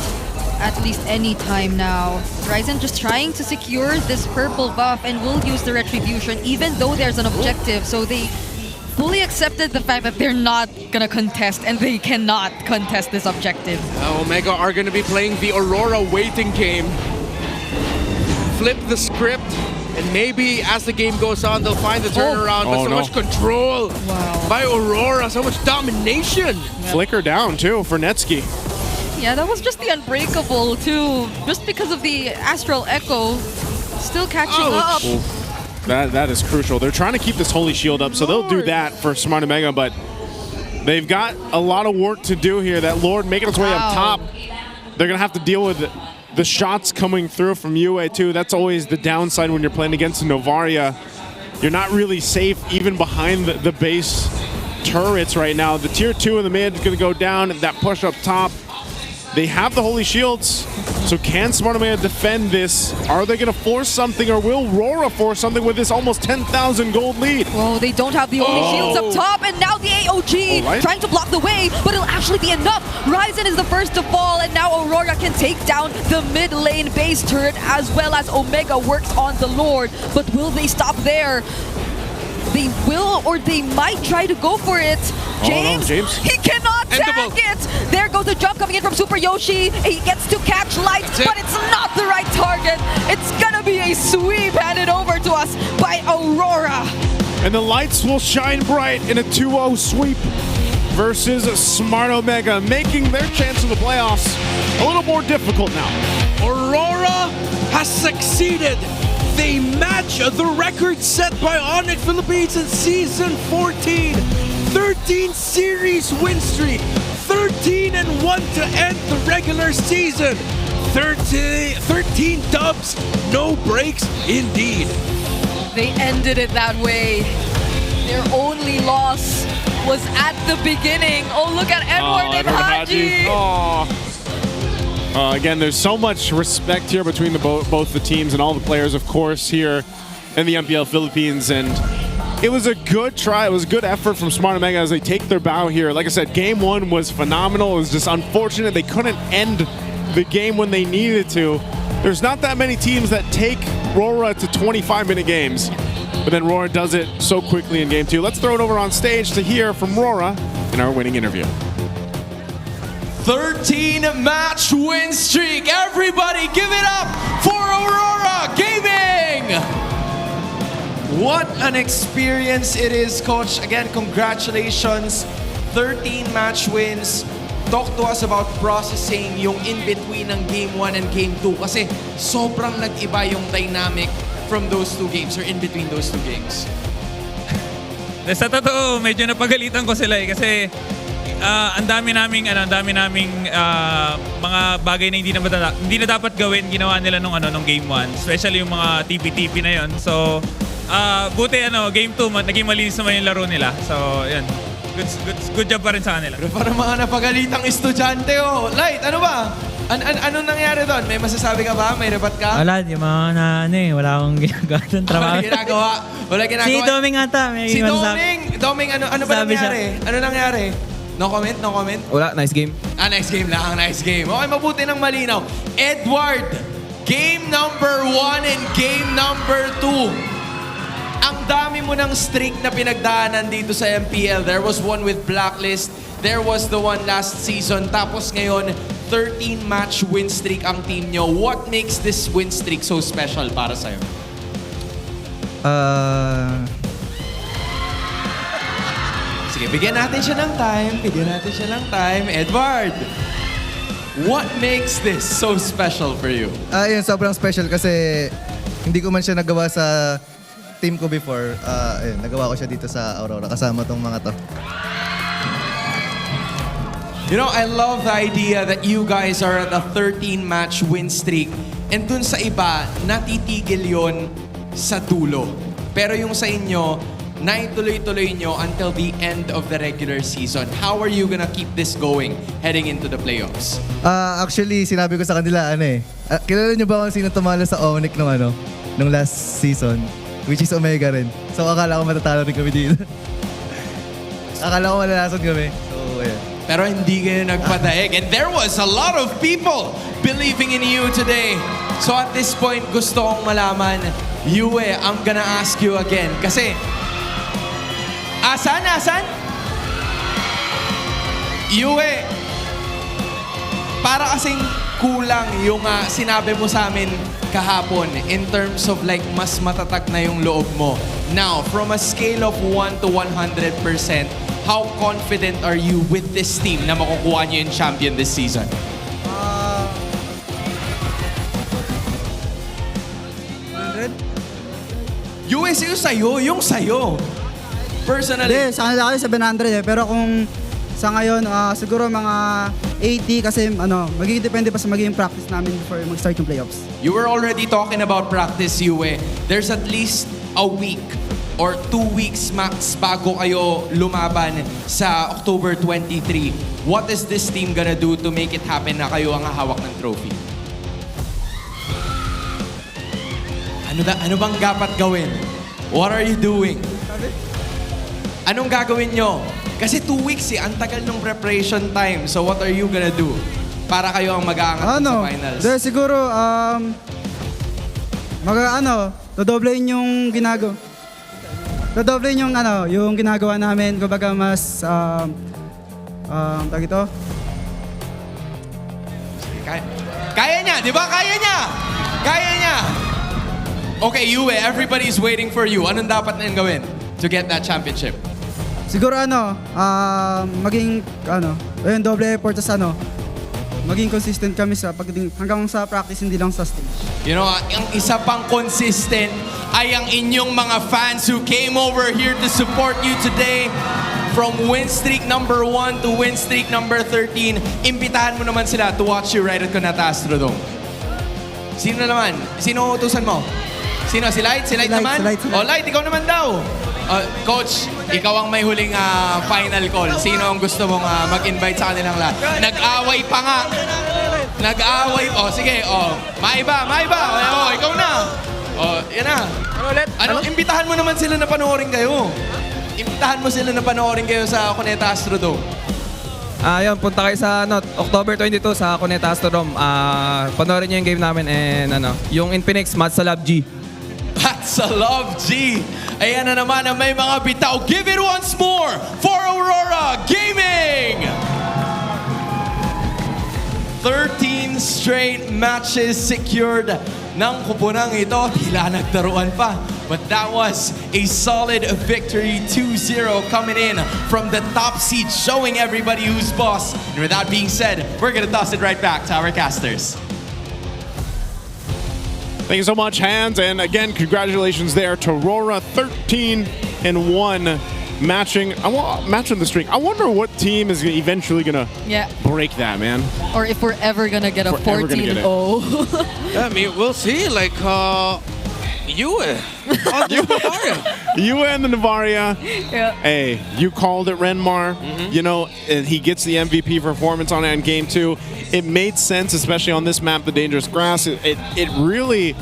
at least any time now. Ryzen just trying to secure this purple buff and will use the Retribution even though there's an objective. So they fully accepted the fact that they're not gonna contest and they cannot contest this objective. Omega are gonna be playing the Aurora waiting game. Flip the script, and maybe as the game goes on, they'll find the turnaround. But so much control by Aurora, so much domination. Flicker down too for Netsky. Yeah, that was just the Unbreakable too, just because of the Astral Echo still catching up. That is crucial. They're trying to keep this Holy Shield up, so they'll do that for Smart Omega, but they've got a lot of work to do here. That Lord making its way up top. They're going to have to deal with the shots coming through from Yue too. That's always the downside when you're playing against a Novaria. You're not really safe even behind the base turrets right now. The tier 2 in the mid is going to go down. That push up top They have the Holy Shields. So can Smart Omega defend this? Are they going to force something, or will RORA force something with this almost 10,000 gold lead? Oh, they don't have the only shields up top, and now the AOG Right. trying to block the way, but it'll actually be enough. Ryzen is the first to fall, and now Aurora can take down the mid lane base turret, as well as Omega works on the Lord. But will they stop there? They will, or they might try to go for it. James, James. he cannot tag it. There goes the jump coming in from Super Yoshi. He gets to catch Light, but it's not the right target. It's gonna be a sweep handed over to us by Aurora. And the lights will shine bright in a 2-0 sweep versus Smart Omega, making their chance of the playoffs a little more difficult now. Aurora has succeeded. They match the record set by Onyx Philippines in Season 14. 13 series win streak. 13-1 to end the regular season. 13 dubs, no breaks indeed. They ended it that way. Their only loss was at the beginning. Oh, look at Edward and Haji. Again, there's so much respect here between both the teams and all the players, of course, here in the MPL Philippines. And it was a good try. It was a good effort from Smart Omega as they take their bow here. Like I said, game one was phenomenal. It was just unfortunate they couldn't end the game when they needed to. There's not that many teams that take RORA to 25-minute games, but then RORA does it so quickly in game two. Let's throw it over on stage to hear from RORA in our winning interview. 13-match win streak. Everybody give it up for Aurora Gaming! What an experience it is, Coach. Again, congratulations. 13-match wins. Talk to us about processing yung in-between ng Game 1 and Game 2 kasi sobrang nag-iba yung dynamic from those two games or in between those two games. Sa totoo, medyo napagalitan ko sila kasi ang dami naming mga bagay na hindi na dapat gawin ginawa nila nung Game 1, especially yung mga TP na yon. So buti Game 2 naging malinis naman yung laro nila. So yan. Good job pa rin sa kanila. Pero parang mga napagalitang estudyante Light, ano ba? Anong nangyari doon? May masasabi ka ba? May rebat ka? Wala, yung mga wala akong ginagawa doon trabaho. Wala ginagawa? Si Doming ata. Si Doming, ano ba nangyari? Ano nangyari? No comment? No comment? Wala, nice game. Nice game lang. Nice game. Okay, mabuti ng malinaw. Edward, game number 1 and game number 2. Ang dami mo ng streak na pinagdaanan dito sa MPL. There was one with Blacklist. There was the one last season. Tapos ngayon, 13-match win streak ang team nyo. What makes this win streak so special para sa'yo? Sige, bigyan natin siya ng time. Edward, what makes this so special for you? Yun, sobrang special kasi hindi ko man siya nagawa sa team ko before. Ayun, nagawa ko siya dito sa Aurora kasama tong mga to. You know, I love the idea that you guys are at a 13-match win streak. And dun sa iba, natitigil yon sa dulo. Pero yung sa inyo, naituloy-tuloy nyo until the end of the regular season. How are you gonna keep this going heading into the playoffs? Actually, sinabi ko sa kanila, kilala niyo ba kung sino tumalo sa Onyx nung last season? Which is Omega rin. So akala ko matatalo rin kami dito. Akala ko malalason kami. So, ayan. Pero hindi kayo nagpadaig. And there was a lot of people believing in you today. So at this point, gusto kong malaman, Yue, I'm gonna ask you again. Kasi, asan? Yue, para kasing kulang yung sinabi mo sa amin kahapon in terms of like mas matatag na yung loob mo. Now, from a scale of 1 to 100%, how confident are you with this team na makukuha nyo yung champion this season? US yung sa'yo. Personally. Hindi, sa kanila kasi 700 pero kung sa ngayon, siguro mga 80 kasi magiging depende pa sa magiging practice namin before mag-start yung playoffs. You were already talking about practice, Yue. There's at least a week or 2 weeks max bago kayo lumaban sa October 23. What is this team gonna do to make it happen na kayo ang hawak ng trophy? Ano bang dapat gawin? What are you doing? Anong gagawin nyo? Kasi 2 weeks ang tagal ng preparation time. So what are you gonna do para kayo ang mag-aangat sa finals? Siguro, dodoblein yung ginagawa. Dodoblein yung ginagawa namin. Kumbaga mas, tag ito. Kaya niya, di ba? Kaya niya! Kaya niya! Okay, Yue, everybody's waiting for you. Anong dapat na gawin to get that championship? Siguro maging doble effort sa maging consistent kami sa pagdating hanggang sa practice, hindi lang sa stage. You know, ang isa pang consistent ay ang inyong mga fans who came over here to support you today. From win streak number 1 to win streak number 13, imbitahan mo naman sila to watch you right at Cuneta Astrodome. Sino naman? Sino utusan mo? Sino? Si Light? Si Light naman? Oh, Light, ikaw naman daw. Coach, ikaw ang may huling final call. Sino ang gusto mong mag-invite sa kanilang lahat? Nag-away pa nga. Nag-away. Oh, sige. Oh, maiba. Oh, ikaw na. Oh, yan na. Imbitahan mo naman sila na panoorin kayo. Imbitahan mo sila na panoorin kayo sa Cuneta Astrodome. Yun, punta kayo sa October 22 sa Cuneta Astrodome. Panoorin niyo yung game namin and yung Infinix, Mats sa Love G. Mats sa Love G. Ayan na naman ang may mga bitaw. Give it once more for Aurora Gaming! 13 straight matches secured ng kupunang ito. Tila nagtaruan pa. But that was a solid victory, 2-0 coming in from the top seed, showing everybody who's boss. And with that being said, we're going to toss it right back to our casters. Thank you so much, Hans. And again, congratulations there to Rora, 13-1, matching the streak. I wonder what team is eventually going to break that, man. Or if we're ever going to get a 14-0. I mean, we'll see. Like, Yue and the Navaria. Yeah. Hey, you called it, Renmar. You know, he gets the MVP performance on it in Game 2. It made sense, especially on this map, the Dangerous Grass. It really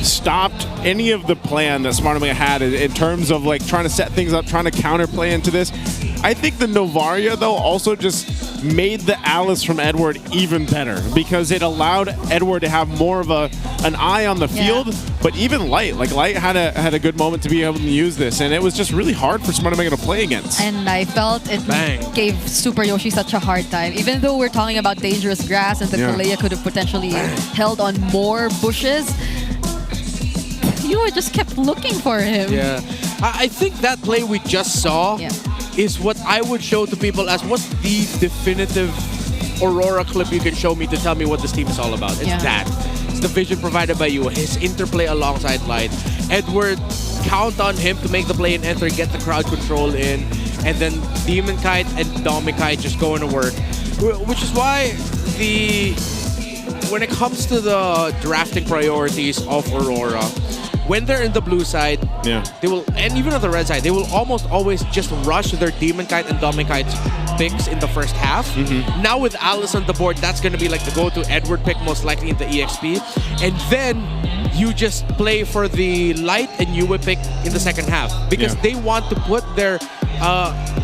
stopped any of the plan that Smart Omega had in terms of like trying to set things up, trying to counterplay into this. I think the Novaria, though, also just made the Alice from Edward even better because it allowed Edward to have more of an eye on the field. But even Light had a good moment to be able to use this, and it was just really hard for Smart Omega to play against. And I felt it gave Super Yoshi such a hard time. Even though we're talking about Dangerous Grass and the Kalea could have potentially held on more bushes, you just kept looking for him. Yeah, I think that play we just saw is what I would show to people as what's the definitive Aurora clip you can show me to tell me what this team is all about. It's that. It's the vision provided by you, his interplay alongside Light. Edward, count on him to make the play and enter, get the crowd control in, and then Demon Kite and Domikite just going to work. Which is why when it comes to the drafting priorities of Aurora, when they're in the blue side, they will, and even on the red side, they will almost always just rush their Demon Kite and Domikite picks in the first half. Now with Alice on the board, that's going to be like the go-to Edward pick, most likely in the EXP. And then you just play for the Light and Yue pick in the second half because they want to put their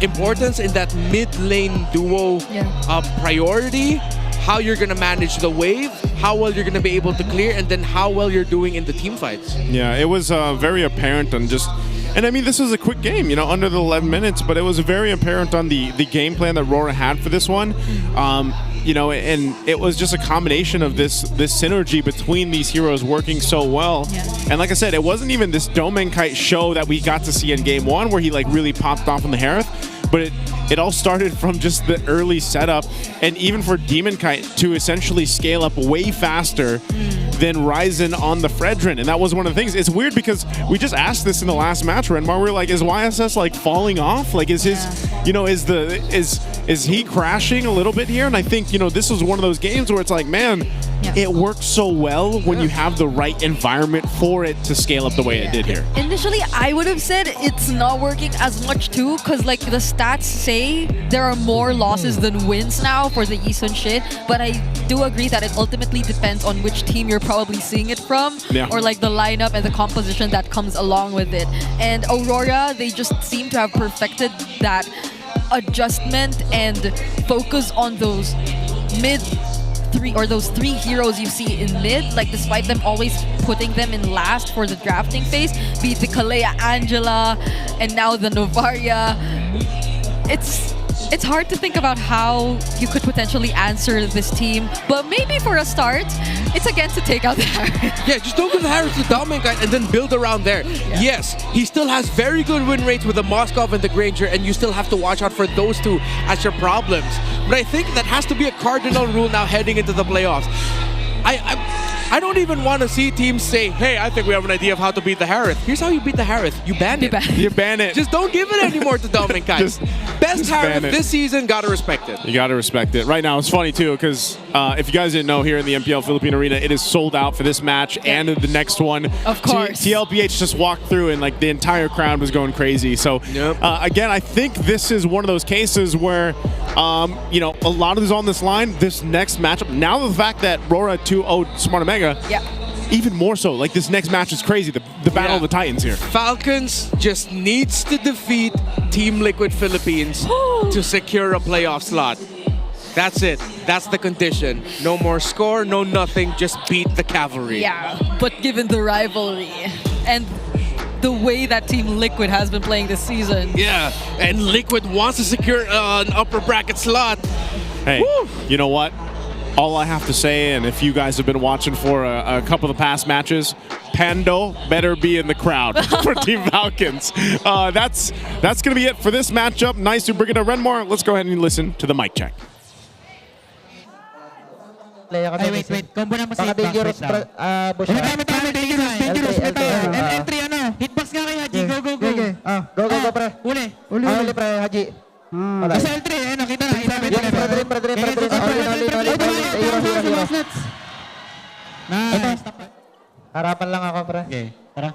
importance in that mid-lane duo priority. How you're going to manage the wave, how well you're going to be able to clear, and then how well you're doing in the team fights. Yeah, it was very apparent on and I mean, this was a quick game, you know, under the 11 minutes, but it was very apparent on the game plan that Rora had for this one. You know, and it was just a combination of this synergy between these heroes working so well. And like I said, it wasn't even this Domenkite show that we got to see in Game 1 where he like really popped off on the Harith, but it all started from just the early setup, and even for Demon Kite to essentially scale up way faster than Ryzen on the Fredrin. And that was one of the things. It's weird because we just asked this in the last match, Renmar. We were like, is YSS like falling off? Like, is his, you know, is he crashing a little bit here? And I think, you know, this was one of those games where it's like, man, it works so well when you have the right environment for it to scale up the way it did here. Initially, I would have said it's not working as much too, because like the stats say there are more losses than wins now for the Eason shit. But I do agree that it ultimately depends on which team you're probably seeing it from, or like the lineup and the composition that comes along with it. And Aurora, they just seem to have perfected that adjustment and focus on those mid three, or those three heroes you see in mid, like despite them always putting them in last for the drafting phase, be it the Kalea Angela and now the Novaria. It's hard to think about how you could potentially answer this team, but maybe for a start, it's again to take out the Harris. Yeah, just don't give the Harris to Dominicite and then build around there. Yes, he still has very good win rates with the Moskov and the Granger, and you still have to watch out for those two as your problems. But I think that has to be a cardinal rule now heading into the playoffs. I don't even want to see teams say, hey, I think we have an idea of how to beat the Harith. Here's how you beat the Harith. You ban it. You ban it. Just don't give it anymore to Dominicite. Best Harith this season, gotta respect it. You gotta respect it. Right now, it's funny too, because if you guys didn't know, here in the MPL Philippine Arena, it is sold out for this match and the next one. Of course. TLPH just walked through and like the entire crowd was going crazy. So again, I think this is one of those cases where you know, a lot of is on this line. This next matchup, now the fact that RORA 2-0 Smart Omega, even more so. Like this next match is crazy. The battle of the Titans here. Falcons just needs to defeat Team Liquid Philippines to secure a playoff slot. That's it. That's the condition. No more score, no nothing. Just beat the Cavalry. Yeah, but given the rivalry and the way that Team Liquid has been playing this season. Yeah, and Liquid wants to secure an upper bracket slot. Hey, you know what? All I have to say, and if you guys have been watching for a couple of the past matches, Pando better be in the crowd for Team Falcons. That's going to be it for this matchup. Nice to bring it to Renmore. Let's go ahead and listen to the mic check. Ay, wait. Combo naman sa hitbox. Entry, ano? Hitbox nga kay Haji. Go. Go, pre. Uli, pre, Haji. Sa L3, nakita na. Pre. Harapan lang ako, pre. Okay, tara.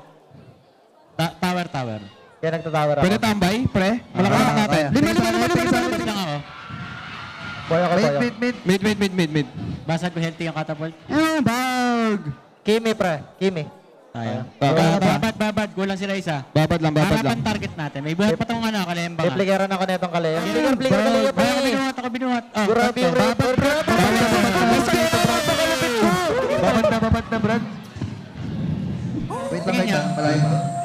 Tower. Kaya nagtatower ako. Pwede tambay, pre? Malakas natin. Lima lang ako. Boy ako. Mid. Basag ko healthy yung catapult. Bag! Kimi, pre. Kimi. Tayo. Babad. Kulang sila isa. Babad lang. Harapan target natin. May buhay pa itong kalembang. Replikeran ako netong kalembang. Flicker. Ako binuhat. Grabe, Babad na, Brad. Wait lang kayo. Malayo pa.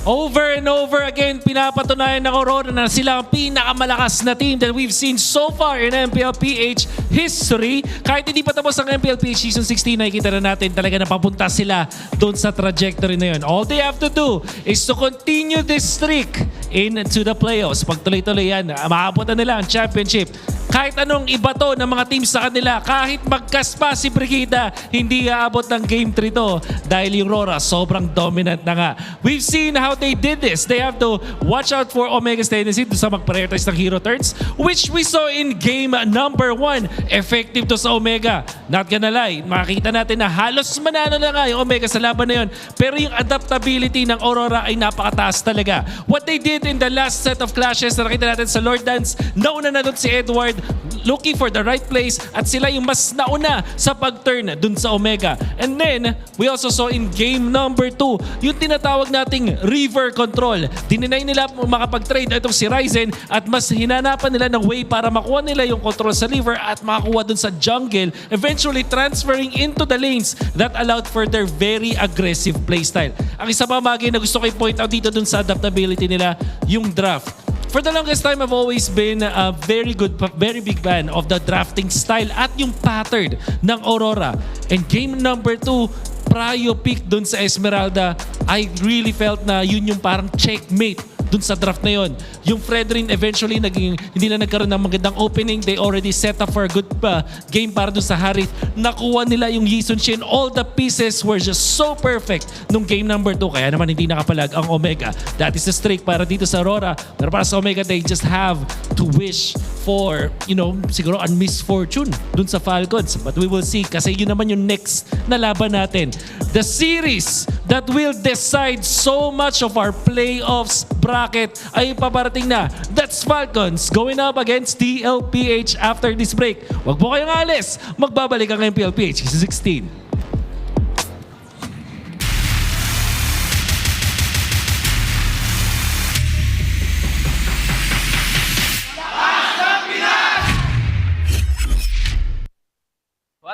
Over and over again, pinapatunayan ng Aurora na sila ang pinakamalakas na team that we've seen so far in MPLPH history. Kahit hindi pa tapos ang MPLPH Season 16, nakikita na natin talaga na papunta sila doon sa trajectory na yun. All they have to do is to continue this streak into the playoffs. Pag tuloy-tuloy yan, maabot na nila ang championship. Kahit anong ibato ng mga teams sa kanila, kahit magkaspa si Brigida, hindi aabot ng Game 3 to dahil yung RORA sobrang dominant na nga. We've seen how they did this. They have to watch out for Omega's tendency to sa mag-prioritize ng hero turns, which we saw in game number 1. Effective to sa Omega. Not gonna lie, makikita natin na halos manano na nga yung Omega sa laban na yun. Pero yung adaptability ng Aurora ay napakataas talaga. What they did in the last set of clashes na nakita natin sa Lord Dance, nauna na doon si Edward looking for the right place at sila yung mas nauna sa pag-turn dun sa Omega. And then, we also saw in game number 2, yung tinatawag nating river control. Dininay nila makapag-trade itong si Ryzen at mas hinanapan nila ng way para makuha nila yung control sa river at makakuha dun sa jungle, eventually transferring into the lanes that allowed for their very aggressive playstyle. Ang isa pa bagay na gusto ko i-point out dito dun sa adaptability nila, yung draft. For the longest time, I've always been a very big fan of the drafting style at yung pattern ng Aurora. And game number 2, Prayo pick dun sa Esmeralda, I really felt na yun yung parang checkmate dun sa draft na yun. Yung Fredrin eventually hindi na nagkaroon ng magandang opening. They already set up for a good game para dun sa Harith. Nakuha nila yung Yisun Shin. All the pieces were just so perfect nung game number 2. Kaya naman hindi nakapalag ang Omega. That is the streak para dito sa Aurora. Pero para sa Omega, they just have to wish for, siguro a misfortune dun sa Falcons. But we will see kasi yun naman yung next na laban natin. The series that will decide so much of our playoffs bracket ay paparating na. That's Falcons going up against TLPH after this break. Wag po kayong alis. Magbabalik ang MPLPH S16.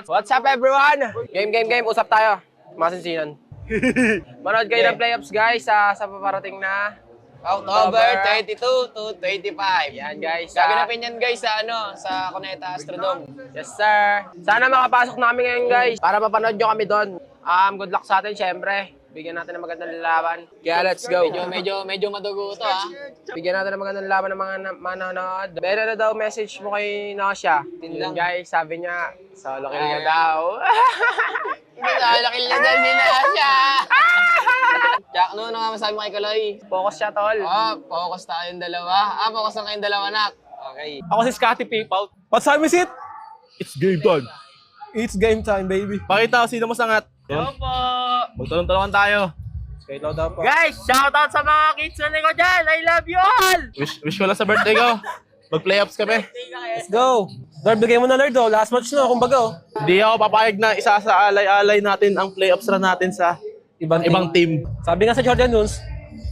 What's up everyone? Game. Usap tayo. Masinsinan. Manood kayo ng playoffs guys sa paparating na October 22 to 25. Yan guys. Gaganapin yan guys sa Cuneta Astrodome. Yes sir. Sana makapasok namin ngayon guys para mapanood nyo kami doon. Good luck sa atin syempre. Bigyan natin ng magandang lalaban. Kaya let's go. Medyo madugo to Bigyan natin ng magandang lalaban ng mga manonood. Better na daw message mo kay Nasha. Yun guys, sabi niya, solo kill ka daw. Solo kill na daw si Nasha. Jack, ano nga masabi mo kay Kaloy? Focus siya tol. Focus tayong dalawa. Focus na kayong dalawa nak. Okay. Ako si Scotty People. What time is it? It's game time. It's game time, baby. Pakita ko sino masangat. Hello po. Magtulong-tulungan tayo. Straight loud daw po. Guys, shoutout sa mga kids na ko dyan. I love you all. Wish ko lang sa birthday ko. Mag-playoffs kami. Let's go. Lord, bigay mo na Lord. Last match na, kumbaga. Hindi ako papayag na isa sa alay-alay natin ang playoffs na natin sa ibang team. Sabi nga sa Jordan Nunes,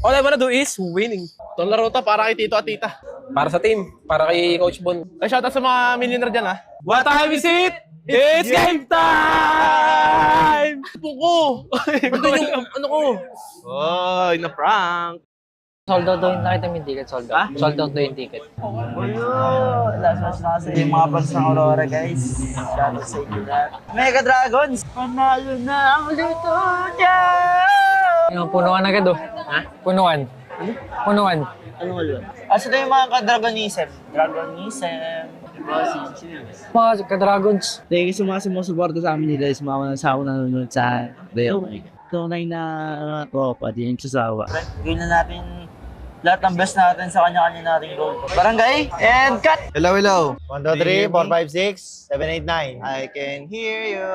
all I wanna do is winning. Itong laro to para kay Tito at Tita. Para sa team. Para kay Coach Bon. Ay, shoutout sa mga millionaire dyan ha. What time is it? It's game time! Puko! Ano ko? Oy, na-prank. Sold out daw yung nakita mo yung ticket, sold out. Sold out daw yung ticket. Last match na kasi yung mga fans ng Aurora, guys. Shoutout sa inyo lahat. Mega Dragons! Panalo na ang luto niya! Yung punuan agad Punuan. Punuan. Ano nga yun? Asa na yung mga ka-Dragonism? Dragonism. Mga ka-Dragons. Thank you so much sa mga suporta sa amin nila. Sumama na sa ako nanonood sa Real. Tunay na tropa, di yung sasawa. Gawin na natin lahat ng best natin sa kanya-kanya nating goal. Barangay and cut! Hello. 1, 2, 3, 4, 5, 6, 7, 8, 9. I can hear you.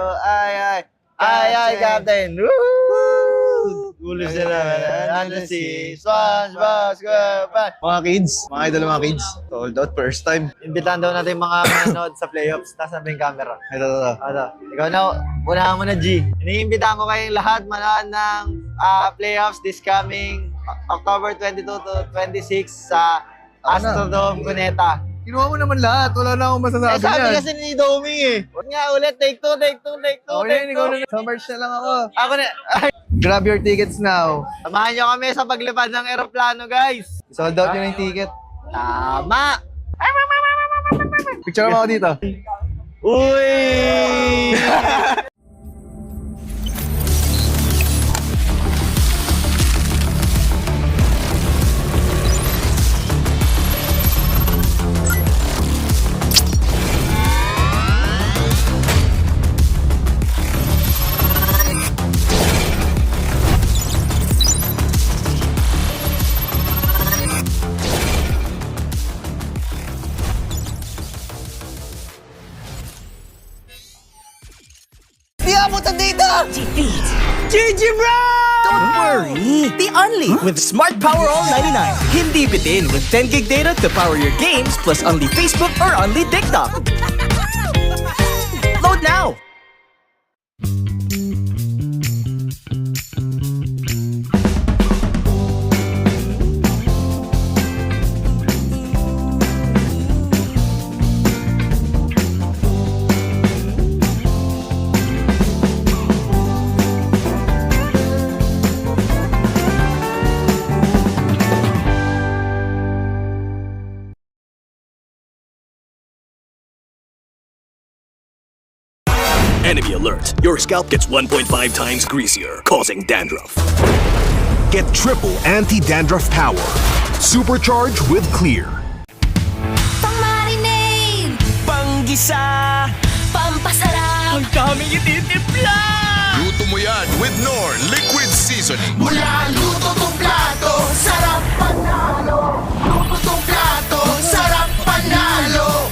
Ay, Captain. Woo! Gulos na naman. Undersea, SpongeBob SquarePants. Mga kids, mga idol mga kids. Sold out first time. Imbitahan daw natin mga manonood sa playoffs. Nasaan ba yung camera? Ito. Ikaw na, unahan mo na G. Iniimbitahan ko kayong lahat manood ng playoffs this coming October 22 to 26 sa Astrodome, Cuneta. Kinuha mo naman lahat. Wala na akong masasabi sabi kasi ni Domi Huwag nga ulit. Take two. Ikaw na. Sa merch na lang ako. Ako na. Grab your tickets now. Samahan nyo kami sa paglipad ng eroplano, guys. Sold out yun yung ticket. Tama. Picture mo ako dito. Uy! GG bro! Don't worry, be only with Smart Power All 99. Hindi bitin with 10 gig data to power your games plus only Facebook or only TikTok. Load now! Enemy alert. Your scalp gets 1.5 times greasier, causing dandruff. Get triple anti-dandruff power. Supercharge with Clear. Pang-marinade! Pang-gisa! Pampasarap! Ang daming ititimpla! Luto mo yan with Knorr Liquid Seasoning. Mula luto tong plato, sarap panalo! Luto tong plato, sarap panalo!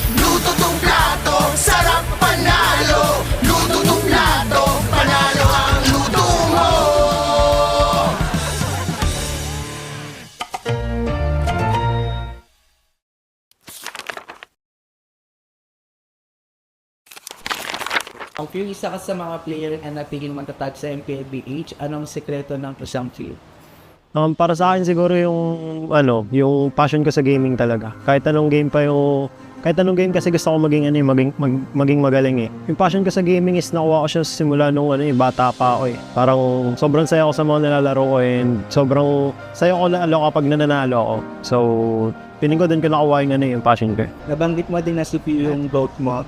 Few isa ka sa mga player na natigil matatag sa MPLBH, anong sekreto ng isang field? Para sa akin siguro yung yung passion ko sa gaming talaga. Kahit anong game kasi gusto ko maging maging magaling eh. Yung passion ko sa gaming is nakuha ko siya simula nung bata pa ako eh. Parang sobrang saya ko sa mga nilalaro ko and sobrang saya ko lalo kapag nananalo ako. So, piling ko din ko nakuha yung passion ko. Nabanggit mo din na superior yung vote mo.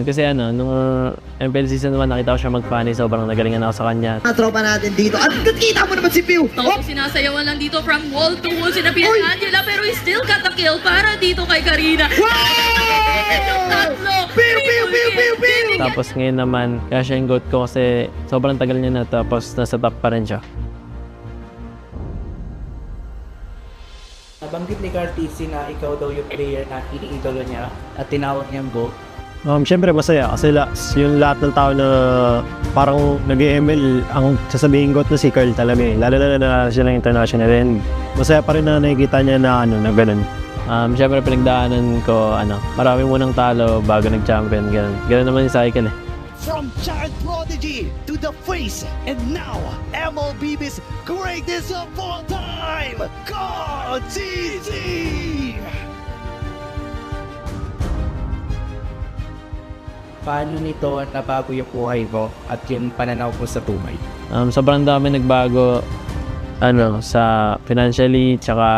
Kasi nung MPL season 1 nakita ko siya mag-funny, sobrang nagalingan ako sa kanya. Tropa natin dito. At nakita mo naman si Pew. Sinasayawan lang dito from wall to wall si Angela pero he still got the kill para dito kay Karina. Tapos ngayon naman, kaya siya yung GOAT ko kasi sobrang tagal niya na tapos nasa top pa rin siya. Nabanggit ni Cartesi na ikaw daw yung player na iniidolo niya at tinawag niyang GOAT. Siyempre masaya kasi yung lahat ng tao na parang nag-ML ang sasabihin GOAT na si Carl talaga eh. Lalo na nanalo siya ng international and masaya pa rin na nakikita niya na na ganun. Siyempre pinagdaanan ko marami munang talo bago nag-champion, ganun. Ganun naman yung cycle eh. From child prodigy to the face, and now MLB's greatest of all time, GOAT! Paano nito nabago yung buhay mo at yung pananaw mo sa buhay? Sobrang dami nagbago sa financially tsaka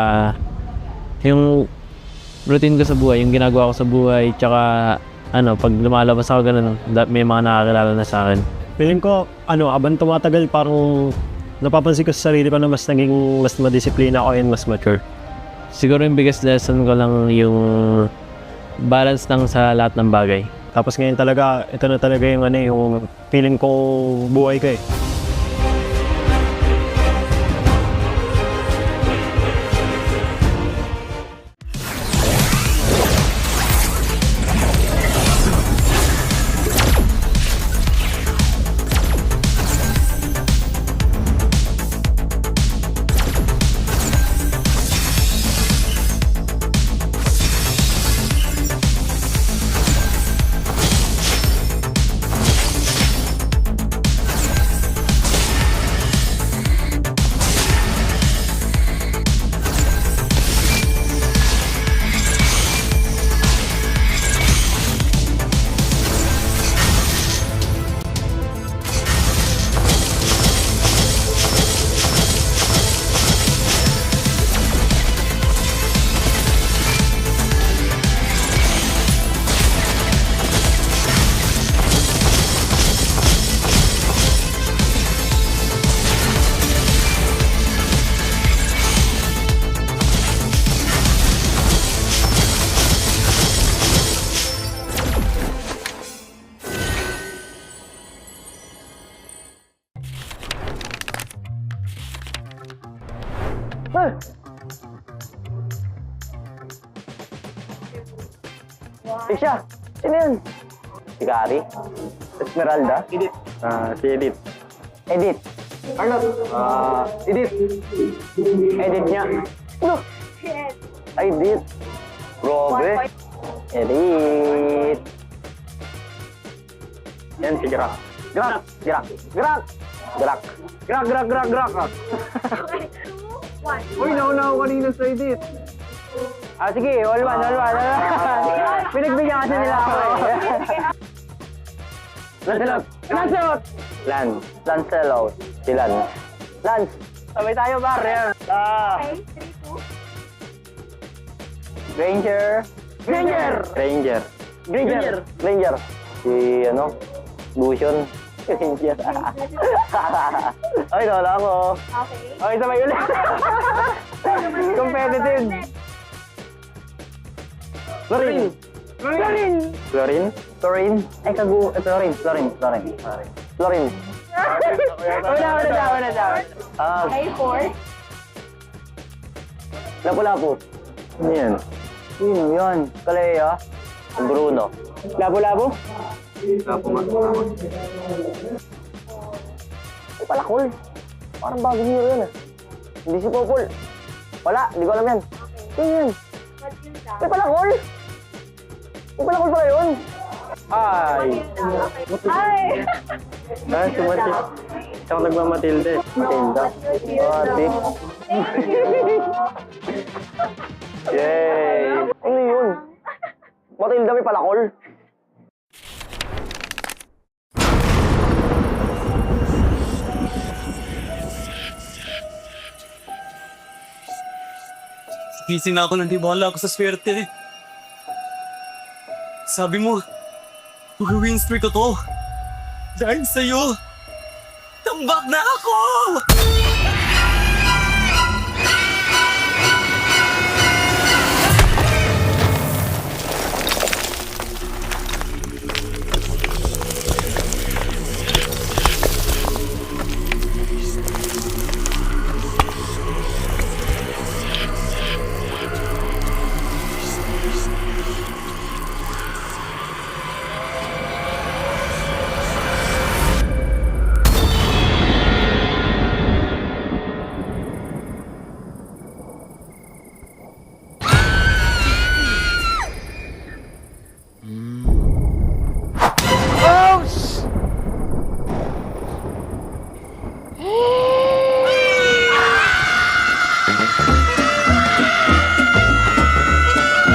yung routine ko sa buhay, yung ginagawa ko sa buhay tsaka pag lumalabas ako ganun, may mga nakakilala na sa akin. Feeling ko, abang tumatagal parang napapansin ko sa sarili ko na mas madisiplina ako and mas mature. Siguro yung biggest lesson ko lang yung balance lang sa lahat ng bagay. Tapos ngayon talaga, ito na talaga yung feeling ko buhay ko eh. Siya, sino yun? Si Gary? Esmeralda? Edith. Si Edith. Edith. Arnold. Edith. Edith niya. Ano? Edith. Robe. Edith. Yan si Grak. Grak. Grak. Grak. Grak. Grak, grak, grak, grak. Uy, naunaw kanina sa Edith. Sige, all one. Pinagbigyan kasi nila ako eh. Lancelot! Lancelot! Lancelot. Si Lance. Lance! Sabay tayo, bar. Okay, 3, 2. Granger. Granger! Ranger. Granger. Ranger. Si Lucian. Ranger. Ay, nawala ako. Okay, sabay ulit. Competitive. Florin! Florin! Florin? Florin? Ay, Florin. Florin. Una. Okay, 4. Lapu-lapu. Ano yan? Sino yan? Kalea? Bruno. Lapu-lapu? Lapu nga. Ay, palakol. Parang bagong hero yan ah. Hindi si Popol. Wala, hindi ko alam yan. Sino yan? Ay, palakol! Ay, palakol pala yun! Ay! Ay! Ah, sumati. Siya ako nagmamatilde. Matilda. Ate. Yay! Ano yun? Matilda may palakol. Gising na ako nang di wala ako sa swerte. Sabi mo, mag-win streak ko to. Dahil sa'yo, tambak na ako!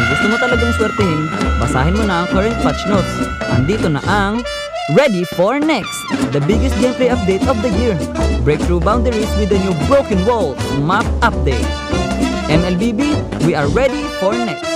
Gusto mo talagang swertehin, basahin mo na ang current patch notes. Andito na ang Ready for Next, the biggest gameplay update of the year. Break through boundaries with the new Broken Walls map update. MLBB, we are ready for next.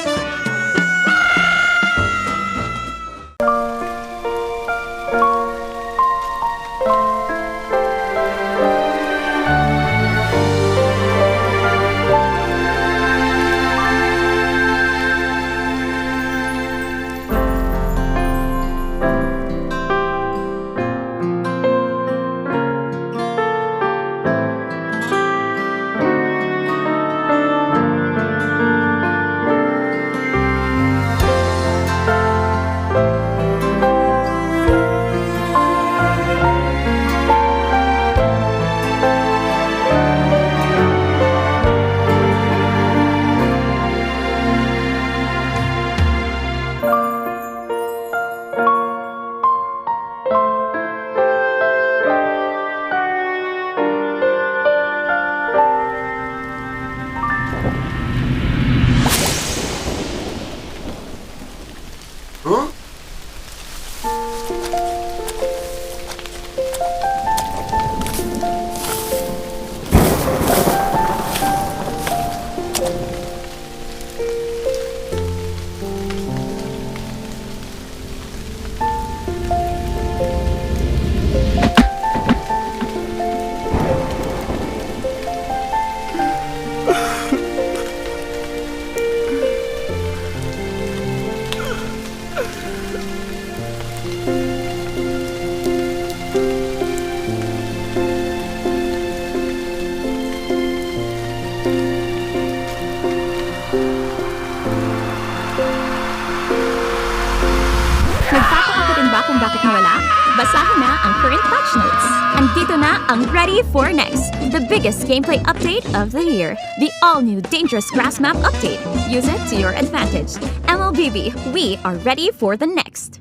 Nagtataka ka din ba kung bakit nawala? Basahin na ang current patch notes. Andito na ang Ready for Next, the biggest gameplay update of the year. The all-new Dangerous Grass Map update. Use it to your advantage. MLBB, we are ready for the next.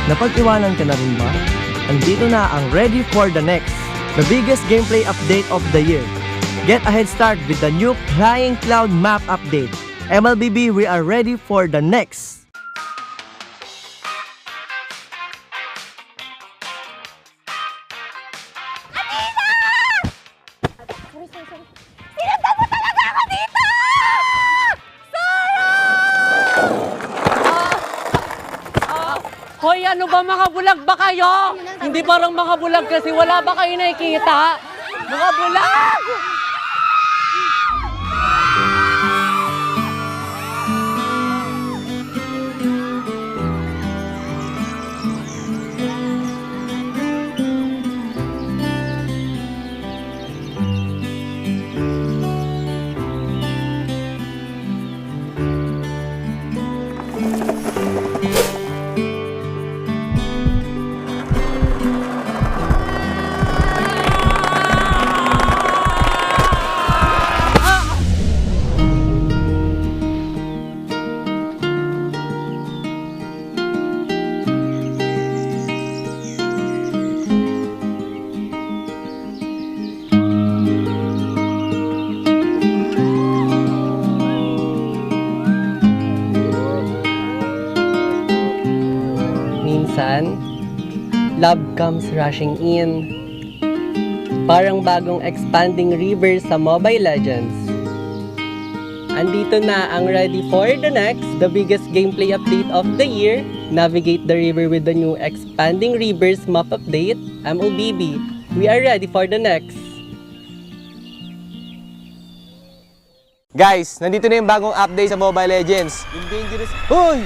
Napag-iwanan ka na rin ba? Andito na ang Ready for the Next, the biggest gameplay update of the year. Get a head start with the new Flying Cloud map update. MLBB, we are ready for the next. Hoy, ano ba, makabulag ba kayo? Hindi parang makabulag kasi wala ba kayo nakikita? Makabulag! Minsan, love comes rushing in. Parang bagong expanding river sa Mobile Legends. Andito na ang Ready for the Next, the biggest gameplay update of the year. Navigate the river with the new expanding rivers map update, MOBB. We are ready for the next. Guys, nandito na yung bagong update sa Mobile Legends. Yung dangerous... Hoy!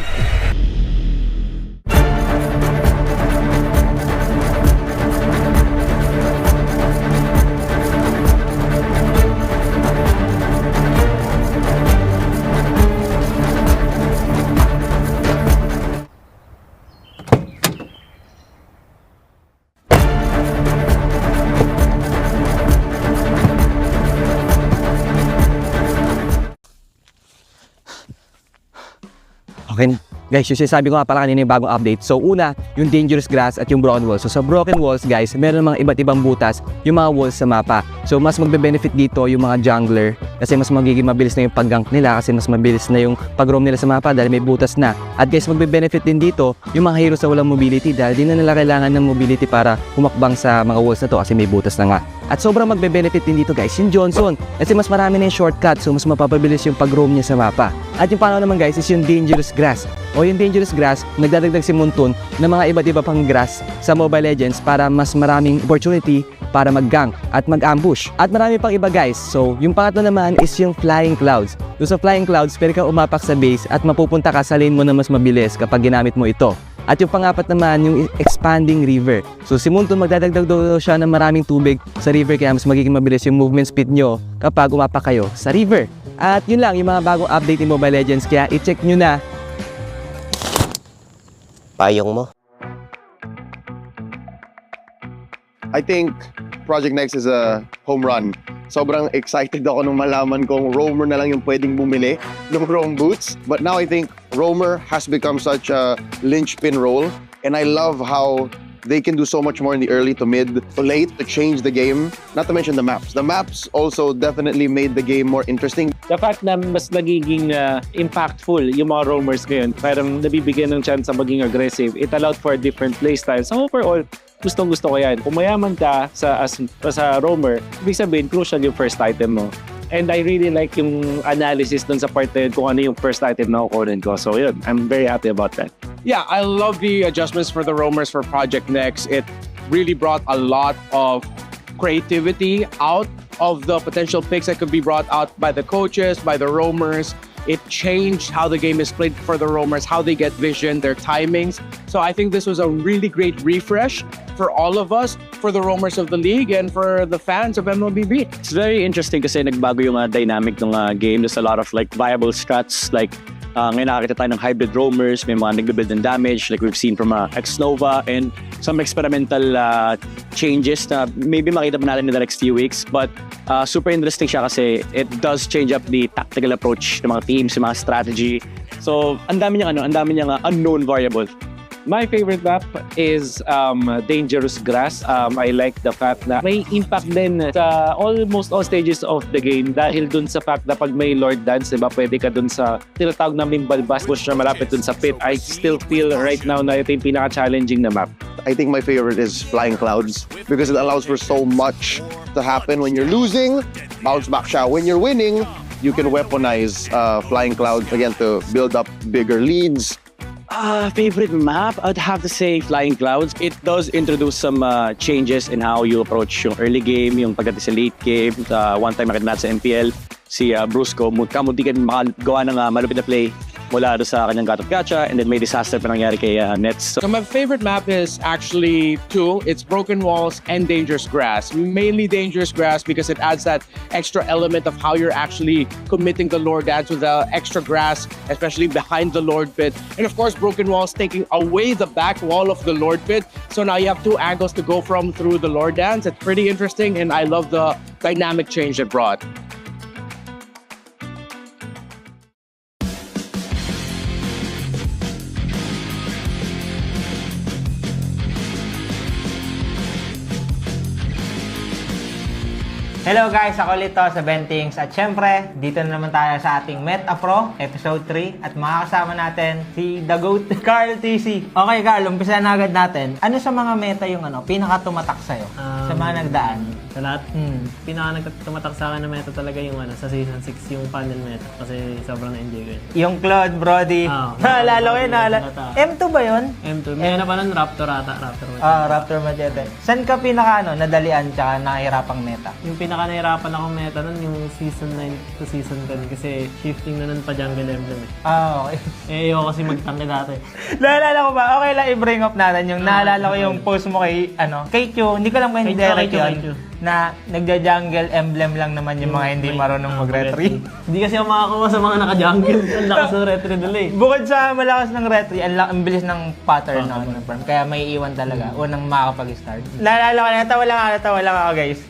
Okay, guys, yung sinasabi ko nga pala kanina yung bagong update. So una, yung dangerous grass at yung broken walls. So sa broken walls, guys, meron mga iba't ibang butas yung mga walls sa mapa. So mas magbe-benefit dito yung mga jungler kasi mas magiging mabilis na yung pag-gank nila kasi mas mabilis na yung pag-roam nila sa mapa dahil may butas na. At guys, magbe-benefit din dito yung mga heroes na walang mobility dahil di na nila kailangan ng mobility para humakbang sa mga walls na to kasi may butas na nga. At sobrang magbe-benefit din dito, guys, yung Johnson kasi mas marami na yung shortcut so mas mapapabilis yung pag-roam niya sa mapa. At yung pangalawa naman, guys, is yung dangerous grass. O yung dangerous grass, nagdadagdag si Muntun ng mga iba't iba pang grass sa Mobile Legends para mas maraming opportunity para mag-gank at mag-ambush. At marami pang iba, guys. So, yung pangatlo naman is yung flying clouds. Doon sa flying clouds, pwede kang umapak sa base at mapupunta ka sa lane mo na mas mabilis kapag ginamit mo ito. At yung pangapat naman, yung expanding river. So si Muntun magdadagdag daw siya ng maraming tubig sa river kaya mas magiging mabilis yung movement speed nyo kapag umapak kayo sa river. At yun lang, yung mga bagong update ni Mobile Legends kaya i-check nyo na. Payong mo. I think Project Next is a home run. Sobrang excited ako nung malaman kong roamer na lang yung pwedeng bumili ng roam boots. But now I think roamer has become such a linchpin role. And I love how they can do so much more in the early to mid to late to change the game. Not to mention the maps. The maps also definitely made the game more interesting. The fact na mas nagiging impactful yung mga roamers ngayon, parang nabibigyan ng chance sa maging aggressive. It allowed for different playstyles. So overall, gustong-gusto ko yan. Kung mayaman ka sa roamer, ibig sabihin, crucial yung first item mo. And I really like yung analysis dun sa part na yun kung ano yung first item na kukunin ko. So yun, I'm very happy about that. Yeah, I love the adjustments for the roamers for Project Next. It really brought a lot of creativity out of the potential picks that could be brought out by the coaches, by the roamers. It changed how the game is played for the roamers, how they get vision, their timings. So I think this was a really great refresh for all of us, for the roamers of the league, and for the fans of MLBB. It's very interesting kasi nagbago yung dynamic ng game. There's a lot of like viable strats like Ngayon nakakita tayo ng hybrid roamers, may mga nagbe-build ng damage like we've seen from X-Nova and some experimental changes na maybe makita pa natin in the next few weeks. But super interesting siya kasi it does change up the tactical approach ng mga teams, ng mga strategy. So, ang dami niyang unknown variable. My favorite map is Dangerous Grass. I like the fact na may impact din sa almost all stages of the game dahil dun sa fact na pag may Lord Dance, diba, pwede ka dun sa tinatawag namin balbas push na malapit dun sa pit. I still feel right now na ito yung pinaka-challenging na map. I think my favorite is Flying Clouds because it allows for so much to happen. When you're losing, bounce back siya. When you're winning, you can weaponize Flying Clouds again to build up bigger leads. Favorite map? I'd have to say Flying Clouds. It does introduce some changes in how you approach yung early game, yung pagdating sa late game. One time nakita natin sa MPL, si Brusco, munti ka makagawa ng malupit na play mula doon sa kanyang gatot-gacha, and then may disaster pa nangyari kay Nets. So my favorite map is actually two. It's Broken Walls and Dangerous Grass. Mainly Dangerous Grass because it adds that extra element of how you're actually committing the Lord Dance with the extra grass, especially behind the Lord Pit. And of course, Broken Walls taking away the back wall of the Lord Pit. So now you have two angles to go from through the Lord Dance. It's pretty interesting, and I love the dynamic change it brought. Hello guys, ako ulit to sa Bentings at syempre, dito na naman tayo sa ating Meta Pro Episode 3 at makakasama natin si The GOAT, Carl TC. Okay Carl, umpisa na agad natin. Ano sa mga meta yung pinaka-tumatak sa'yo sa mga nagdaan? Sa lahat, pinaka-tumatak sa akin na meta talaga yung sa Season 6, yung panel meta kasi sobrang na-enjoy ko yun. Yung Claude, Brody. Naalala ko yun, M2 ba yun? M2. May na pa nun, Raptor ata. Raptor Machete. Saan ka nadalian tsaka nahihirapang meta? Yung pinaka-nahirapan akong meta nun, yung Season 9 to Season 10 kasi shifting na nun pa Jungle Emblem eh. Okay. Ayoko kasi magtangke dati. Naalala ko ba? Okay lang i-bring up natin yung naalala ko yung post mo kay Q. Hindi ko lang ba yung direct yun. Na nagja-jungle emblem lang naman yung mga hindi marunong mag-retry. Hindi kasi ako makakuha sa mga naka-jungle. Ang lakas ng retry nila eh. Bukod sa malakas ng retry, ang bilis ng pattern ng farm. Kaya may iwan talaga. Unang makakapag-start. Naalala ko na, tawa lang ako guys.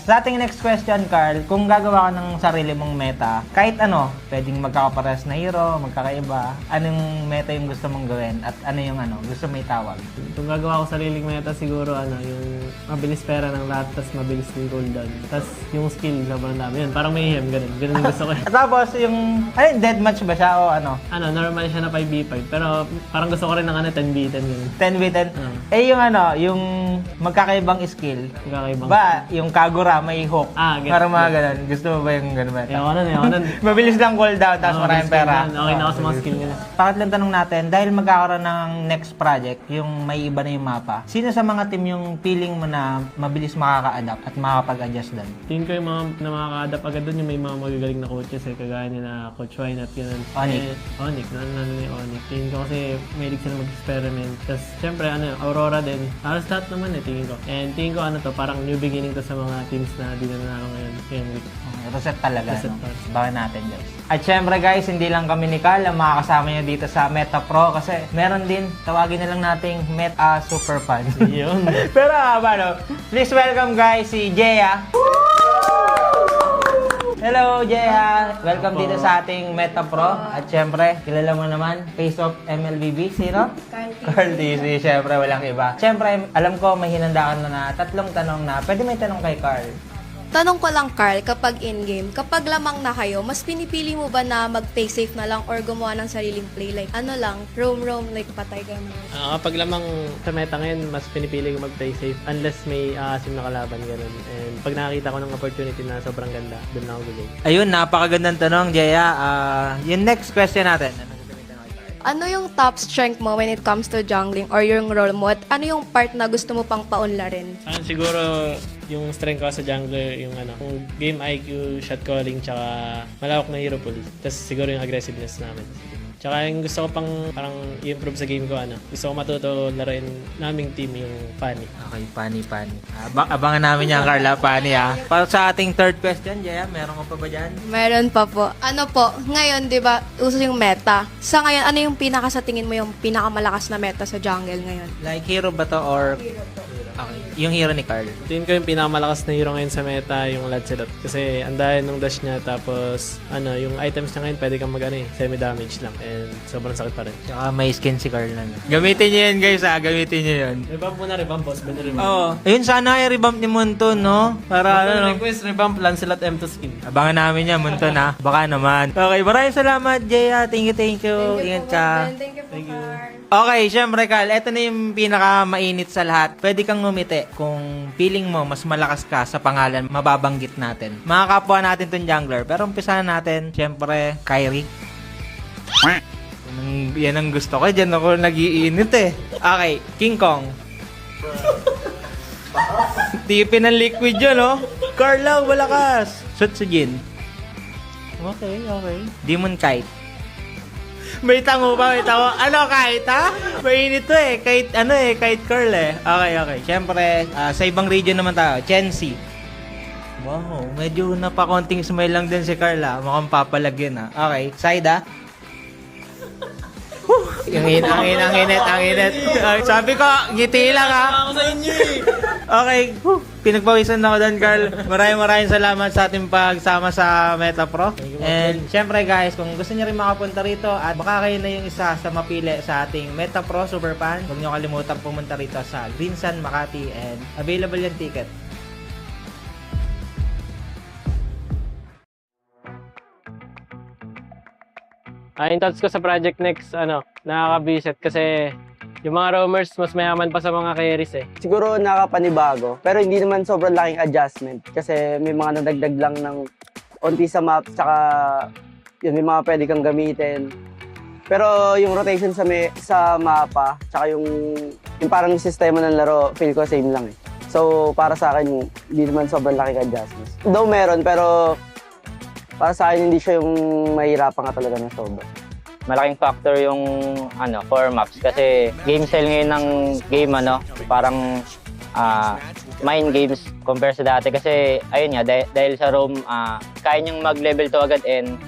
Sa ating next question, Carl, kung gagawa ka ng sarili mong meta, kahit pwedeng magkakapares na hero, magkakaiba, anong meta yung gusto mong gawin? At ano yung gusto may tawag? Kung gagawa ko sariling meta, siguro yung mabilis pera ng lahat, tas mabilis yung cooldown. Tas yung skill, sobrang dami. Yun, parang may ganun. Ganun yung gusto ko. Tapos yung, deathmatch ba siya o normal siya na 5v5. Pero parang gusto ko rin ng 10v10. 10v10? Yung magkakaibang skill. Magkakaibang ba, yung Kagura may hook. Parang mga ganun. Gusto mo ba yung ganun ba? Ayaw nun. Mabilis lang cooldown, tapos maraming pera. Okay na ako sa mga skill nila. Pangatlong tanong natin, dahil magkakaroon ng next project, yung may iba na yung mapa, sino sa mga team yung feeling mo na mabilis makaka-adapt at makakapag-adjust doon? Tingin ko yung mga na makaka-adapt agad doon yung may mga magagaling na coaches kagaya nila Coach Wine at ganun. Onyx. Tingin ko kasi may sila mag-experiment. Tapos syempre Aurora din. Halos lahat naman tingin ko. And tingin ko parang new beginning to sa mga teams na di na nanalo ngayon week. Reset talaga. Bakan natin guys. At syempre guys, hindi lang kami ni Carl ang makakasama nyo dito sa Meta Pro kasi meron din, tawagin na lang nating Meta Super Fans. Yun. Pero please welcome guys si Jeya. Hello Jeya! Welcome dito sa ating Meta Pro. At syempre, kilala mo naman, Face of MLBB. Sino? Carl DC. Syempre, walang iba. Syempre, alam ko may hinandaan na 3 tanong na. Pwede may tanong kay Carl. Tanong ko lang, Carl, kapag in-game, kapag lamang na kayo, mas pinipili mo ba na mag-play safe na lang or gumawa ng sariling play? Like, roam, like patay ka naman. Kapag lamang sa meta ngayon, mas pinipili ko mag-play safe unless may asim na kalaban, gano'n. And pag nakakita ko ng opportunity na sobrang ganda, doon na ako gagawin. Ayun, napakagandang tanong, Jeya. Yung next question natin. Ano yung top strength mo when it comes to jungling or yung role mo? At ano yung part na gusto mo pang paunlarin? Siguro yung strength ko sa jungler, yung game IQ, shot calling, tsaka malawak na hero pool. Tapos siguro yung aggressiveness namin. Tsaka yung gusto ko pang parang i-improve sa game ko, gusto ko matuto laruin naming team yung Fanny. Okay, Fanny. Abangan namin yan, Carla, Fanny Para sa ating third question, Jaya, meron ka pa ba dyan? Meron pa po. Ano po, ngayon, di ba, uso yung meta. Sa ngayon, ano yung sa tingin mo yung pinakamalakas na meta sa jungle ngayon? Like, hero ba to or... Okay, yung hero ni Carl. Tingin ko yung pinakamalakas na hero ngayon sa meta, yung Lancelot. Kasi ang dahil ng dash niya, tapos yung items niya ngayon, pwede kang semi-damage lang. And sobrang sakit pa rin. Tsaka may skin si Carl na. Gamitin niyo yun, guys, gamitin niyo yun. Revamp mo na, boss. Oo. Ayun, sana i-revamp ni Munton, no? Para request, revamp Lancelot M2 skin. Abangan namin yan, Munton, Baka naman. Okay, maraming salamat, Jaya. Thank you. Ingat ka. Thank you. Okay, syempre, Carl, ito na yung pinaka-mainit sa lahat. Pwede kang ngumiti kung feeling mo mas malakas ka sa pangalan mababanggit natin. Mga kapwa natin tong jungler. Pero umpisahan natin, syempre, Kyrie. Yan ang gusto ko. Diyan ako nag-iinit Okay, King Kong. Tipin ng liquid yun, no? Carla, malakas. Sutsujin. Okay. Demon Kite. May tango pa. Ano, Kite, Mainit to Kite Curl Okay. Siyempre, sa ibang region naman tayo. Chensi. Wow, medyo napakonting smile lang din si Carla. Mukhang papalagyan, Okay, Saida. Ang init. Sabi ko, ngiti lang, Okay. Pinagpawisan na ako doon, Carl. Maraming salamat sa ating pagsama sa Meta Pro. And syempre, guys, kung gusto niyo rin makapunta rito at baka kayo na yung isa sa mapili sa ating Meta Pro Super Fan, huwag niyo kalimutan pumunta rito sa Greensun, Makati, and available yung ticket. Yung thoughts ko sa Project Next, nakaka-visit kasi yung mga roamers mas mayaman pa sa mga carries Siguro nakapanibago, pero hindi naman sobrang laking adjustment kasi may mga nadagdag lang ng onti sa map, tsaka yun, may mga pwede kang gamitin. Pero yung rotation sa mapa, tsaka yung parang sistema ng laro, feel ko same lang So para sa akin, hindi naman sobrang laking adjustments. Though meron, pero para sa akin hindi siya yung mahirapan ka talaga ng sobra. Malaking factor yung core maps kasi game style ngayon ng game parang mind games compare sa dati kasi ayun nga dahil sa roam kaya niyang mag-level to agad and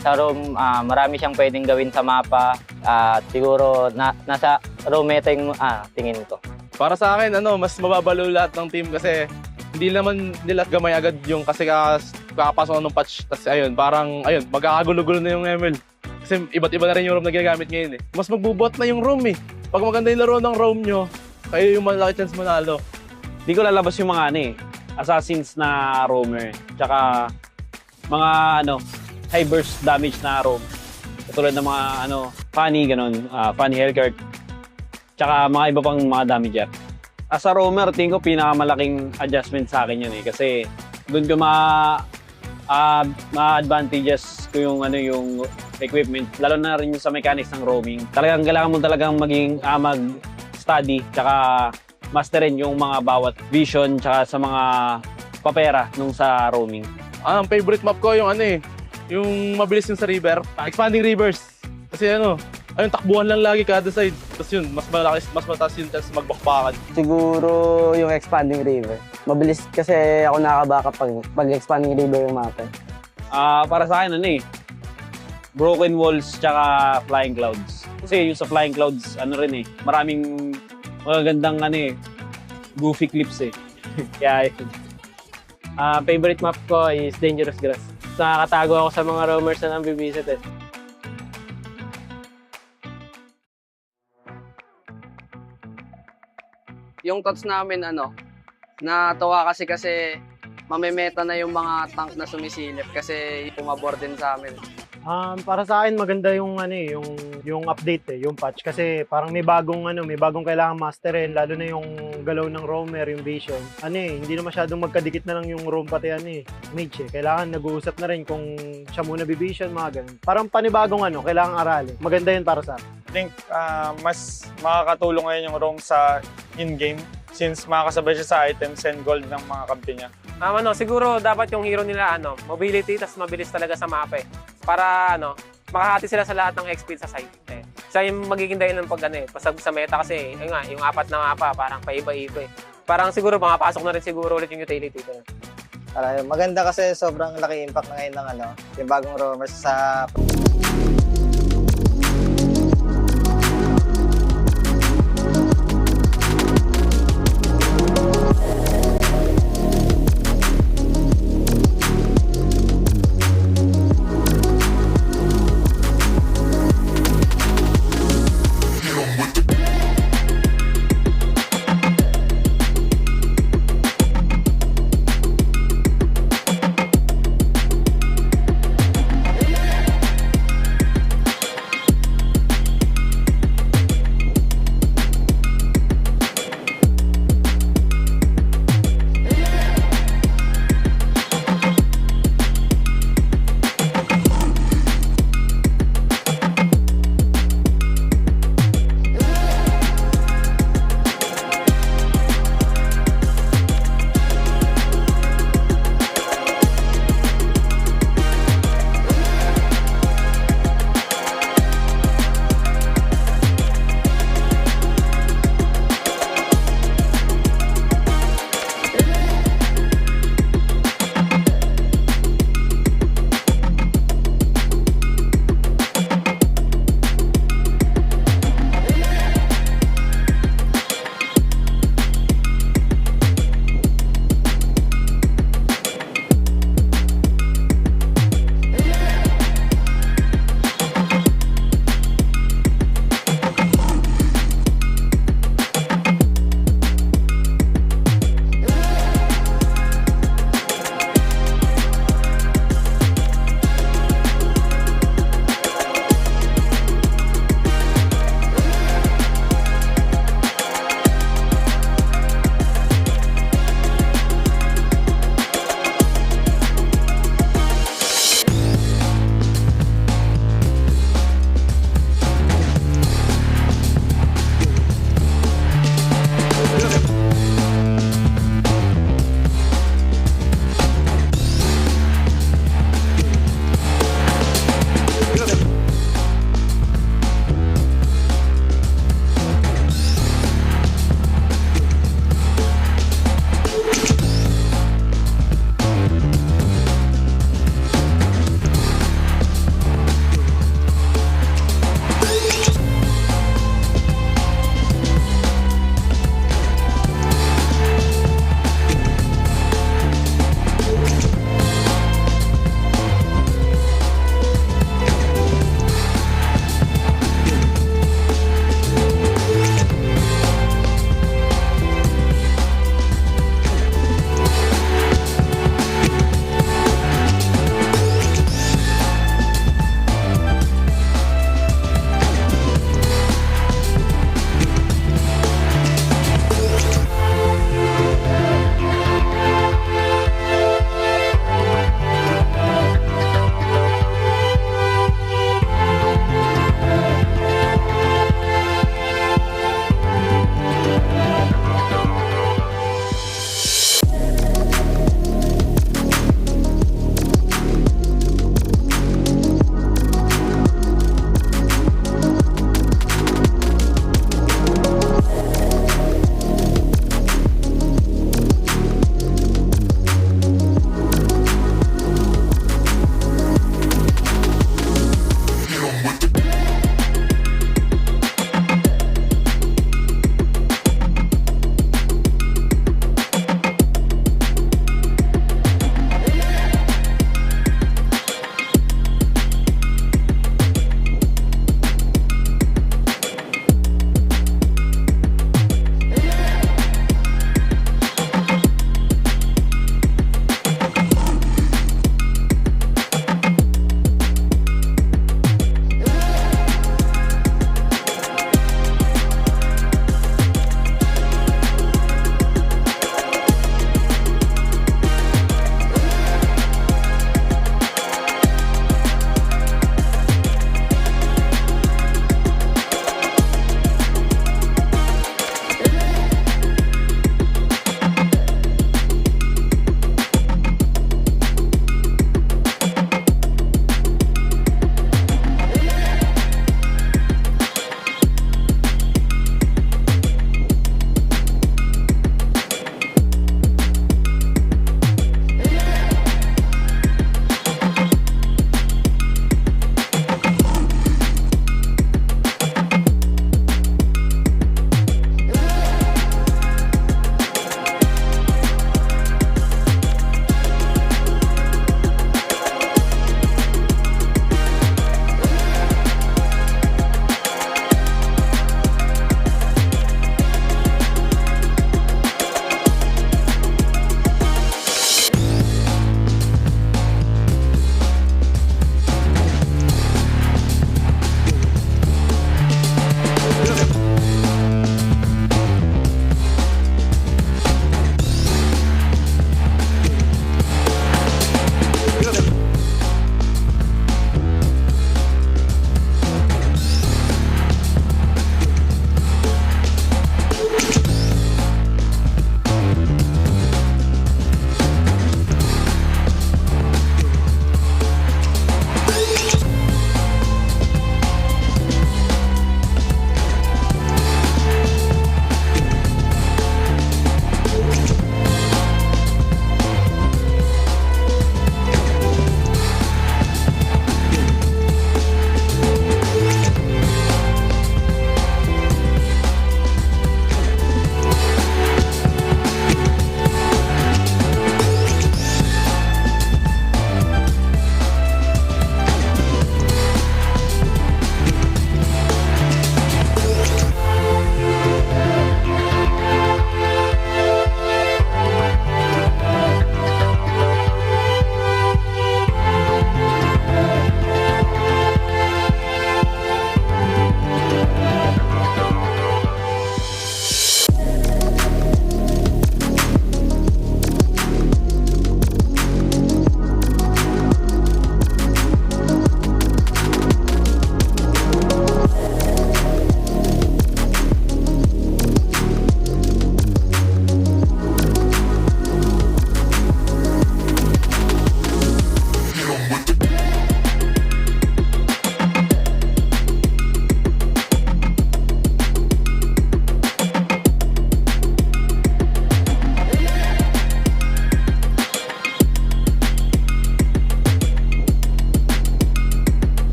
sa roam marami siyang pwedeng gawin sa mapa at siguro nasa roam meta yung tingin ko. Para sa akin mas mababalo lahat ng team kasi hindi naman nila gamay agad yung kasi kakapasok ng patch kasi parang magkakagulo-gulo na yung ML. Kasi iba't iba na rin yung roam na ginagamit ngayon Mas magbubot na yung roam Pag maganda yung laro ng roam nyo, kayo yung malaki chance manalo. Hindi ko lalabas yung mga assassins na roamer. Tsaka mga high burst damage na roam. Katulad ng mga funny funny Hellcurt. Tsaka mga iba pang mga damager. As a roamer, tingin ko pinakamalaking adjustment sa akin yun kasi doon ko ma-advantages ko yung yung equipment, lalo na rin yung sa mechanics ng roaming. Kailangan mo talagang maging mag-study tsaka masterin yung mga bawat vision tsaka sa mga papera nung sa roaming. Ang favorite map ko yung yung mabilis yung sa river, expanding rivers. Kasi takbuhan lang lagi kada side. Tapos yun, mas mataas yung chance magbakbakan. Siguro yung expanding river. Mabilis kasi ako nakabaka pag expanding river yung mapa. Para sa akin broken walls tsaka flying clouds. Kasi yung sa flying clouds maraming magagandang goofy clips Kaya favorite map ko is Dangerous Grass. Nakakatago ako sa mga roamers na nambibisit Yung thoughts namin natawa kasi mamemeta na yung mga tank na sumisilip kasi pumabor din sa amin. Para sa akin maganda yung yung update yung patch kasi parang may bagong kailangan masterin lalo na yung galaw ng roamer, yung vision. Hindi na masyadong magkadikit na lang yung roam pati mage Kailangan nag-uusap na rin kung siya muna bivision, mga ganun. Parang panibagong kailangan aralin. Maganda yun para sa akin. I think mas makakatulong ngayon yung roam sa in-game since makakasabay siya sa items and gold ng mga kampi niya. Siguro dapat yung hero nila mobility tas mabilis talaga sa mapa para makahati sila sa lahat ng XP sa site. Siya yung magiging dahilan ng pag sa meta kasi, ayun nga, yung 4 na mapa, parang paiba-iba eh. Parang siguro makapasok na rin siguro ulit yung utility ko. Maganda kasi sobrang laki impact na ngayon ng yung bagong roamers sa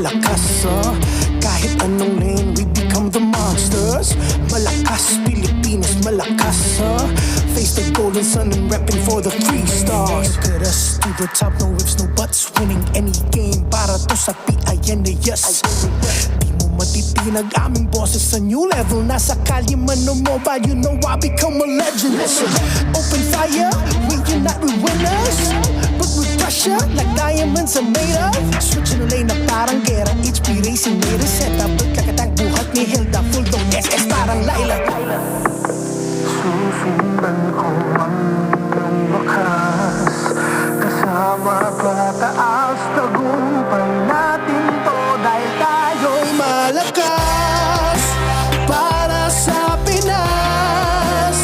malakas kahit anong lane we become the monsters. Malakas Pilipinas, malakas face the golden sun and repping for the 3 stars. Look at us to the top, no ifs, no buts, winning any game para to sa PINAS. Di mo matitinag aming boses sa new level. Nasa kalye man o mobile, you know I become a legend. Listen, open fire, we unite, we winners. But with pressure, like diamonds are made of. Switching the lane na parang gera, HP racing made a setup. Pagkakatang buhat ni Hilda, full dong SS parang Laila. Susundan ko ang iyong wakas, kasama pataas, tagumpay natin to dahil tayo'y malakas para sa Pinas.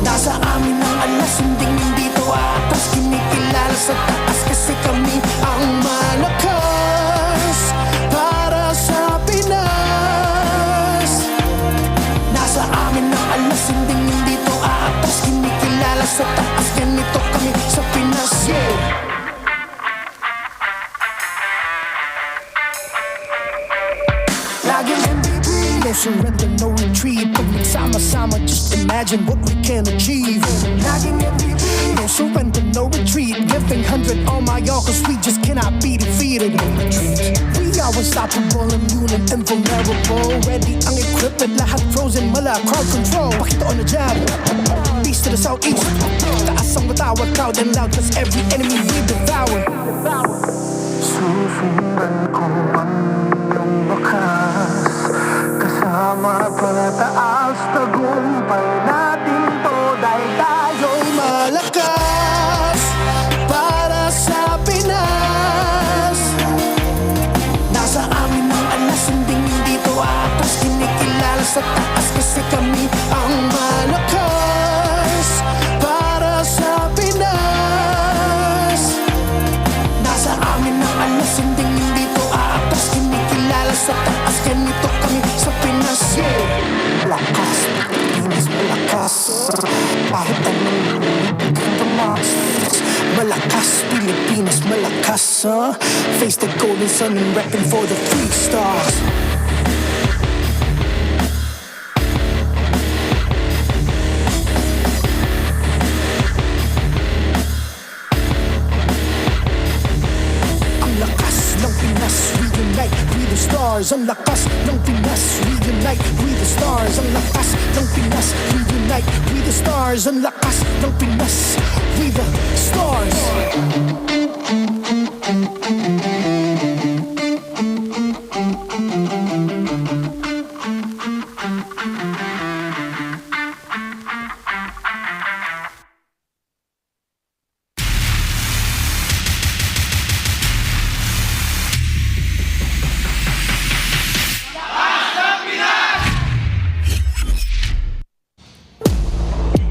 Nasa amin ang alas, hindi to atas, kinikilala sa taas kasi kami ang malakas para sa Pinas. Nasa amin ang alas, hindi to atas, kinikilala sa taas, ganito kami sa Pinas. Laging MVP, no surrender, no retreat. Pag nagsama-sama, just imagine what we can achieve. Laging MVP, no surrender, no retreat. Giving 100 on my all, cause we just cannot be defeated. We are unstoppable, immune and invulnerable. Ready ang equipment, lahat frozen, mala crowd control. Pakita on the jab, east to the southeast. Taas ang matawad, proud and loud, cause every enemy we devour. Susundan ko ang iyong wakas, kasama pataas, tagumpay natin to dahil tayo'y malakas para sa Pinas. Nasa amin ang alas, hindi to atas, kinikilala sa taas kasi kami ang malakas para sa Pinas. Nasa amin ang alas, hindi to atas, kinikilala sa taas, ganito kami sa Pinas. Malakas Pilipinas, malakas kahit anong the monsters. Malakas Pilipinas, malakas face the golden sun and repping for the 3 stars. Ang lakas ng Pinas, reunite with the stars. Ang lakas ng Pinas, reunite with the stars. Ang lakas ng Pinas, with the stars.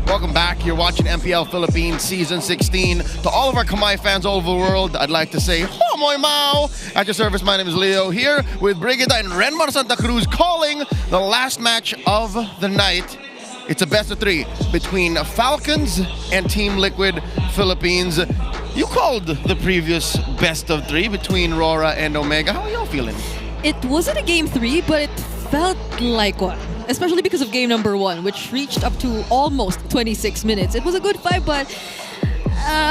Welcome back. You're watching MPL Philippines Season 16. To all of our Kamay fans all over the world, I'd like to say, Homoy Mao! At your service, my name is Leo, here with Brigida and Renmar Santa Cruz, calling the last match of the night. It's a best of 3 between Falcons and Team Liquid Philippines. You called the previous best of 3 between RORA and Omega. How are y'all feeling? It wasn't a game 3, but it felt like one. Especially because of game number 1, which reached up to almost 26 minutes. It was a good fight, but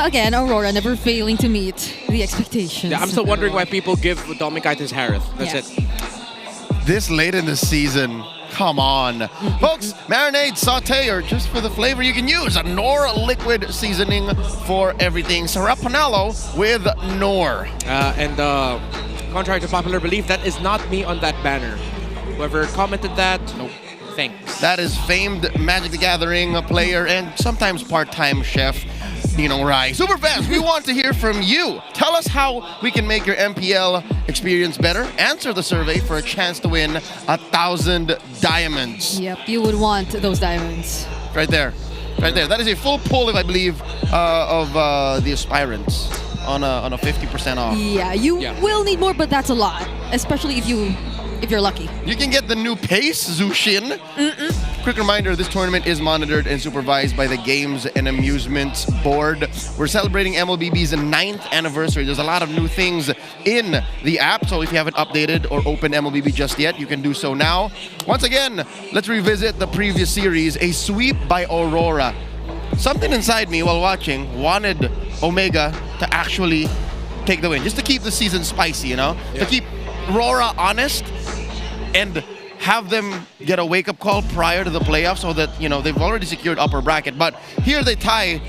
again, Aurora never failing to meet the expectations. Yeah, I'm still wondering why people give Dominic Harith. That's it. This late in the season, come on. Folks, marinade, saute, or just for the flavor you can use a Knorr liquid seasoning for everything. Sarap Panalo with Knorr. And contrary to popular belief, that is not me on that banner. Whoever commented that, nope. Thanks. That is famed Magic the Gathering player and sometimes part-time chef, Dino Rai. Superfans, we want to hear from you. Tell us how we can make your MPL experience better. Answer the survey for a chance to win 1,000 diamonds. Yep, you would want those diamonds. Right there. Right there. That is a full poll, I believe, of the aspirants. on a 50% off. Yeah, you will need more, but that's a lot, especially if you're lucky. You can get the new pace, Zushin. Quick reminder, this tournament is monitored and supervised by the Games and Amusements Board. We're celebrating MLBB's 9th anniversary. There's a lot of new things in the app, so if you haven't updated or opened MLBB just yet, you can do so now. Once again, let's revisit the previous series, a sweep by Aurora. Something inside me while watching wanted Omega to actually take the win, just to keep the season spicy, you know? To keep RORA honest and have them get a wake-up call prior to the playoffs so that, you know, they've already secured upper bracket. But here they tie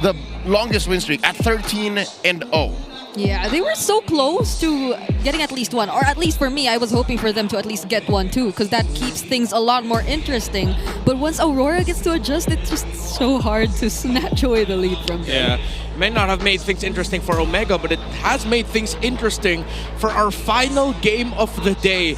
the longest win streak at 13-0. Yeah, they were so close to getting at least one. Or at least for me, I was hoping for them to at least get one too, because that keeps things a lot more interesting. But once Aurora gets to adjust, it's just so hard to snatch away the lead from them. Yeah, may not have made things interesting for Omega, but it has made things interesting for our final game of the day.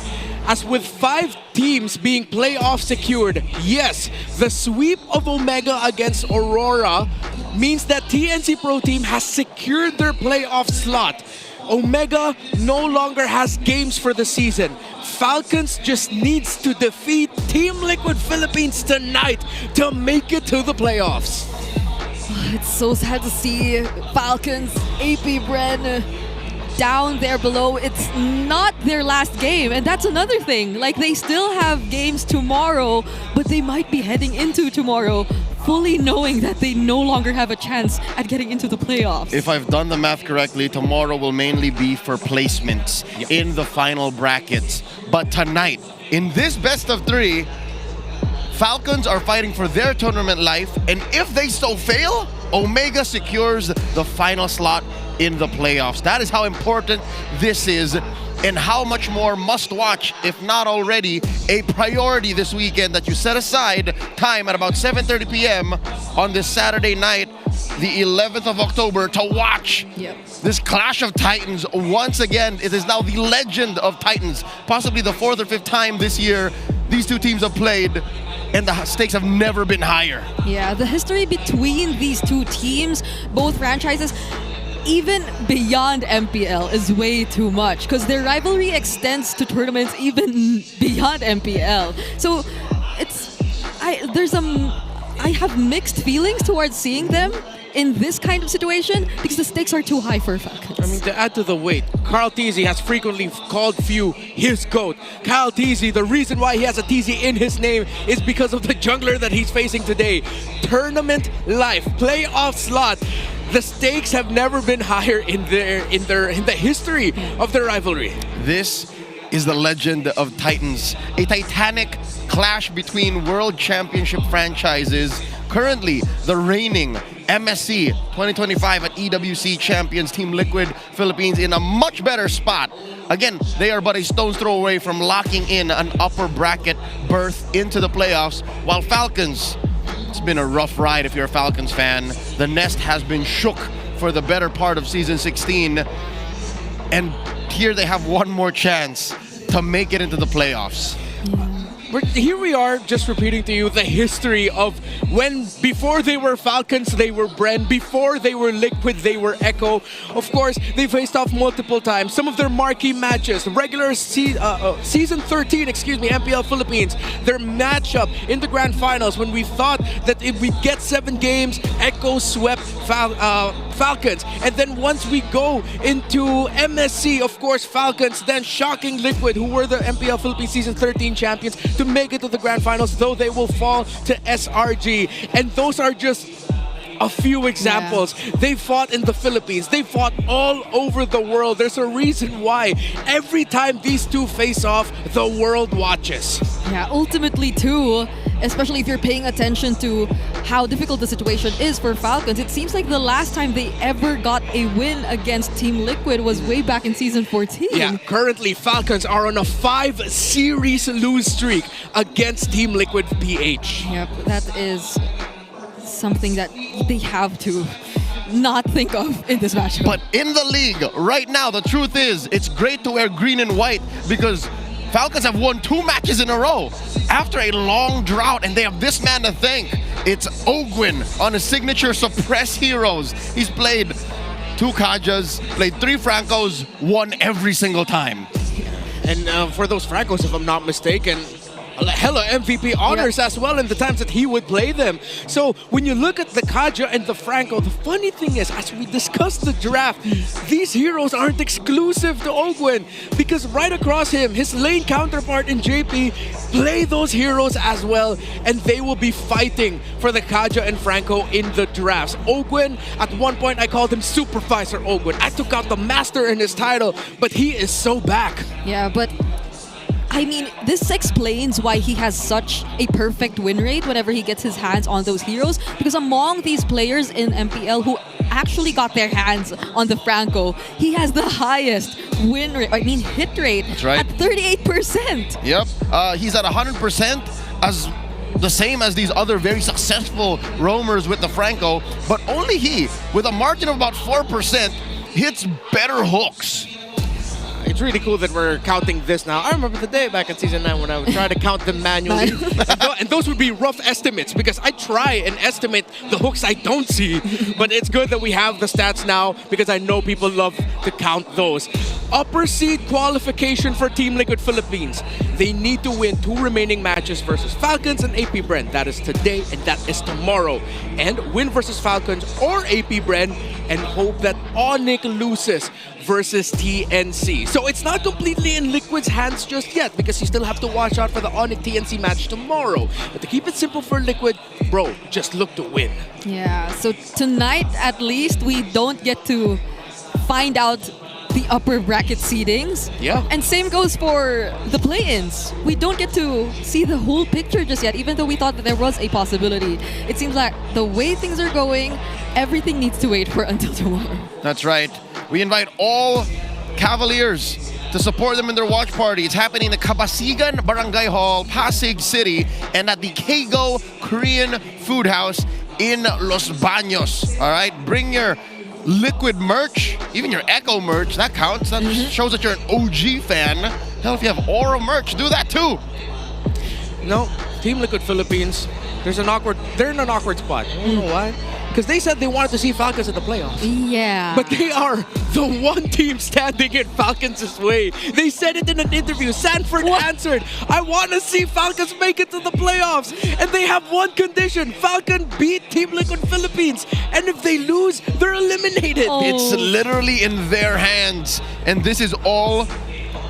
As with 5 teams being playoff secured, yes, the sweep of Omega against Aurora means that TNC Pro Team has secured their playoff slot. Omega no longer has games for the season. Falcons just needs to defeat Team Liquid Philippines tonight to make it to the playoffs. It's so sad to see Falcons, AP Bren, down there below. It's not their last game, and that's another thing. Like, they still have games tomorrow, but they might be heading into tomorrow fully knowing that they no longer have a chance at getting into the playoffs. If I've done the math correctly, tomorrow will mainly be for placements in the final brackets. But tonight, in this best of 3, Falcons are fighting for their tournament life, and if they so fail, Omega secures the final slot in the playoffs. That is how important this is, and how much more must watch, if not already a priority this weekend, that you set aside time at about 7:30 p.m. on this Saturday night, the 11th of October, to watch this Clash of Titans once again. It is now the legend of Titans, possibly the 4th or 5th time this year these two teams have played, and the stakes have never been higher. Yeah, the history between these two teams, both franchises, even beyond MPL, is way too much, because their rivalry extends to tournaments even beyond MPL. So I have mixed feelings towards seeing them in this kind of situation, because the stakes are too high for Falcons. I mean, to add to the weight, Carl TZ has frequently called Few his GOAT. Kyle TZ, the reason why he has a TZ in his name is because of the jungler that he's facing today. Tournament life, playoff slot. The stakes have never been higher in the history of their rivalry. This is the legend of Titans, a titanic clash between world championship franchises. Currently, the reigning MSC 2025 at EWC champions Team Liquid Philippines in a much better spot. Again, they are but a stone's throw away from locking in an upper bracket berth into the playoffs, while Falcons, it's been a rough ride if you're a Falcons fan. The nest has been shook for the better part of Season 16, and here they have one more chance to make it into the playoffs. Here we are, just repeating to you the history of when, before they were Falcons, they were Bren. Before they were Liquid, they were Echo. Of course, they faced off multiple times. Some of their marquee matches, regular Season 13, MPL Philippines, their matchup in the grand finals, when we thought that if we get 7 games, Echo swept Falcons. And then once we go into MSC, of course, Falcons, then shocking Liquid, who were the MPL Philippines Season 13 champions, to make it to the grand finals, though they will fall to SRG. And those are just a few examples. They fought in the Philippines. They fought all over the world. There's a reason why every time these two face off, the world watches. Yeah, ultimately too, especially if you're paying attention to how difficult the situation is for Falcons. It seems like the last time they ever got a win against Team Liquid was way back in Season 14. Yeah, currently Falcons are on a 5-series lose streak against Team Liquid PH. Yep, that is something that they have to not think of in this matchup. But in the league right now, the truth is, it's great to wear green and white, because Falcons have won 2 matches in a row after a long drought, and they have this man to thank. It's Ogwin on his signature Suppress Heroes. He's played 2 Kajas, played 3 Francos, won every single time. And for those Francos, if I'm not mistaken, hella MVP honors as well in the times that he would play them. So when you look at the Kaja and the Franco, the funny thing is, as we discussed the draft, these heroes aren't exclusive to Ogwen, because right across him, his lane counterpart in JP play those heroes as well, and they will be fighting for the Kaja and Franco in the drafts. Ogwen, at one point I called him Supervisor Ogwen. I took out the master in his title, but he is so back. Yeah, but I mean, this explains why he has such a perfect win rate whenever he gets his hands on those heroes, because among these players in MPL who actually got their hands on the Franco, he has the highest win rate, I mean hit rate. That's right. At 38%. Yep, he's at 100%, as the same as these other very successful roamers with the Franco, but only he, with a margin of about 4%, hits better hooks. It's really cool that we're counting this now. I remember the day back in Season 9 when I would try to count them manually. and those would be rough estimates, because I try and estimate the hooks I don't see. But it's good that we have the stats now, because I know people love to count those. Upper seed qualification for Team Liquid Philippines. They need to win 2 remaining matches versus Falcons and AP Bren. That is today and that is tomorrow. And win versus Falcons or AP Bren, and hope that Onyx loses versus TNC. So it's not completely in Liquid's hands just yet, because you still have to watch out for the Onyx TNC match tomorrow. But to keep it simple for Liquid, bro, just look to win. Yeah, so tonight at least we don't get to find out the upper bracket seedings. Yeah. And same goes for the play-ins. We don't get to see the whole picture just yet, even though we thought that there was a possibility. It seems like the way things are going, everything needs to wait for until tomorrow. That's right. We invite all Cavaliers to support them in their watch party. It's happening in the Kabasigan Barangay Hall, Pasig City, and at the Keigo Korean Food House in Los Baños. All right, bring your Liquid merch, even your Echo merch, that counts. That shows that you're an OG fan. Hell, if you have Aura merch, do that too. No, Team Liquid Philippines, they're in an awkward spot. I don't know why. Because they said they wanted to see Falcons in the playoffs. Yeah. But they are the one team standing in Falcons' way. They said it in an interview. Sanford answered, I want to see Falcons make it to the playoffs. And they have one condition. Falcon beat Team Liquid Philippines. And if they lose, they're eliminated. It's literally in their hands. And this is all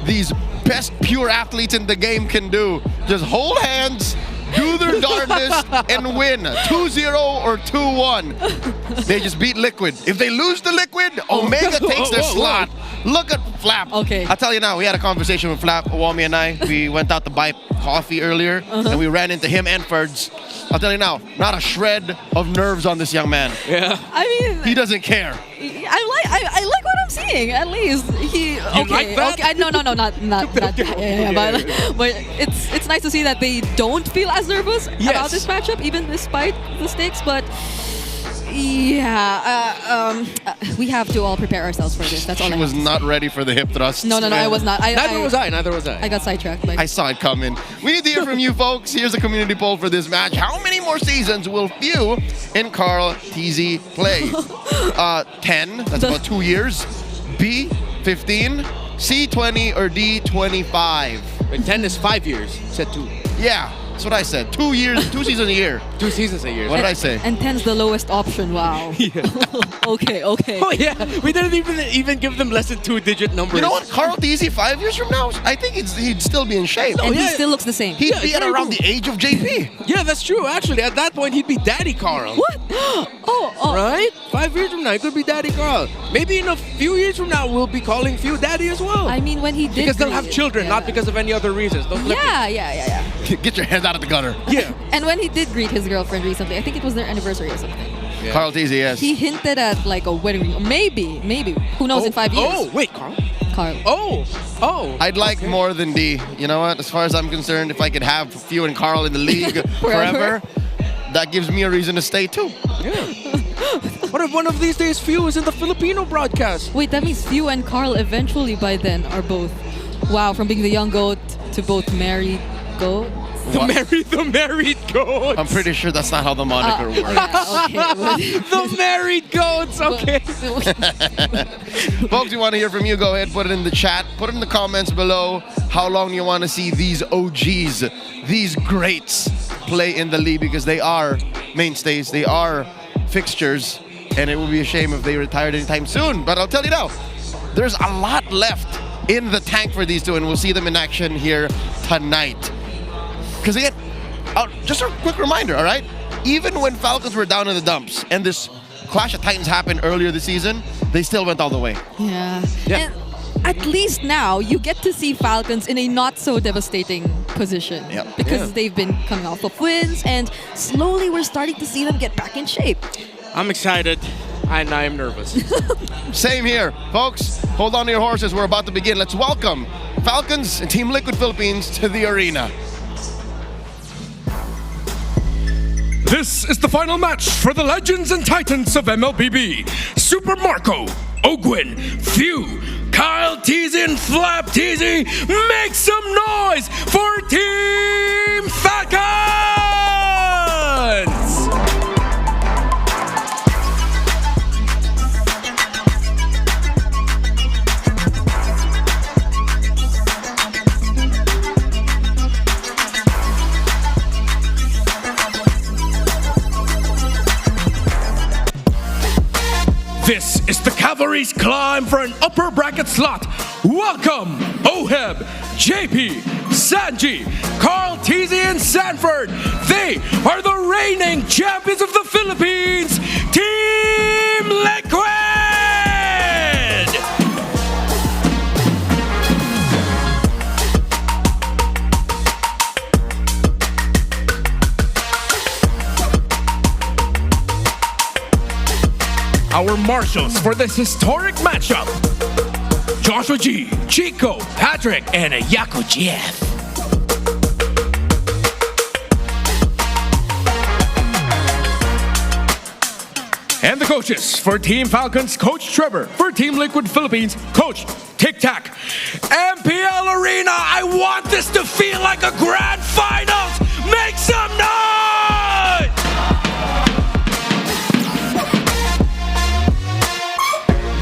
these best pure athletes in the game can do. Just hold hands, do their darndest, and win 2-0 or 2-1. They just beat Liquid. If they lose to Liquid, Omega takes their slot. Look at Flap. Okay. I'll tell you now, we had a conversation with Flap, Awami and I. We went out to buy coffee earlier, and we ran into him and Ferds. I'll tell you now, not a shred of nerves on this young man. Yeah. I mean, he doesn't care. I like what I'm seeing. At least he. You like that? Okay. No, not that. Yeah, but it's nice to see that they don't feel as nervous about this matchup, even despite the stakes. But yeah, we have to all prepare ourselves for this. That's all. She was not ready for the hip thrust. No, I was not. Neither was I. I got sidetracked. I saw it coming. We need to hear from you folks. Here's a community poll for this match. How many more seasons will Few and Carl TZ play? 10. That's about 2 years. B, 15. C, 20. Or D, 25. But 10 is 5 years. Said 2. Yeah. That's what I said. 2 years, 2 seasons a year. 2 seasons a year. What did I say? And 10's the lowest option. Wow. Yeah. Okay. Oh yeah, we didn't even give them less than 2-digit numbers. You know what? Carl TZ 5 years from now, I think he'd still be in shape. And he still looks the same. He'd be at around the age of JP. Yeah, that's true. Actually, at that point, he'd be Daddy Carl. What? Oh. Right? 5 years from now, he could be Daddy Carl. Maybe in a few years from now, we'll be calling Few Daddy as well. I mean, when he did. Because they'll have children, not because of any other reasons. Yeah. Get your hands out of the gutter. Yeah. And when he did greet his girlfriend recently, I think it was their anniversary or something. Yeah. Carl TZ, yes. He hinted at like a wedding ring. Maybe. Who knows in 5 years? Oh, wait, Carl. Oh. I'd like more than D. You know what? As far as I'm concerned, if I could have Few and Carl in the league forever, that gives me a reason to stay too. Yeah. What if one of these days Few is in the Filipino broadcast? Wait, that means Few and Carl eventually by then are both, wow, from being the young goat to both married goats. The married goats. I'm pretty sure that's not how the moniker works. The married goats. Okay. Folks, we want to hear from you. Go ahead, put it in the chat. Put it in the comments below. How long you want to see these OGs, these greats, play in the league, because they are mainstays, they are fixtures, and it would be a shame if they retired anytime soon. But I'll tell you now, there's a lot left in the tank for these two, and we'll see them in action here tonight. Because again, just a quick reminder, all right? Even when Falcons were down in the dumps and this Clash of Titans happened earlier this season, they still went all the way. Yeah. And at least now you get to see Falcons in a not so devastating position. Because they've been coming off of wins, and slowly we're starting to see them get back in shape. I'm excited. And I'm nervous. Same here. Folks, hold on to your horses. We're about to begin. Let's welcome Falcons and Team Liquid Philippines to the arena. This is the final match for the Legends and Titans of MLBB. Super Marco, Ogwin, Few, Kyle Teasy, and Flap Teasy. Make some noise for Team Falcons! This is the Cavalry's climb for an upper bracket slot. Welcome, Oheb, JP, Sanji, Carl Teasy, and Sanford. They are the reigning champions of the Philippines, Team Liquid! Our marshals for this historic matchup: Joshua G, Chico, Patrick, and Yako Jeff. And the coaches for Team Falcons, Coach Trevor. For Team Liquid Philippines, Coach Tic Tac. MPL Arena, I want this to feel like a grand finals. Make some noise!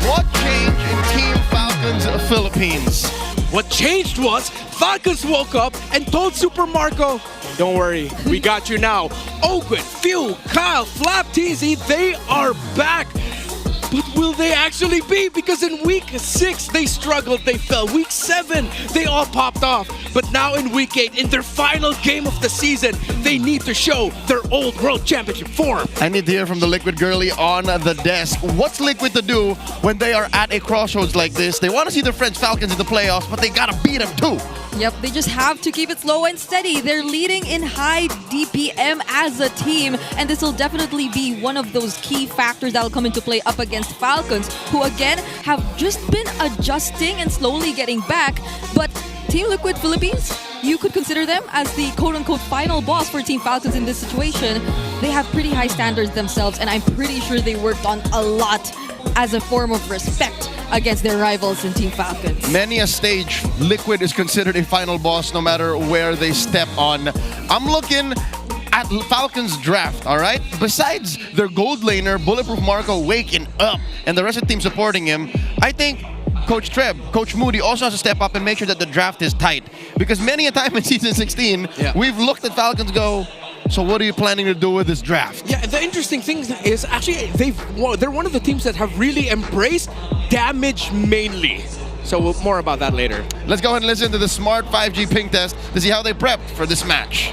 What changed in Team Falcons Philippines? What changed was Falcons woke up and told Super Marco, don't worry, we got you now. Ogwin, Few, Kyle, Flap Teasy, they are back. But will they actually be? Because in week 6, they struggled, they fell. Week 7, they all popped off. But now in week 8, in their final game of the season, they need to show their old World Championship form. I need to hear from the Liquid girlie on the desk. What's Liquid to do when they are at a crossroads like this? They want to see their friends Falcons in the playoffs, but they gotta beat them too. Yep, they just have to keep it slow and steady. They're leading in high DPM as a team, and this will definitely be one of those key factors that will come into play up against Falcons, who again have just been adjusting and slowly getting back. But Team Liquid Philippines, you could consider them as the quote-unquote final boss for Team Falcons in this situation. They have pretty high standards themselves, and I'm pretty sure they worked on a lot as a form of respect against their rivals in Team Falcons. Many a stage, Liquid is considered a final boss no matter where they step on. I'm looking at Falcons draft, all right? Besides their gold laner, Bulletproof Marco waking up, and the rest of the team supporting him, I think Coach Treb, Coach Moody also has to step up and make sure that the draft is tight. Because many a time in Season 16, we've looked at Falcons go, so what are you planning to do with this draft? Yeah, the interesting thing is actually they're one of the teams that have really embraced damage mainly. So more about that later. Let's go ahead and listen to the Smart 5G ping test to see how they prepped for this match.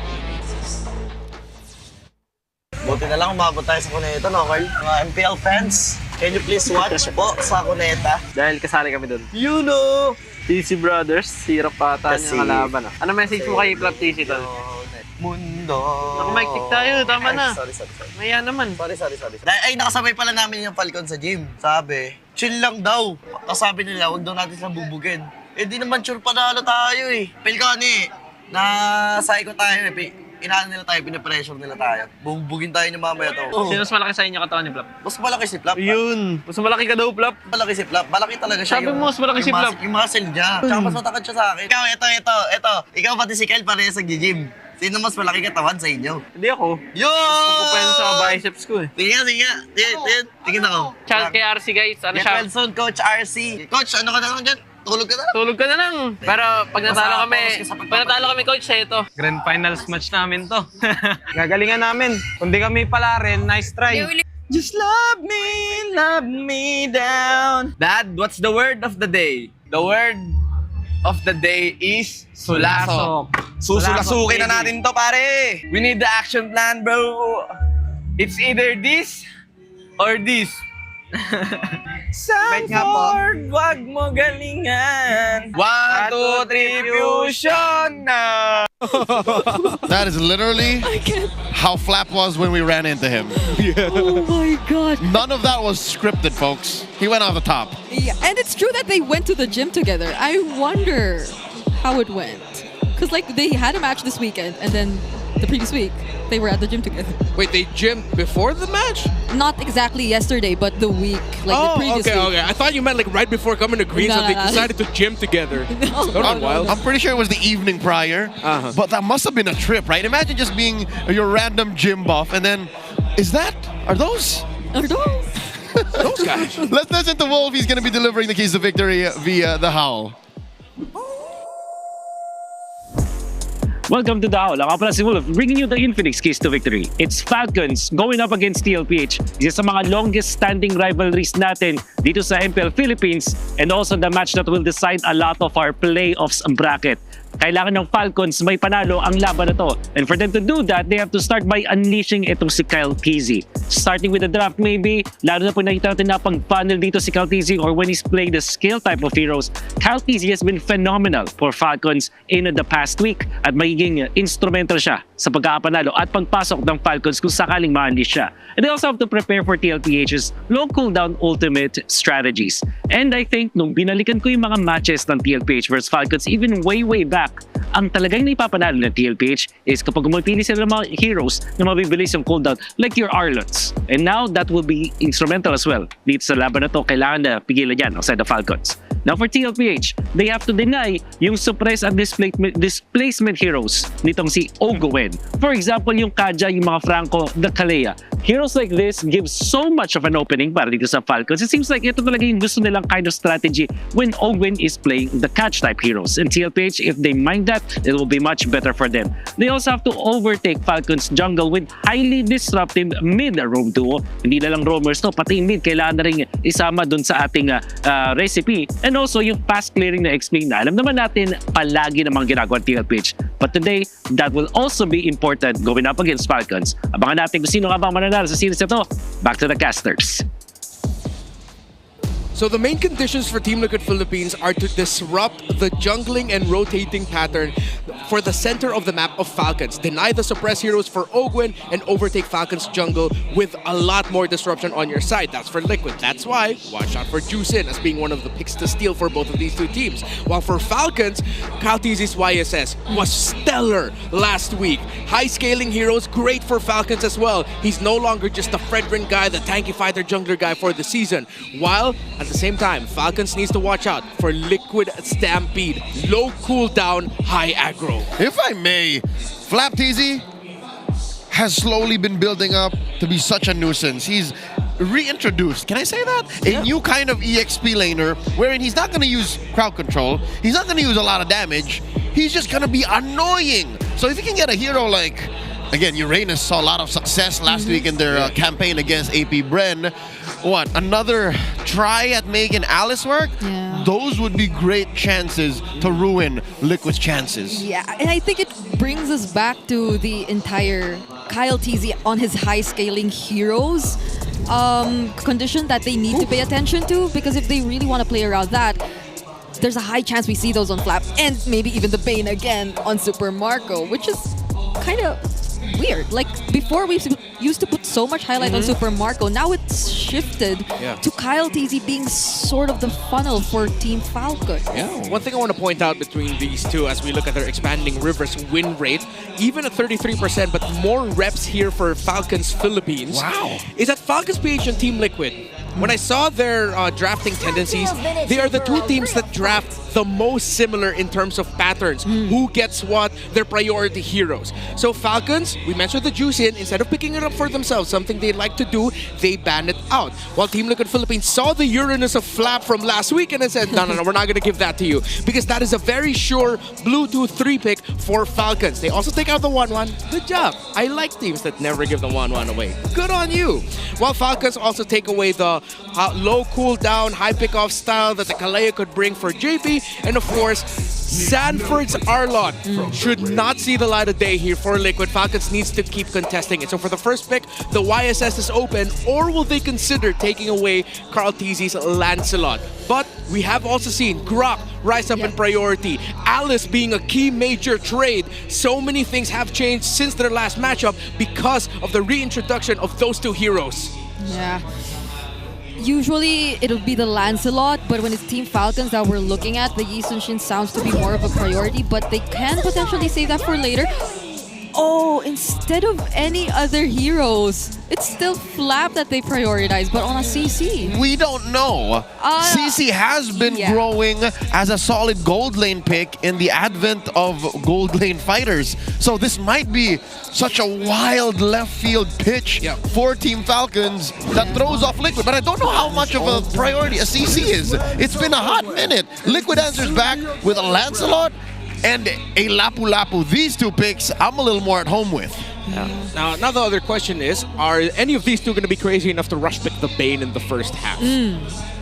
Buti na lang umabot tayo sa Cuneta, no, Carl? Mga MPL fans, can you please watch po sa Cuneta? Dahil kasali kami doon. You know! TC Brothers, hirap pa tayo ng kalaban. Ano message mo kay Flap TC to? Mundo. Naku, mic tick tayo, tama na. Sorry. Maya naman. Sorry. Ay, nakasabay pala namin yung Falcon sa gym. Sabi, chill lang daw. Tapos sabi nila, huwag daw natin sila bubugin. Eh, di naman sure panalo tayo eh. Pelkani, na-psycho tayo eh. Inaano nila tayo, pinapressure nila tayo. Bubugin tayo ni mamaya to. Sino mas malaki sa inyo katawan ni Flap? Mas malaki si Flap. Yun. Mas malaki ka daw, Flap. Malaki si Flap. Malaki talaga siya. Sabi mo, mas malaki si Flap. Yung muscle niya. Tsaka mas matakad siya sa akin. Ikaw, ito. Ikaw pati si Kyle parehas nag-gym. Sino mas malaki katawan sa inyo? Hindi ako. Yo! Pupupayan sa biceps ko eh. Sige. Tingin ako. Shout kay RC guys. Ano siya? Wilson, Coach RC. Coach, ano ka na lang dyan? Tulog ka na lang. Tulog ka na lang. Pero pag natalo kami coach, ito. Grand finals match namin to. Gagalingan namin. Kung di kami pala rin, nice try. Just love me down. Dad, what's the word of the day? The word of the day is sulasok. Susulasukin na natin to, pare. We need the action plan, bro. It's either this or this. Sanford, wag mo galingan. 1, 2, 3, fusion na. That is literally how Flap was when we ran into him. Oh my god. None of that was scripted, folks. He went off the top. Yeah, and it's true that they went to the gym together. I wonder how it went. Because like they had a match this weekend and then the previous week they were at the gym together. Wait, they gymmed before the match? Not exactly yesterday, but the week, like the previous week. Okay. I thought you meant like right before coming to Greece, so they decided to gym together. No. I'm pretty sure it was the evening prior, but that must have been a trip, right? Imagine just being your random gym buff, and then, are those those guys? Let's listen to Wolf. He's going to be delivering the keys to victory via the Howl. Welcome to the Howl. Ako pala si Wolf, bringing you the Infinix keys to victory. It's Falcons going up against TLPH. Isa sa mga longest standing rivalries natin dito sa MPL Philippines, and also the match that will decide a lot of our playoffs bracket. Kailangan ng Falcons may panalo ang laban na to. And for them to do that, they have to start by unleashing itong si Kyle Tizzy. Starting with the draft maybe, lalo na po nakita natin na pag-funnel dito si Kyle Tizzy or when he's playing the skill type of heroes. Kyle Tizzy has been phenomenal for Falcons in the past week at magiging instrumental siya sa pagkakapanalo at pagpasok ng Falcons kung sakaling ma-unleash siya. And they also have to prepare for TLPH's low cooldown ultimate strategies. And I think nung binalikan ko yung mga matches ng TLPH versus Falcons even way back, ang talagang naipapanalo ng TLPH is kapag umipili sila ng mga heroes na mabibilis yung cooldown like your Arlots. And now that will be instrumental as well. Dito sa laban na to, kailangan na pigilan yan outside the Falcons. Now for TLPH, they have to deny yung suppress at displacement heroes nitong si Ogowen. For example, yung Kaja, yung mga Franco, the Kalea. Heroes like this give so much of an opening para dito sa Falcons. It seems like ito talaga yung gusto nilang kind of strategy when Ogowen is playing the catch type heroes. And TLPH, if they mind that, it will be much better for them. They also have to overtake Falcons jungle with highly disruptive mid-roam duo. Hindi na lang roamers to, pati mid kailangan na rin isama dun sa ating recipe. And also yung fast clearing na XP na alam naman natin palagi namang ginagawa ng TLPH. But today, that will also be important going up against Falcons. Abangan natin kung sino nga bang mananalo sa series na to. Back to the casters. So the main conditions for Team Liquid Philippines are to disrupt the jungling and rotating pattern for the center of the map of Falcons, deny the suppress heroes for Ogwen, and overtake Falcons jungle with a lot more disruption on your side. That's for Liquid. That's why watch out for Juicin as being one of the picks to steal for both of these two teams. While for Falcons, Kyle Tizzy's YSS was stellar last week. High scaling heroes, great for Falcons as well. He's no longer just the Fredrin guy, the tanky fighter jungler guy for the season. While at the same time, Falcons needs to watch out for Liquid Stampede, low cooldown, high aggro. If I may, Flap Tizzy has slowly been building up to be such a nuisance. He's reintroduced, can I say that? A new kind of EXP laner wherein he's not going to use crowd control, he's not going to use a lot of damage, he's just going to be annoying. So if you can get a hero like, again, Uranus saw a lot of success last week in their campaign against AP Bren. What, another try at making Alice work? Yeah. Those would be great chances to ruin Liquid's chances. Yeah, and I think it brings us back to the entire Kyle Tizzy on his high scaling heroes condition that they need to pay attention to, because if they really want to play around that, there's a high chance we see those on Flap and maybe even the Bane again on Super Marco, which is kind of weird. Like before, we used to put so much highlight on Super Marco. Now it's shifted to Kyle Tizzy being sort of the funnel for Team Falcon. Yeah. One thing I want to point out between these two as we look at their expanding Rivers win rate, even at 33%, but more reps here for Falcons Philippines. Wow. Is that Falcons PH and Team Liquid When I saw their drafting tendencies, they are the two teams that draft the most similar in terms of patterns. Who gets what, their priority heroes. So Falcons, we mentioned the juice in, instead of picking it up for themselves, something they like to do, they ban it out. While Team Liquid Philippines saw the Uranus of Flap from last week and said, no, we're not going to give that to you. Because that is a very sure Bluetooth 3 pick for Falcons. They also take out the 1-1. Good job. I like teams that never give the 1-1 away. Good on you. While Falcons also take away the low cooldown, high pick-off style that the Kalea could bring for JP. And of course, Sanford's Arlot should not see the light of day here for Liquid. Falcons needs to keep contesting it. So for the first pick, the YSS is open, or will they consider taking away Carl Tizzy's Lancelot? But we have also seen Grok rise up in priority, Alice being a key major trade. So many things have changed since their last matchup because of the reintroduction of those two heroes. Yeah. Usually it'll be the Lancelot, but when it's Team Falcons that we're looking at, the Yi Sun-shin sounds to be more of a priority, but they can potentially save that for later. Oh, instead of any other heroes, it's still Flap that they prioritize, but on a CC. We don't know. CC has been growing as a solid gold lane pick in the advent of gold lane fighters. So this might be such a wild left field pitch for Team Falcons that throws off Liquid. But I don't know how much of a priority a CC is. It's been a hot minute. Liquid answers back with a Lancelot and a Lapu Lapu. These two picks, I'm a little more at home with. Now the other question is, are any of these two going to be crazy enough to rush pick the Bane in the first half?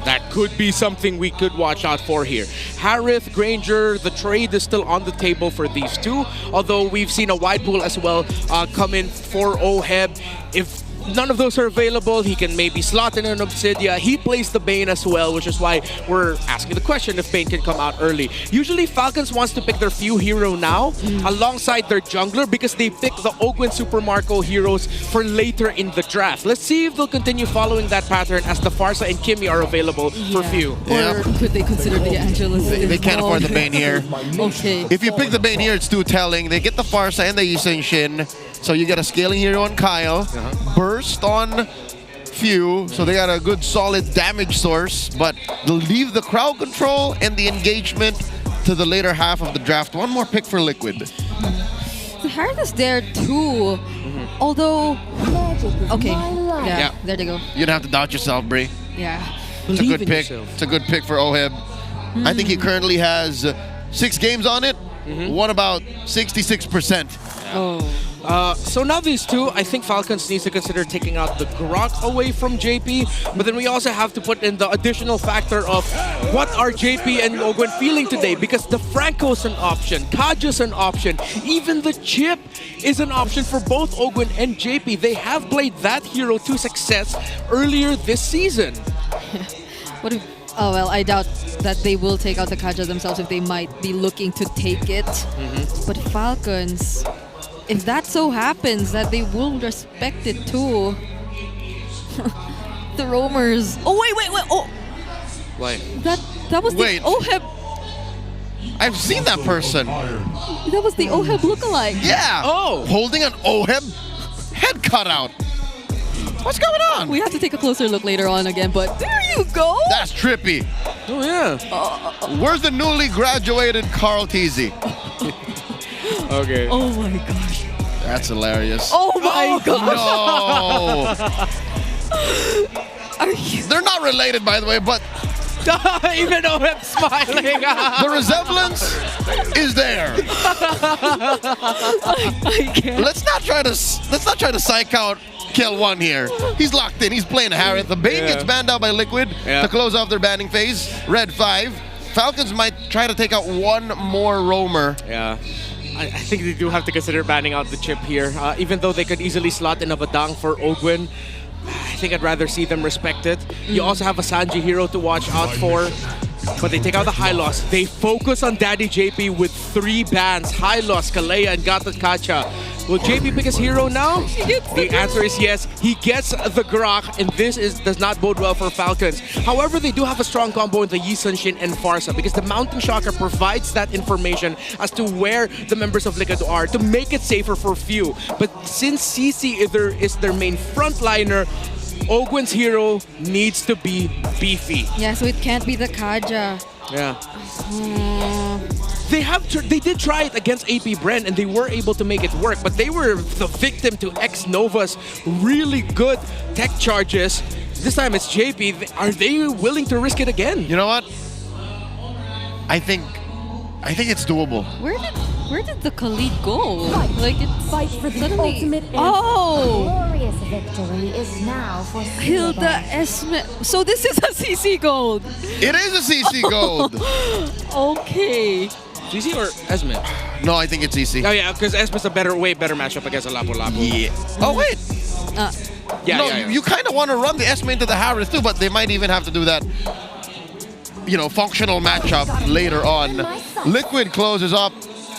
That could be something we could watch out for here. Harith, Granger, the trade is still on the table for these two, although we've seen a wide pool as well come in for Oheb. If none of those are available, he can maybe slot in an Obsidia. He plays the Bane as well, which is why we're asking the question if Bane can come out early. Usually Falcons wants to pick their few hero now alongside their jungler because they pick the Ogwen Super Marco heroes for later in the draft. Let's see if they'll continue following that pattern as the Farsa and Kimmy are available for few. Or could they consider the Angelus? They can't afford the Bane here. Okay. If you pick the Bane here, it's too telling. They get the Farsa and the Yi Sun-shin. So you get a scaling hero on Kyle, burst on Few, so they got a good solid damage source, but they'll leave the crowd control and the engagement to the later half of the draft. One more pick for Liquid. The Harith is there too, although... Okay, yeah, there they go. You don't have to doubt yourself, Bri. Yeah. It's a good pick. It's a good pick for Oheb. I think he currently has 6 games on it, won about 66%. So now these two, I think Falcons needs to consider taking out the Grok away from JP, but then we also have to put in the additional factor of what are JP and Ogwen feeling today, because the Franco's an option, Kaja's an option, even the Chip is an option for both Ogwen and JP. They have played that hero to success earlier this season. What if... Oh, well, I doubt that they will take out the Kaja themselves if they might be looking to take it. But Falcons... If that so happens, that they will respect it too. The roamers. Oh wait! Oh, Wait. That was Wait. the Oheb. I've seen that person. That was the Oheb lookalike. Yeah. Oh. Holding an Oheb head cutout. What's going on? We have to take a closer look later on again, but there you go. That's trippy. Oh yeah. Where's the newly graduated Carl Tizzy? Okay. Oh my gosh. That's hilarious. Oh my gosh. No. Are you? They're not related, by the way, but even though I'm smiling, the resemblance is there. I can't. Let's not try to psych out Kill One here. He's locked in. He's playing Harith. The Bane gets banned out by Liquid to close off their banning phase. Red 5. Falcons might try to take out one more roamer. Yeah. I think they do have to consider banning out the Chip here. Even though they could easily slot in a Badang for Ogwen, I think I'd rather see them respect it. You also have a Sanji hero to watch out for. But they take out the Hylos. They focus on Daddy JP with 3 bans. Hylos, Kalea, and Gata Kacha. Will JP pick his hero now? The answer is yes. He gets the Grok, and this does not bode well for Falcons. However, they do have a strong combo in the Yi Sun-shin and Farsa because the Mountain Shocker provides that information as to where the members of Liquid are to make it safer for few. But since CC is their main frontliner, Ogwen's hero needs to be beefy. Yeah, so it can't be the Kaja. Yeah. They did try it against AP Bren and they were able to make it work, but they were the victim to X-Nova's really good tech charges. This time it's JP. Are they willing to risk it again? You know what? I think it's doable. Where did the Khalid go? Like it Fight for the suddenly. ultimate Oh! glorious victory is now for Hilda Esme. So this is a CC Gold. It is a CC Gold. Okay. CC or Esme? No, I think it's CC. Oh yeah, because Esme's a way better matchup against a Lapu-Lapu. Yeah. Oh wait. Yeah, you kind of want to run the Esme into the Harris too, but they might even have to do that, functional matchup later on. Liquid closes up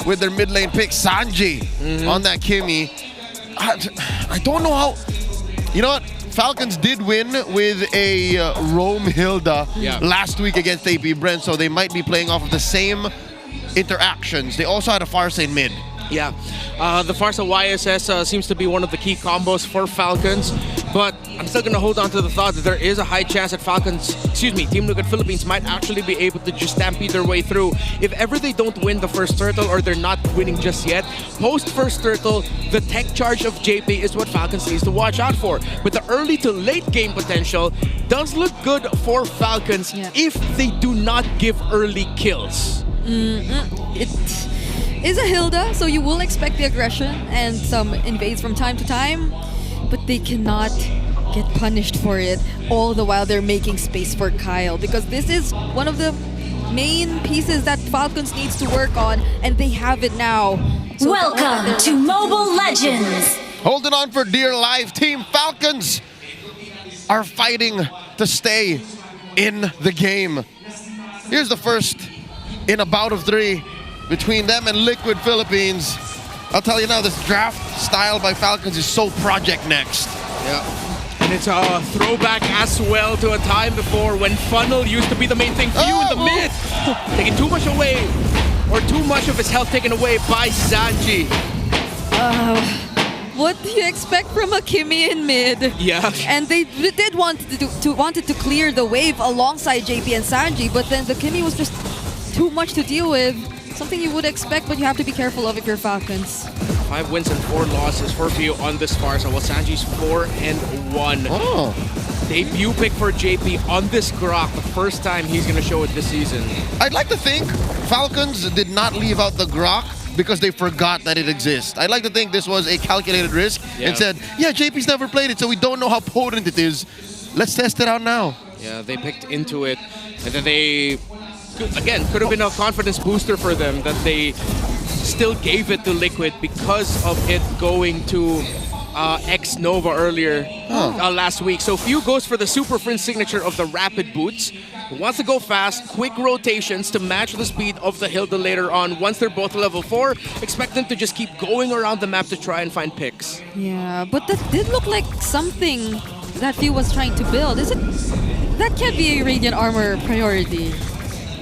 with their mid lane pick, Sanji, on that Kimmy. I don't know how. You know what? Falcons did win with a Roam Hilda last week against AP Brent, so they might be playing off of the same interactions. They also had a Farsa in mid. Yeah, the Farsa YSS seems to be one of the key combos for Falcons, but I'm still going to hold on to the thought that there is a high chance that Team Liquid Philippines might actually be able to just stampede their way through. If ever they don't win the first turtle or they're not winning just yet, post first turtle, the tech charge of JP is what Falcons needs to watch out for. But the early to late game potential does look good for Falcons if they do not give early kills. It is a Hilda, so you will expect the aggression and some invades from time to time, but they cannot get punished for it, all the while they're making space for Kyle, because this is one of the main pieces that Falcons needs to work on, and they have it now. So welcome to Mobile Legends. Holding on for dear life, Team Falcons are fighting to stay in the game. Here's the first in a bout of 3 between them and Liquid Philippines. I'll tell you now, this draft style by Falcons is so Project Next. Yeah. And it's a throwback as well to a time before when Funnel used to be the main thing for you in the mid. Taking too much away, or too much of his health taken away by Sanji. What do you expect from a Kimmy in mid? Yeah. And they did wanted to clear the wave alongside JP and Sanji, but then the Kimmy was just too much to deal with. Something you would expect, but you have to be careful of if you're Falcons. 5 wins and 4 losses for View on this Farsa, while Sanji's 4-1. Oh. Debut pick for JP on this Grok, the first time he's going to show it this season. I'd like to think Falcons did not leave out the Grok because they forgot that it exists. I'd like to think this was a calculated risk and said, yeah, JP's never played it, so we don't know how potent it is. Let's test it out now. Yeah, they picked into it, and then they... Again, could have been a confidence booster for them that they still gave it to Liquid because of it going to X-Nova earlier last week. So Few goes for the Super Prince signature of the rapid boots. He wants to go fast, quick rotations to match the speed of the Hilda later on. Once they're both level 4, expect them to just keep going around the map to try and find picks. Yeah, but that did look like something that Few was trying to build. That can't be a Radiant Armor priority.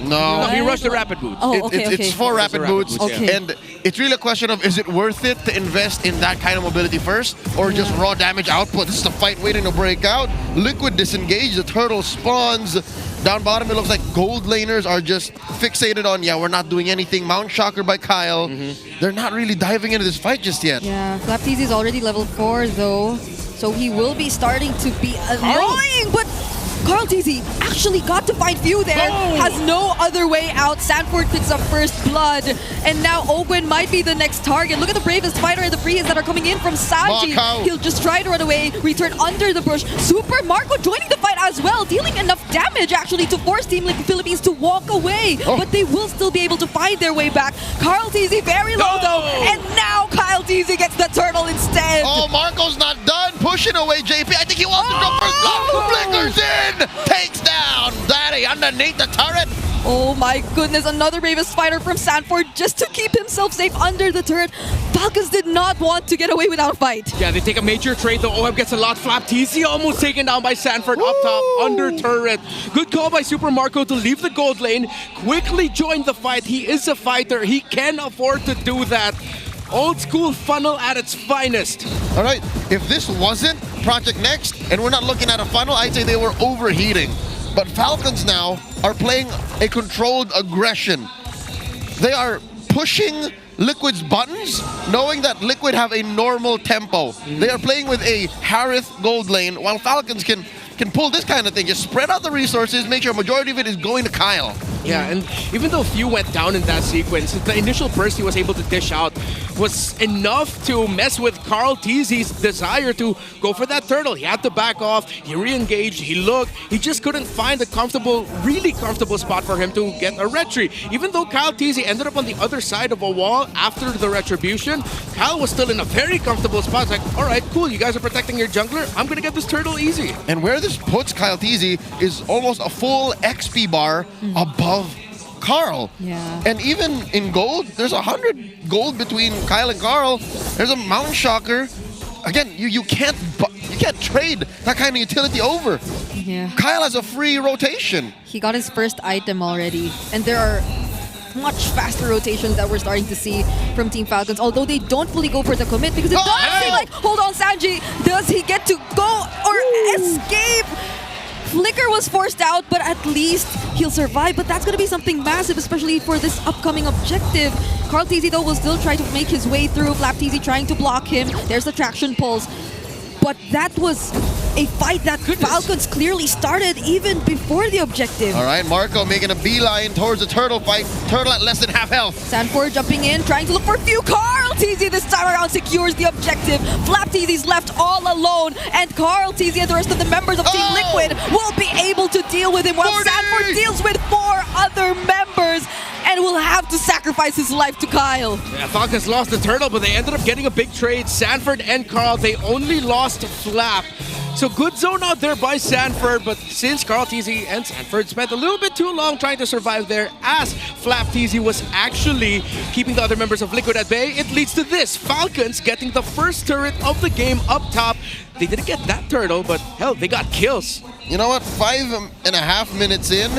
No. He rushed the rapid boots. Oh, okay, It's for rapid boots. Okay. And it's really a question of, is it worth it to invest in that kind of mobility first or just raw damage output? This is a fight waiting to break out. Liquid disengaged, the turtle spawns. Down bottom, it looks like gold laners are just fixated on, we're not doing anything. Mount Shocker by Kyle. They're not really diving into this fight just yet. Yeah, Flapteasy is already level 4 though, so he will be starting to be annoying, but Carl TZ actually got to find Few there, has no other way out. Sanford picks up first blood, and now Ogwen might be the next target. Look at the bravest fighter and the free hits that are coming in from Sanji. He'll just try to run away, return under the bush. Super Marco joining the fight as well, dealing enough damage actually to force Team Liquid Philippines to walk away, but they will still be able to find their way back. Carl TZ very low though, and now Kyle TZ gets the turtle instead. Oh, Marco's not done pushing away JP. I think he wants to go first blood. Flickers in. Takes down Daddy underneath the turret. Oh my goodness, another bravest fighter from Sanford just to keep himself safe under the turret. Falcons did not want to get away without a fight. Yeah, they take a major trade though. OM gets a lot. Flapteasy almost taken down by Sanford up top, under turret. Good call by Super Marco to leave the gold lane, quickly join the fight. He is a fighter. He can afford to do that. old school funnel at its finest. All right, if this wasn't Project Next, and we're not looking at a funnel, I'd say they were overheating. But Falcons now are playing a controlled aggression. They are pushing Liquid's buttons, knowing that Liquid have a normal tempo. They are playing with a Harith gold lane, while Falcons can pull this kind of thing. Just spread out the resources, make sure a majority of it is going to Kyle. Yeah, and even though Few went down in that sequence, the initial burst he was able to dish out was enough to mess with Carl TZ's desire to go for that turtle. He had to back off, he re-engaged, he looked, he just couldn't find a comfortable, really comfortable spot for him to get a retry. Even though Kyle TZ ended up on the other side of a wall after the retribution, Kyle was still in a very comfortable spot. It's like, all right, cool, you guys are protecting your jungler, I'm gonna get this turtle easy. And where this puts Kyle TZ is almost a full XP bar above Carl. Yeah. And even in gold, there's 100 gold between Kyle and Carl. There's a Mountain Shocker. Again, you can't trade that kind of utility over. Yeah. Kyle has a free rotation. He got his first item already, and there are much faster rotations that we're starting to see from Team Falcons, although they don't fully go for the commit because it does seem like, hold on, Sanji, does he get to go or escape? Flicker was forced out, but at least he'll survive. But that's going to be something massive, especially for this upcoming objective. Carl TZ, though, will still try to make his way through. Flap TZ trying to block him. There's the traction pulse. But that was a fight that Falcons clearly started even before the objective. All right, Marco making a beeline towards the turtle fight. Turtle at less than half health. Sanford jumping in, trying to look for Few. Carl TZ this time around secures the objective. Flap TZ's left all alone, and Carl TZ and the rest of the members of Team Liquid will be able to deal with him, while Sanford deals with 4 other members and will have to sacrifice his life to Kyle. Yeah, Falcons lost the turtle, but they ended up getting a big trade. Sanford and Carl, they only lost Flap. So good zone out there by Sanford, but since Carl TZ and Sanford spent a little bit too long trying to survive there, as Flap TZ was actually keeping the other members of Liquid at bay, it leads to this. Falcons getting the first turret of the game up top. They didn't get that turtle, but hell, they got kills. You know what? 5.5 minutes in,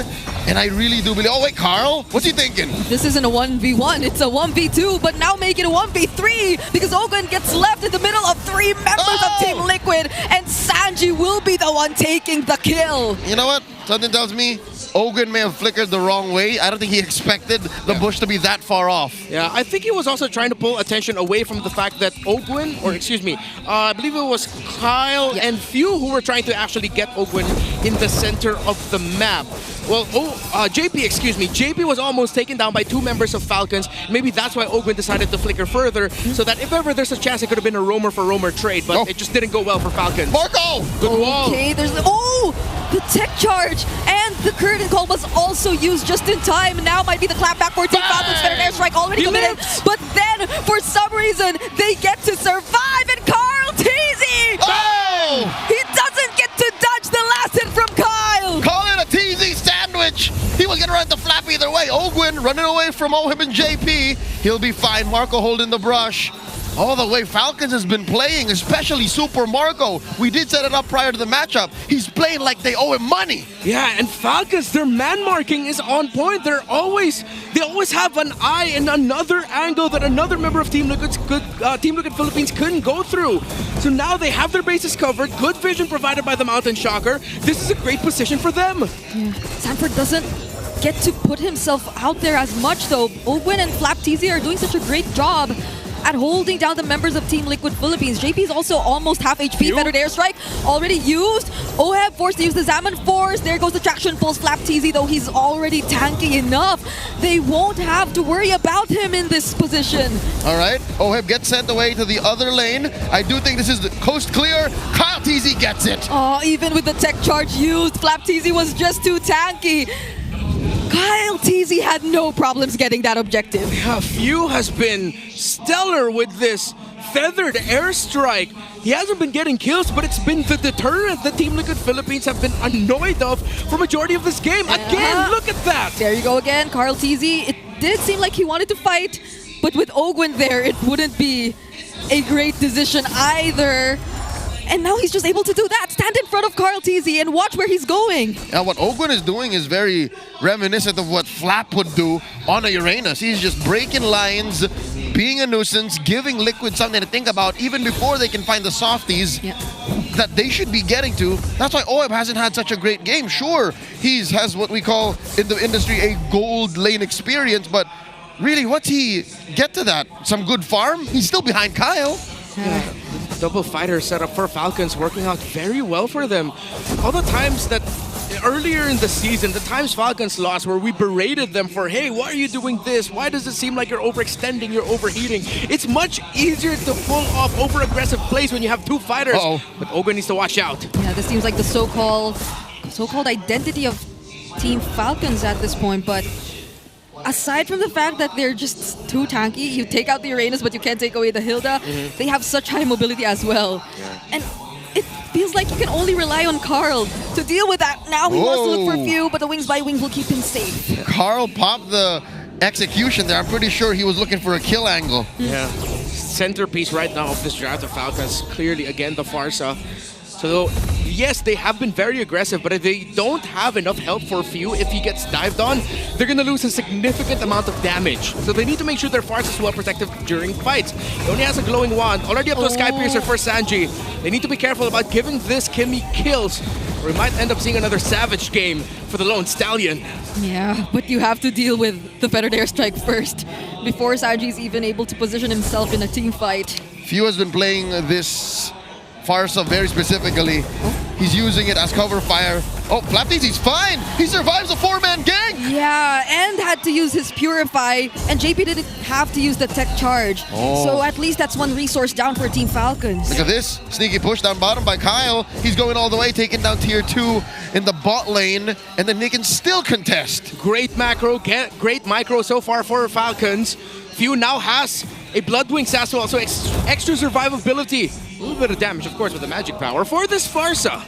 and I really do believe... Oh, wait, Carl? What's he thinking? This isn't a 1v1, it's a 1v2, but now make it a 1v3 because Ogun gets left in the middle of 3 members of Team Liquid, and Sanji will be the one taking the kill. You know what? Something tells me Ogun may have flickered the wrong way. I don't think he expected the bush to be that far off. Yeah, I think he was also trying to pull attention away from the fact that Ogun, or excuse me, I believe it was Kyle and Few who were trying to actually get Ogun in the center of the map. Well, JP was almost taken down by 2 members of Falcons. Maybe that's why Ogun decided to flicker further, so that if ever there's a chance, it could have been a roamer for roamer trade, but it just didn't go well for Falcons. Marco! Good wall. Okay, there's the tech charge, and the curtain call was also used just in time. Now might be the clapback for Team Falcons. Better airstrike already committed, but then for some reason they get to survive, and Carl TZ! Oh! He doesn't get to dodge the last hit from Kyle! Call it a TZ sandwich! He was gonna run the flap either way. Ogun running away from him and JP. He'll be fine. Marco holding the brush. All the way Falcons has been playing, especially Super Marco. We did set it up prior to the matchup. He's playing like they owe him money. Yeah, and Falcons, their man marking is on point. They always have an eye in another angle that another member of Team Liquid Philippines couldn't go through. So now they have their bases covered. Good vision provided by the Mountain Shocker. This is a great position for them. Yeah. Sanford doesn't get to put himself out there as much though. Owen and Flap TZ are doing such a great job at holding down the members of Team Liquid Philippines. JP is also almost half HP. Better airstrike already used. Oheb forced to use the Zaman Force. There goes the traction pulse. Flap TZ, though he's already tanky enough. They won't have to worry about him in this position. All right, Oheb gets sent away to the other lane. I do think this is the coast clear. Kyle TZ gets it. Oh, even with the tech charge used, Flap TZ was just too tanky. Kyle TZ had no problems getting that objective. Yeah, Few has been stellar with this feathered airstrike. He hasn't been getting kills, but it's been the deterrent that Team Liquid Philippines have been annoyed of for majority of this game. Again, look at that. There you go again, Carl TZ. It did seem like he wanted to fight, but with Ogwin there, it wouldn't be a great decision either. And now he's just able to do that. Stand in front of Carl TZ and watch where he's going. Now, what Ogwen is doing is very reminiscent of what Flap would do on a Uranus. He's just breaking lines, being a nuisance, giving Liquid something to think about even before they can find the softies that they should be getting to. That's why OEB hasn't had such a great game. Sure, he has what we call in the industry a gold lane experience, but really, what's he get to that? Some good farm? He's still behind Kyle. Yeah. Double fighter setup for Falcons working out very well for them. All the times that earlier in the season, the times Falcons lost where we berated them for, hey, why are you doing this? Why does it seem like you're overextending, you're overheating? It's much easier to pull off over-aggressive plays when you have two fighters. But Ogwen needs to watch out. Yeah, this seems like the so-called identity of Team Falcons at this point, but aside from the fact that they're just too tanky, you take out the Uranus but you can't take away the Hilda, they have such high mobility as well. And it feels like you can only rely on Carl to deal with that. Now he wants to look for a few, but the Wings by Wings will keep him safe. Carl popped the execution there. I'm pretty sure he was looking for a kill angle. Yeah. Centerpiece right now of this draft of Falcons, clearly again the Farsa. So yes, they have been very aggressive, but if they don't have enough help for Few, if he gets dived on, they're going to lose a significant amount of damage. So they need to make sure their Farsa is well protected during fights. He only has a glowing wand, already up to a Sky Piercer for Sanji. They need to be careful about giving this Kimmy kills, or we might end up seeing another Savage game for the Lone Stallion. Yeah, but you have to deal with the Feathered Airstrike first, before Sanji's even able to position himself in a team fight. Few has been playing this Farsa very specifically. He's using it as cover fire. Oh, Flapties, he's fine! He survives a four-man gang! Yeah, and had to use his Purify, and JP didn't have to use the tech charge. So at least that's one resource down for Team Falcons. Look at this. Sneaky push down bottom by Kyle. He's going all the way, taking down tier 2 in the bot lane, and then they can still contest. Great macro, great micro so far for Falcons. Few now has a Bloodwings as well, so extra survivability. A little bit of damage, of course, with the magic power for this Farsa.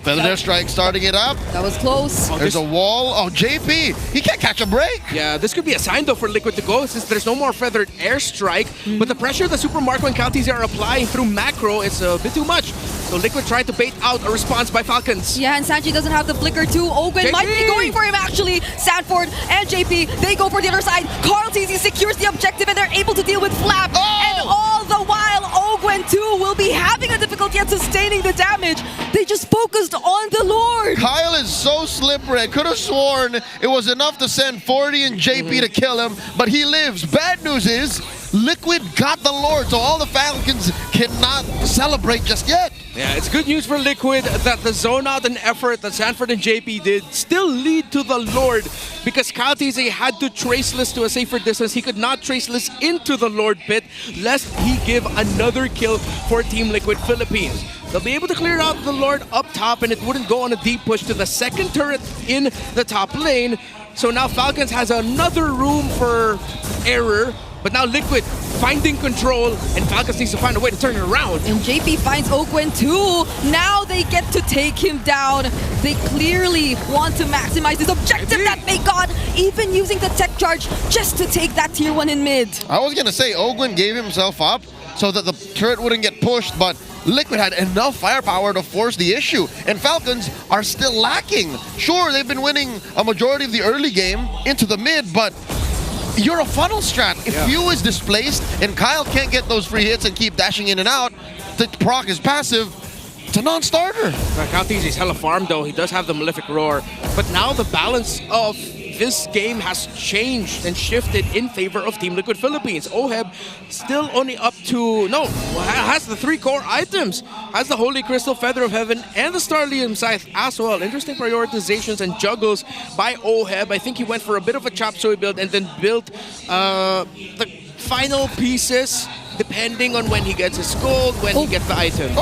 Feathered Airstrike starting it up. That was close. There's a wall. Oh, JP, he can't catch a break. Yeah, this could be a sign though for Liquid to go since there's no more Feathered Airstrike. But the pressure that Super Marco and Caltese are applying through macro is a bit too much. So Liquid tried to bait out a response by Falcons. Yeah, and Sanji doesn't have the flicker too. Ogwen might be going for him actually. Sanford and JP, they go for the other side. Carl TZ secures the objective and they're able to deal with Flap. And all the while, Ogwen too will be having a difficulty at sustaining the damage. They just focused on the Lord. Kyle is so slippery. I could have sworn it was enough to send 40 and JP to kill him, but he lives. Bad news is, Liquid got the Lord, so all the Falcons cannot celebrate just yet. Yeah, it's good news for Liquid that the zone out and effort that Sanford and JP did still lead to the Lord, because Caltese had to traceless to a safer distance. He could not traceless into the Lord pit lest he give another kill for Team Liquid Philippines. They'll be able to clear out the Lord up top and it wouldn't go on a deep push to the second turret in the top lane. So now Falcons has another room for error. But now Liquid finding control, and Falcons needs to find a way to turn it around. And JP finds Ogwen too. Now they get to take him down. They clearly want to maximize this objective that they got, even using the tech charge just to take that tier 1 in mid. I was going to say Ogwen gave himself up so that the turret wouldn't get pushed, but Liquid had enough firepower to force the issue, and Falcons are still lacking. Sure, they've been winning a majority of the early game into the mid, but you're a funnel strat. If Few is displaced and Kyle can't get those free hits and keep dashing in and out, the proc is passive. It's a non-starter. Caltese is hella farm though. He does have the Malefic Roar. But now the balance of this game has changed and shifted in favor of Team Liquid Philippines. Oheb still only up to, has the 3 core items. Has the Holy Crystal, Feather of Heaven, and the Starlium Scythe as well. Interesting prioritizations and juggles by Oheb. I think he went for a bit of a chop suey build and then built the final pieces depending on when he gets his gold, when he gets the item.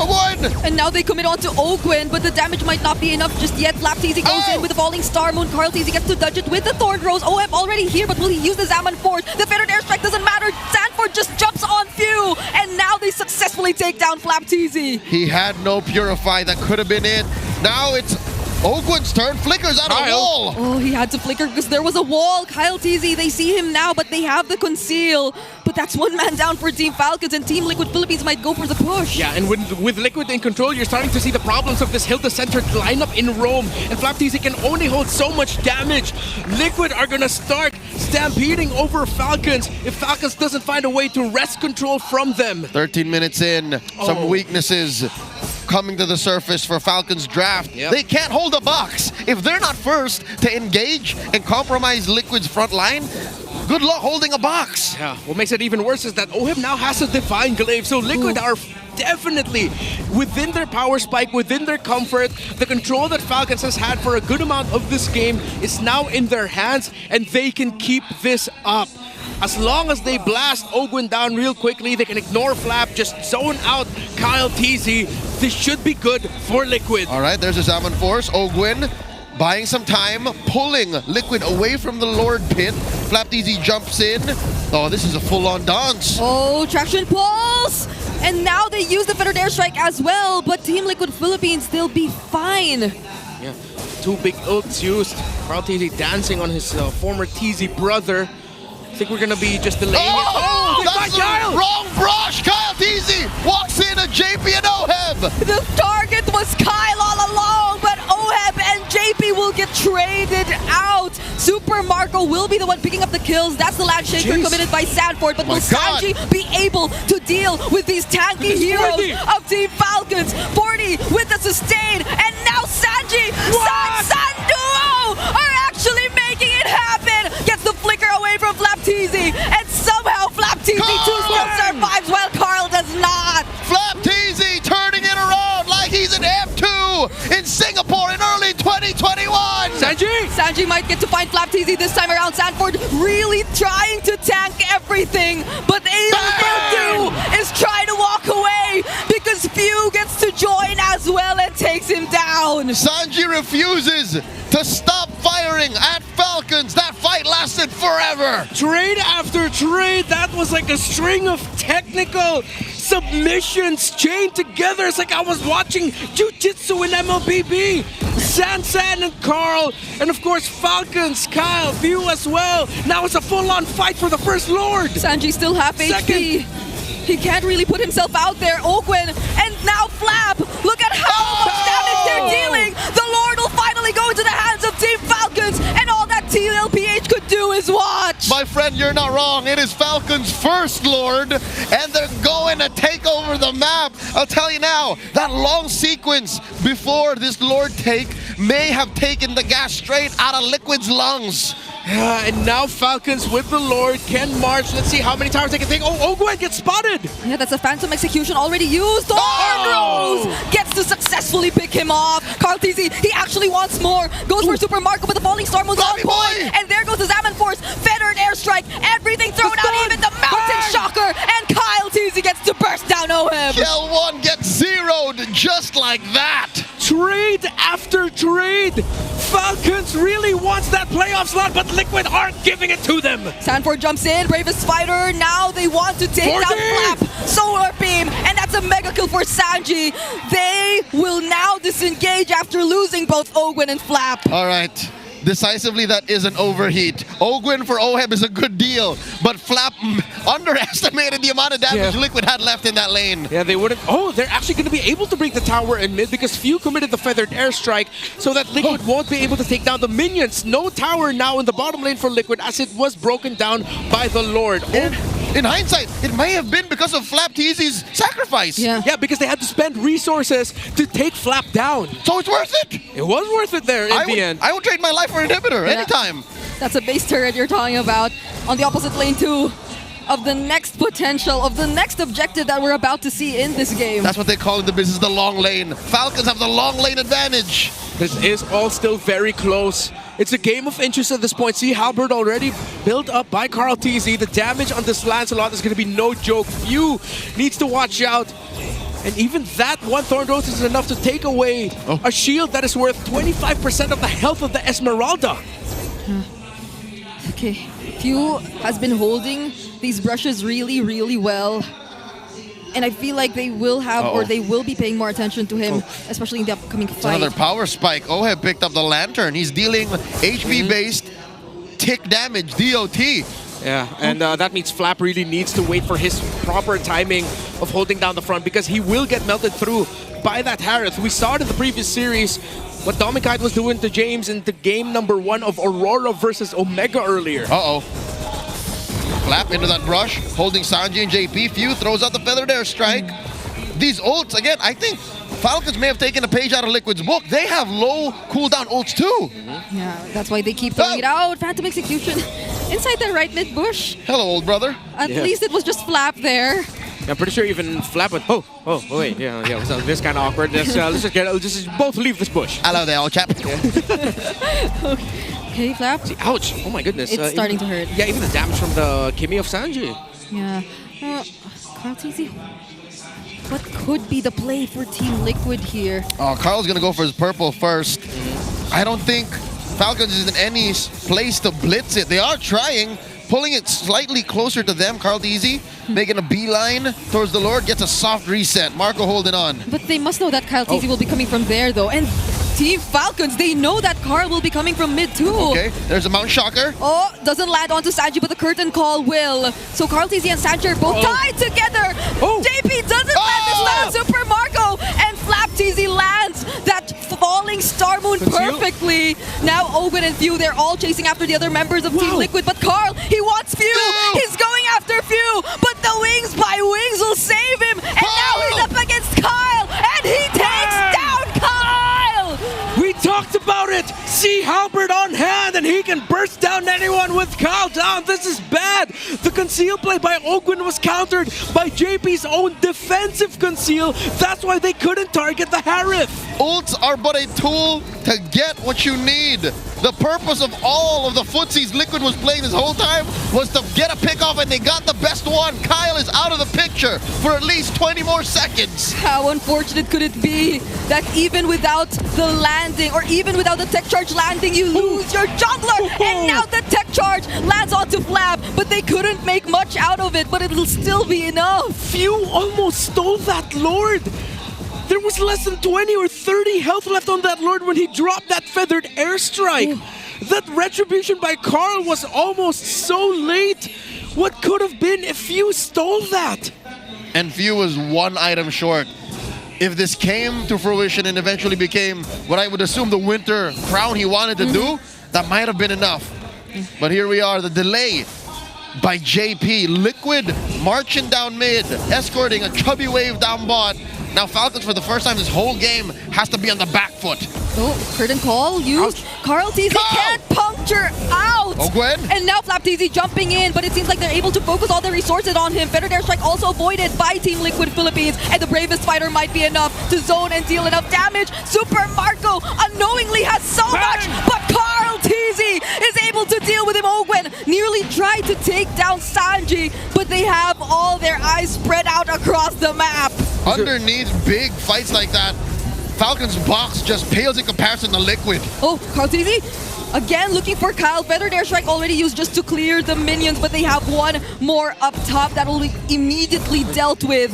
And now they commit on to Ogwen, but the damage might not be enough just yet. Flap TZ goes in with the Falling Star Moon. Carl TZ gets to dodge it with the Thorn Rose. OM already here, but will he use the Zaman Force? The Feathered Airstrike doesn't matter. Sanford just jumps on Few, and now they successfully take down Flap TZ. He had no Purify. That could have been it. Now it's Ogwen's turn, flickers out a wall. Oh, he had to flicker because there was a wall. Kyle TZ, they see him now, but they have the conceal. But that's one man down for Team Falcons, and Team Liquid Philippines might go for the push. Yeah, and with Liquid in control, you're starting to see the problems of this Hilda-centered lineup in Rome. And Flap TZ can only hold so much damage. Liquid are gonna start stampeding over Falcons if Falcons doesn't find a way to wrest control from them. 13 minutes in, some weaknesses coming to the surface for Falcons draft. They can't hold a box. If they're not first to engage and compromise Liquid's front line, good luck holding a box. Yeah, what makes it even worse is that OHIB now has a Divine Glaive, so Liquid are definitely within their power spike, within their comfort. The control that Falcons has had for a good amount of this game is now in their hands, and they can keep this up. As long as they blast Ogwen down real quickly, they can ignore Flap, just zone out Kyle TZ. This should be good for Liquid. All right, there's a Zaman Force. Ogwen buying some time, pulling Liquid away from the Lord Pit. Flap TZ jumps in. Oh, this is a full-on dance. Oh, traction pulse! And now they use the Fettered Airstrike as well, but Team Liquid Philippines, they'll be fine. Yeah, 2 big ults used. Kyle TZ dancing on his former TZ brother. I think we're gonna be just delaying it. Oh, that's the wrong brush! Kyle TZ walks in a JP and OHEB! The target was Kyle all along, but OHEB and JP will get traded out. Super Marco will be the one picking up the kills. That's the land shaker committed by Sanford, but will Sanji be able to deal with these tanky heroes of Team Falcons? 40 with the sustain, and now Sanji, San Duo are actually making it happen. Gets the flicker away from Flap TZ, and somehow Flap TZ still survives while Carl does not. Flap TZ turning it around like he's an F2 in Singapore in early 2021. Sanji might get to find Flap TZ this time around. Sanford really trying to tank everything, but all he'll do is try to walk away because Few gets to join as well and takes him down. Sanji refuses to stop firing at Falcons. That fight lasted forever. Trade after trade, that was like a string of technical submissions chained together. It's like I was watching Jiu-Jitsu in MLBB. San and Carl, and of course Falcons, Kyle, Few as well. Now it's a full-on fight for the First Lord. Sanji still half HP. He can't really put himself out there. Ogwen, and now Flap. Look at how much damage they're dealing. The Lord will finally go into the hands of Team Falcons, and all that TLPH could do is watch. My friend, you're not wrong. It is Falcons' first Lord, and they're going to take over the map. I'll tell you now, that long sequence before this Lord take may have taken the gas straight out of Liquid's lungs. Yeah, and now Falcons with the Lord can march. Let's see how many towers they can take. Oh, Ogwen gets spotted. Yeah, that's a Phantom Execution already used. Rose gets to successfully pick him off. Carl TZ, he actually wants more. Goes for Super Marco, but the Falling Storm was on point. And there goes the Zaman Force. Fettered Airstrike. Everything thrown out, even the Mountain Shocker. And Kyle TZ gets to burst down OHIB. Kill 1 gets zeroed just like that. Trade after trade. Falcons really wants that playoff slot, but Liquid aren't giving it to them. Sanford jumps in, Bravest Fighter. Now they want to take down Flap. Solar Beam, and that's a mega kill for Sanji. They will now disengage after losing both Ogwen and Flap. All right. Decisively, that is an overheat. Ogwen for OHEB is a good deal, but Flap underestimated the amount of damage Liquid had left in that lane. Yeah, they wouldn't. Oh, they're actually going to be able to break the tower in mid because Few committed the Feathered Airstrike so that Liquid won't be able to take down the minions. No tower now in the bottom lane for Liquid as it was broken down by the Lord. In hindsight, it may have been because of Flap TZ's sacrifice. Yeah, because they had to spend resources to take Flap down. So it's worth it. It was worth it there in the end. I would trade my life for inhibitor anytime. That's a base turret you're talking about. On the opposite lane too of the next potential, of the next objective that we're about to see in this game. That's what they call in the business the long lane. Falcons have the long lane advantage. This is all still very close. It's a game of inches at this point. See Halberd already built up by Carl TZ. The damage on this Lancelot is going to be no joke. Few needs to watch out. And even that one Thorn Rose is enough to take away a shield that is worth 25% of the health of the Esmeralda. Okay, Few has been holding these brushes really, really well. And I feel like they will have or they will be paying more attention to him, especially in the upcoming It's fight. another power spike. Oheb picked up the lantern. He's dealing HP-based tick damage, DOT. Yeah, and that means Flap really needs to wait for his proper timing of holding down the front because he will get melted through by that Harith. We saw it in the previous series what Domikite was doing to James in the game number 1 of Aurora versus Omega earlier. Flap into that brush, holding Sanji and JP. Few throws out the feathered airstrike. These ults, again, I think Falcons may have taken a page out of Liquid's book. They have low cooldown ults too. Yeah, that's why they keep throwing it out. Phantom Execution inside the right mid bush. Hello, old brother. At least it was just Flap there. I'm pretty sure even Flap went, wait, yeah, so this kind of awkward. Let's just both leave this bush. Hello there, old chap. Okay, Flap. See, ouch, oh my goodness. It's starting to hurt. Yeah, even the damage from the Kimmy of Sanji. Yeah. Carl TZ, what could be the play for Team Liquid here? Carl's gonna go for his purple first. I don't think Falcons is in any place to blitz it. They are trying, pulling it slightly closer to them. Carl DZ making a beeline towards the Lord, gets a soft reset. Marco holding on. But they must know that Kyle TZ will be coming from there though. And Team Falcons, they know that Carl will be coming from mid too. Okay, there's a Mount Shocker. Oh, doesn't land onto Sanji, but the curtain call will. So Carl TZ and Sanji are both tied together. JP doesn't land this time on Super Marco. And Flap TZ lands that falling Star Moon perfectly. Now Owen and Few, they're all chasing after the other members of Team Liquid. But Carl, he wants Few. He's going after Few. But the Wings by Wings will save him. And now he's up against Kyle. And he takes down Kyle. We talked about it! See Halberd on hand and he can burst down anyone with Kyle down. This is bad! The conceal play by Ogwin was countered by JP's own defensive conceal. That's why they couldn't target the Harith. Ults are but a tool to get what you need. The purpose of all of the footsies Liquid was playing this whole time was to get a pick off, and they got the best one. Kyle is out of the picture for at least 20 more seconds. How unfortunate could it be that even without the landing, or even without the tech charge landing, you lose your jungler. And now the tech charge lands onto Flap, but they couldn't make much out of it, but it'll still be enough. Few almost stole that Lord. There was less than 20 or 30 health left on that Lord when he dropped that feathered airstrike. That retribution by Carl was almost so late. What could have been if Few stole that? And Few was one item short. If this came to fruition and eventually became what I would assume the winter crown he wanted to do, that might have been enough. But here we are, the delay by JP. Liquid marching down mid, escorting a chubby wave down bot. Now Falcons, for the first time this whole game, has to be on the back foot. Oh, curtain call used. Carl TZ can't puncture out. Gwen. And now Flap TZ jumping in, but it seems like they're able to focus all their resources on him. Feathered airstrike also avoided by Team Liquid Philippines, and the bravest fighter might be enough to zone and deal enough damage. Super Marco unknowingly has so much, but Carl TZ is able to deal with him. Ogwen nearly tried to take down Sanji, but they have all their eyes spread out across the map. Underneath big fights like that, Falcons box just pales in comparison to Liquid. Oh, Carl TZ again looking for Kyle. Feathered airstrike already used just to clear the minions, but they have one more up top that will be immediately dealt with.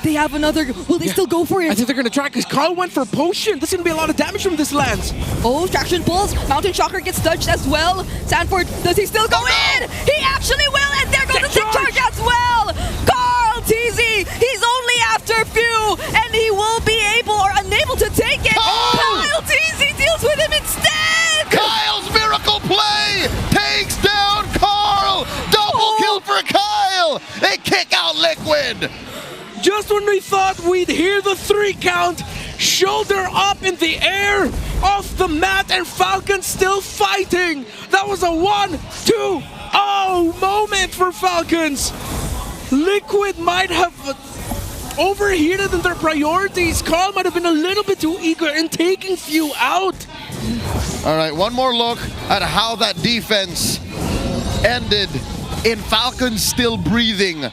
They have another. Will they still go for it? I think they're going to try because Carl went for potion. There's going to be a lot of damage from this Lance. Oh, traction pulls. Mountain Shocker gets touched as well. Sanford, does he still go in? He actually will, and there goes the tick charge as well. Carl TZ, he's only after Few, and he will be able or unable to take it. Kyle TZ deals with him instead. Kyle's miracle play takes down Carl. Double kill for Kyle. They kick out Liquid. Just when we thought we'd hear the 3 count, shoulder up in the air, off the mat, and Falcons still fighting. That was a 1-2-0 moment for Falcons. Liquid might have overheated in their priorities. Carl might have been a little bit too eager in taking Few out. All right, one more look at how that defense ended in Falcons still breathing.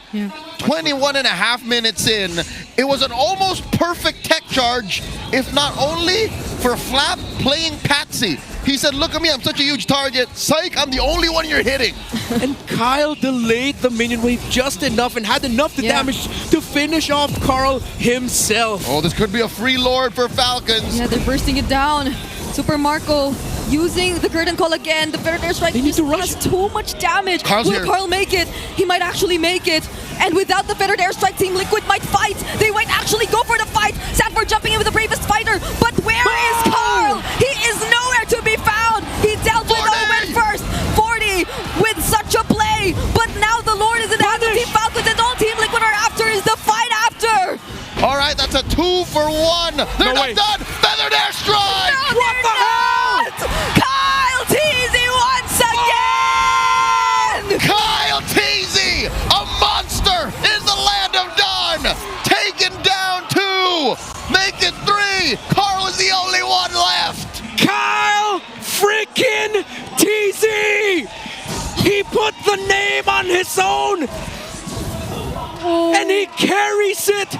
21.5 minutes in, it was an almost perfect tech charge, if not only for Flap playing Patsy. He said, look at me, I'm such a huge target. Psych, I'm the only one you're hitting. And Kyle delayed the minion wave just enough and had enough to damage to finish off Carl himself. Oh, this could be a free lord for Falcons. Yeah, they're bursting it down. Super Marco using the curtain call again. The Feather Airstrike has too much damage. Carl's Will here. Carl make it? He might actually make it. And without the Feather Airstrike, Team Liquid might fight. They might actually go for the fight. Sanford jumping in with the bravest fighter. But where is Carl? He is nowhere to be found. He dealt with Owen first. 40 with such a play. But now the Lord is in the hands of Team Falcons, and all Team Liquid are after is the fight after. All right, that's a 2-for-1. They're not done. Feathered Airstrike. No, what the hell? Kyle Teasy once again. Kyle Teasy, a monster in the land of Dawn. Taken down 2. Make it 3. Carl is the only one left. Kyle freaking Teasy! He put the name on his own! And he carries it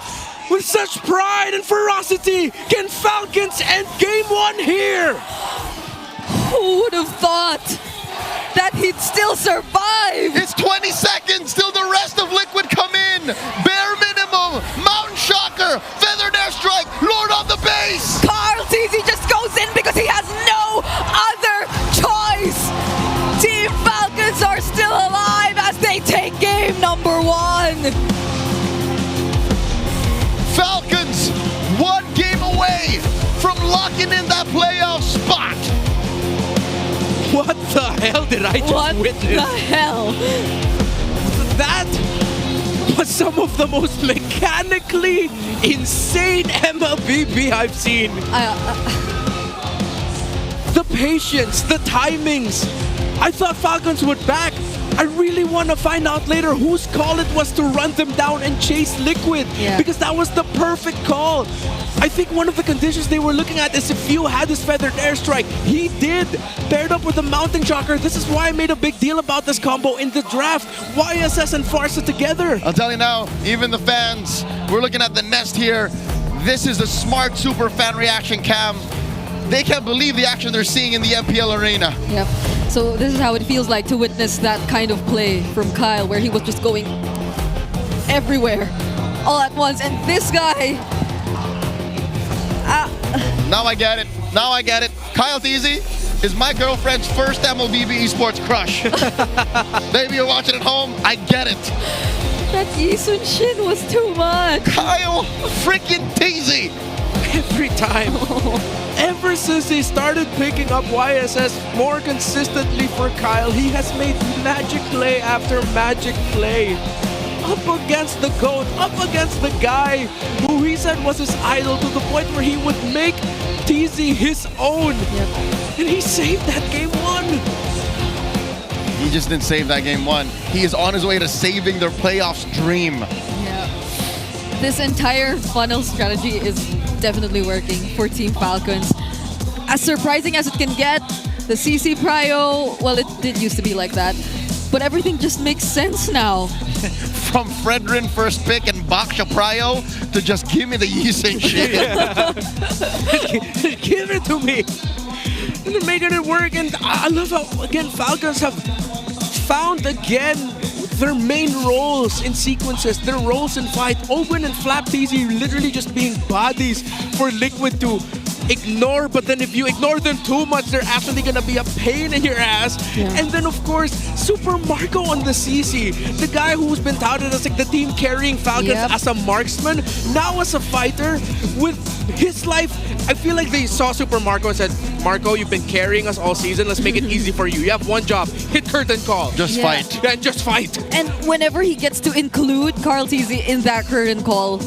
with such pride and ferocity. Can Falcons end game 1 here? Who would have thought that he'd still survive? It's 20 seconds till the rest of Liquid come in. Bare minimum. Mountain Shocker. Feathered Airstrike. Lord on the base. Carl Teasy just goes in because he has no other choice. Team Falcons are still alive as they take game number 1. Falcons 1 game away from locking in that playoff spot. What the hell did I just witness? What the hell? That was some of the most mechanically insane MLBB I've seen. The patience, the timings. I thought Falcons would back. I really want to find out later whose call it was to run them down and chase Liquid. Because that was the perfect call. I think one of the conditions they were looking at is if you had this Feathered Airstrike. He did. Paired up with the Mountain Shocker. This is why I made a big deal about this combo in the draft. YSS and Farsa together. I'll tell you now, even the fans, we're looking at the nest here. This is a smart super fan reaction cam. They can't believe the action they're seeing in the MPL arena. Yep. So this is how it feels like to witness that kind of play from Kyle, where he was just going everywhere all at once. And this guy... Now I get it. Now I get it. Kyle Teasy is my girlfriend's first MLBB esports crush. Baby, you're watching at home. I get it. That Isun Shin was too much. Kyle freaking Teasy. Every time. Ever since he started picking up YSS more consistently for Kyle, he has made magic play after magic play. Up against the GOAT, up against the guy who he said was his idol, to the point where he would make TZ his own. And he saved that game 1. He just didn't save that game 1. He is on his way to saving their playoffs dream. This entire funnel strategy is definitely working for Team Falcons. As surprising as it can get, the CC Prio, well, it did used to be like that, but everything just makes sense now. From Fredrin first pick and Baksha Prio to just give me the Yisen shit. Give it to me. And they're making it work. And I love how, again, Falcons have found again their main roles in sequences, their roles in fight. Owen and Flap TZ literally just being bodies for Liquid to ignore, but then if you ignore them too much, they're actually gonna be a pain in your ass. And then of course, Super Marco on the CC, the guy who's been touted as like the team carrying Falcons as a marksman, now as a fighter with his life. I feel like they saw Super Marco and said, Marco, you've been carrying us all season, let's make it easy for you. You have one job, hit curtain call. Just fight. And just fight. And whenever he gets to include Carl TZ in that curtain call,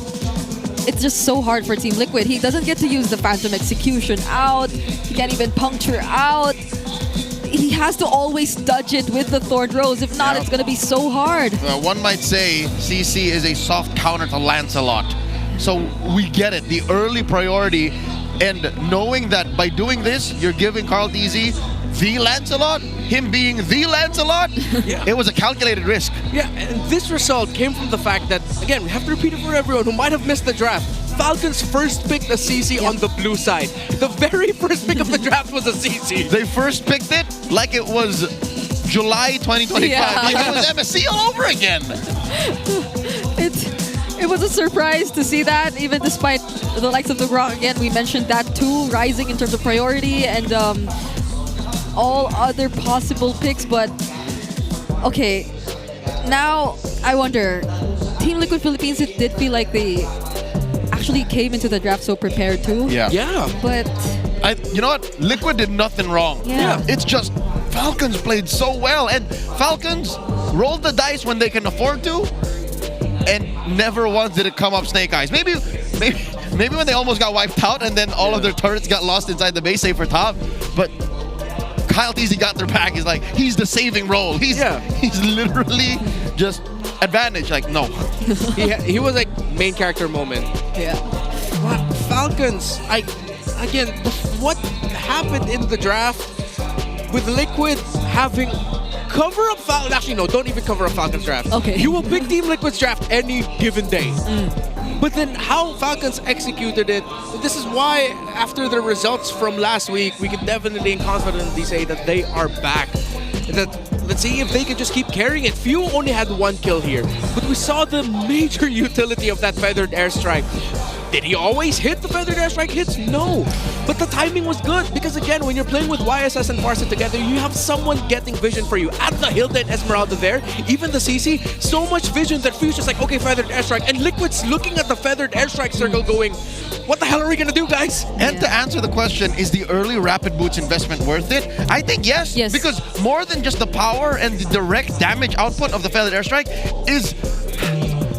it's just so hard for Team Liquid. He doesn't get to use the Phantom Execution out. He can't even puncture out. He has to always dodge it with the Thorned Rose. If not, it's going to be so hard. One might say CC is a soft counter to Lancelot. So we get it, the early priority, and knowing that by doing this, you're giving Carl TZ the Lancelot, him being the Lancelot, it was a calculated risk. Yeah, and this result came from the fact that, again, we have to repeat it for everyone who might have missed the draft. Falcons first picked a CC on the blue side. The very first pick of the draft was a CC. They first picked it like it was July 2025. Yeah. Like it was MSC all over again. It was a surprise to see that, even despite the likes of the Gronk. Again, we mentioned that too, rising in terms of priority and all other possible picks. But okay, now I wonder, Team Liquid Philippines, it did feel like they actually came into the draft so prepared too. Yeah. But You know what? Liquid did nothing wrong. Yeah. It's just Falcons played so well, and Falcons rolled the dice when they can afford to, and never once did it come up snake eyes. Maybe when they almost got wiped out, and then all of their turrets got lost inside the base, save for top. But Kyle TZ got their back. He's like, he's the saving role. He's literally just advantage. Like, no. he was like main character moment. Yeah. Wow, Falcons. What happened in the draft with Liquid having cover up Falcons? Actually, no, don't even cover up Falcons draft. Okay. You will pick Team Liquid's draft any given day. But then how Falcons executed it, this is why after the results from last week, we can definitely and confidently say that they are back. Let's see if they can just keep carrying it. Few only had 1 kill here, but we saw the major utility of that feathered airstrike. Did he always hit the feathered airstrike hits? No. But the timing was good because, again, when you're playing with YSS and Farsight together, you have someone getting vision for you. At the Hilda and Esmeralda there, even the CC, so much vision that Fuse just like, okay, feathered airstrike. And Liquid's looking at the feathered airstrike circle going, what the hell are we going to do, guys? And to answer the question, is the early Rapid Boots investment worth it? I think yes. Because more than just the power and the direct damage output of the feathered airstrike is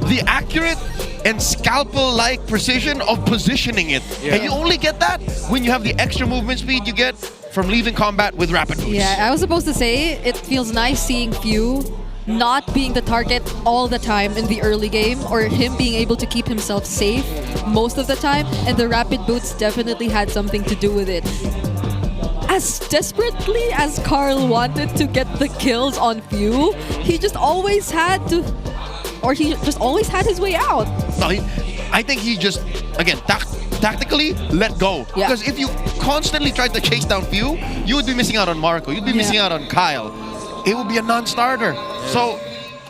the accurate and scalpel-like precision of positioning it. Yeah. And you only get that when you have the extra movement speed you get from leaving combat with Rapid Boots. yeah, I was supposed to say it feels nice seeing Few not being the target all the time in the early game, or him being able to keep himself safe most of the time, and the Rapid Boots definitely had something to do with it. As desperately as Carl wanted to get the kills on Few, he just always had to, or he just always had his way out. No, I think he just, again, tactically let go. Yeah. Because if you constantly tried to chase down Few, you would be missing out on Marco. You'd be missing out on Kyle. It would be a non-starter. So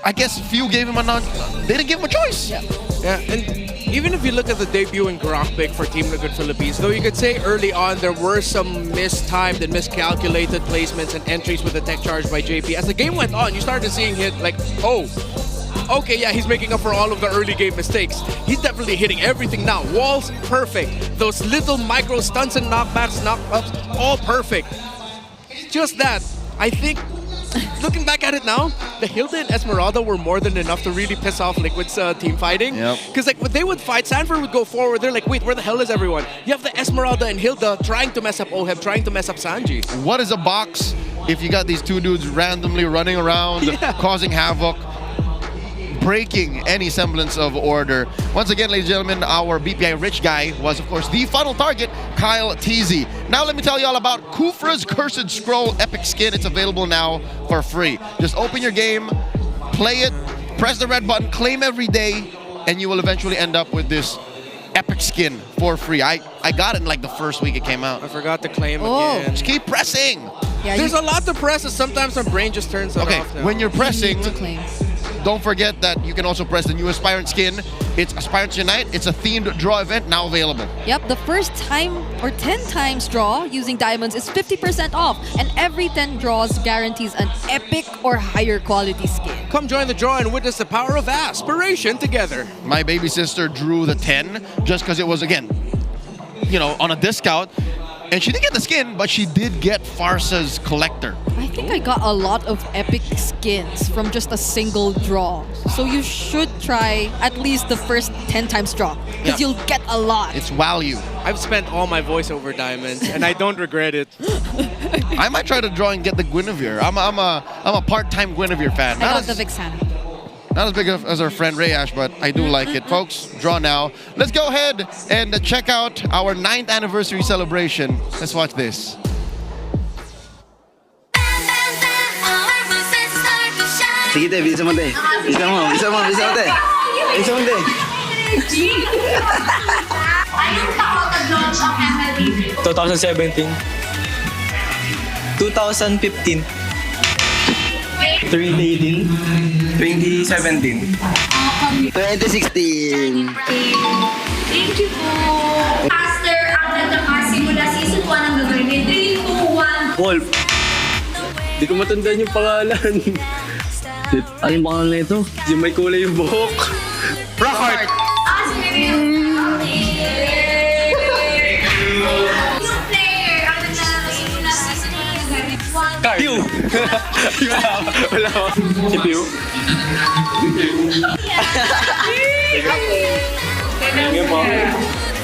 I guess Few gave him they didn't give him a choice. Yeah, and even if you look at the debut and Gronk pick for Team Liquid Philippines, though you could say early on there were some mistimed and miscalculated placements and entries with the tech charge by JP. As the game went on, you started seeing it like, oh, okay, yeah, he's making up for all of the early game mistakes. He's definitely hitting everything now. Walls, perfect. Those little micro stunts and knockbacks, knock-ups, all perfect. Just that, I think, looking back at it now, the Hilda and Esmeralda were more than enough to really piss off Liquid's team fighting. Because like when they would fight, Sanford would go forward. They're like, wait, where the hell is everyone? You have the Esmeralda and Hilda trying to mess up Oheb, trying to mess up Sanji. What is a box if you got these two dudes randomly running around, causing havoc, breaking any semblance of order? Once again, ladies and gentlemen, our BPI rich guy was, of course, the final target, Kyle TZ. Now let me tell you all about Kufra's Cursed Scroll Epic Skin. It's available now for free. Just open your game, play it, press the red button, claim every day, and you will eventually end up with this epic skin for free. I got it in like the first week it came out. I forgot to claim again. Just keep pressing. Yeah, There's a lot to press, and sometimes my brain just turns it off now. When you're pressing, don't forget that you can also press the new Aspirant skin. It's Aspirants Unite. It's a themed draw event now available. Yep, the first time or 10 times draw using diamonds is 50% off, and every 10 draws guarantees an epic or higher quality skin. Come join the draw and witness the power of aspiration together. My baby sister drew the 10 just because it was, again, you know, on a discount. And she didn't get the skin, but she did get Farsa's collector. I think I got a lot of epic skins from just a single draw. So you should try at least the first 10 times draw, because you'll get a lot. It's value. I've spent all my voiceover diamonds, and I don't regret it. I might try to draw and get the Guinevere. I'm a part-time Guinevere fan. I got the Vixana. Not as big as our friend Rayash, but I do like it. Folks, draw now. Let's go ahead and check out our 9th anniversary celebration. Let's watch this. Sige, te, bisa mo, te. Bisa mo, te. Bisa mo, te. Anong taon nag-launch ang MLBB? 2017. 2015. 2018. 2017. 2016. Thank you po. Caster ang nagkakasimula season 1 ang gagawin. 3, 2, 1. Wolf. Hindi ko matandaan yung pangalan. Ano yung pangalan na ito? Yung may kulay yung buhok. Rockheart! Sige. Yung player ang nagkakasimula season 1 ang gagawin. Pew! Wala ko. Si Pew? Ngayon po.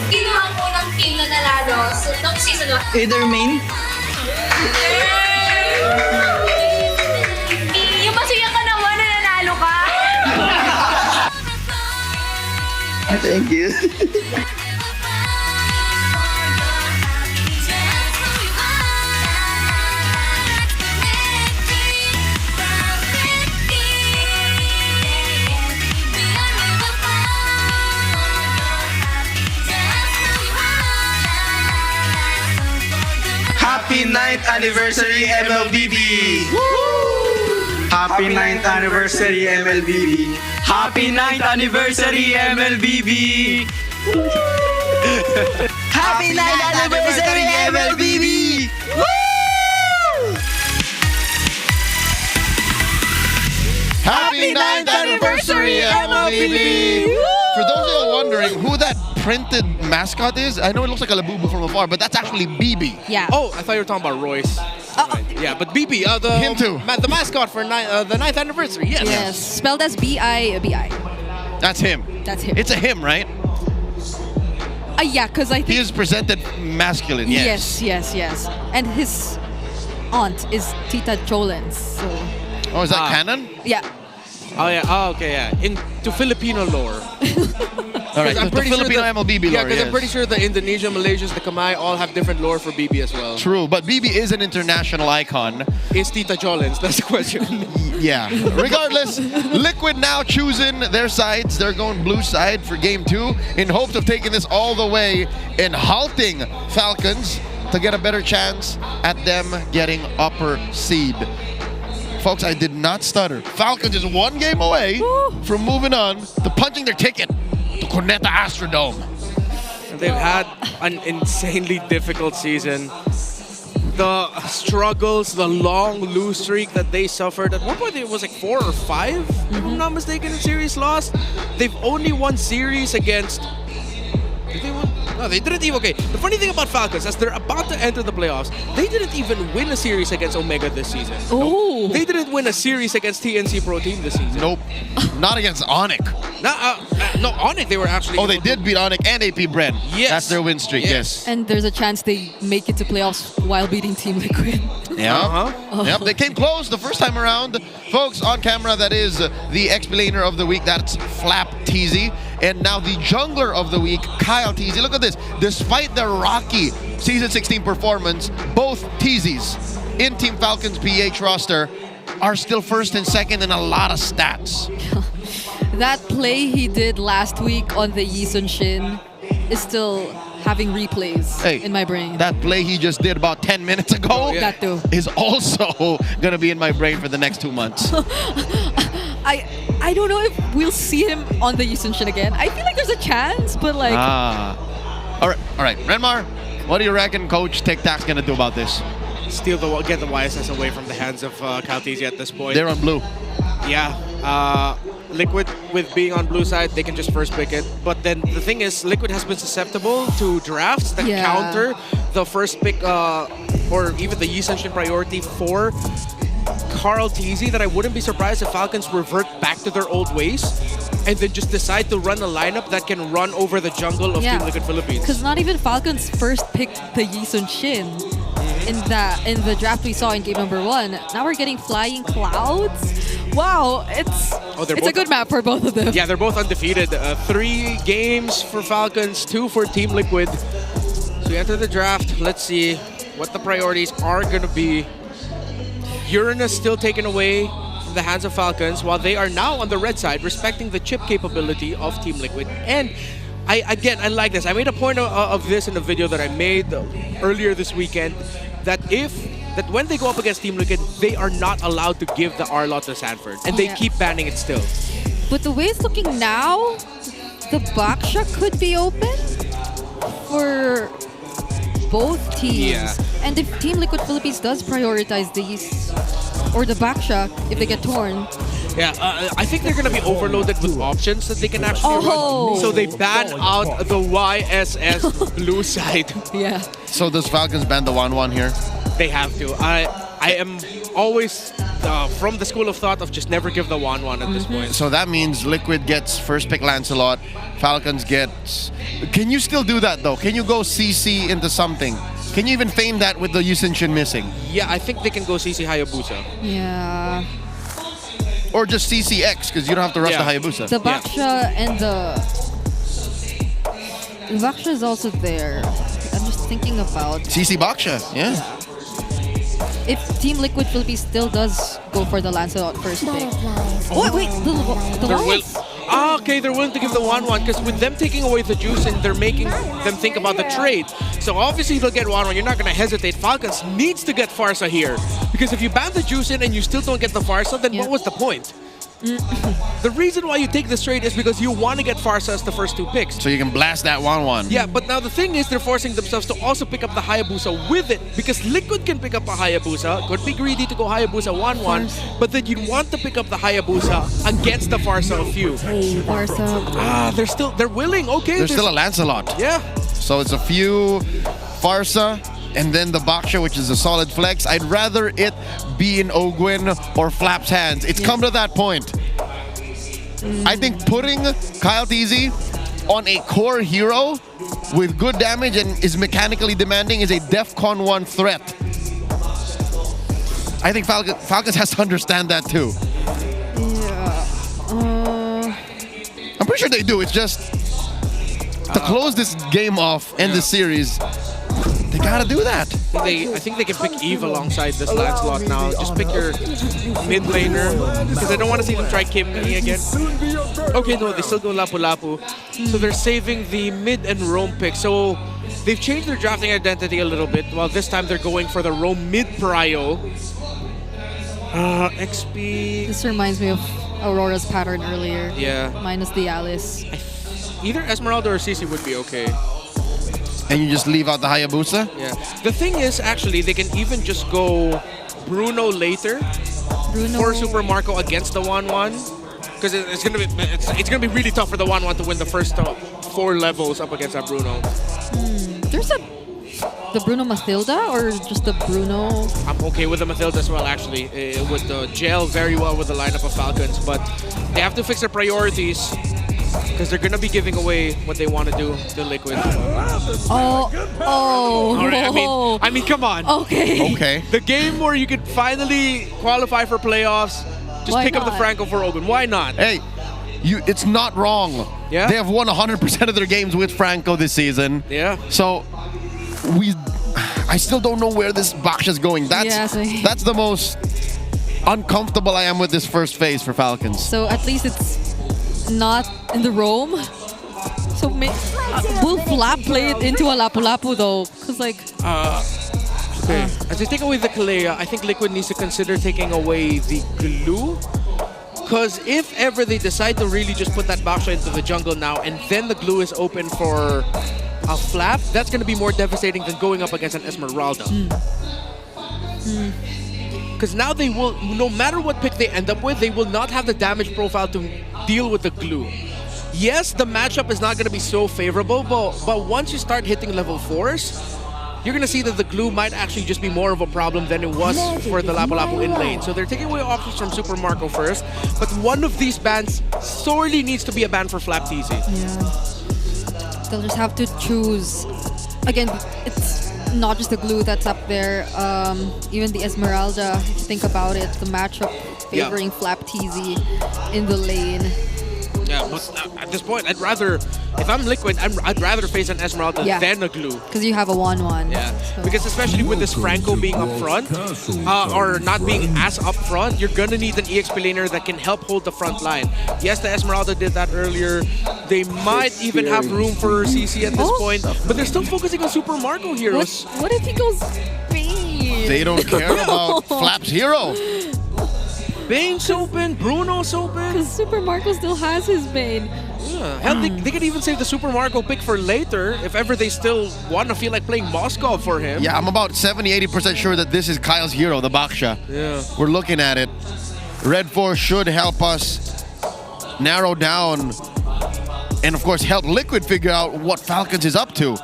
Sino ang unang team na nanalo nung season 1? Either main. Yung masaya ka naman na nanalo ka? Thank you. Happy 9th anniversary MLBB! Happy 9th anniversary MLBB! Happy 9th anniversary, MLBB! Happy 9th anniversary MLBB! Happy 9th anniversary, MLBB! For those of you wondering who that printed mascot is, I know it looks like a Labubu from afar, but that's actually BB. Yeah. Oh, I thought you were talking about Royce. Yeah, but BB, Him too. the mascot for the 9th anniversary. Yes. Yes. Spelled as B-I-B-I. That's him. That's him. It's a him, right? Yeah, because I think... He is presented masculine, yes. Yes. And his aunt is Tita Jolens. So, Oh, is that canon? yeah. Oh yeah. Oh okay. Yeah. Into Filipino lore. All right, I'm the pretty Filipino sure MLBB Yeah, lore, because I'm yes. pretty sure the Indonesia, Malaysians, the Khmer all have different lore for BB as well. True, but BB is an international icon. Is Tita Jolens? That's the question. Yeah. Regardless, Liquid now choosing their sides. They're going blue side for game 2 in hopes of taking this all the way and halting Falcons to get a better chance at them getting upper seed. Folks, I did not stutter. Falcons is one game away from moving on to punching their ticket to Corneta Astrodome. They've had an insanely difficult season. The struggles, the long lose streak that they suffered. At one point, it was like 4 or 5, if I'm not mistaken, in series lost. They've only won series against... Did they win? No, they didn't even... Okay, the funny thing about Falcons, as they're about to enter the playoffs, they didn't even win a series against Omega this season. Oh. They didn't win a series against TNC Pro Team this season. Nope. Not against Onyx. No, Onyx, they were actually... Oh, they did beat Onyx and AP Bren. Yes. That's their win streak, yes. And there's a chance they make it to playoffs while beating Team Liquid. Yeah. Yep, they came close the first time around. Folks, on camera, that is the explainer of the week. That's Flap Teasy. And now the jungler of the week, Kyle Teasy. Look at this. Despite their rocky Season 16 performance, both Teasies in Team Falcons PH roster are still first and second in a lot of stats. That play he did last week on the Yisun Shin is still having replays in my brain. That play he just did about 10 minutes ago That too. is also going to be in my brain for the next 2 months. I don't know if we'll see him on the Yisun Shin again. I feel like there's a chance, but like... All right. Renmar, what do you reckon Coach Tic Tac's going to do about this? Get the YSS away from the hands of Kyle Teasy at this point. They're on blue. Yeah. Liquid, with being on blue side, they can just first pick it. But then the thing is, Liquid has been susceptible to drafts that counter the first pick or even the Yisun Shin priority for Carl Teasy, that I wouldn't be surprised if Falcons revert back to their old ways and then just decide to run a lineup that can run over the jungle of Team Liquid Philippines. Because not even Falcons first picked the Yisun Shin in the draft we saw in game number 1. Now we're getting Flying Clouds. Wow, it's a good map for both of them. Yeah, they're both undefeated. 3 games for Falcons, 2 for Team Liquid. So we enter the draft. Let's see what the priorities are going to be. Uranus still taken away from the hands of Falcons, while they are now on the red side, respecting the chip capability of Team Liquid. And I like this. I made a point of this in a video that I made earlier this weekend, that when they go up against Team Liquid, they are not allowed to give the R-Lot to Sanford, and they keep banning it still. But the way it's looking now, the Baksha could be open for both teams. Yeah. And if Team Liquid Philippines does prioritize these, or the Baksha, if they get torn. Yeah, I think they're going to be overloaded with options that they can actually run. So they ban out the YSS blue side. Yeah. So does Falcons ban the 1-1 here? They have to. I am always from the school of thought of just never give the 1-1 at this point. So that means Liquid gets first pick Lancelot, Falcons gets... Can you still do that though? Can you go CC into something? Can you even feign that with the Yusin missing? Yeah, I think they can go CC Hayabusa. Yeah. Or just CCX, because you don't have to rush the Hayabusa. The Baksha and the Baksha is also there. I'm just thinking about... CC Baksha, yeah. If Team Liquid Philippines still does go for the Lancelot first pick. Oh, wait, the Lawrence. Okay, they're willing to give the 1-1 because with them taking away the juice and they're making them think about the trade. So obviously they'll get 1-1. You're not going to hesitate. Falcons needs to get Farsa here because if you ban the juice in and you still don't get the Farsa, then what was the point? The reason why you take this trade is because you want to get Farsa as the first 2 picks. So you can blast that 1-1. Yeah, but now the thing is they're forcing themselves to also pick up the Hayabusa with it because Liquid can pick up a Hayabusa. Could be greedy to go Hayabusa 1-1, but then you'd want to pick up the Hayabusa against the Farsa of few. Farsa. They're willing. Okay. There's still a Lancelot. Yeah. So it's a few Farsa and then the Baksha, which is a solid flex. I'd rather it be in Ogwin or Flap's hands. It's come to that point. I think putting Kyle TZ on a core hero with good damage and is mechanically demanding is a DEFCON 1 threat. I think Falcons has to understand that too. Yeah. I'm pretty sure they do. It's just to close this game off and the series. They gotta do that. I think they can pick Eve alongside this Lancelot now. Just pick your mid laner because I don't want to see them try Kimmy again. Okay, no, they still go Lapu Lapu. So they're saving the mid and roam pick. So they've changed their drafting identity a little bit. While this time they're going for the roam mid prio. XP. This reminds me of Aurora's pattern earlier. Yeah. Minus the Alice. Either Esmeralda or CC would be okay. And you just leave out the Hayabusa? Yeah. The thing is, actually, they can even just go Bruno later for Super Marco against the 1-1. Because it's gonna be really tough for the 1-1 to win the first 4 levels up against that Bruno. There's the Bruno Mathilda or just the Bruno? I'm okay with the Mathilda as well, actually. It would gel very well with the lineup of Falcons, but they have to fix their priorities. Because they're going to be giving away what they want to do to Liquid. I mean, come on. Okay. The game where you could finally qualify for playoffs, just pick up the Franco for Ogun. Why not? Hey, it's not wrong. Yeah? They have won 100% of their games with Franco this season. Yeah. So, I still don't know where this Baksha's going. That's the most uncomfortable I am with this first phase for Falcons. So at least it's not in the roam. So will Flap play it into a Lapu Lapu though? Because like... Okay. As they take away the Kalea, I think Liquid needs to consider taking away the glue. Because if ever they decide to really just put that Baksha into the jungle now and then the glue is open for a Flap, that's going to be more devastating than going up against an Esmeralda. Because now they will, no matter what pick they end up with, they will not have the damage profile to deal with the glue. Yes, the matchup is not going to be so favorable, but once you start hitting level 4s, you're going to see that the glue might actually just be more of a problem than it was for the Lapu Lapu in lane. So they're taking away options from Super Marco first, but one of these bans sorely needs to be a ban for Flap TZ. Yeah. They'll just have to choose. Again, it's not just the glue that's up there. Even the Esmeralda, if you think about it, the matchup favoring Flap TZ in the lane. Yeah, at this point, if I'm Liquid, I'd rather face an Esmeralda than a Glue. Because you have a 1-1. Yeah, because especially with this Franco being up front, or not being as up front, you're gonna need an EXP laner that can help hold the front line. Yes, the Esmeralda did that earlier. They might even have room for CC at this point, but they're still focusing on Super Marco heroes. What if he goes Bane? They don't care about Flap's hero. Bane's open, Bruno's open. Because Super Marco still has his Bane. Yeah. Hell, they could even save the Super Marco pick for later if ever they still want to feel like playing Moscow for him. Yeah, I'm about 70-80% sure that this is Kyle's hero, the Baksha. Yeah. We're looking at it. Red Force should help us narrow down and, of course, help Liquid figure out what Falcons is up to.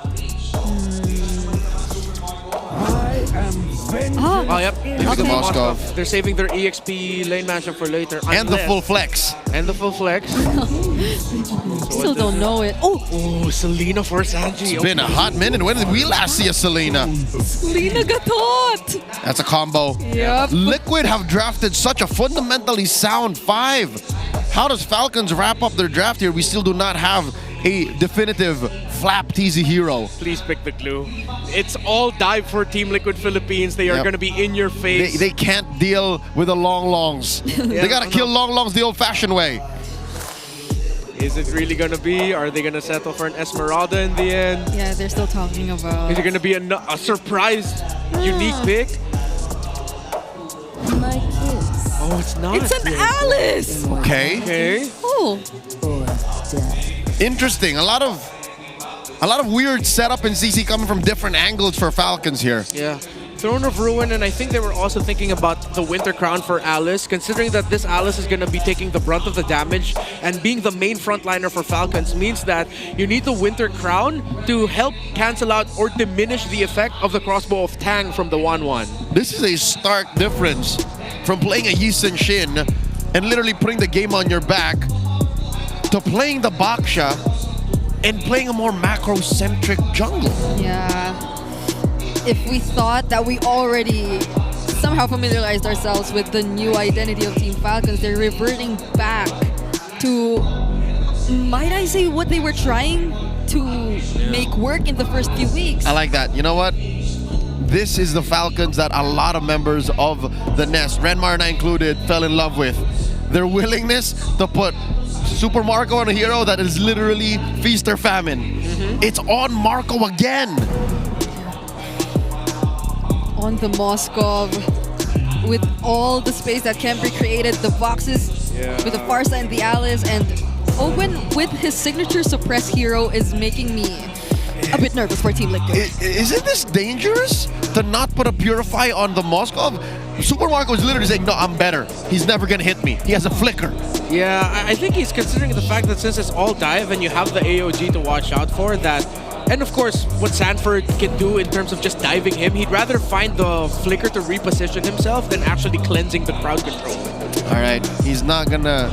Oh, yep. Here's the Moscow. They're saving their EXP lane matchup for later. And the full flex. And the full flex. Still don't know it. Oh, Selena for Sanji. It's been a hot minute. When did we last see a Selena? Selena Gatot! That's a combo. Yep. Liquid have drafted such a fundamentally sound 5. How does Falcons wrap up their draft here? We still do not have a definitive Flap TZ hero. Please pick the Glue. It's all dive for Team Liquid Philippines. They are going to be in your face. They can't deal with the long longs. They gotta kill long longs the old-fashioned way. Is it really gonna be? Are they gonna settle for an Esmeralda in the end? Yeah, they're still talking about. Is it gonna be a surprise, unique pick? My kiss. Oh, it's not. It's an Alice! Okay. Oh. Interesting. A lot of weird setup in CC coming from different angles for Falcons here. Yeah. Throne of Ruin, and I think they were also thinking about the Winter Crown for Alice, considering that this Alice is going to be taking the brunt of the damage, and being the main frontliner for Falcons means that you need the Winter Crown to help cancel out or diminish the effect of the crossbow of Tang from the 1-1. This is a stark difference from playing a Yi Sun Shin and literally putting the game on your back to playing the Baksha and playing a more macro-centric jungle. Yeah. If we thought that we already somehow familiarized ourselves with the new identity of Team Falcons, they're reverting back to, might I say, what they were trying to make work in the first few weeks. I like that. You know what? This is the Falcons that a lot of members of the Nest, Renmar and I included, fell in love with. Their willingness to put Super Marco on a hero that is literally feast or famine. It's on Marco again. On the Moskov, with all the space that can be created, the boxes with the Farsa and the Alice, and Owen with his signature suppress hero is making me a bit nervous for Team Liquid. Isn't this dangerous to not put a Purify on the Moskov? Super Marco is literally saying, no, I'm better. He's never gonna hit me. He has a flicker. Yeah, I think he's considering the fact that since it's all dive and you have the AOG to watch out for, that, and of course, what Sanford can do in terms of just diving him, he'd rather find the flicker to reposition himself than actually cleansing the crowd control. All right, he's not gonna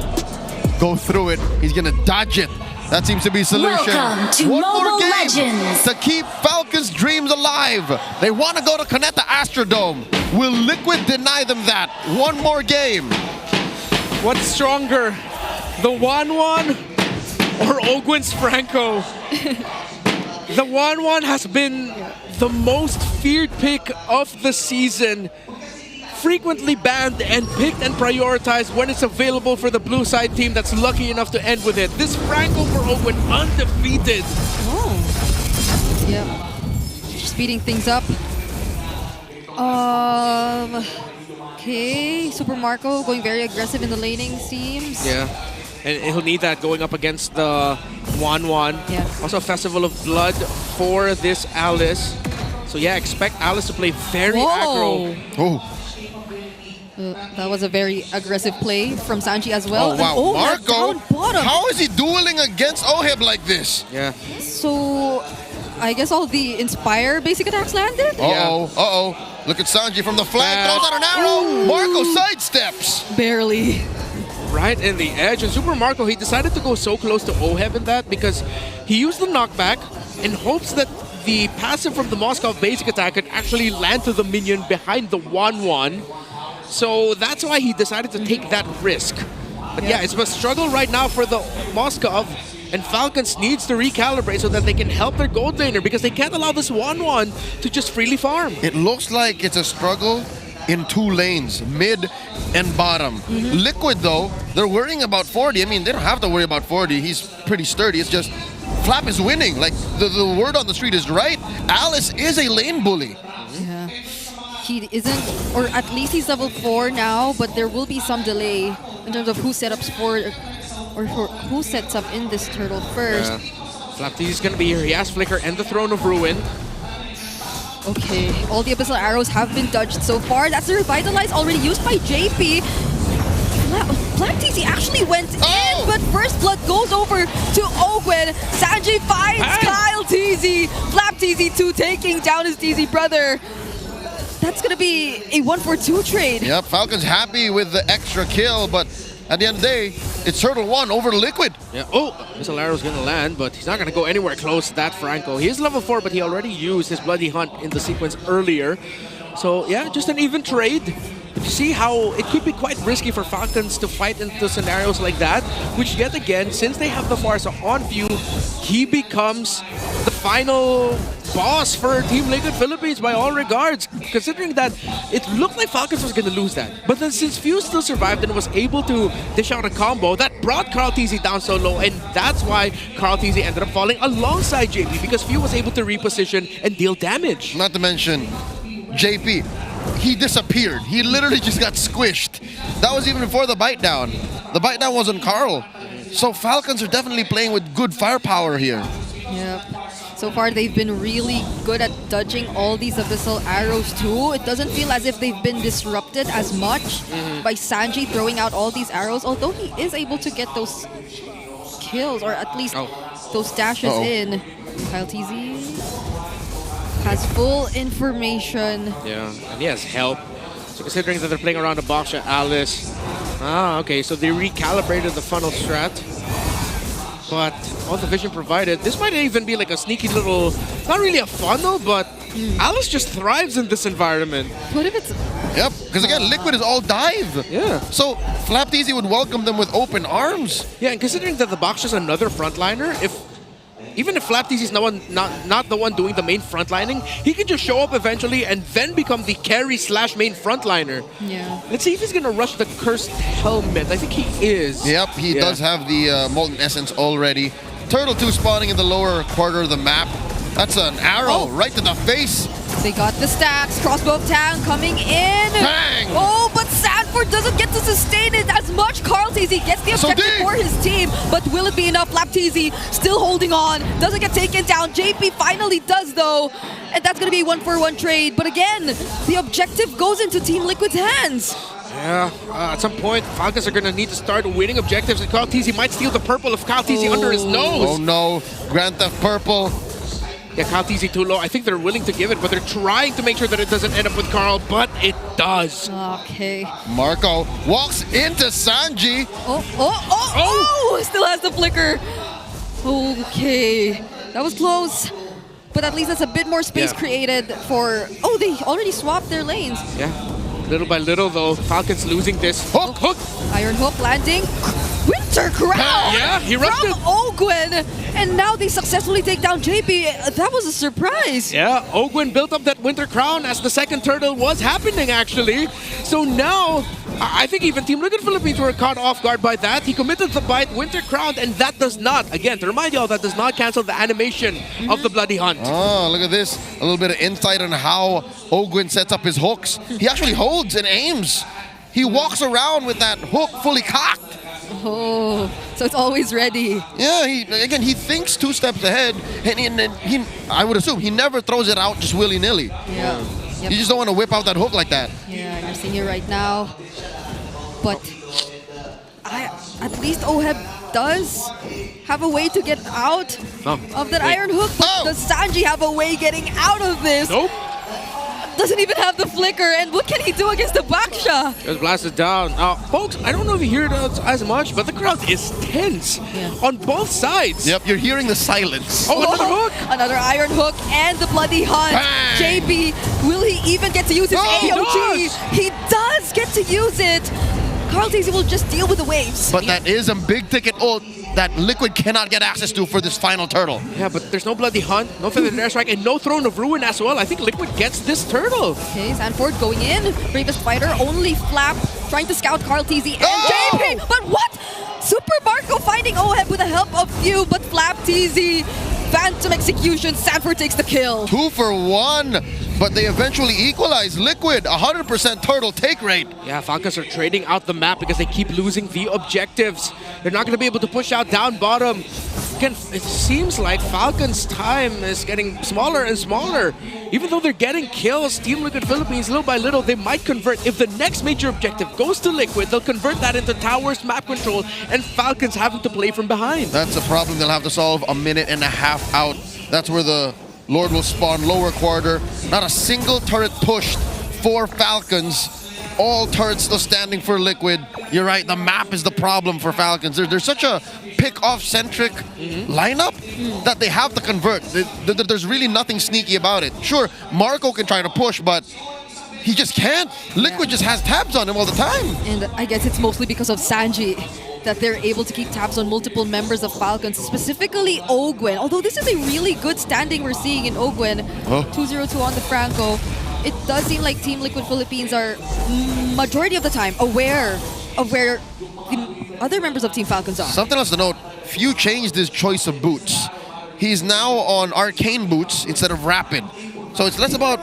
go through it. He's gonna dodge it. That seems to be a solution. Welcome to One more Mobile game Legends. to keep Falcons' dreams alive. They want to go to Caneta Astrodome. Will Liquid deny them that? One more game. What's stronger, the 1-1 or Ogwin's Franco? The 1-1 has been the most feared pick of the season. Frequently banned and picked and prioritized when it's available for the blue side team that's lucky enough to end with it. This Franco for Ogwin, undefeated. Oh. Yeah. Speeding things up. Okay. Super Marco going very aggressive in the laning seems. Yeah. And he'll need that going up against the 1-1. Yeah. Also, Festival of Blood for this Alice. So yeah, expect Alice to play very aggro. Oh. That was a very aggressive play from Sanji as well. Oh, wow. And Marco, down bottom. how is he dueling against Oheb like this? Yeah. So, I guess all the Inspire basic attacks landed? Uh-oh. Look at Sanji from the flank, throws out an arrow. Marco sidesteps. Barely. Right in the edge. And Super Marco, he decided to go so close to Oheb in that because he used the knockback in hopes that the passive from the Moskov basic attack could actually land to the minion behind the 1-1. So that's why he decided to take that risk. But yeah, it's a struggle right now for the Moskov. And Falcons needs to recalibrate so that they can help their gold laner because they can't allow this 1-1 to just freely farm. It looks like it's a struggle in two lanes, mid and bottom. Liquid, though, they're worrying about 40. I mean, they don't have to worry about 40. He's pretty sturdy. It's just Flap is winning. Like, the word on the street is right. Alice is a lane bully. Yeah. He isn't, or at least he's level 4 now, but there will be some delay in terms of who setups for, or for who sets up in this turtle first. Flaptease is going to be here. He has Flicker and the Throne of Ruin. Okay, all the Abyssal Arrows have been dodged so far. That's the Revitalize already used by JP. Flaptease actually went in, but First Blood goes over to Ogwen. Sanji finds Kyle TZ. Flaptease 2 taking down his TZ brother. That's going to be a 1-for-2 trade. Yep, Falcons happy with the extra kill, but at the end of the day, it's Turtle 1 over Liquid. Yeah. Missile Arrow's gonna land, but he's not gonna go anywhere close to that Franco. He is level 4, but he already used his Bloody Hunt in the sequence earlier. So yeah, just an even trade. But you see how it could be quite risky for Falcons to fight into scenarios like that, which yet again, since they have the Farsa on view, he becomes the final boss for Team Liquid Philippines by all regards, considering that it looked like Falcons was going to lose that. But then since Fuse still survived and was able to dish out a combo, that brought Carl TZ down so low, and that's why Carl TZ ended up falling alongside JP, because Fuse was able to reposition and deal damage. Not to mention, JP, he disappeared. He literally just got squished. That was even before the bite down. The bite down was on Carl. So Falcons are definitely playing with good firepower here. Yep. So far, they've been really good at dodging all these Abyssal Arrows too. It doesn't feel as if they've been disrupted as much by Sanji throwing out all these arrows, although he is able to get those kills, or at least those dashes in. Kyle TZ has full information. Yeah, and he has help. So considering that they're playing around the box at Alice. Okay, so they recalibrated the funnel strat. But all the vision provided, this might even be like a sneaky little, not really a funnel, but Alice just thrives in this environment. What if it's... Yep, because again, Liquid is all dive. Yeah. So Flaptease would welcome them with open arms. Yeah, and considering that the box is another frontliner, even if Flaptease is not the one doing the main frontlining, he can just show up eventually and then become the carry / main frontliner. Yeah. Let's see if he's gonna rush the Cursed Helmet. I think he is. Yep, he does have the Molten Essence already. Turtle 2 spawning in the lower quarter of the map. That's an arrow right to the face. They got the stacks. Crossbow of Tang coming in. Bang! Oh, but Sanford doesn't get to sustain it as much. Carl TZ gets the objective for his team, but will it be enough? Flaptease still holding on. Doesn't get taken down. JP finally does, though. And that's going to be a 1-for-1 trade. But again, the objective goes into Team Liquid's hands. Yeah, at some point, Falcons are going to need to start winning objectives, and Carl TZ might steal the purple of Carl TZ under his nose. Oh no, Grand Theft Purple. Yeah, Carl TZ too low. I think they're willing to give it, but they're trying to make sure that it doesn't end up with Carl, but it does. Okay. Marco walks into Sanji. Still has the flicker. Okay, that was close. But at least that's a bit more space created for... Oh, they already swapped their lanes. Yeah, little by little though, Falcons losing this. Hook! Iron Hook landing. Winter Crown! Yeah, he erupted. From Ogwen! And now they successfully take down JP. That was a surprise. Yeah, Ogwen built up that Winter Crown as the second turtle was happening, actually. So now, I think even Team Liquid Philippines were caught off guard by that. He committed the bite, Winter Crown, and that does not, again, to remind y'all, that does not cancel the animation of the Bloody Hunt. Oh, look at this. A little bit of insight on how Ogwen sets up his hooks. He actually holds and aims. He walks around with that hook fully cocked. Oh, so it's always ready. Yeah, he thinks 2 steps ahead, and he I would assume he never throws it out just willy-nilly. Yeah. Yep. You just don't want to whip out that hook like that. Yeah, you're seeing it right now. But at least Oheb does have a way to get out of that Iron Hook, but does Sanji have a way getting out of this? Nope. Doesn't even have the flicker, and what can he do against the Baksha? Just blasted down. Folks, I don't know if you hear it as much, but the crowd is tense on both sides. Yep, you're hearing the silence. Oh, another hook! Another Iron Hook and the Bloody Hunt. Bang! JP, will he even get to use his AOG? He does get to use it. Carl Tizzy will just deal with the waves. But that is a big ticket ult that Liquid cannot get access to for this final turtle. Yeah, but there's no Bloody Hunt, no Feathered Airstrike, and no Throne of Ruin as well. I think Liquid gets this turtle. Okay, Sanford going in. Bravest fighter, only Flap trying to scout Carl Tizzy and JP. But what? Super Marco finding Oheb with the help of few, but Flap Tizzy. Phantom execution, Sanford takes the kill. 2 for 1, but they eventually equalize. Liquid, 100% turtle take rate. Yeah, Falcons are trading out the map because they keep losing the objectives. They're not going to be able to push out down bottom. Again, it seems like Falcons' time is getting smaller and smaller. Even though they're getting kills, Team Liquid Philippines, little by little, they might convert. If the next major objective goes to Liquid, they'll convert that into towers, map control, and Falcons having to play from behind. That's a problem they'll have to solve a minute and a half out. That's where the Lord will spawn lower quarter. Not a single turret pushed for Falcons. All turrets still standing for Liquid. You're right, the map is the problem for Falcons. There's such a pick-off-centric lineup that they have to convert. There's really nothing sneaky about it. Sure, Marco can try to push, but he just can't. Liquid just has tabs on him all the time. And I guess it's mostly because of Sanji that they're able to keep tabs on multiple members of Falcons, specifically Ogwen. Although this is a really good standing we're seeing in Ogwen. 2-0-2 on the Franco. It does seem like Team Liquid Philippines are majority of the time aware of where the other members of Team Falcons are. Something else to note, Few changed his choice of boots. He's now on arcane boots instead of rapid. So it's less about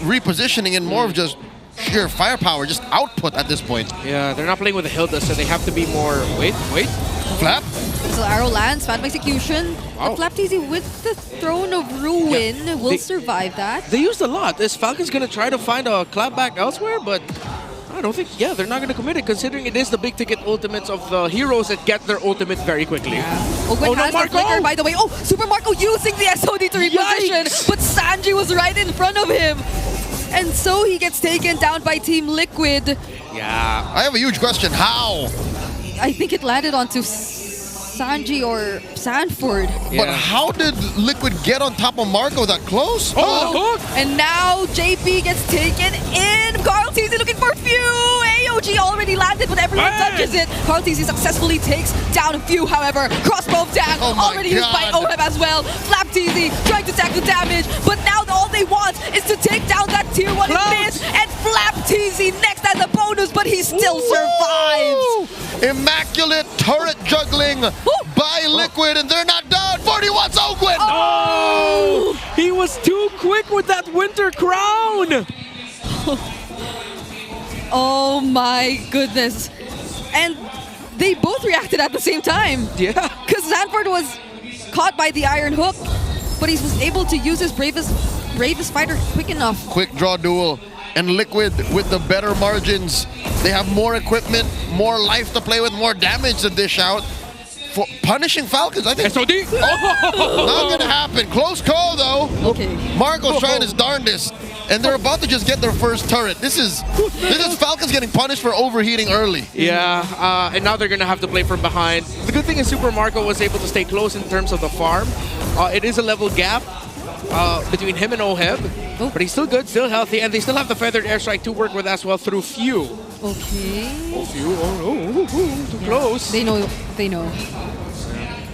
repositioning and more of just sheer firepower, just output at this point. Yeah, they're not playing with the Hilda, so they have to be more... Wait. Flap? So arrow lands, Phantom execution. Wow. But Flap Tizzy with the Throne of Ruin will survive that. They used a lot. Is Falcons going to try to find a clapback elsewhere? But I don't think, they're not going to commit it, considering it is the big ticket ultimates of the heroes that get their ultimate very quickly. Ogwen has the flicker, by the way. Oh, Super Marco using the SOD to reposition, but Sanji was right in front of him. And so he gets taken down by Team Liquid. Yeah. I have a huge question. How? I think it landed onto Sanji or Sanford. But how did Liquid get on top of Marco that close? And now JP gets taken in. Carl Tizzy looking for Few. AOG already landed, but everyone touches it. Carl Tizzy successfully takes down a Few, however. Crossbow tag already used by Oheb as well. Flap Tizzy trying to tag the damage, but now all they want is to take down that tier 1 miss. And Flap Tizzy next as a bonus, but he still survives. Immaculate turret juggling by Liquid, and they're not done. 41's Ogwen! Oh! He was too quick with that Winter Crown! Oh my goodness. And they both reacted at the same time. Yeah. Because Sanford was caught by the Iron Hook, but he was able to use his bravest fighter quick enough. Quick draw duel. And Liquid with the better margins. They have more equipment, more life to play with, more damage to dish out. For punishing Falcons, I think. SOD! Not gonna happen. Close call though. Okay. Marco's trying his darndest. And they're about to just get their first turret. This is Falcons getting punished for overheating early. Yeah, and now they're going to have to play from behind. The good thing is Super Marco was able to stay close in terms of the farm. It is a level gap between him and Oheb, but he's still good, still healthy, and they still have the Feathered Airstrike to work with as well through Few. Okay. Oh, Few, oh no, too close. They know.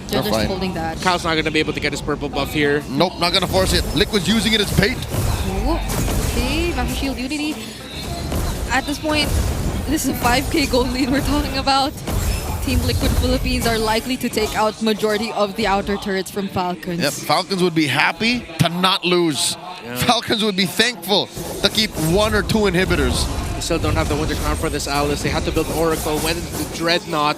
They're just fine. holding that. Kyle's not going to be able to get his purple buff here. Nope, not going to force it. Liquid's using it as bait. Okay, Master Shield Unity. At this point, this is a 5k gold lead we're talking about. Team Liquid Philippines are likely to take out majority of the outer turrets from Falcons. Yep, Falcons would be happy to not lose. Yeah. Falcons would be thankful to keep 1 or 2 inhibitors. They still don't have the Winter Crown for this Alice. They had to build Oracle, went into the Dreadnought.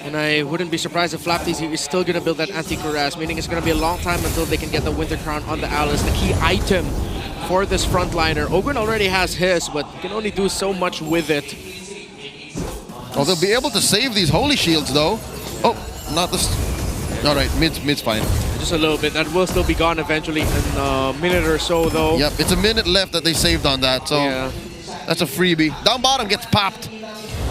And I wouldn't be surprised if Flap Tizzy is still going to build that anti-cuirass, meaning it's going to be a long time until they can get the Winter Crown on the Alice, the key item for this frontliner. Ogwen already has his, but he can only do so much with it. Oh, they'll be able to save these holy shields, though. Oh, not this. All right, mid's fine. Just a little bit. That will still be gone eventually in a minute or so, though. Yep, it's a minute left that they saved on that, so that's a freebie. Down bottom gets popped.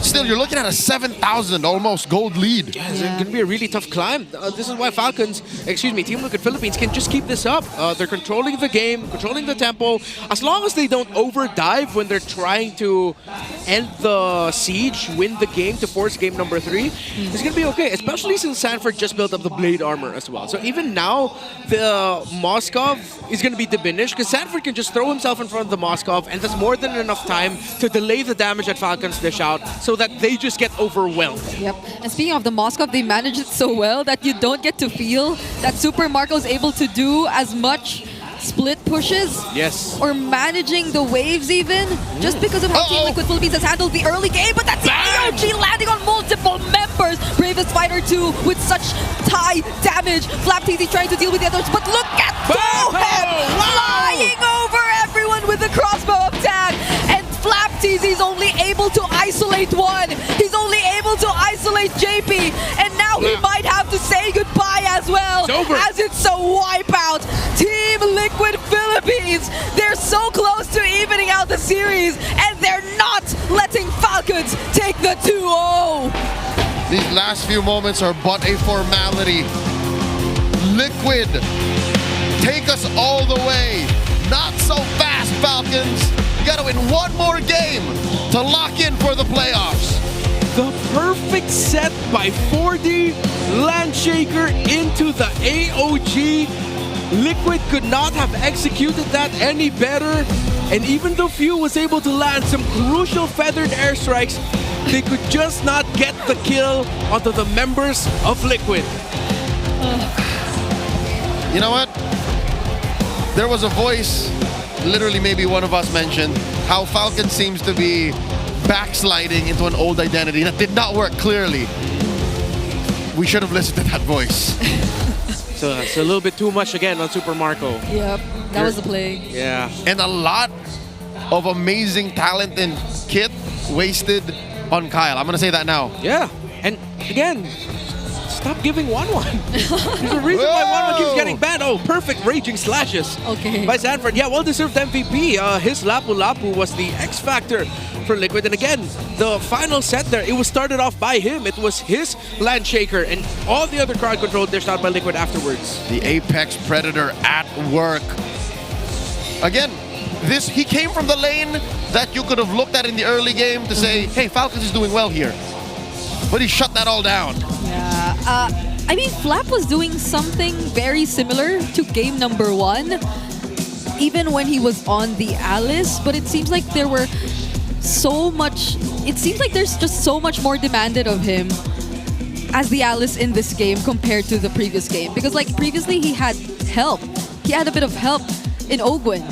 still, you're looking at a 7,000 almost gold lead. Yeah, it's going to be a really tough climb. This is why Team Liquid Philippines can just keep this up. They're controlling the game, controlling the tempo. As long as they don't overdive when they're trying to end the siege, win the game to force game number 3, it's going to be okay, especially since Sanford just built up the blade armor as well. So even now, the Moskov is going to be diminished because Sanford can just throw himself in front of the Moskov, and that's more than enough time to delay the damage that Falcons dish out so that they just get overwhelmed. Yep. And speaking of the Moskov, they managed it so well that you don't get to feel that Super Marco is able to do as much split pushes. Yes. Or managing the waves even, just because of how Team Liquid Philippines has handled the early game. But that's the AOG landing on multiple members. Bravest Fighter 2 with such high damage. FlapTZ trying to deal with the others, but look at flying over everyone with the crossbow attack. And FlapTZ is only able to isolate one. He's only able to isolate JP. And now he might have to say goodbye as well. It's over. As it's a wipeout. Team Liquid Philippines, they're so close to evening out the series, and they're not letting Falcons take the 2-0. These last few moments are but a formality. Liquid, take us all the way. Not so fast, Falcons. You gotta win one more game to lock in for the playoffs. The perfect set by 4D, Landshaker into the AOG. Liquid could not have executed that any better. And even though Few was able to land some crucial feathered airstrikes, they could just not get the kill onto the members of Liquid. You know what? There was a voice, literally maybe one of us mentioned, how Falcon seems to be backsliding into an old identity that did not work clearly. We should have listened to that voice. So it's a little bit too much again on Super Marco. Yep, that was the play. Yeah. And a lot of amazing talent and kit wasted on Kyle. I'm going to say that now. Yeah. And again, stop giving 1-1. There's a reason why 1-1 keeps getting banned. Oh, perfect raging slashes by Sanford. Yeah, well-deserved MVP. His Lapu Lapu was the X factor for Liquid. And again, the final set there, it was started off by him. It was his Landshaker and all the other crowd control dished out by Liquid afterwards. The Apex Predator at work. Again, he came from the lane that you could have looked at in the early game to say, hey, Falcons is doing well here. But he shut that all down. Yeah. I mean, Flap was doing something very similar to game number 1, even when he was on the Alice, but it seems like there were there's just so much more demanded of him as the Alice in this game compared to the previous game. Because like previously he had help. He had a bit of help in Ogwen.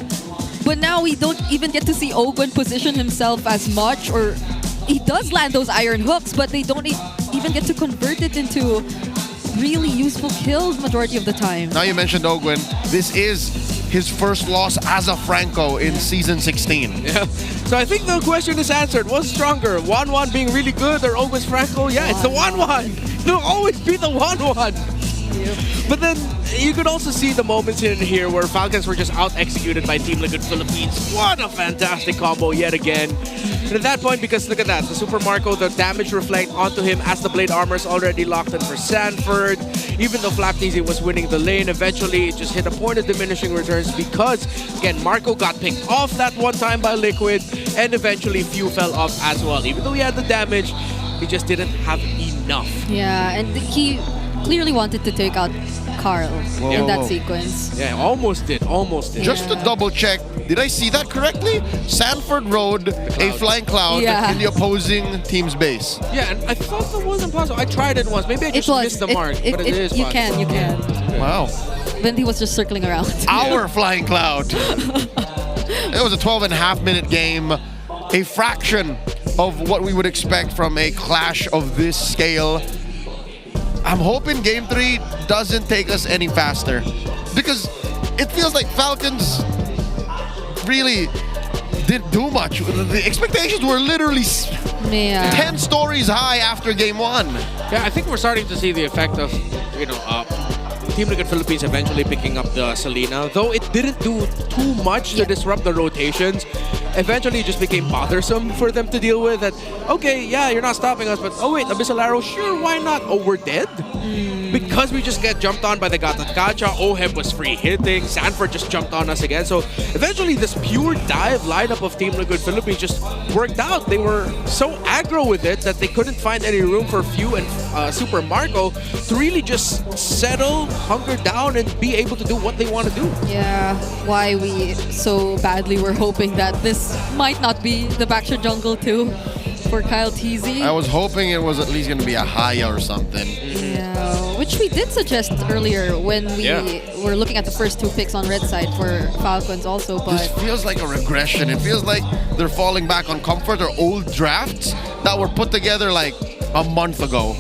But now we don't even get to see Ogwen position himself as much, or he does land those iron hooks, but they don't even get to convert it into really useful kills majority of the time. Now you mentioned Ogwen. This is his first loss as a Franco in Season 16. Yeah. So I think the question is answered. What's stronger? 1-1 being really good or Ogwen's Franco? Yeah, it's the 1-1. It'll always be the 1-1. But then you could also see the moments in here where Falcons were just out-executed by Team Liquid Philippines. What a fantastic combo yet again. And at that point, because look at that, the Super Marco, the damage reflect onto him as the blade armor is already locked in for Sanford. Even though FlapTZ was winning the lane, eventually it just hit a point of diminishing returns because, again, Marco got picked off that one time by Liquid, and eventually Few fell off as well. Even though he had the damage, he just didn't have enough. Yeah, and he clearly wanted to take out Carl in that sequence. Yeah, almost did. Just to double check, did I see that correctly? Sanford rode a flying cloud in the opposing team's base. Yeah, and I thought that wasn't possible. I tried it once. Maybe I just missed the mark, but it is possible. You can. Wow. Then he was just circling around. Our flying cloud. It was a 12.5-minute game. A fraction of what we would expect from a clash of this scale. I'm hoping Game 3 doesn't take us any faster, because it feels like Falcons really didn't do much. The expectations were literally 10 stories high after Game 1. Yeah, I think we're starting to see the effect of, Team Liquid Philippines eventually picking up the Selena, though it didn't do too much to disrupt the rotations. Eventually, it just became bothersome for them to deal with. That, okay, yeah, you're not stopping us, but oh wait, Abyssal Arrow, sure, why not? Oh, we're dead? Because we just get jumped on by the Gatatkacha, Oheb was free hitting, Sanford just jumped on us again. So eventually, this pure dive lineup of Team Liquid Philippines just worked out. They were so aggro with it that they couldn't find any room for Few and Super Marco to really just settle, hunker down, and be able to do what they want to do. Yeah, why we so badly were hoping that this might not be the backshot jungle too for Kyle TZ. I was hoping it was at least going to be a Haya or something. Yeah, which we did suggest earlier when we were looking at the first two picks on red side for Falcons also, but This feels like a regression. It feels like they're falling back on comfort or old drafts that were put together like a month ago.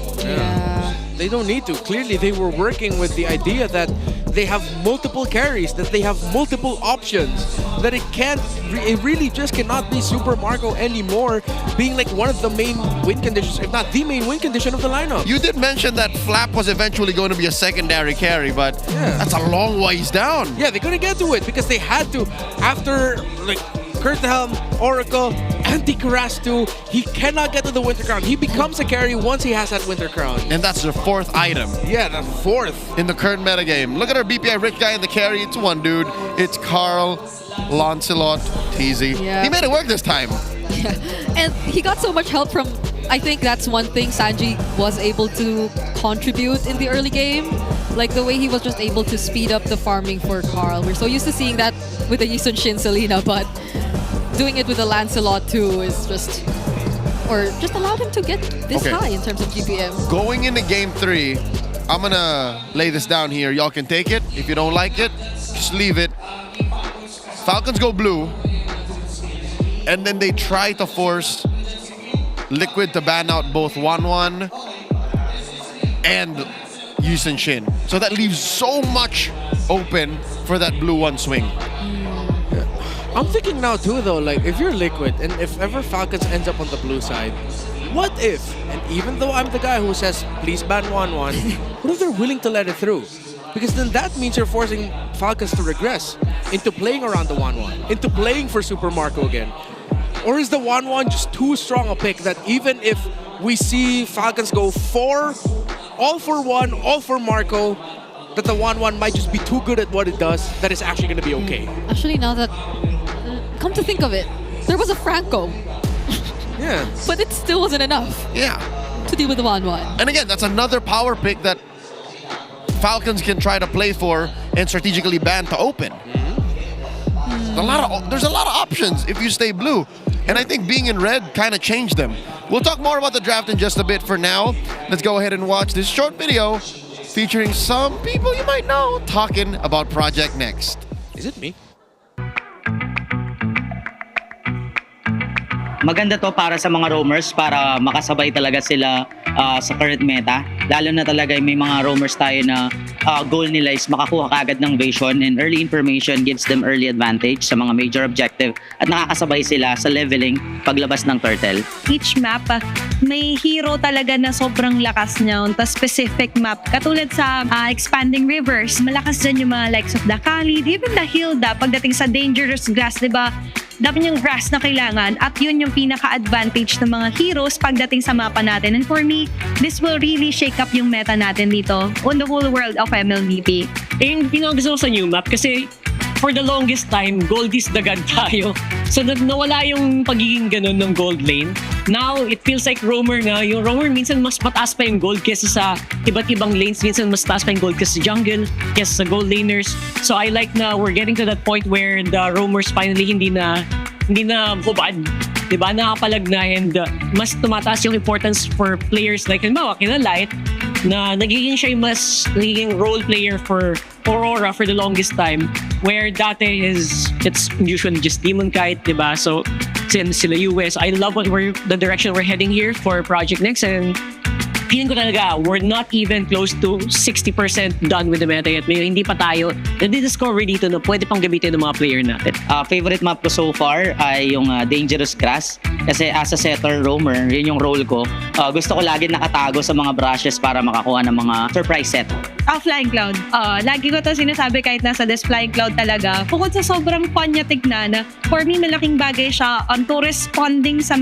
They don't need to. Clearly, they were working with the idea that they have multiple carries, that they have multiple options, that it really just cannot be Super Marco anymore, being like one of the main win conditions, if not the main win condition of the lineup. You did mention that Flap was eventually going to be a secondary carry, but that's a long ways down. Yeah, they couldn't get to it because they had to. After like Kurthelm, Oracle, Anti-Karastu, he cannot get to the Winter Crown. He becomes a carry once he has that Winter Crown. And that's the fourth item. Yeah, the fourth. In the current metagame. Look at our BPI rich guy in the carry. It's one dude. It's Carl, Lancelot, TZ. Yeah. He made it work this time. Yeah. And he got so much help from, I think that's one thing Sanji was able to contribute in the early game. Like the way he was just able to speed up the farming for Carl. We're so used to seeing that with the Yisun Shin Selena, but doing it with the Lancelot too is just allowed him to get this high in terms of GPM. Going into game 3, I'm gonna lay this down here. Y'all can take it. If you don't like it, just leave it. Falcons go blue. And then they try to force Liquid to ban out both 1-1 and Yusen Shin. So that leaves so much open for that blue 1 swing. I'm thinking now too though, like if you're Liquid and if ever Falcons ends up on the blue side, what if, and even though I'm the guy who says please ban 1-1, what if they're willing to let it through? Because then that means you're forcing Falcons to regress into playing around the 1-1, into playing for Super Marco again. Or is the 1-1 just too strong a pick that even if we see Falcons go all for 1, all for Marco, that the 1-1 might just be too good at what it does, that it's actually going to be okay? Actually, now that, come to think of it, there was a Franco. Yeah. But it still wasn't enough. Yeah. To deal with the 1-1. And again, that's another power pick that Falcons can try to play for and strategically ban to open. There's a lot of options if you stay blue. And I think being in red kind of changed them. We'll talk more about the draft in just a bit. For now, let's go ahead and watch this short video featuring some people you might know talking about Project Next. Is it me? Maganda to para sa mga roamers para makasabay talaga sila sa current meta. Lalo na talaga may mga roamers tayo na goal nila is makakuha kagad ng vision, and early information gives them early advantage sa mga major objective at nakakasabay sila sa leveling paglabas ng turtle. Each map, may hero talaga na sobrang lakas niya. Tas specific map, katulad sa Expanding Rivers, malakas dyan yung mga likes of the Khalid, even the Hilda, pagdating sa Dangerous Grass, diba? Dami yung grass na kailangan at yun yung pinaka-advantage ng mga heroes pagdating sa mapa natin. And for me, this will really shake up yung meta natin dito on the whole world of MLBP. Yung pinakagusto ko sa new map kasi for the longest time, gold is the god tayo. So nawala yung pagiging ganun ng gold lane. Now, it feels like roamer na. Yung roamer minsan mas mataas pa yung gold kesa sa iba't ibang lanes. Minsan mas taas pa yung gold kesa sa jungle, kesa sa gold laners. So I like na we're getting to that point where the roamers finally hindi na hubad. Diba? Nakapalag na, and mas tumataas yung importance for players like halimbawa kina Light na nagiging role player for Aurora for the longest time, where dati it's usually just Demon Kite, diba? So sila US. I love the direction we're heading here for Project Next, and feeling ko talaga we're not even close to 60% done with the meta yet. May hindi pa tayo na-discover dito na pwede pang gamitin ng mga player natin. Favorite map ko so far ay yung Dangerous Grass. Kasi as a setter roamer, yun yung role ko. Gusto ko lagi nakatago sa mga brushes para makakuha ng mga surprise set. Flying Cloud. Lagi ko to sinasabi kahit nasa Des Flying Cloud talaga. Bukod sa sobrang fun niya tignan, for me malaking bagay siya to responding sa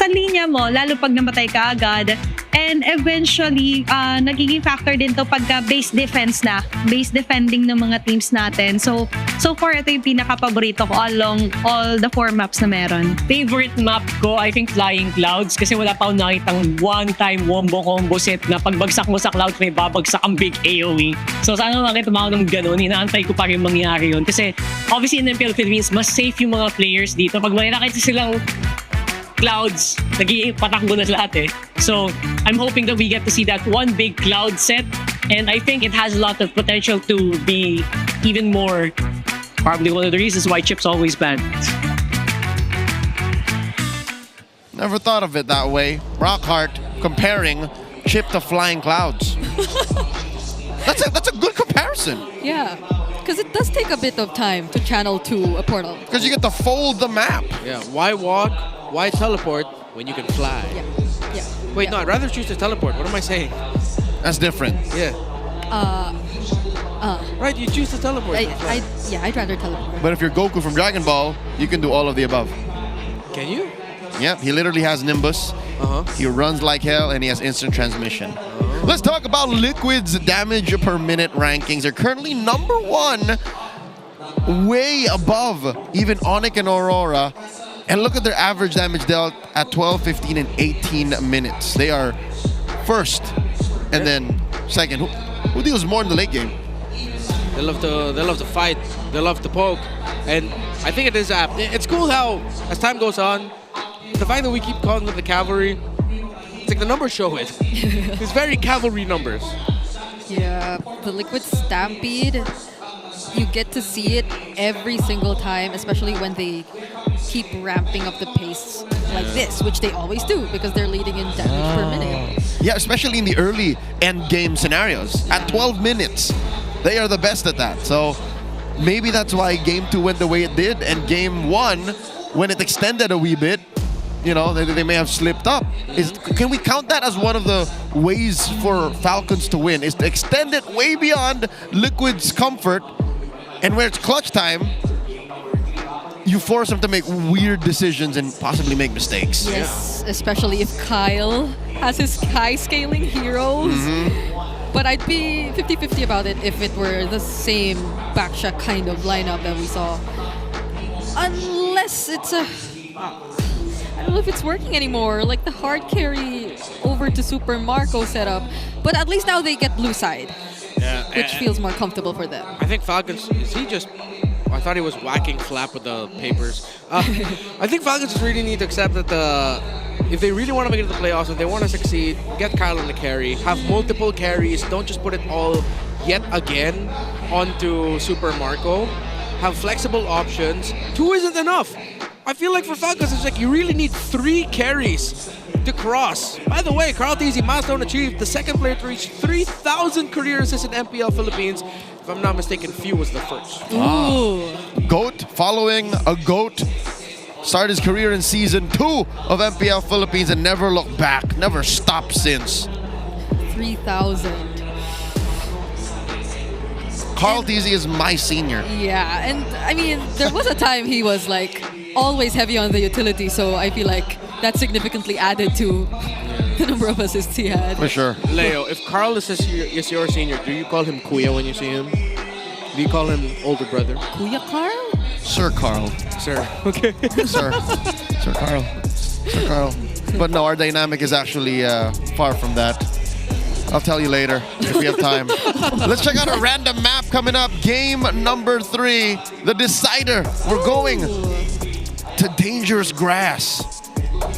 linya mo, lalo pag namatay ka agad. And eventually, nagiging factor din to pagka base defense na. Base defending ng mga teams natin. So far, ito yung pinaka-paborito ko along all the 4 maps na meron. Favorite map ko, I think Flying Clouds kasi wala pa akong nakitang one-time wombo combo set na pagbagsak mo sa clouds may babagsak ang big AoE. So sana makita mo ng ganun, inaantay ko pa rin mangyari yun. Kasi obviously in MPL Philippines, mas safe yung mga players dito. Pag may nakita silang clouds, nagiging patakbo na lahat eh. So I'm hoping that we get to see that one big cloud set, and I think it has a lot of potential to be even more. Probably one of the reasons why Chip's always banned. Never thought of it that way. Rockhart comparing Chip to Flying Clouds. That's a good comparison. Yeah, because it does take a bit of time to channel to a portal. Because you get to fold the map. Yeah, why walk? Why teleport when you can fly? Yeah. Wait, no, I'd rather choose to teleport. What am I saying? That's different. Yeah. Right, you choose to teleport. I'd rather teleport. But if you're Goku from Dragon Ball, you can do all of the above. Can you? Yep, he literally has Nimbus. He runs like hell, and he has instant transmission. Let's talk about Liquid's damage per minute rankings. They're currently number 1, way above even Onyx and Aurora. And look at their average damage dealt at 12, 15, and 18 minutes. They are first, and then second. Who deals more in the late game? They love to fight. They love to poke, and I think it is apt. It's cool how as time goes on, the fact that we keep calling them the cavalry, it's like the numbers show it. It's very cavalry numbers. Yeah, the Liquid Stampede, you get to see it every single time, especially when they keep ramping up the pace like this, which they always do because they're leading in damage per minute. Yeah, especially in the early end game scenarios. At 12 minutes, they are the best at that. So maybe that's why Game 2 went the way it did, and Game 1, when it extended a wee bit, you know, they may have slipped up. Can we count that as one of the ways for Falcons to win? Is to extend it way beyond Liquid's comfort, and where it's clutch time, you force them to make weird decisions and possibly make mistakes. Yes, especially if Kyle has his high scaling heroes. But I'd be 50-50 about it if it were the same Baksha kind of lineup that we saw. Unless it's a... I don't know if it's working anymore, like the hard carry over to Super Marco setup. But at least now they get blue side, which feels more comfortable for them. I think Falcons, is he just... I thought he was whacking Flap with the papers. I think Falcons just really need to accept that if they really want to make it to the playoffs, if they want to succeed, get Kyle on the carry, have multiple carries, don't just put it all yet again onto Super Marco. Have flexible options. 2 isn't enough. I feel like for Falcons, it's like you really need 3 carries to cross. By the way, Carl TZ milestone achieved, the second player to reach 3,000 career assists in MPL Philippines. If I'm not mistaken, Few was the first. GOAT following a GOAT. Started his career in Season 2 of MPL Philippines and never looked back, never stopped since. 3,000. Carl TZ is my senior. Yeah, and I mean, there was a time he was like always heavy on the utility, so I feel like that significantly added to the number of assists he had. For sure. Leo, if Carl is your senior, do you call him Kuya when you see him? Do you call him older brother? Kuya Carl? Sir Carl. Sir. Okay. Sir. Sir Carl. Sir Carl. But no, our dynamic is actually far from that. I'll tell you later if we have time. Let's check out a random map coming up. Game number 3, the decider. We're going to Dangerous Grass.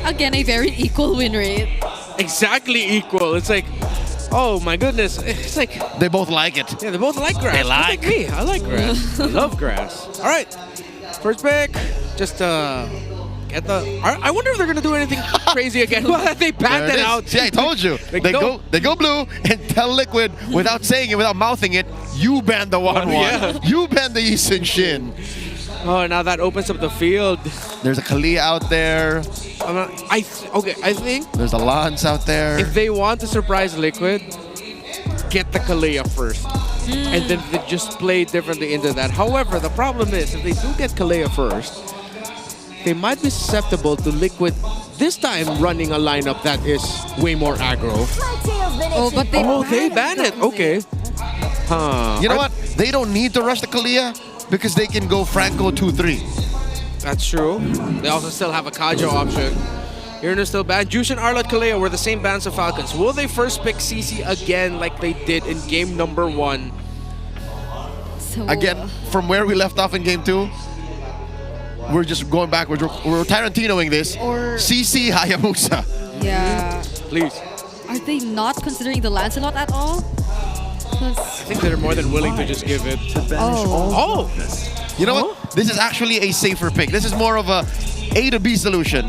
Again, a very equal win rate. Exactly equal. It's like, oh my goodness. It's like they both like it. Yeah, they both like grass. They like me. I like grass. I love grass. All right. First pick. Just at the... I wonder if they're gonna do anything crazy again. Well, they banned There it is. out. See, I told you. They go blue and tell Liquid without saying it, without mouthing it, you banned the 1-1. Yeah. You banned the Yisun Shin. Oh, now that opens up the field. There's a Kalia out there. I think There's a Lance out there. if they want to surprise Liquid, get the Kalia first. And then they just play differently into that. However, the problem is, if they do get Kalia first, they might be susceptible to Liquid this time running a lineup that is way more aggro. Oh, but they ban it. Okay. Huh. You know what? They don't need to rush the Kalia because they can go Franco 2-3. That's true. They also still have a Kaja option. Irna still banned. Juice and Arlott Kaleo were the same bans of Falcons. Will they first pick CC again like they did in game number 1? Again, from where we left off in game 2, we're just going backwards. We're Tarantinoing this. Or- CC Hayabusa. Yeah. Please. Are they not considering the Lancelot at all? I think they're more than willing to just give it. Oh. You know what? This is actually a safer pick. This is more of A to B solution.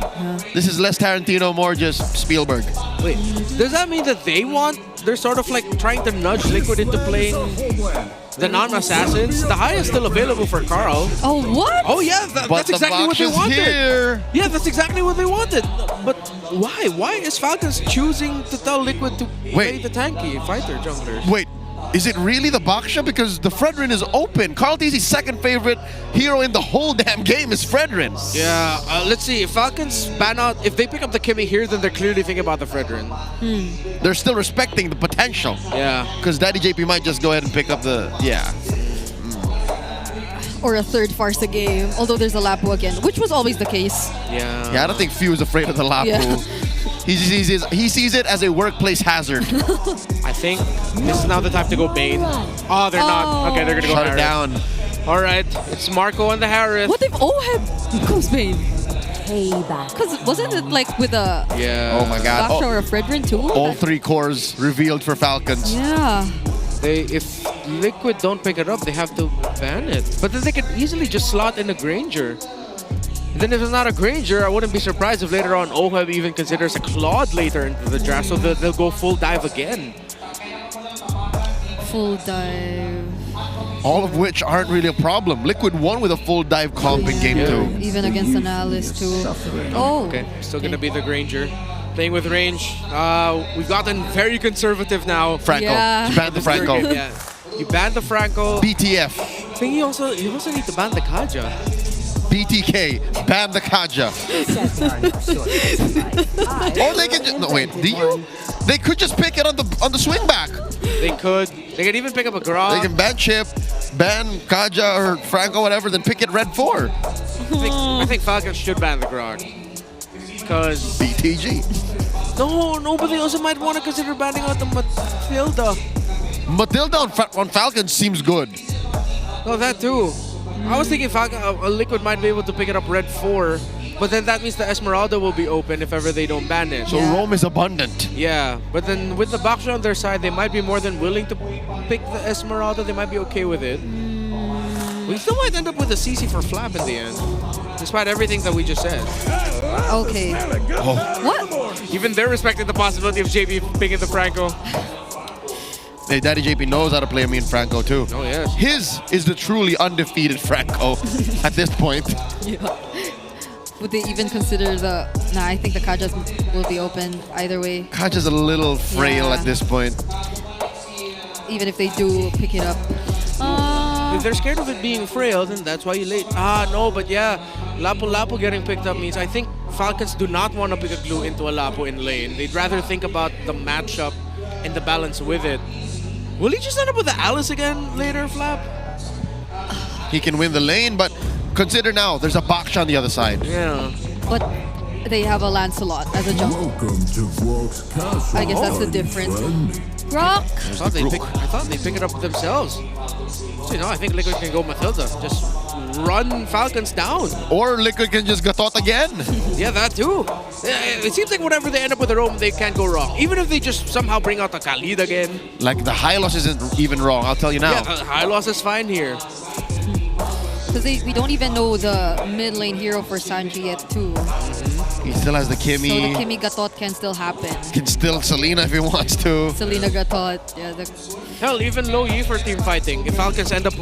This is less Tarantino, more just Spielberg. Wait, does that mean that they're sort of like trying to nudge Liquid into playing the non-assassins? The high is still available for Carl. Oh, what? Oh yeah, that's exactly what they wanted. Here. Yeah, that's exactly what they wanted. But why? Why is Falcons choosing to tell Liquid to play the tanky fighter junglers? Wait, is it really the Baksha? Because the Fredrin is open. Carl TZ's second favorite hero in the whole damn game is Fredrin. Yeah, let's see. If Falcons ban out, if they pick up the Kimmy here, then they're clearly thinking about the Fredrin. They're still respecting the potential. Yeah. Because Daddy JP might just go ahead and pick up the, Or a third Farsa game, although there's a Lapu again, which was always the case. Yeah. Yeah, I don't think Few is afraid of the Lapu. Yeah. He sees it as a workplace hazard. I think this is now the time to go Bane. Oh, they're not. Okay, they're going to go Shut it Harith. down. All right, it's Marco on the Harith. What if Oheb goes Bane? Because wasn't it like with a Oh my god. Baksha or a Fredrin too? All 3 cores revealed for Falcons. Yeah. If Liquid don't pick it up, they have to ban it. But then they could easily just slot in a Granger. And then if it's not a Granger, I wouldn't be surprised if later on Oheb even considers a Claude later into the draft, so they'll go full dive again. Full dive. All of which aren't really a problem. Liquid won with a full dive comp in game 2. Even against Analyst too. Oh. Okay, still gonna be the Granger. Playing with range. We've gotten very conservative now. Franco. Yeah. You banned the Franco. Yeah. You banned the Franco. BTF. I think you also need to ban the Kaja. BTK. Ban the Kaja. Or they can just... No, wait. Do you? They could just pick it on the swing back. They could. They could even pick up a Grog. They can ban Chip, ban Kaja or Franco, whatever, then pick it red 4. I think Falcons should ban the Grog. Because... BTG. No, but they also might want to consider banning out the Matilda. Matilda on Falcons seems good. Oh, that too. I was thinking Liquid might be able to pick it up red 4, but then that means the Esmeralda will be open if ever they don't ban it. So roam is abundant. Yeah, but then with the Baksha on their side, they might be more than willing to pick the Esmeralda. They might be okay with it. We still might end up with a CC for Flap in the end, despite everything that we just said. Okay. What? Even they're respecting the possibility of JP picking the Franco. Hey, Daddy JP knows how to play me in Franco too. Oh yes. His is the truly undefeated Franco at this point. Yeah. Would they even consider the... Nah, I think the Kajas will be open either way. Kaja's a little frail at this point. Even if they do pick it up. If they're scared of it being frail, then that's why you late. No, but yeah, Lapu getting picked up means I think Falcons do not want to pick a glue into a Lapu in lane. They'd rather think about the matchup and the balance with it. Will he just end up with the Alice again later, Flap? He can win the lane, but consider now, there's a Baksha on the other side. Yeah. But they have a Lancelot as a jungle. I guess that's the difference. Grok! I thought they pick it up themselves. So, I think Liquid can go Matilda. Just run Falcons down. Or Liquid can just Gatot again. Yeah, that too. It seems like whenever they end up with a roam, they can't go wrong. Even if they just somehow bring out the Khalid again. Like the high loss isn't even wrong, I'll tell you now. Yeah, high loss is fine here. Because we don't even know the mid lane hero for Sanji yet too. He still has the Kimmy. So the Kimmy Gatot can still happen. Can still Selena if he wants to. Selena Gatot. Yeah, Hell, even Low Yi for team fighting. If Falcons end up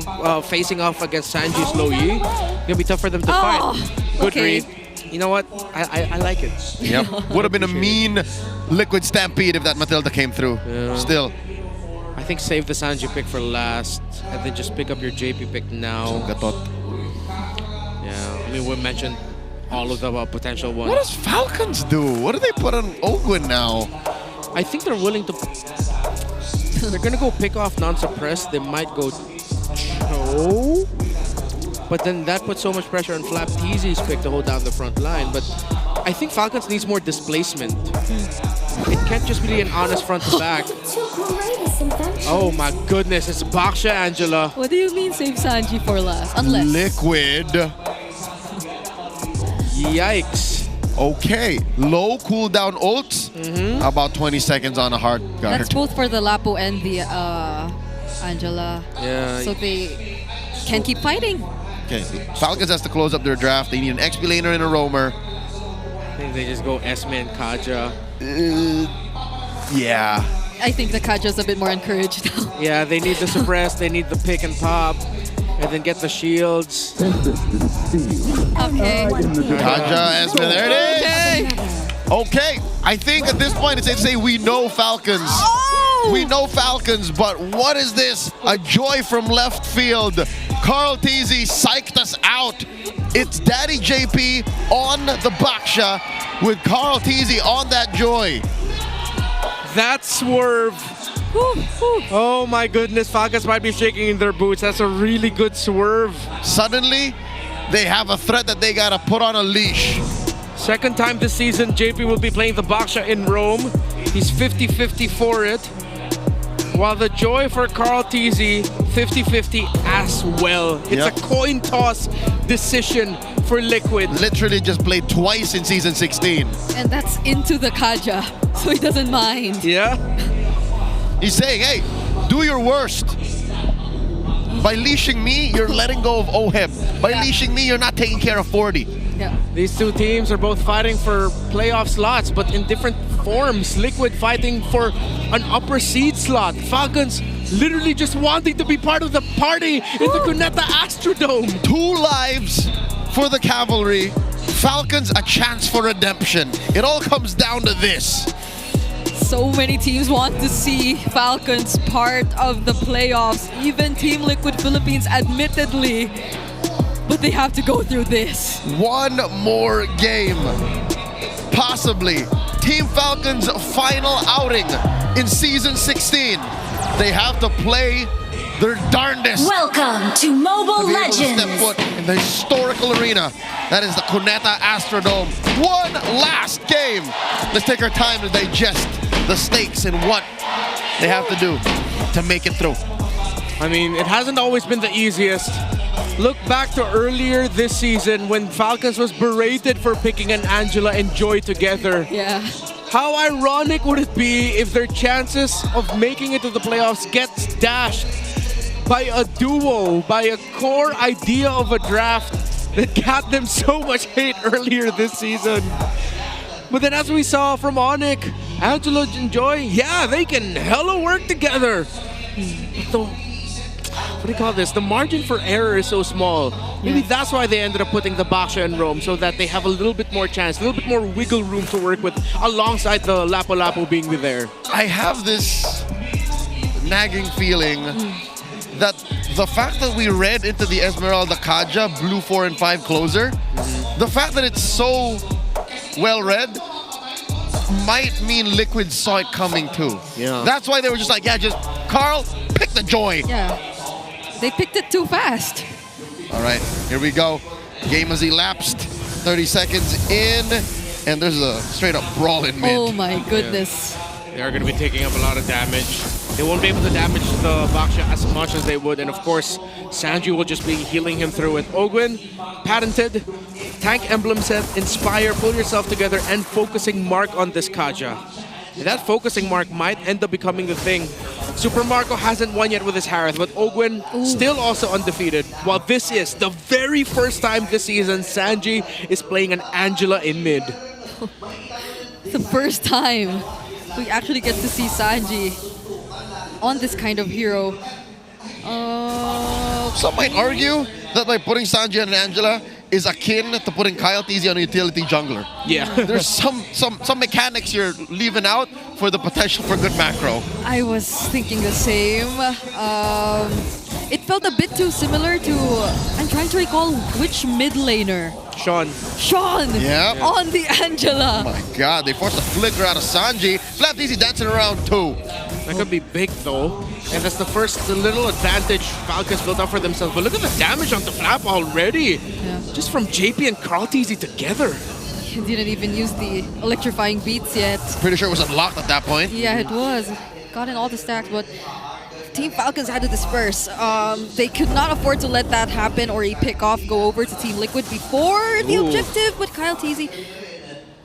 facing off against Sanji's Low Yi, it's gonna be tough for them to fight. Good okay. read. You know what? I like it. Yep. Would have been a mean Liquid Stampede if that Matilda came through. Yeah. Still. I think save the Sanji pick for last, and then just pick up your JP pick now. Gatot. Yeah, I mean, we mentioned all of the potential ones. What does Falcons do? What do they put on Ogwin now? I think they're willing to... They're gonna go pick off non-suppressed. They might go Cho. But then that puts so much pressure on Flap Teasy's pick to hold down the front line. But I think Falcons needs more displacement. It can't just be an honest front to back. Oh my goodness, it's Baksha, Angela. What do you mean save Sanji for last? Unless... Liquid. Yikes. Okay, low cooldown ults. About 20 seconds on a hard guard. That's both for the Lapo and the Angela. Yeah. So they can keep fighting. Okay, Falcons has to close up their draft. They need an XP laner and a roamer. I think they just go Esme and Kaja. Yeah. I think the Kaja's a bit more encouraged now. Yeah, they need the suppress, they need the pick and pop, and then get the shields. Okay. Kaja, Esme, there it is. Okay, I think at this point it's safe to say we know Falcons. We know Falcons, but what is this? A joy from left field. Carl Teasy psyched us out. It's Daddy JP on the Baksha with Carl Teasy on that joy. That swerve. Oh my goodness, Falcons might be shaking in their boots. That's a really good swerve. Suddenly, they have a threat that they gotta put on a leash. Second time this season, JP will be playing the Baksha in Rome. He's 50-50 for it. While the joy for Carl Teasy, 50-50 as well. It's a coin toss decision for Liquid. Literally just played twice in Season 16. And that's into the Kaja, so he doesn't mind. Yeah. He's saying, hey, do your worst. By leashing me, you're letting go of Oheb. By leashing me, you're not taking care of 40. Yeah. These two teams are both fighting for playoff slots, but in different forms. Liquid fighting for an upper seed slot. Falcons literally just wanting to be part of the party in the Cuneta Astrodome. 2 lives for the Cavalry. Falcons a chance for redemption. It all comes down to this. So many teams want to see Falcons part of the playoffs. Even Team Liquid Philippines, admittedly. But they have to go through this. One more game. Possibly. Team Falcons' final outing in Season 16. They have to play their darndest. Welcome to Mobile Legends. Step foot in the historical arena. That is the Cuneta Astrodome. One last game. Let's take our time to digest the stakes and what they have to do to make it through. I mean, it hasn't always been the easiest. Look back to earlier this season when Falcons was berated for picking an Angela and Joy together. Yeah. How ironic would it be if their chances of making it to the playoffs gets dashed by a duo, by a core idea of a draft that got them so much hate earlier this season. But then as we saw from Onyx, Angela and Joy, yeah, they can hella work together. What do you call this? The margin for error is so small. Maybe that's why they ended up putting the Baksha in Rome, so that they have a little bit more chance, a little bit more wiggle room to work with alongside the Lapu-Lapu being there. I have this nagging feeling that the fact that we read into the Esmeralda Kaja blue 4 and 5 closer, the fact that it's so well read might mean Liquid saw it coming too. Yeah. That's why they were just like, yeah, just Carl, pick the Joy. Yeah. They picked it too fast. All right, here we go. Game has elapsed. 30 seconds in, and there's a straight up brawl in mid. Oh my goodness. Yeah. They are going to be taking up a lot of damage. They won't be able to damage the Baksha as much as they would, and of course, Sanji will just be healing him through it. Ogwin, patented, tank emblem set, inspire, pull yourself together, and focusing mark on this Kaja. And that focusing mark might end up becoming the thing Super Marco hasn't won yet with his Harith, but Ogwin still also undefeated. While this is the very first time this season Sanji is playing an Angela in mid. The first time we actually get to see Sanji on this kind of hero. Some might argue that by putting Sanji and Angela is akin to putting Kyle TZ on a utility jungler. Yeah. There's some mechanics you're leaving out for the potential for good macro. I was thinking the same. It felt a bit too similar to... I'm trying to recall which mid laner. Sean. Yeah. On the Angela. Oh my god, they forced a flicker out of Sanji. Flap TZ dancing around too. That could be big though. And that's the first little advantage Falcons built up for themselves. But look at the damage on the Flap already. Yeah. Just from JP and Carl TZ together. He didn't even use the electrifying beats yet. Pretty sure it was unlocked at that point. Yeah, it was. Got in all the stacks, but Team Falcons had to disperse. They could not afford to let that happen or a pick-off go over to Team Liquid before the objective, but Kyle TZ,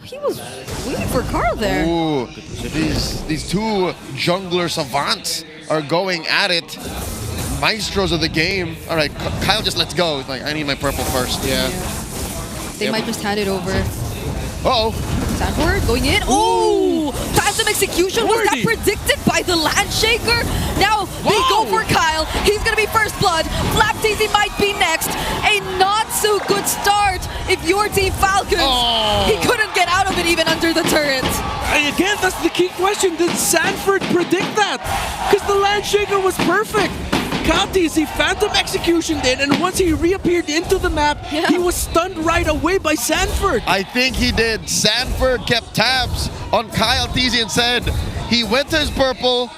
he was waiting for Carl there. Ooh, these two jungler savants are going at it. Maestros of the game. All right, Kyle just lets go. Like, I need my purple first. Yeah. They might just hand it over. Uh-oh. Sanford going in. Oh! Phantom execution. Was that predicted by the Landshaker? Now they go for Kyle. He's going to be first blood. Flap TZ might be next. A not so good start if you're Team Falcons. He couldn't get out of it even under the turret. Again, that's the key question. Did Sanford predict that? Because the Landshaker was perfect. Kyle TZ Phantom execution did, and once he reappeared into the map, he was stunned right away by Sanford. I think he did. Sanford kept tabs on Kyle TZ and said he went to his purple,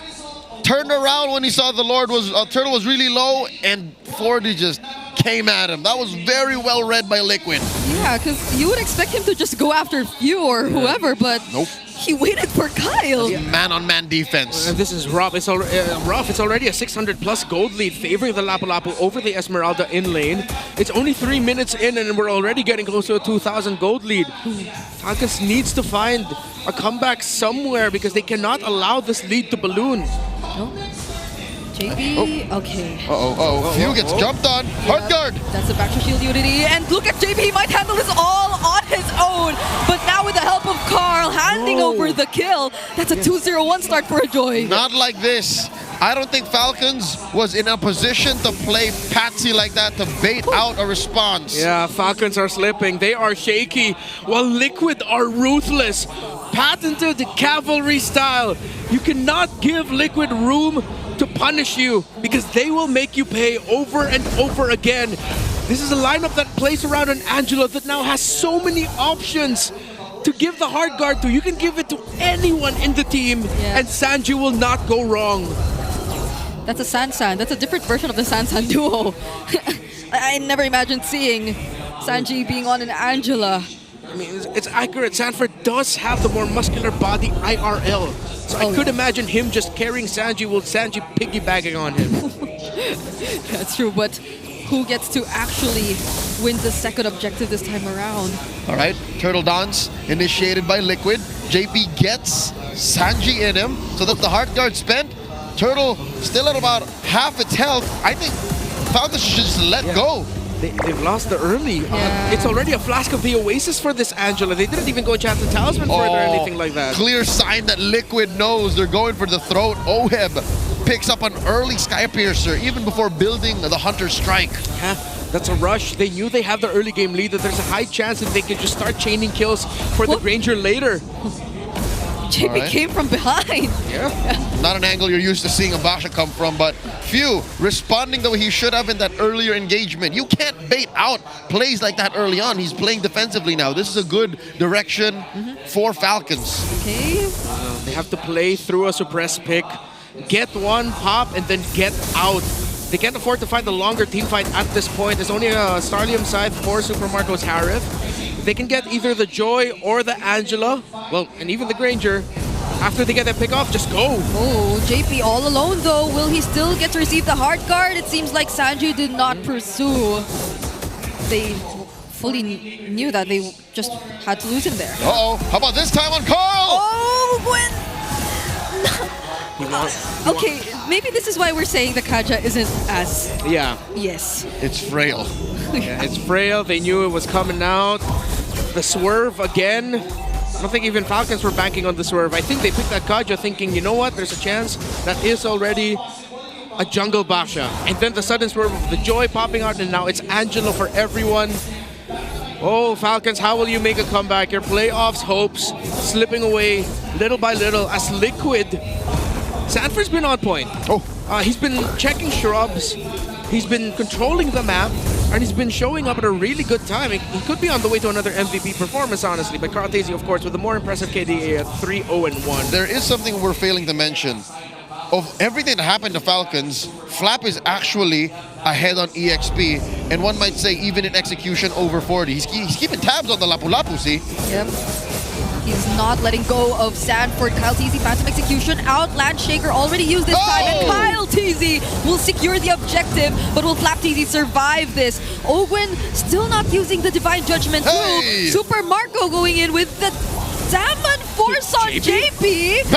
turned around when he saw the turtle was really low, and 4D just came at him. That was very well read by Liquid. Yeah, because you would expect him to just go after you or whoever, but nope. He waited for Kyle. Man-on-man defense. And this is rough. It's already a 600-plus gold lead favoring the Lapu-Lapu over the Esmeralda in lane. It's only 3 minutes in, and we're already getting close to a 2,000 gold lead. Falcons needs to find a comeback somewhere because they cannot allow this lead to balloon. JP, okay. Few gets jumped on. Hard guard. That's a back to shield unity. And look at JP, he might handle this all on his own. But now with the help of Carl handing over the kill, that's a 2-0-1 start for a Joy. Not like this. I don't think Falcons was in a position to play patsy like that to bait out a response. Yeah, Falcons are slipping. They are shaky, while Liquid are ruthless. Patented cavalry style. You cannot give Liquid room to punish you because they will make you pay over and over again. This is a lineup that plays around an Angela that now has so many options to give the hard guard to. You can give it to anyone in the team and Sanji will not go wrong. That's a Sansan. That's a different version of the Sansan duo. I never imagined seeing Sanji being on an Angela. I mean, it's accurate. Sanford does have the more muscular body IRL. So I could imagine him just carrying Sanji while Sanji piggybacking on him. That's true, but who gets to actually win the second objective this time around? All right, Turtle Dance initiated by Liquid. JP gets Sanji in him, so that's the hard guard spent. Turtle still at about half its health. I think Falcons should just let go. They've lost the early. It's already a flask of the Oasis for this Angela. They didn't even go chant the Talisman for it or anything like that. Clear sign that Liquid knows they're going for the throat. Oheb picks up an early Skypiercer even before building the Hunter Strike. That's a rush. They knew they have the early game lead, that there's a high chance that they could just start chaining kills for the Granger later. JP came from behind. Not an angle you're used to seeing a Basha come from, but Few responding the way he should have in that earlier engagement. You can't bait out plays like that early on. He's playing defensively now. This is a good direction for Falcons. Okay. They have to play through a suppress pick, get one pop, and then get out. They can't afford to fight the longer team fight at this point. There's only a Starlium side for Super Marco's Harith. They can get either the Joy or the Angela, well, and even the Granger. After they get that pick off, just go. Oh, JP all alone though. Will he still get to receive the hard guard? It seems like Sanji did not pursue. They fully knew that they just had to lose him there. Uh-oh, how about this time on Carl? Oh, Okay, maybe this is why we're saying the Kaja isn't as... Yeah. Yes. It's frail. Yeah, it's frail. They knew it was coming out. The swerve again. I don't think even Falcons were banking on the swerve. I think they picked that Kaja thinking, you know what, there's a chance that is already a jungle Basha. And then the sudden swerve of the Joy popping out, and now it's Angelo for everyone. Oh, Falcons, how will you make a comeback? Your playoffs hopes slipping away little by little as Liquid. Sanford's been on point. He's been checking shrubs. He's been controlling the map, and he's been showing up at a really good time. He could be on the way to another MVP performance, honestly. But Cartesi, of course, with a more impressive KDA at 3-0-1. There is something we're failing to mention. Of everything that happened to Falcons, Flap is actually ahead on EXP, and one might say even in execution over 40. He's keeping tabs on the Lapu-Lapu, see? Yep. He's not letting go of Sanford. Kyle Teasy, Phantom Execution out. Landshaker already used this time, and Kyle Teasy will secure the objective, but will Flap Teasy survive this? Ogwin still not using the Divine Judgment through. Super Marco going in with the Salmon Force on JP,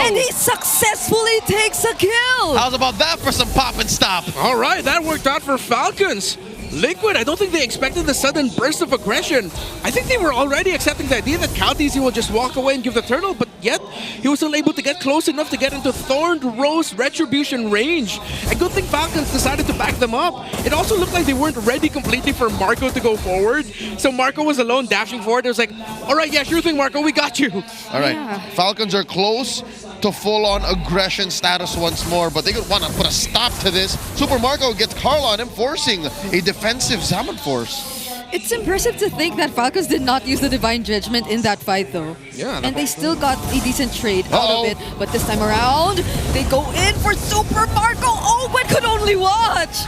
and he successfully takes a kill. How's about that for some pop and stop? All right, that worked out for Falcons. Liquid, I don't think they expected the sudden burst of aggression. I think they were already accepting the idea that Kaltizi will just walk away and give the turtle, but yet he was still able to get close enough to get into Thorned Rose Retribution range. A good thing Falcons decided to back them up. It also looked like they weren't ready completely for Marco to go forward. So Marco was alone dashing forward. It was like, all right, yeah, sure thing, Marco, we got you. All right, Falcons are close to full-on aggression status once more, but they could want to put a stop to this. Super Marco gets Carl on him, forcing a defensive Salmon Force. It's impressive to think that Falcons did not use the Divine Judgment in that fight, though. Yeah. And they still got a decent trade out of it. But this time around, they go in for Super Marco. Ogwen could only watch.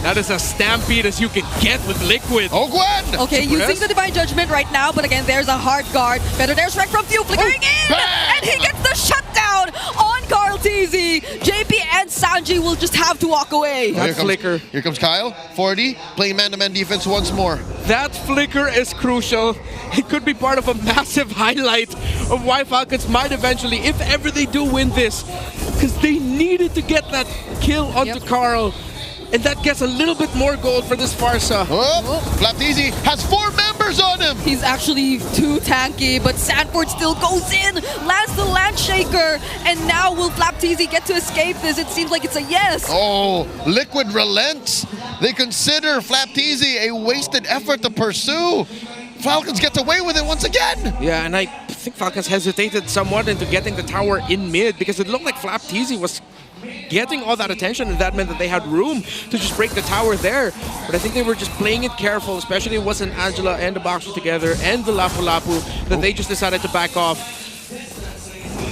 That is as stampede as you can get with Liquid. Ogwen! Okay, using the Divine Judgment right now, but again, there's a hard guard. Better there's Wreck from Few flickering in! Bang! And he gets the shutdown on Carl TZ. JP and Sanji will just have to walk away. Here comes Kyle, 40, playing man-to-man defense once more. That flicker is crucial. It could be part of a massive highlight of why Falcons might eventually, if ever they do win this, because they needed to get that kill onto Carl. And that gets a little bit more gold for this Farsa. Flapteezy has 4 members on him. He's actually too tanky, but Sanford still goes in, lands the Landshaker, and now will Flapteezy get to escape this? It seems like it's a yes. Oh, Liquid relents. They consider Flapteezy a wasted effort to pursue. Falcons gets away with it once again. Yeah, and I think Falcons hesitated somewhat into getting the tower in mid because it looked like Flapteezy was getting all that attention, and that meant that they had room to just break the tower there. But I think they were just playing it careful, especially it wasn't Angela and the Boxer together and the Lapu-Lapu that they just decided to back off.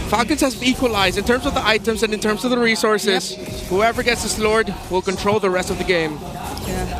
Falcons has equalized in terms of the items and in terms of the resources. Whoever gets this Lord will control the rest of the game.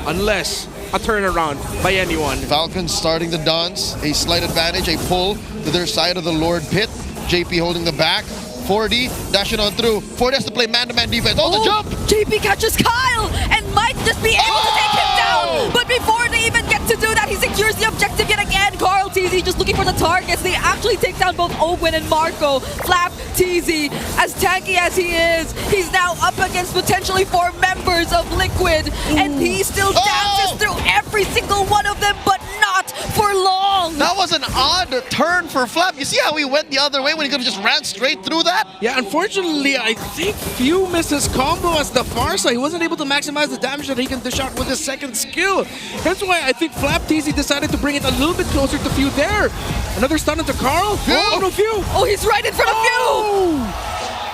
Unless a turnaround by anyone. Falcons starting the dance, a slight advantage, a pull to their side of the Lord pit. JP holding the back. 40 dashing on through. 40 has to play man-to-man defense. Oh, the jump! JP catches Kyle and might just be able to take him down. But before they even get to do that, he secures the objective yet again. Carl TZ just looking for the targets. They actually take down both Ogwen and Marco. Flap TZ, as tanky as he is, he's now up against potentially 4 members of Liquid. And he still dances through every single one of them, but not for long. That was an odd turn for Flap. You see how he went the other way when he could have just ran straight through that? Yeah, unfortunately, I think Few missed his combo as the Farsa. He wasn't able to maximize the damage that he can dish out with his second skill. That's why I think Flap TZ decided to bring it a little bit closer to Few there. Another stun into Carl. Oh, no, Few. Oh, he's right in front of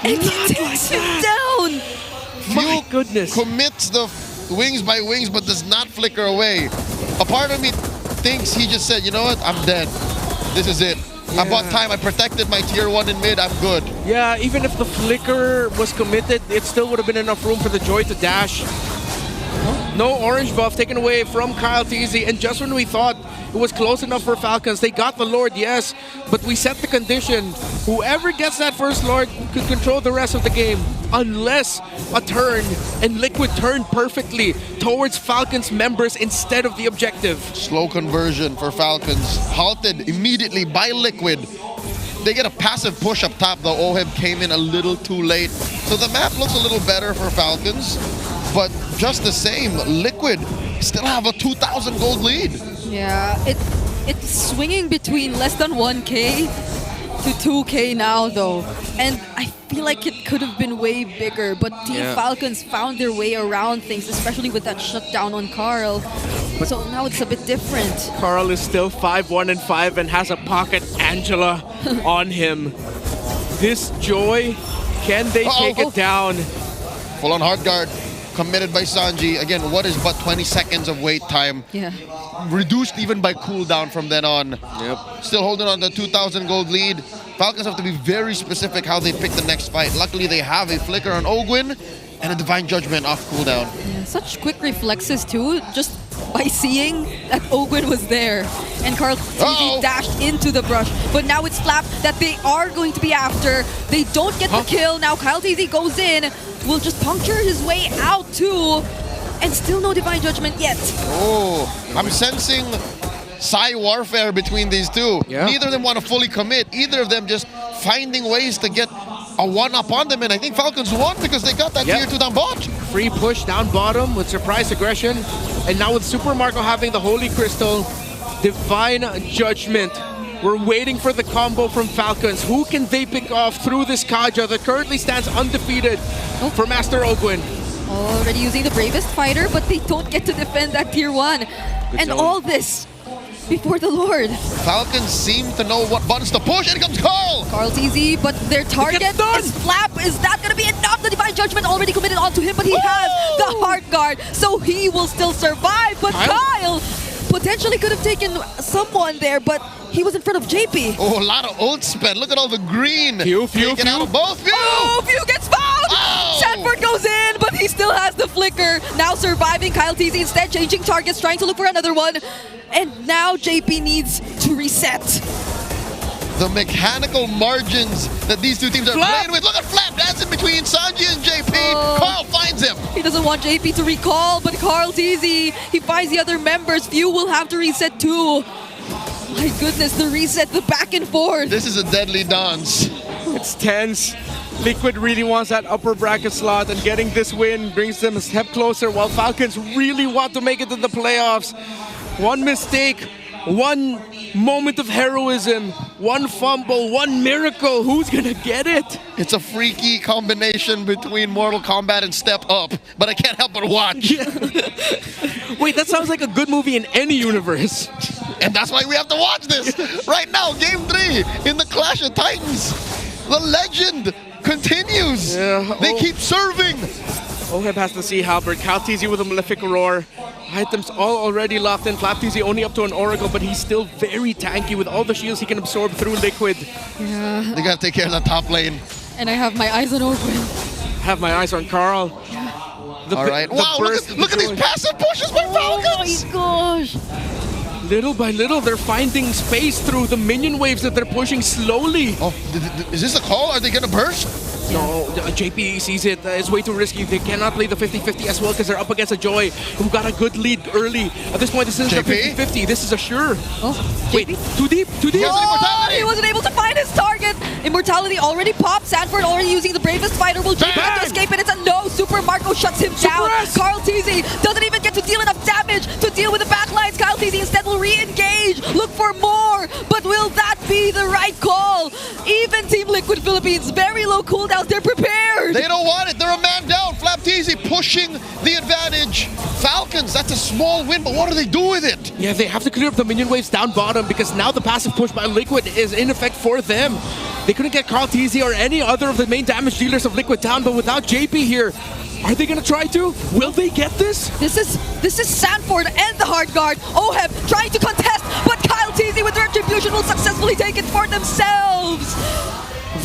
Few. And he takes him down. My goodness. Commits the wings by wings, but does not flicker away. A part of me thinks he just said, you know what, I'm dead. This is it. I bought time, I protected my tier 1 in mid, I'm good. Yeah, even if the flicker was committed, it still would have been enough room for the Joy to dash. No orange buff taken away from Kyle TZ, and just when we thought it was close enough for Falcons, they got the Lord, yes, but we set the condition. Whoever gets that first Lord could control the rest of the game, unless a turn, and Liquid turned perfectly towards Falcons members instead of the objective. Slow conversion for Falcons, halted immediately by Liquid. They get a passive push up top, though. Oheb came in a little too late. So the map looks a little better for Falcons. But just the same, Liquid still have a 2,000 gold lead. Yeah, it's swinging between less than 1K to 2K now, though. And I feel like it could have been way bigger, but Team Falcons found their way around things, especially with that shutdown on Carl. So now it's a bit different. Carl is still 5-1-5 and has a pocket Angela on him. This Joy, can they take it down? Full on hard guard, committed by Sanji. Again, what is but 20 seconds of wait time? Yeah. Reduced even by cooldown from then on. Still holding on the 2,000 gold lead. Falcons have to be very specific how they pick the next fight. Luckily, they have a flicker on Ogwin and a Divine Judgment off cooldown. Yeah, such quick reflexes too, just by seeing that Ogwin was there. And Carl TZ dashed into the brush. But now it's Flap that they are going to be after. They don't get the kill. Now Kyle TZ goes in, will just puncture his way out too. And still no Divine Judgment yet. Oh, I'm sensing Psy warfare between these two. Neither of them want to fully commit. Either of them just finding ways to get a one-up on them. And I think Falcons won because they got that tier 2 down bot. Free push down bottom with surprise aggression. And now with Super Marco having the Holy Crystal, Divine Judgment. We're waiting for the combo from Falcons. Who can they pick off through this Kaja that currently stands undefeated for Master Ogwin? Already using the bravest fighter, but they don't get to defend that tier 1. And all this before the Lord. Falcons seem to know what buttons to push. In comes Carl! Carl TZ, but their target is Flap. Is that going to be enough? The Divine Judgment already committed onto him, but he has the Heart Guard, so he will still survive. But Kyle potentially could have taken someone there, but he was in front of JP. Oh, a lot of ult spend. Look at all the green. Few. Out of both. Oh, Few gets found! Sanford goes in, but he still has the flicker. Now surviving. Kyle TZ instead changing targets, trying to look for another one. And now JP needs to reset. The mechanical margins that these two teams are playing with. Look at Flap dancing between Sanji and JP. Carl finds him. He doesn't want JP to recall, but Carl TZ, he finds the other members. Few will have to reset too. My goodness, the reset, the back and forth. This is a deadly dance. It's tense. Liquid really wants that upper bracket slot, and getting this win brings them a step closer, while Falcons really want to make it to the playoffs. One mistake, one moment of heroism, one fumble, one miracle. Who's gonna get it? It's a freaky combination between Mortal Kombat and Step Up, but I can't help but watch. Wait, that sounds like a good movie in any universe. And that's why we have to watch this. Right now, Game 3 in the Clash of Titans. The legend continues. They keep serving. Oheb has the Sea Halberd. Kyle TZ with a Malefic Roar. Items all already locked in. Flap TZ only up to an Oracle, but he's still very tanky with all the shields he can absorb through Liquid. Yeah. They gotta take care of the top lane. And I have my eyes on Ogwin. Have my eyes on Carl. All right. Wow, look at these passive pushes by Falcons. Oh my gosh. Little by little, they're finding space through the minion waves that they're pushing slowly. Oh, is this a call? Are they gonna burst? No, JP sees it. It's way too risky. They cannot play the 50-50 as well because they're up against a Joy who got a good lead early. At this point, this isn't a 50-50. This is a sure. Oh, wait, too deep. Oh, he wasn't able to find his target. Immortality already popped. Sanford already using the bravest fighter. Will JP get to escape? And it's a no. Super Marco shuts him down. Carl TZ doesn't even get to deal enough damage to deal with the backlines. Kyle TZ instead will re-engage. Look for more. But will that be the right call? Even Team Liquid Philippines, very low cooldowns. They're prepared. They don't want it. They're a man down. Flap TZ pushing the advantage. Falcons, that's a small win, but what do they do with it? Yeah, they have to clear up the minion waves down bottom because now the passive push by Liquid is in effect for them. They couldn't get Carl TZ or any other of the main damage dealers of Liquid down, but without JP here, are they gonna try to? Will they get this? This is Sanford and the Hard Guard. Oheb trying to contest, but Kyle TZ with Retribution will successfully take it for themselves.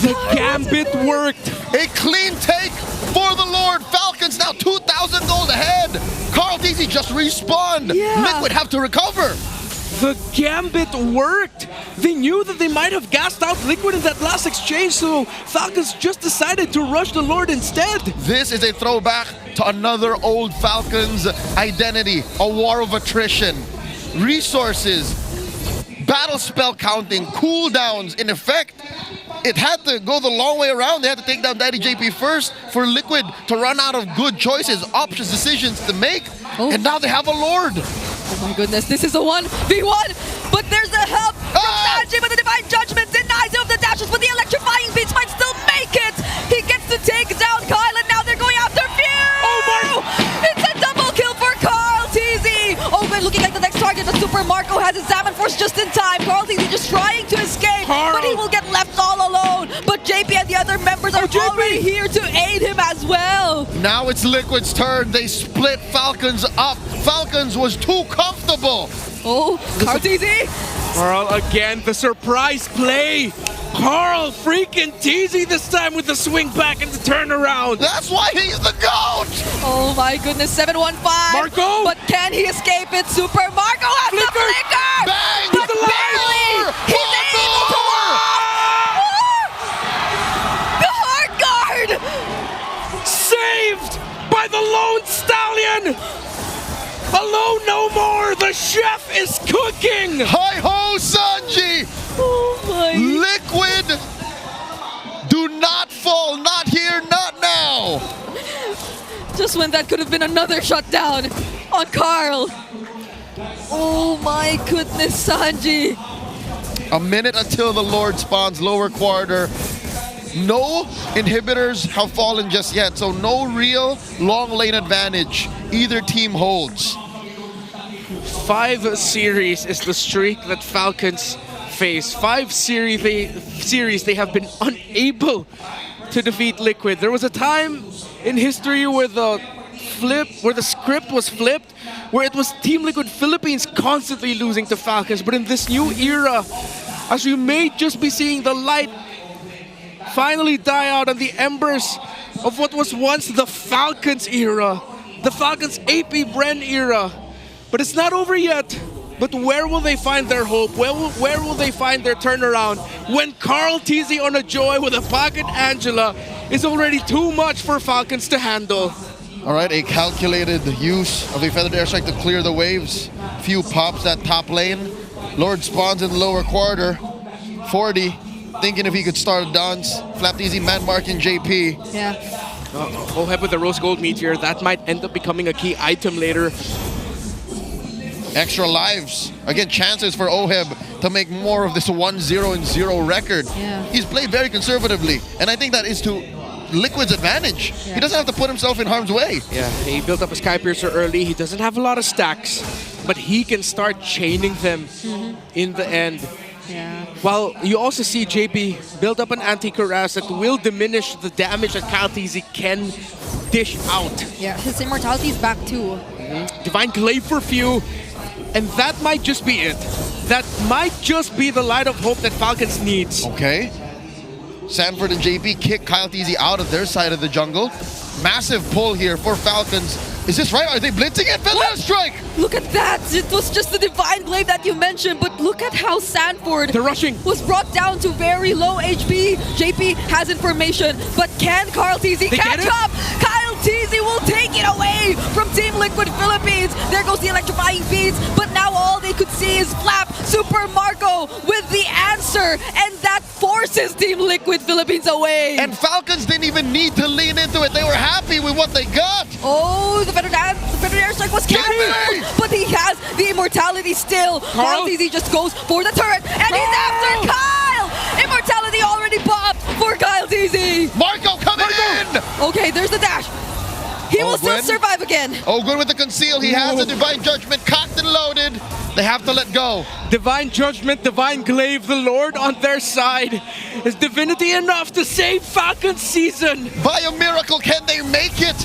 The gambit worked. A clean take for the Lord. Falcons now 2,000 gold ahead. Carl TZ just respawned. Liquid have to recover. The gambit worked. They knew that they might have gassed out Liquid in that last exchange, so Falcons just decided to rush the Lord instead. This is a throwback to another old Falcons identity, a war of attrition. Resources battle spell counting, cooldowns in effect. It had to go the long way around. They had to take down Daddy JP first for Liquid to run out of good choices, options, decisions to make. And now they have a Lord. Oh my goodness, this is a 1v1, but there's a help from Sanji, but the Divine Judgment denies him of the dashes, but the electrifying beats might still make it. He gets to take down Kyle, and now they're going after Few. Oh my! It's a double kill for Carl TZ. Open looking like the next target, but Super Marco has his Salmon Force just in time. Carl TZ just trying to escape, but he will get left all alone. But JP and the other members are already here to aid him as well. Now it's Liquid's turn. They split Falcons up. Falcons was too comfortable. Oh, Carl TZ. Carl again, the surprise play. Carl freaking TZ this time with the swing back and the turnaround. That's why he's the GOAT. Oh my goodness, 715. Marco. But can he escape it? Super Marco has the flicker. Bang. But barely. He's able to walk. The hard guard. Saved by the Lone Stallion. Alone no more. The chef is cooking. Hi ho, Sanji. Oh my. Liquid. Do not fall. Not here. Not now. Just when that could have been another shutdown on Carl. Oh my goodness, Sanji. A minute until the Lord spawns lower quarter. No inhibitors have fallen just yet, so no real long lane advantage either team holds. 5 series is the streak that Falcons face. 5 series they have been unable to defeat Liquid. There was a time in history where the script was flipped, where it was Team Liquid Philippines constantly losing to Falcons. But in this new era, as we may just be seeing the light finally die out on the embers of what was once the Falcons era, the Falcons AP Bren era. But it's not over yet. But where will they find their hope? Where will they find their turnaround when Carl TZ on a Joy with a pocket Angela is already too much for Falcons to handle? All right, a calculated use of a feathered airstrike to clear the waves. Few pops that top lane. Lord spawns in the lower quarter. 40, thinking if he could start a dance. Flap easy man marking JP. Yeah. Oheb with the rose gold meteor. That might end up becoming a key item later. Extra lives. Again, chances for Oheb to make more of this 1-0-0 record. Yeah. He's played very conservatively, and I think that is to Liquid's advantage. Yeah. He doesn't have to put himself in harm's way. Yeah, he built up a Sky Piercer early. He doesn't have a lot of stacks, but he can start chaining them in the end. Yeah. While you also see JP build up an anti-Cuirass that will diminish the damage that Kyle TZ can dish out. Yeah, his immortality is back too. Divine Glaive for few. And that might just be it. That might just be the light of hope that Falcons needs. Okay. Sanford and JP kick Kyle TZ out of their side of the jungle. Massive pull here for Falcons. Is this right? Are they blitzing it? Feather strike! Look at that! It was just the Divine Glaive that you mentioned, but look at how Sanford was brought down to very low HP. JP has information, but can Carl TZ catch up? Kyle TZ will take it away from Team Liquid Philippines. There goes the electrifying beats, but now all they could see is Flap, Super Marco with the answer, and that forces Team Liquid Philippines away. And Falcons didn't even need to lean into it. They were happy with what they got. Oh, the Feathered Airstrike was cancelled, but he has the immortality still. Carl TZ just goes for the turret, and he's after Kyle! Immortality already popped for Kyle TZ. Marco coming in! Okay, there's the dash. He will still survive again. Oh, good with the conceal. He has the Divine Judgment cocked and loaded. They have to let go. Divine Judgment, Divine Glaive, the Lord on their side. Is divinity enough to save Falcons season? By a miracle, can they make it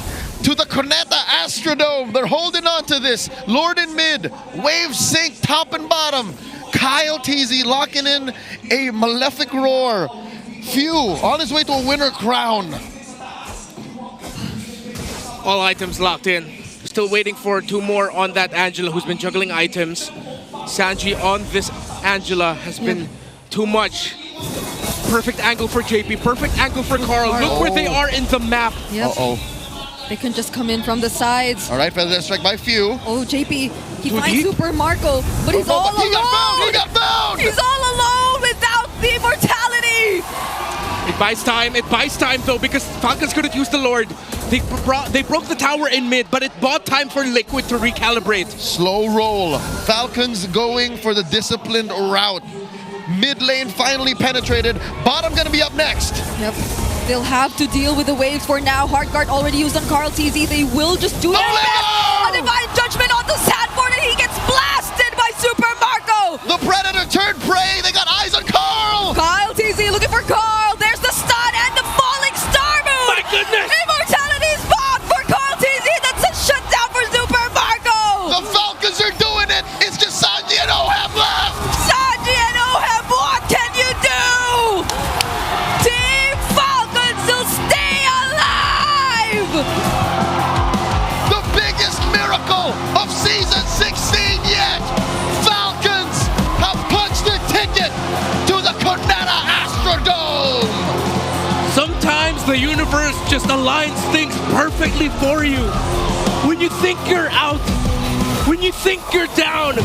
to the Corneta Astrodome? They're holding on to this. Lord in mid, wave sync top and bottom. Kyle TZ locking in a malefic roar. Few on his way to a winner crown. All items locked in. Still waiting for 2 more on that Angela who's been juggling items. Sanji on this Angela has been too much. Perfect angle for JP, perfect angle for Carl. Look where they are in the map. Uh-oh. They can just come in from the sides. All right, feather strike by few. Oh, JP, he finds Super Marco, but he's all alone. He got found! He got found! He's all alone without the immortality. It buys time though, because Falcons couldn't use the Lord. They broke the tower in mid, but it bought time for Liquid to recalibrate. Slow roll. Falcons going for the disciplined route. Mid lane finally penetrated. Bottom gonna be up next. Yep. They'll have to deal with the waves for now. Hardguard already used on Carl TZ. They will just do their best. A divine judgment onto Sanford, and he gets blasted by Super Marco. The Predator turned prey. They got eyes on Carl. Kyle TZ looking for Carl. There's the stun and the falling star move. My goodness. Immortality is bombed for Carl TZ. That's a shutdown for Super Marco. The Falcons are doing it. It's just Sanji and Oheb left. Sanji and Oheb, what can you do? Team Falcons will stay alive. The biggest miracle of season 16 yet. Falcons have punched their ticket to the Cornetta Astrodome. Sometimes the universe just aligns things perfectly for you. When you think you're out, when you think you're down,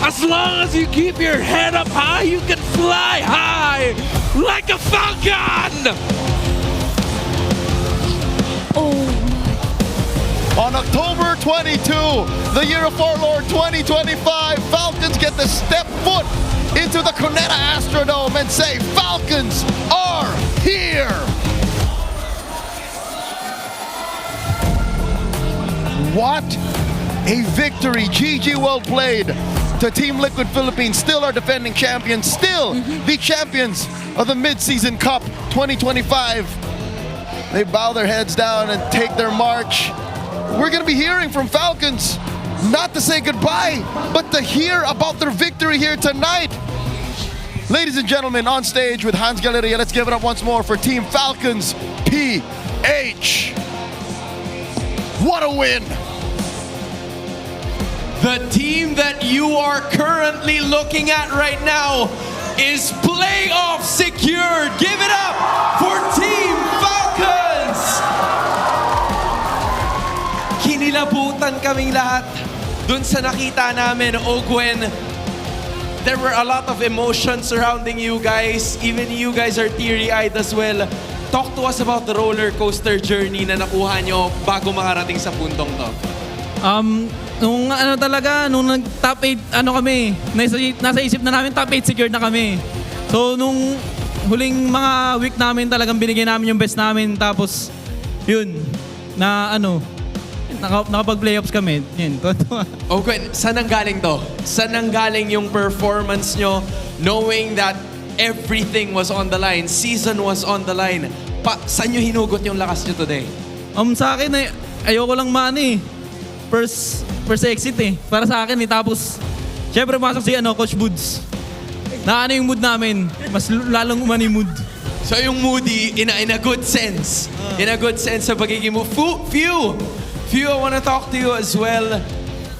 as long as you keep your head up high, you can fly high like a falcon! On October 22, the year of our Lord 2025, Falcons get to step foot into the Cornetta Astrodome and say, Falcons are here! What a victory. GG, well played. To Team Liquid Philippines, still our defending champions, still the champions of the Mid-Season Cup 2025. They bow their heads down and take their march. We're going to be hearing from Falcons, not to say goodbye, but to hear about their victory here tonight. Ladies and gentlemen, on stage with Hans Galleria, let's give it up once more for Team Falcons PH. What a win! The team that you are currently looking at right now is playoff secured. Give it up for Team Falcons! Kinilabutan kaming lahat dun sa nakita namin, Ogwen. There were a lot of emotions surrounding you guys. Even you guys are teary-eyed as well. Talk to us about the roller coaster journey na nakuha nyo bago makarating sa puntong to. Nung nag-top 8, kami, nasa isip na namin top 8 secured na kami. So, nung huling mga week namin talagang binigay namin yung best namin. Tapos, yun, nakapag-playoffs kami. Yun, Okay, saan ang galing to? Saan ang galing yung performance nyo knowing that everything was on the line, season was on the line? Saan nyo hinugot yung lakas nyo today? Sa akin, ayoko lang first exit para sa akin tapos syempre pumasok si Coach Boods na yung mood namin mas lalong umani mood so yung moody in a good sense in a good sense sa pagiging mo few I want to talk to you as well.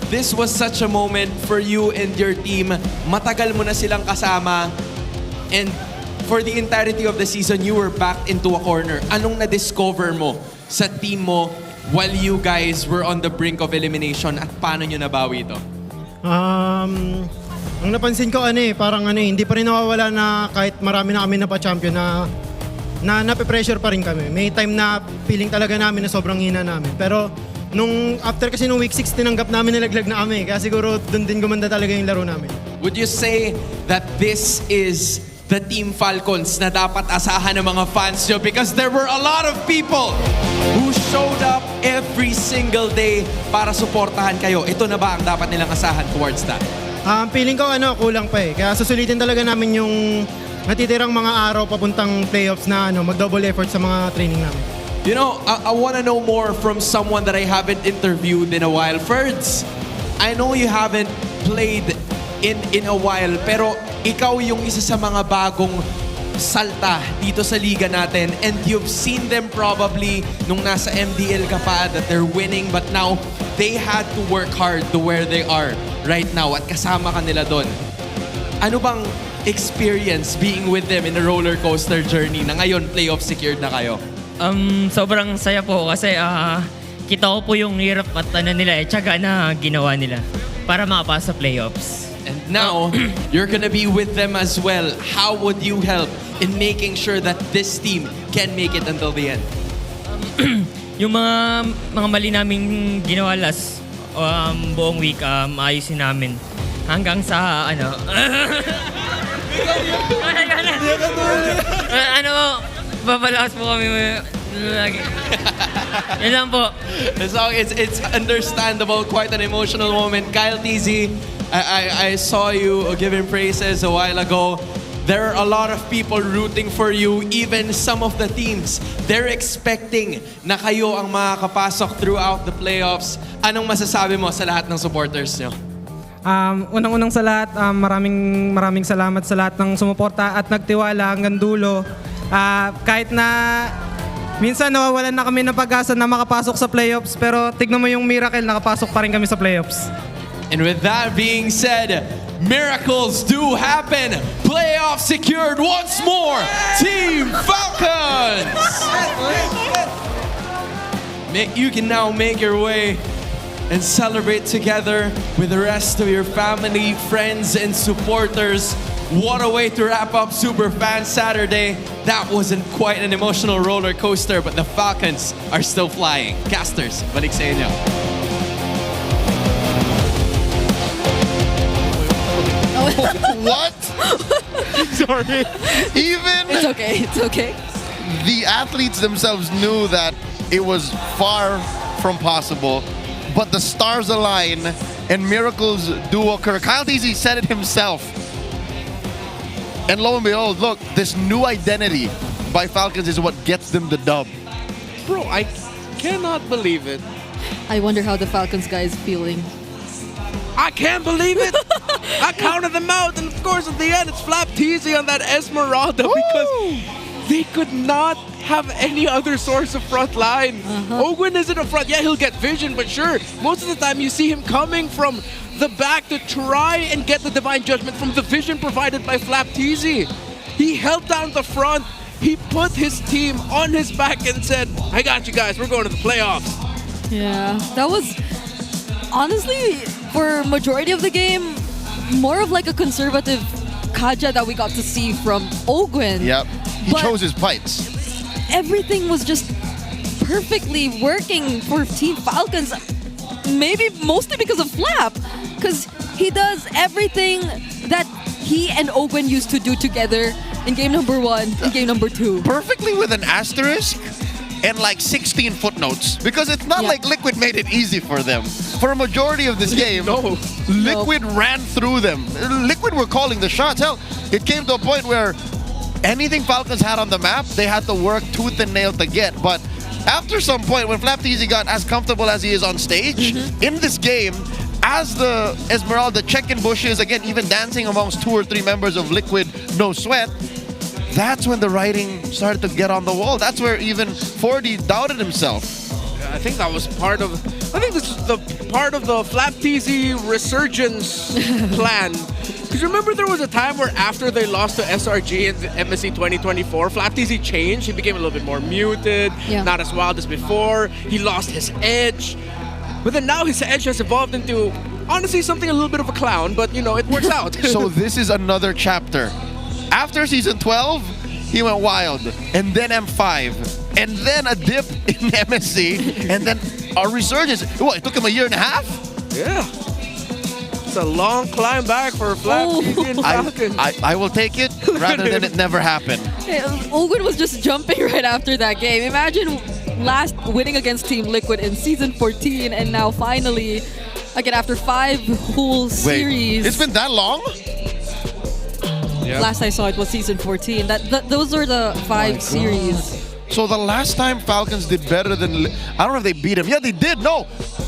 This was such a moment for you and your team. Matagal mo na silang kasama and for the entirety of the season you were backed into a corner. Anong na-discover mo sa team mo while you guys were on the brink of elimination at paano nyo nabawi ito? Ang napansin ko hindi pa rin nawawala na kahit marami na kami na pa-champion na nape-pressure pa rin kami. May time na feeling talaga namin na sobrang hina namin. Pero after kasi nung week 6 tinanggap namin nilaglag na kami. Kaya siguro doon din gumanda talaga yung laro namin. Would you say that this is the Team Falcons na dapat asahan ng mga fans nyo? Because there were a lot of people who showed up every single day para suportahan kayo. Ito na ba ang dapat nilang asahan towards that? Feeling ko kulang pa Kaya susulitin talaga namin yung natitirang mga araw papuntang playoffs na mag-double effort sa mga training namin. You know, I want to know more from someone that I haven't interviewed in a while. Ferds, I know you haven't played in a while, pero ikaw yung isa sa mga bagong salta dito sa liga natin and you've seen them probably nung nasa MDL ka pa that they're winning but now they had to work hard to where they are right now at kasama ka nila doon. Ano bang experience being with them in a roller coaster journey na ngayon playoff secured na kayo? Sobrang saya po kasi kita ko po yung hirap at nila, tiyaga na ginawa nila para makapasa sa playoffs. And now, you're gonna be with them as well. How would you help in making sure that this team can make it until the end? Yung mga mali naming ginawa last buong week, ayusin namin. Hanggang sa babalakas po kami lagi. Yan lang po. So it's understandable, quite an emotional moment. Kyle TZ, I saw you giving praises a while ago. There are a lot of people rooting for you, even some of the teams. They're expecting na kayo ang makakapasok throughout the playoffs. Anong masasabi mo sa lahat ng supporters nyo? Unang-unang sa lahat, maraming salamat sa lahat ng sumuporta at nagtiwala hanggang dulo. Kahit na minsan nawawalan na kami ng pag-asa na makapasok sa playoffs, pero tignan mo yung miracle, nakapasok pa rin kami sa playoffs. And with that being said, miracles do happen. Playoff secured once more. Team Falcons! You can now make your way and celebrate together with the rest of your family, friends, and supporters. What a way to wrap up Superfan Saturday. That wasn't quite an emotional roller coaster, but the Falcons are still flying. Casters, balik sa inyo. What? Sorry. Even It's okay. It's okay. the athletes themselves knew that it was far from possible, but the stars align and miracles do occur. Kyle TZ said it himself. And lo and behold, look, this new identity by Falcons is what gets them the dub. Bro, I cannot believe it. I wonder how the Falcons guy is feeling. I can't believe it. I counted them out, and of course at the end it's Flap TZ on that Esmeralda because they could not have any other source of front line. Ogwin isn't a front. Yeah, he'll get vision, but sure, most of the time you see him coming from the back to try and get the divine judgment from the vision provided by Flap TZ. He held down the front. He put his team on his back and said, I got you guys, we're going to the playoffs. Yeah, that was honestly, for majority of the game, more of like a conservative Kaja that we got to see from Ogwin. Yep, he chose his fights. Everything was just perfectly working for Team Falcons. Maybe mostly because of Flap, because he does everything that he and Ogwin used to do together in game number 1 and game number 2. Perfectly with an asterisk and like 16 footnotes, because it's not like Liquid made it easy for them. For a majority of this game, Liquid ran through them. Liquid were calling the shots. Hell, it came to a point where anything Falcons had on the map, they had to work tooth and nail to get. But after some point, when Flap TZ got as comfortable as he is on stage, in this game, as the Esmeralda check-in bushes, again, even dancing amongst 2 or 3 members of Liquid No Sweat, that's when the writing started to get on the wall. That's where even 40 doubted himself. I think that was part of. I think this is the part of the Flap TZ resurgence plan. Because remember, there was a time where after they lost to SRG in the MSC 2024, Flap TZ changed. He became a little bit more muted, not as wild as before. He lost his edge. But then now his edge has evolved into, honestly, something a little bit of a clown. But, you know, it works out. So this is another chapter. After season 12, he went wild. And then M5. And then a dip in MSC. And then a resurgence. What, it took him a year and a half? Yeah. It's a long climb back for Flap TZ and Falcons. I will take it rather than it never happened. Ogwin was just jumping right after that game. Imagine last winning against Team Liquid in season 14, and now finally, again after 5 whole series. It's been that long? Last I saw it was season 14. Those are the 5 series. So the last time Falcons did better than... I don't know if they beat him. Yeah, they did. No.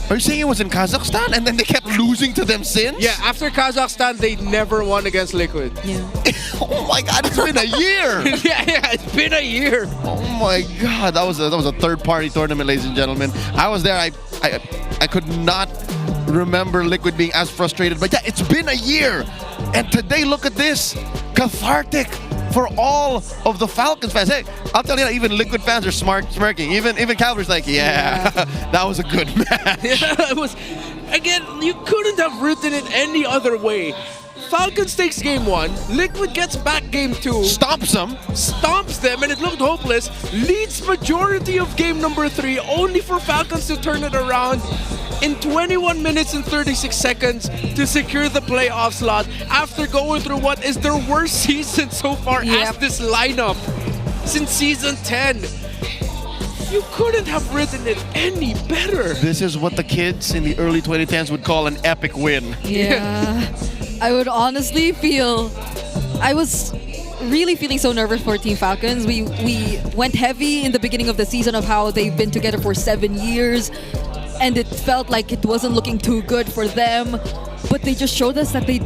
Are you saying it was in Kazakhstan and then they kept losing to them since? Yeah, after Kazakhstan, they never won against Liquid. Yeah. Oh my God, it's been a year. yeah, it's been a year. Oh my God, that was a third-party tournament, ladies and gentlemen. I was there. I could not remember Liquid being as frustrated. But yeah, it's been a year. And today, look at this. Cathartic for all of the Falcons fans. Hey, I'll tell you, even Liquid fans are smirking. Even Calvary's like, yeah. That was a good match. Yeah, it was. Again, you couldn't have written it any other way. Falcons takes game 1, Liquid gets back game 2, stomps them, and it looked hopeless. Leads majority of game number 3, only for Falcons to turn it around in 21 minutes and 36 seconds to secure the playoff slot after going through what is their worst season so far as this lineup since season 10. You couldn't have written it any better. This is what the kids in the early 2010s would call an epic win. Yeah. I would honestly feel, I was really feeling so nervous for Team Falcons. We went heavy in the beginning of the season of how they've been together for 7 years, and it felt like it wasn't looking too good for them. But they just showed us that they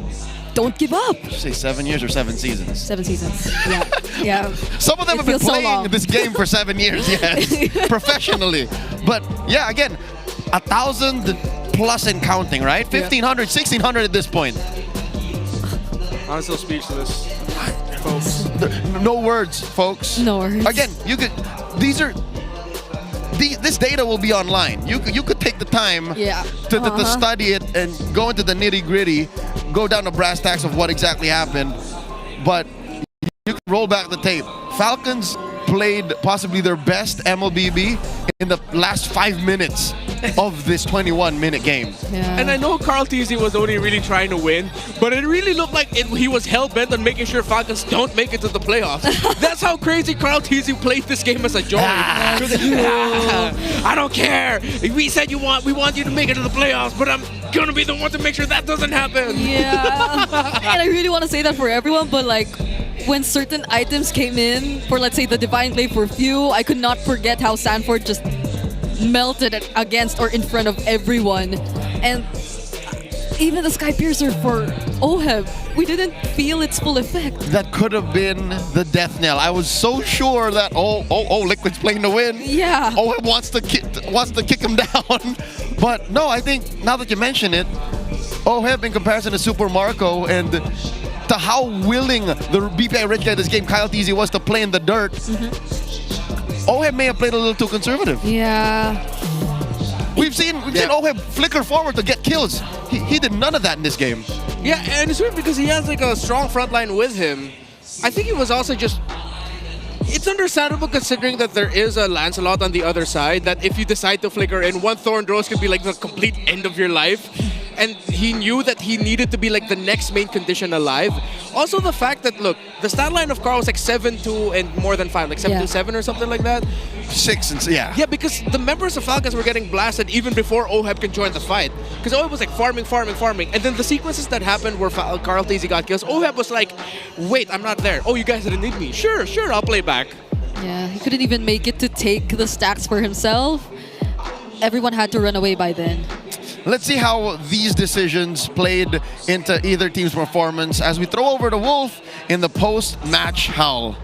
don't give up. Did you say 7 years or 7 seasons? 7 seasons. Yeah. Some of them have been playing this game for 7 years, yes, professionally. But yeah, again, 1,000 plus and counting, right? 1,500, 1,600 at this point. I'm still speechless, folks. No words, folks. No words. Again, you could. This data will be online. You could take the time to study it and go into the nitty gritty, go down to brass tacks of what exactly happened. But you can roll back the tape. Falcons played possibly their best MLBB in the last 5 minutes of this 21-minute game. And I know Carl TZ was only really trying to win, but it really looked like he was hell-bent on making sure Falcons don't make it to the playoffs. That's how crazy Carl TZ played this game as a joke. I don't care. We said we want you to make it to the playoffs, but I'm gonna be the one to make sure that doesn't happen. Yeah. And I really want to say that for everyone, but like, when certain items came in for, let's say, the Divine Glaive for few, I could not forget how Sanford just melted it against or in front of everyone. And even the Sky Piercer for OHEB, we didn't feel its full effect. That could have been the death knell. I was so sure that Liquid's playing to win. Yeah. OHEB wants to kick him down. But no, I think now that you mention it, OHEB in comparison to Super Marco and to how willing the BPI Rich guy this game, Kyle TZ, was to play in the dirt, OHEB may have played a little too conservative. Yeah. We've seen OHEB flicker forward to get kills. He did none of that in this game. Yeah, and it's weird because he has like a strong front line with him. I think he was also just... It's understandable considering that there is a Lancelot on the other side, that if you decide to flicker in, one Thorn Rose could be like the complete end of your life. And he knew that he needed to be like the next main condition alive. Also the fact that, look, the stat line of Carl was like 7-2 and more than 5, like 7-7 or something like that. 6 and yeah. Yeah, because the members of Falcons were getting blasted even before OHEB can join the fight. Because OHEB was like farming. And then the sequences that happened where Carl TZ got kills, OHEB was like, wait, I'm not there. Oh, you guys didn't need me. Sure, I'll play back. Yeah, he couldn't even make it to take the stacks for himself. Everyone had to run away by then. Let's see how these decisions played into either team's performance as we throw over to Wolf in the post-match howl.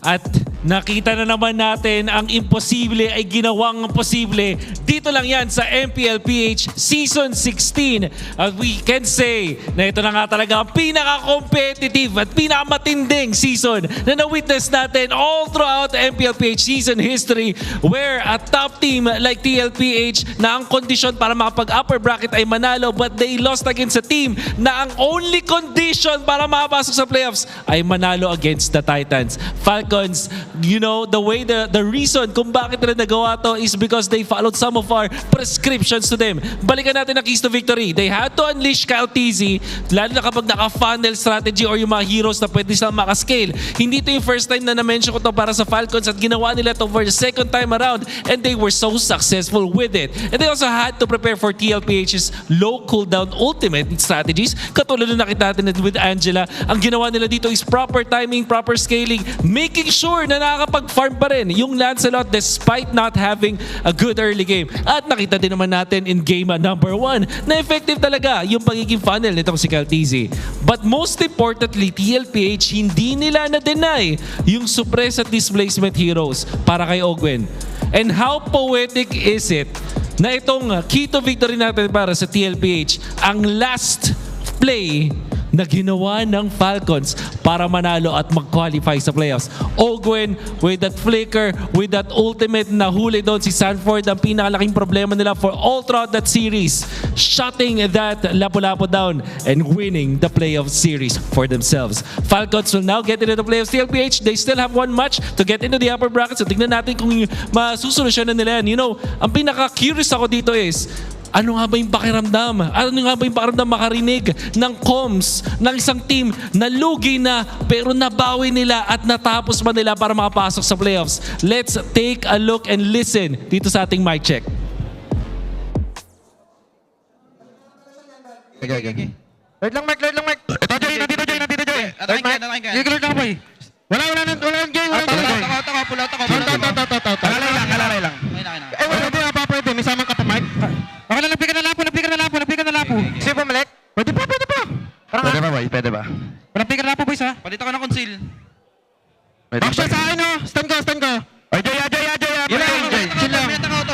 At nakita na naman natin ang imposible ay ginawang posible. Dito lang yan sa MPLPH Season 16. At we can say na ito na nga talaga ang pinaka-competitive at pinaka-matinding season na na-witness natin all throughout the MPLPH season history, where a top team like TLPH na ang kondisyon para makapag-upper bracket ay manalo, but they lost against a team na ang only condition para makapasok sa playoffs ay manalo against the Titans. Falcons, you know, the reason kung bakit nila nagawa to is because they followed some of our prescriptions to them. Balikan natin ang keys to victory. They had to unleash Kyle TZ, lalo na kapag naka-funnel strategy or yung mga heroes na pwede silang makascale. Hindi ito yung first time na na-mention ko to para sa Falcons at ginawa nila to for the second time around, and they were so successful with it. And they also had to prepare for TLPH's low cooldown ultimate strategies. Katulad na nakita natin with Angela, ang ginawa nila dito is proper timing, proper scaling, making sure na nakakapag-farm pa rin yung Lancelot despite not having a good early game. At nakita din naman natin in game number 1 na effective talaga yung pagiging funnel nitong si Kyle TZ. But most importantly, TLPH hindi nila na-deny yung suppress at displacement heroes para kay Ogwen. And how poetic is it na itong key to victory natin para sa TLPH, ang last play na ginawa ng Falcons para manalo at mag-qualify sa playoffs. Ogwen with that flicker, with that ultimate na huli doon si Sanford, ang pinakalaking problema nila for all throughout that series, shutting that Lapu-Lapu down and winning the playoff series for themselves. Falcons will now get into the playoffs. TLPH, they still have one match to get into the upper bracket. So tignan natin kung masusolusyonan nila yan. You know, ang pinaka-curious ako dito is, ano nga ba yung pakiramdam? Ano nga ba yung pakiramdam makarinig ng comms ng isang team na lugi na pero nabawi nila at natapos pa nila para makapasok sa playoffs? Let's take a look and listen dito sa ating mic check. Okay. Wait lang, Mike. Ito, Joy. Nandito, Joy. Gigilid lang, boy. Wala, Joy. Wala. Alalay lang. Eh, wala, hindi nga pa pwede. May samang ka pa, Mike. Okay lang, nagpigan na lapo. Sige, bumalik. Pwede pa. Pwede ba, boy? Pwede ba? Nagpigan na lapo, boys, ha? Palito ka ng conceal. Backshot sa akin, oh. Stand ko. Ay, Joy. Chill lang. Meta ka,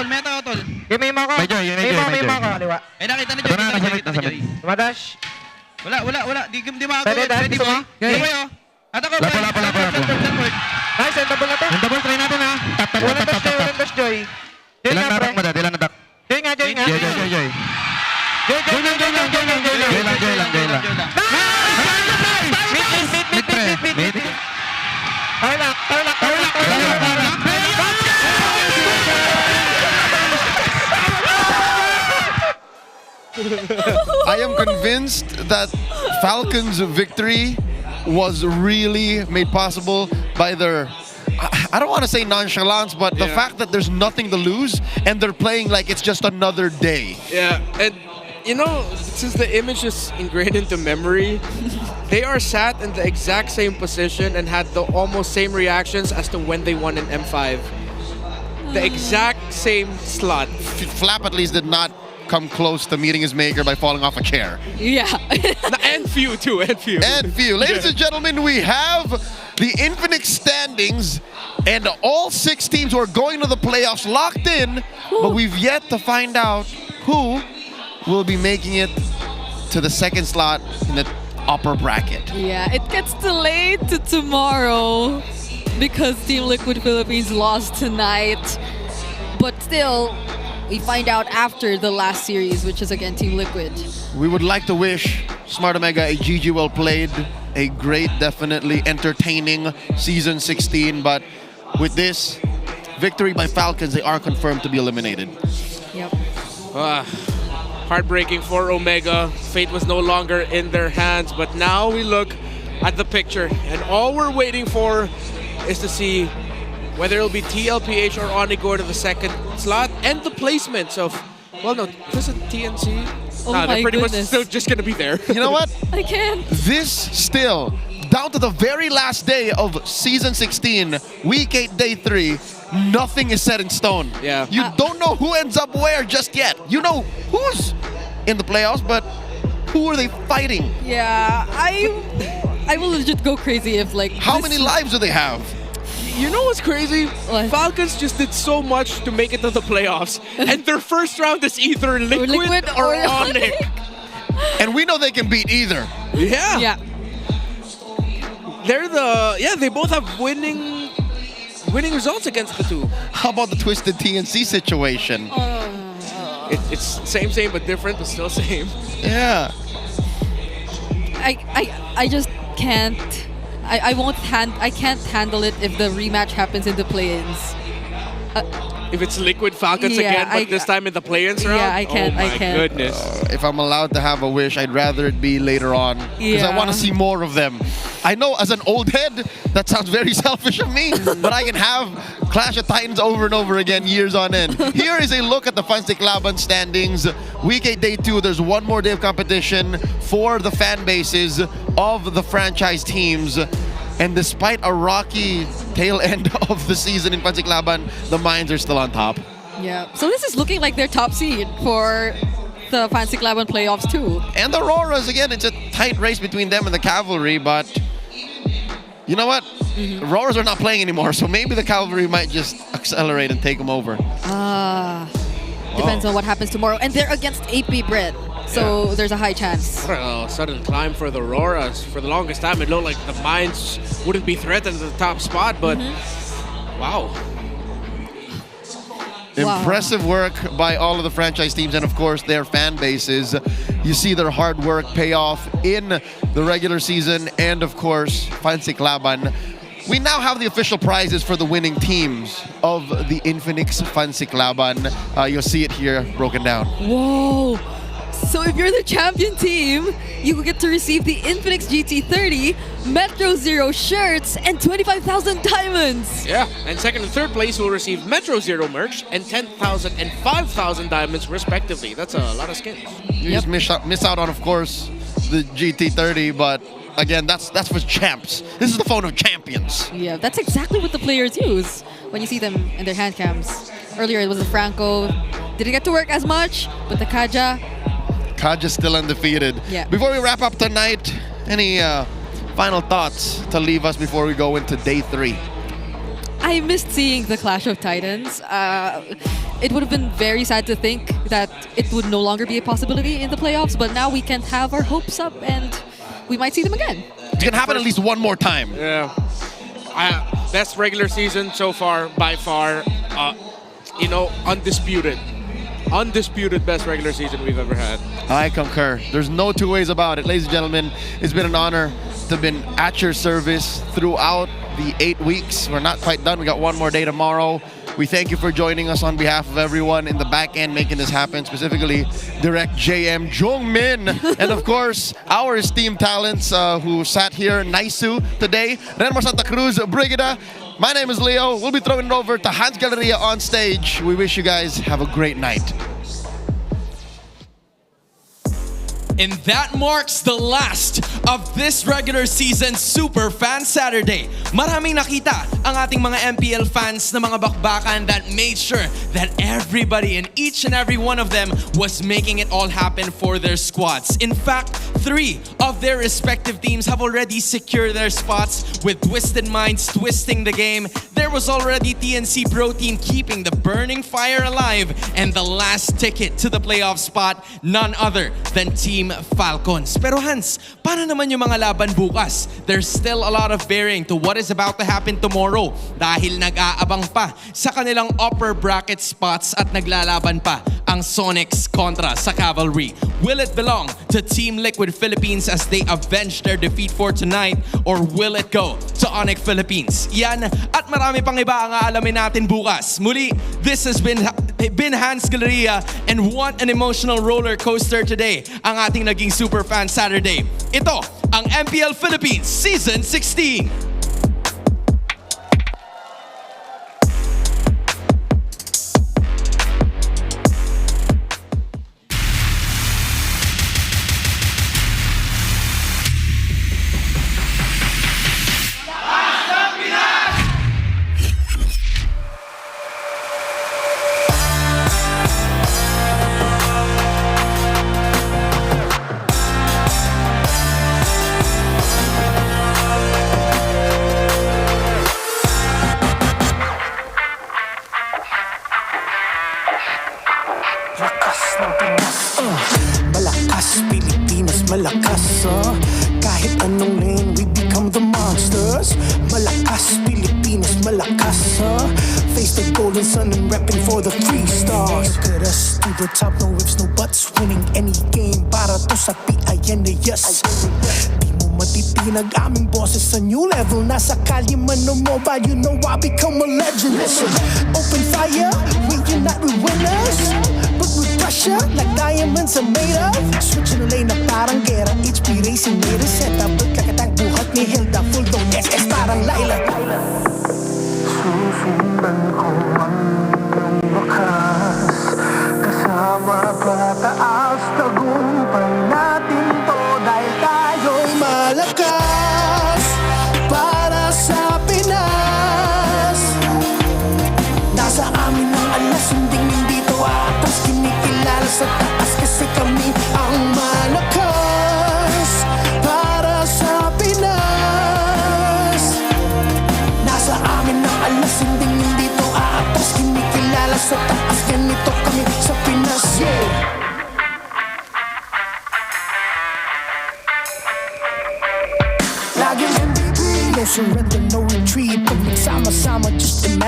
tol. Yung may mo ko. May mo ko. Aliwa. Ay, nakita ni Joy. Tumadash. Wala. Di makagawin. Ready mo? Ready mo, at ako. Lapo. Nice, yung double na to. Yung double, try natin, ha? Walang dash, Joy. Ilang natak mo, Dad? Joy nga. Joy lang. Meet. Tayo lang. I am convinced that Falcons' victory was really made possible by their, I don't want to say nonchalance, but the fact that there's nothing to lose and they're playing like it's just another day. Yeah, and you know, since the image is ingrained into memory, they are sat in the exact same position and had the almost same reactions as to when they won in M5. The exact same slot. Flap at least did not come close to meeting his maker by falling off a chair. Yeah. And few. Ladies and gentlemen, we have the Infinix standings and all 6 teams who are going to the playoffs locked in, but we've yet to find out who will be making it to the second slot in the upper bracket. Yeah, it gets delayed to tomorrow because Team Liquid Philippines lost tonight. But still, we find out after the last series, which is again Team Liquid. We would like to wish Smart Omega a GG well played, a great, definitely entertaining Season 16, but with this victory by Falcons, they are confirmed to be eliminated. Yep. Heartbreaking for Omega. Fate was no longer in their hands, but now we look at the picture, and all we're waiting for is to see whether it'll be TLPH or Onigor to the second slot, and the placements of, well, no, this is TNC. Oh they're my pretty goodness. much still just gonna be there. You know what? I can't. This still, down to the very last day of Season 16, Week 8, Day 3, nothing is set in stone. Yeah. You don't know who ends up where just yet. You know who's in the playoffs, but who are they fighting? Yeah, I will legit go crazy if like... How many lives do they have? You know what's crazy? What? Falcons just did so much to make it to the playoffs, and their first round is either Liquid or Onyx. And we know they can beat either. Yeah. Yeah. They both have winning results against the two. How about the Twisted TNC situation? It's same but different, but still same. Yeah. I just can't. I can't handle it if the rematch happens in the play-ins. If it's Liquid Falcons Yeah, again, but this time in the play-ins round? Yeah, I can't. Oh my goodness. If I'm allowed to have a wish, I'd rather it be later on. Because I Yeah. want to see more of them. I know as an old head, that sounds very selfish of me, but I can have Clash of Titans over and over again years on end. Here is a look at the Fanstic Laban standings. Week 8, Day 2, there's one more day of competition for the fan bases of the franchise teams. And despite a rocky tail end of the season in Fanstic Laban, the Mines are still on top. Yeah. So this is looking like their top seed for the Fancy Club and playoffs too. And the RORAs, again, it's a tight race between them and the Cavalry, but you know what? RORAs are not playing anymore, so maybe the Cavalry might just accelerate and take them over. Depends on what happens tomorrow. And they're against AP Bread. So there's a high chance. What a sudden climb for the Roras. For the longest time, it looked like the Mines wouldn't be threatened at the top spot, but wow. Impressive work by all of the franchise teams and, of course, their fan bases. You see their hard work pay off in the regular season and, of course, Fancy Klaban. We now have the official prizes for the winning teams of the Infinix Fancy Klaban. You'll see it here broken down. Whoa! So if you're the champion team, you will get to receive the Infinix GT30, Metro Zero shirts, and 25,000 diamonds. Yeah, and second and third place will receive Metro Zero merch and 10,000 and 5,000 diamonds respectively. That's a lot of skins. You just miss out on, of course, the GT30, but again, that's for champs. This is the phone of champions. Yeah, that's exactly what the players use when you see them in their hand cams. Earlier it was the Franco. Didn't get to work as much, but the Kaja. Kaja's still undefeated. Yeah. Before we wrap up tonight, any final thoughts to leave us before we go into day 3? I missed seeing the Clash of Titans. It would have been very sad to think that it would no longer be a possibility in the playoffs, but now we can have our hopes up and we might see them again. It's going to happen at least one more time. Yeah. Best regular season so far, by far. Undisputed. Undisputed best regular season we've ever had. I concur. There's no two ways about it. Ladies and gentlemen, it's been an honor to have been at your service throughout the 8 weeks. We're not quite done. We got one more day tomorrow. We thank you for joining us on behalf of everyone in the back end making this happen, specifically Direct JM, Jong Min, and of course, our esteemed talents who sat here, Naisu today, Renmar Santa Cruz, Brigida. My name is Leo. We'll be throwing it over to Hans Galleria on stage. We wish you guys have a great night. And that marks the last of this regular season Super Fan Saturday. Maraming nakita ang ating mga MPL fans na mga bakbakan that made sure that everybody and each and every one of them was making it all happen for their squads. In fact, 3 of their respective teams have already secured their spots with Twisted Minds twisting the game. There was already TNC Pro Team keeping the burning fire alive, and the last ticket to the playoff spot, none other than Team Falcons. Pero Hans, paano naman yung mga laban bukas? There's still a lot of bearing to what is about to happen tomorrow dahil nag-aabang pa sa kanilang upper bracket spots at naglalaban pa ang Sonics kontra sa Cavalry. Will it belong to Team Liquid Philippines as they avenge their defeat for tonight, or will it go to Onyx Philippines? Yan at marami pang iba ang aalamin natin bukas. Muli, this has been Hans Galleria, and what an emotional roller coaster today ang ating naging Super Fan Saturday. Ito ang MPL Philippines Season 16. Malakas Pilipinas, malakas kahit anong lane, we become the monsters. Malakas Pilipinas, malakas face the golden sun and repping for the 3 stars. Look at us to the top, no ifs, no buts, winning any game para to sa PINAS. Di mo matitinag aming boses sa new level. Nasa kalye man o mobile, you know I become a legend. Listen, open fire, we unite, we winners. But with pressure, like diamonds are made of. Switching the lane na parang gera, HP racing made a setup. Kakatang buhat ni Hilda, full dome SS parang Laila. Susundan ko ang iyong wakas, kasama pataas, tagumpay natin to dahil tayo'y malakas para sa Pinas. Nasa amin ang alas, hindi to atas, kinikilala sa taas kasi kami ang malakas para sa Pinas. Nasa amin ang alas, hindi to atas, kinikilala sa taas, ganito kami sa Pinas. Yeah.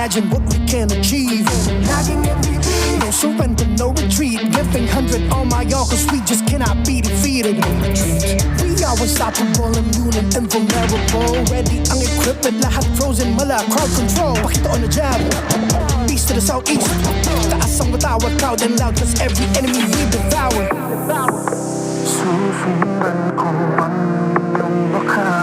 imagine what we can achieve. Nagging MVP, no surrender, no retreat. Giving 100 on my all, cause we just cannot be defeated. We are unstoppable, immune and invulnerable. Ready ang equipment, lahat frozen, mala, crowd control. Pakita on the jab, east to the southeast. Taas ang matawag, proud and loud, cause every enemy we devour. Susundan ko man yung baka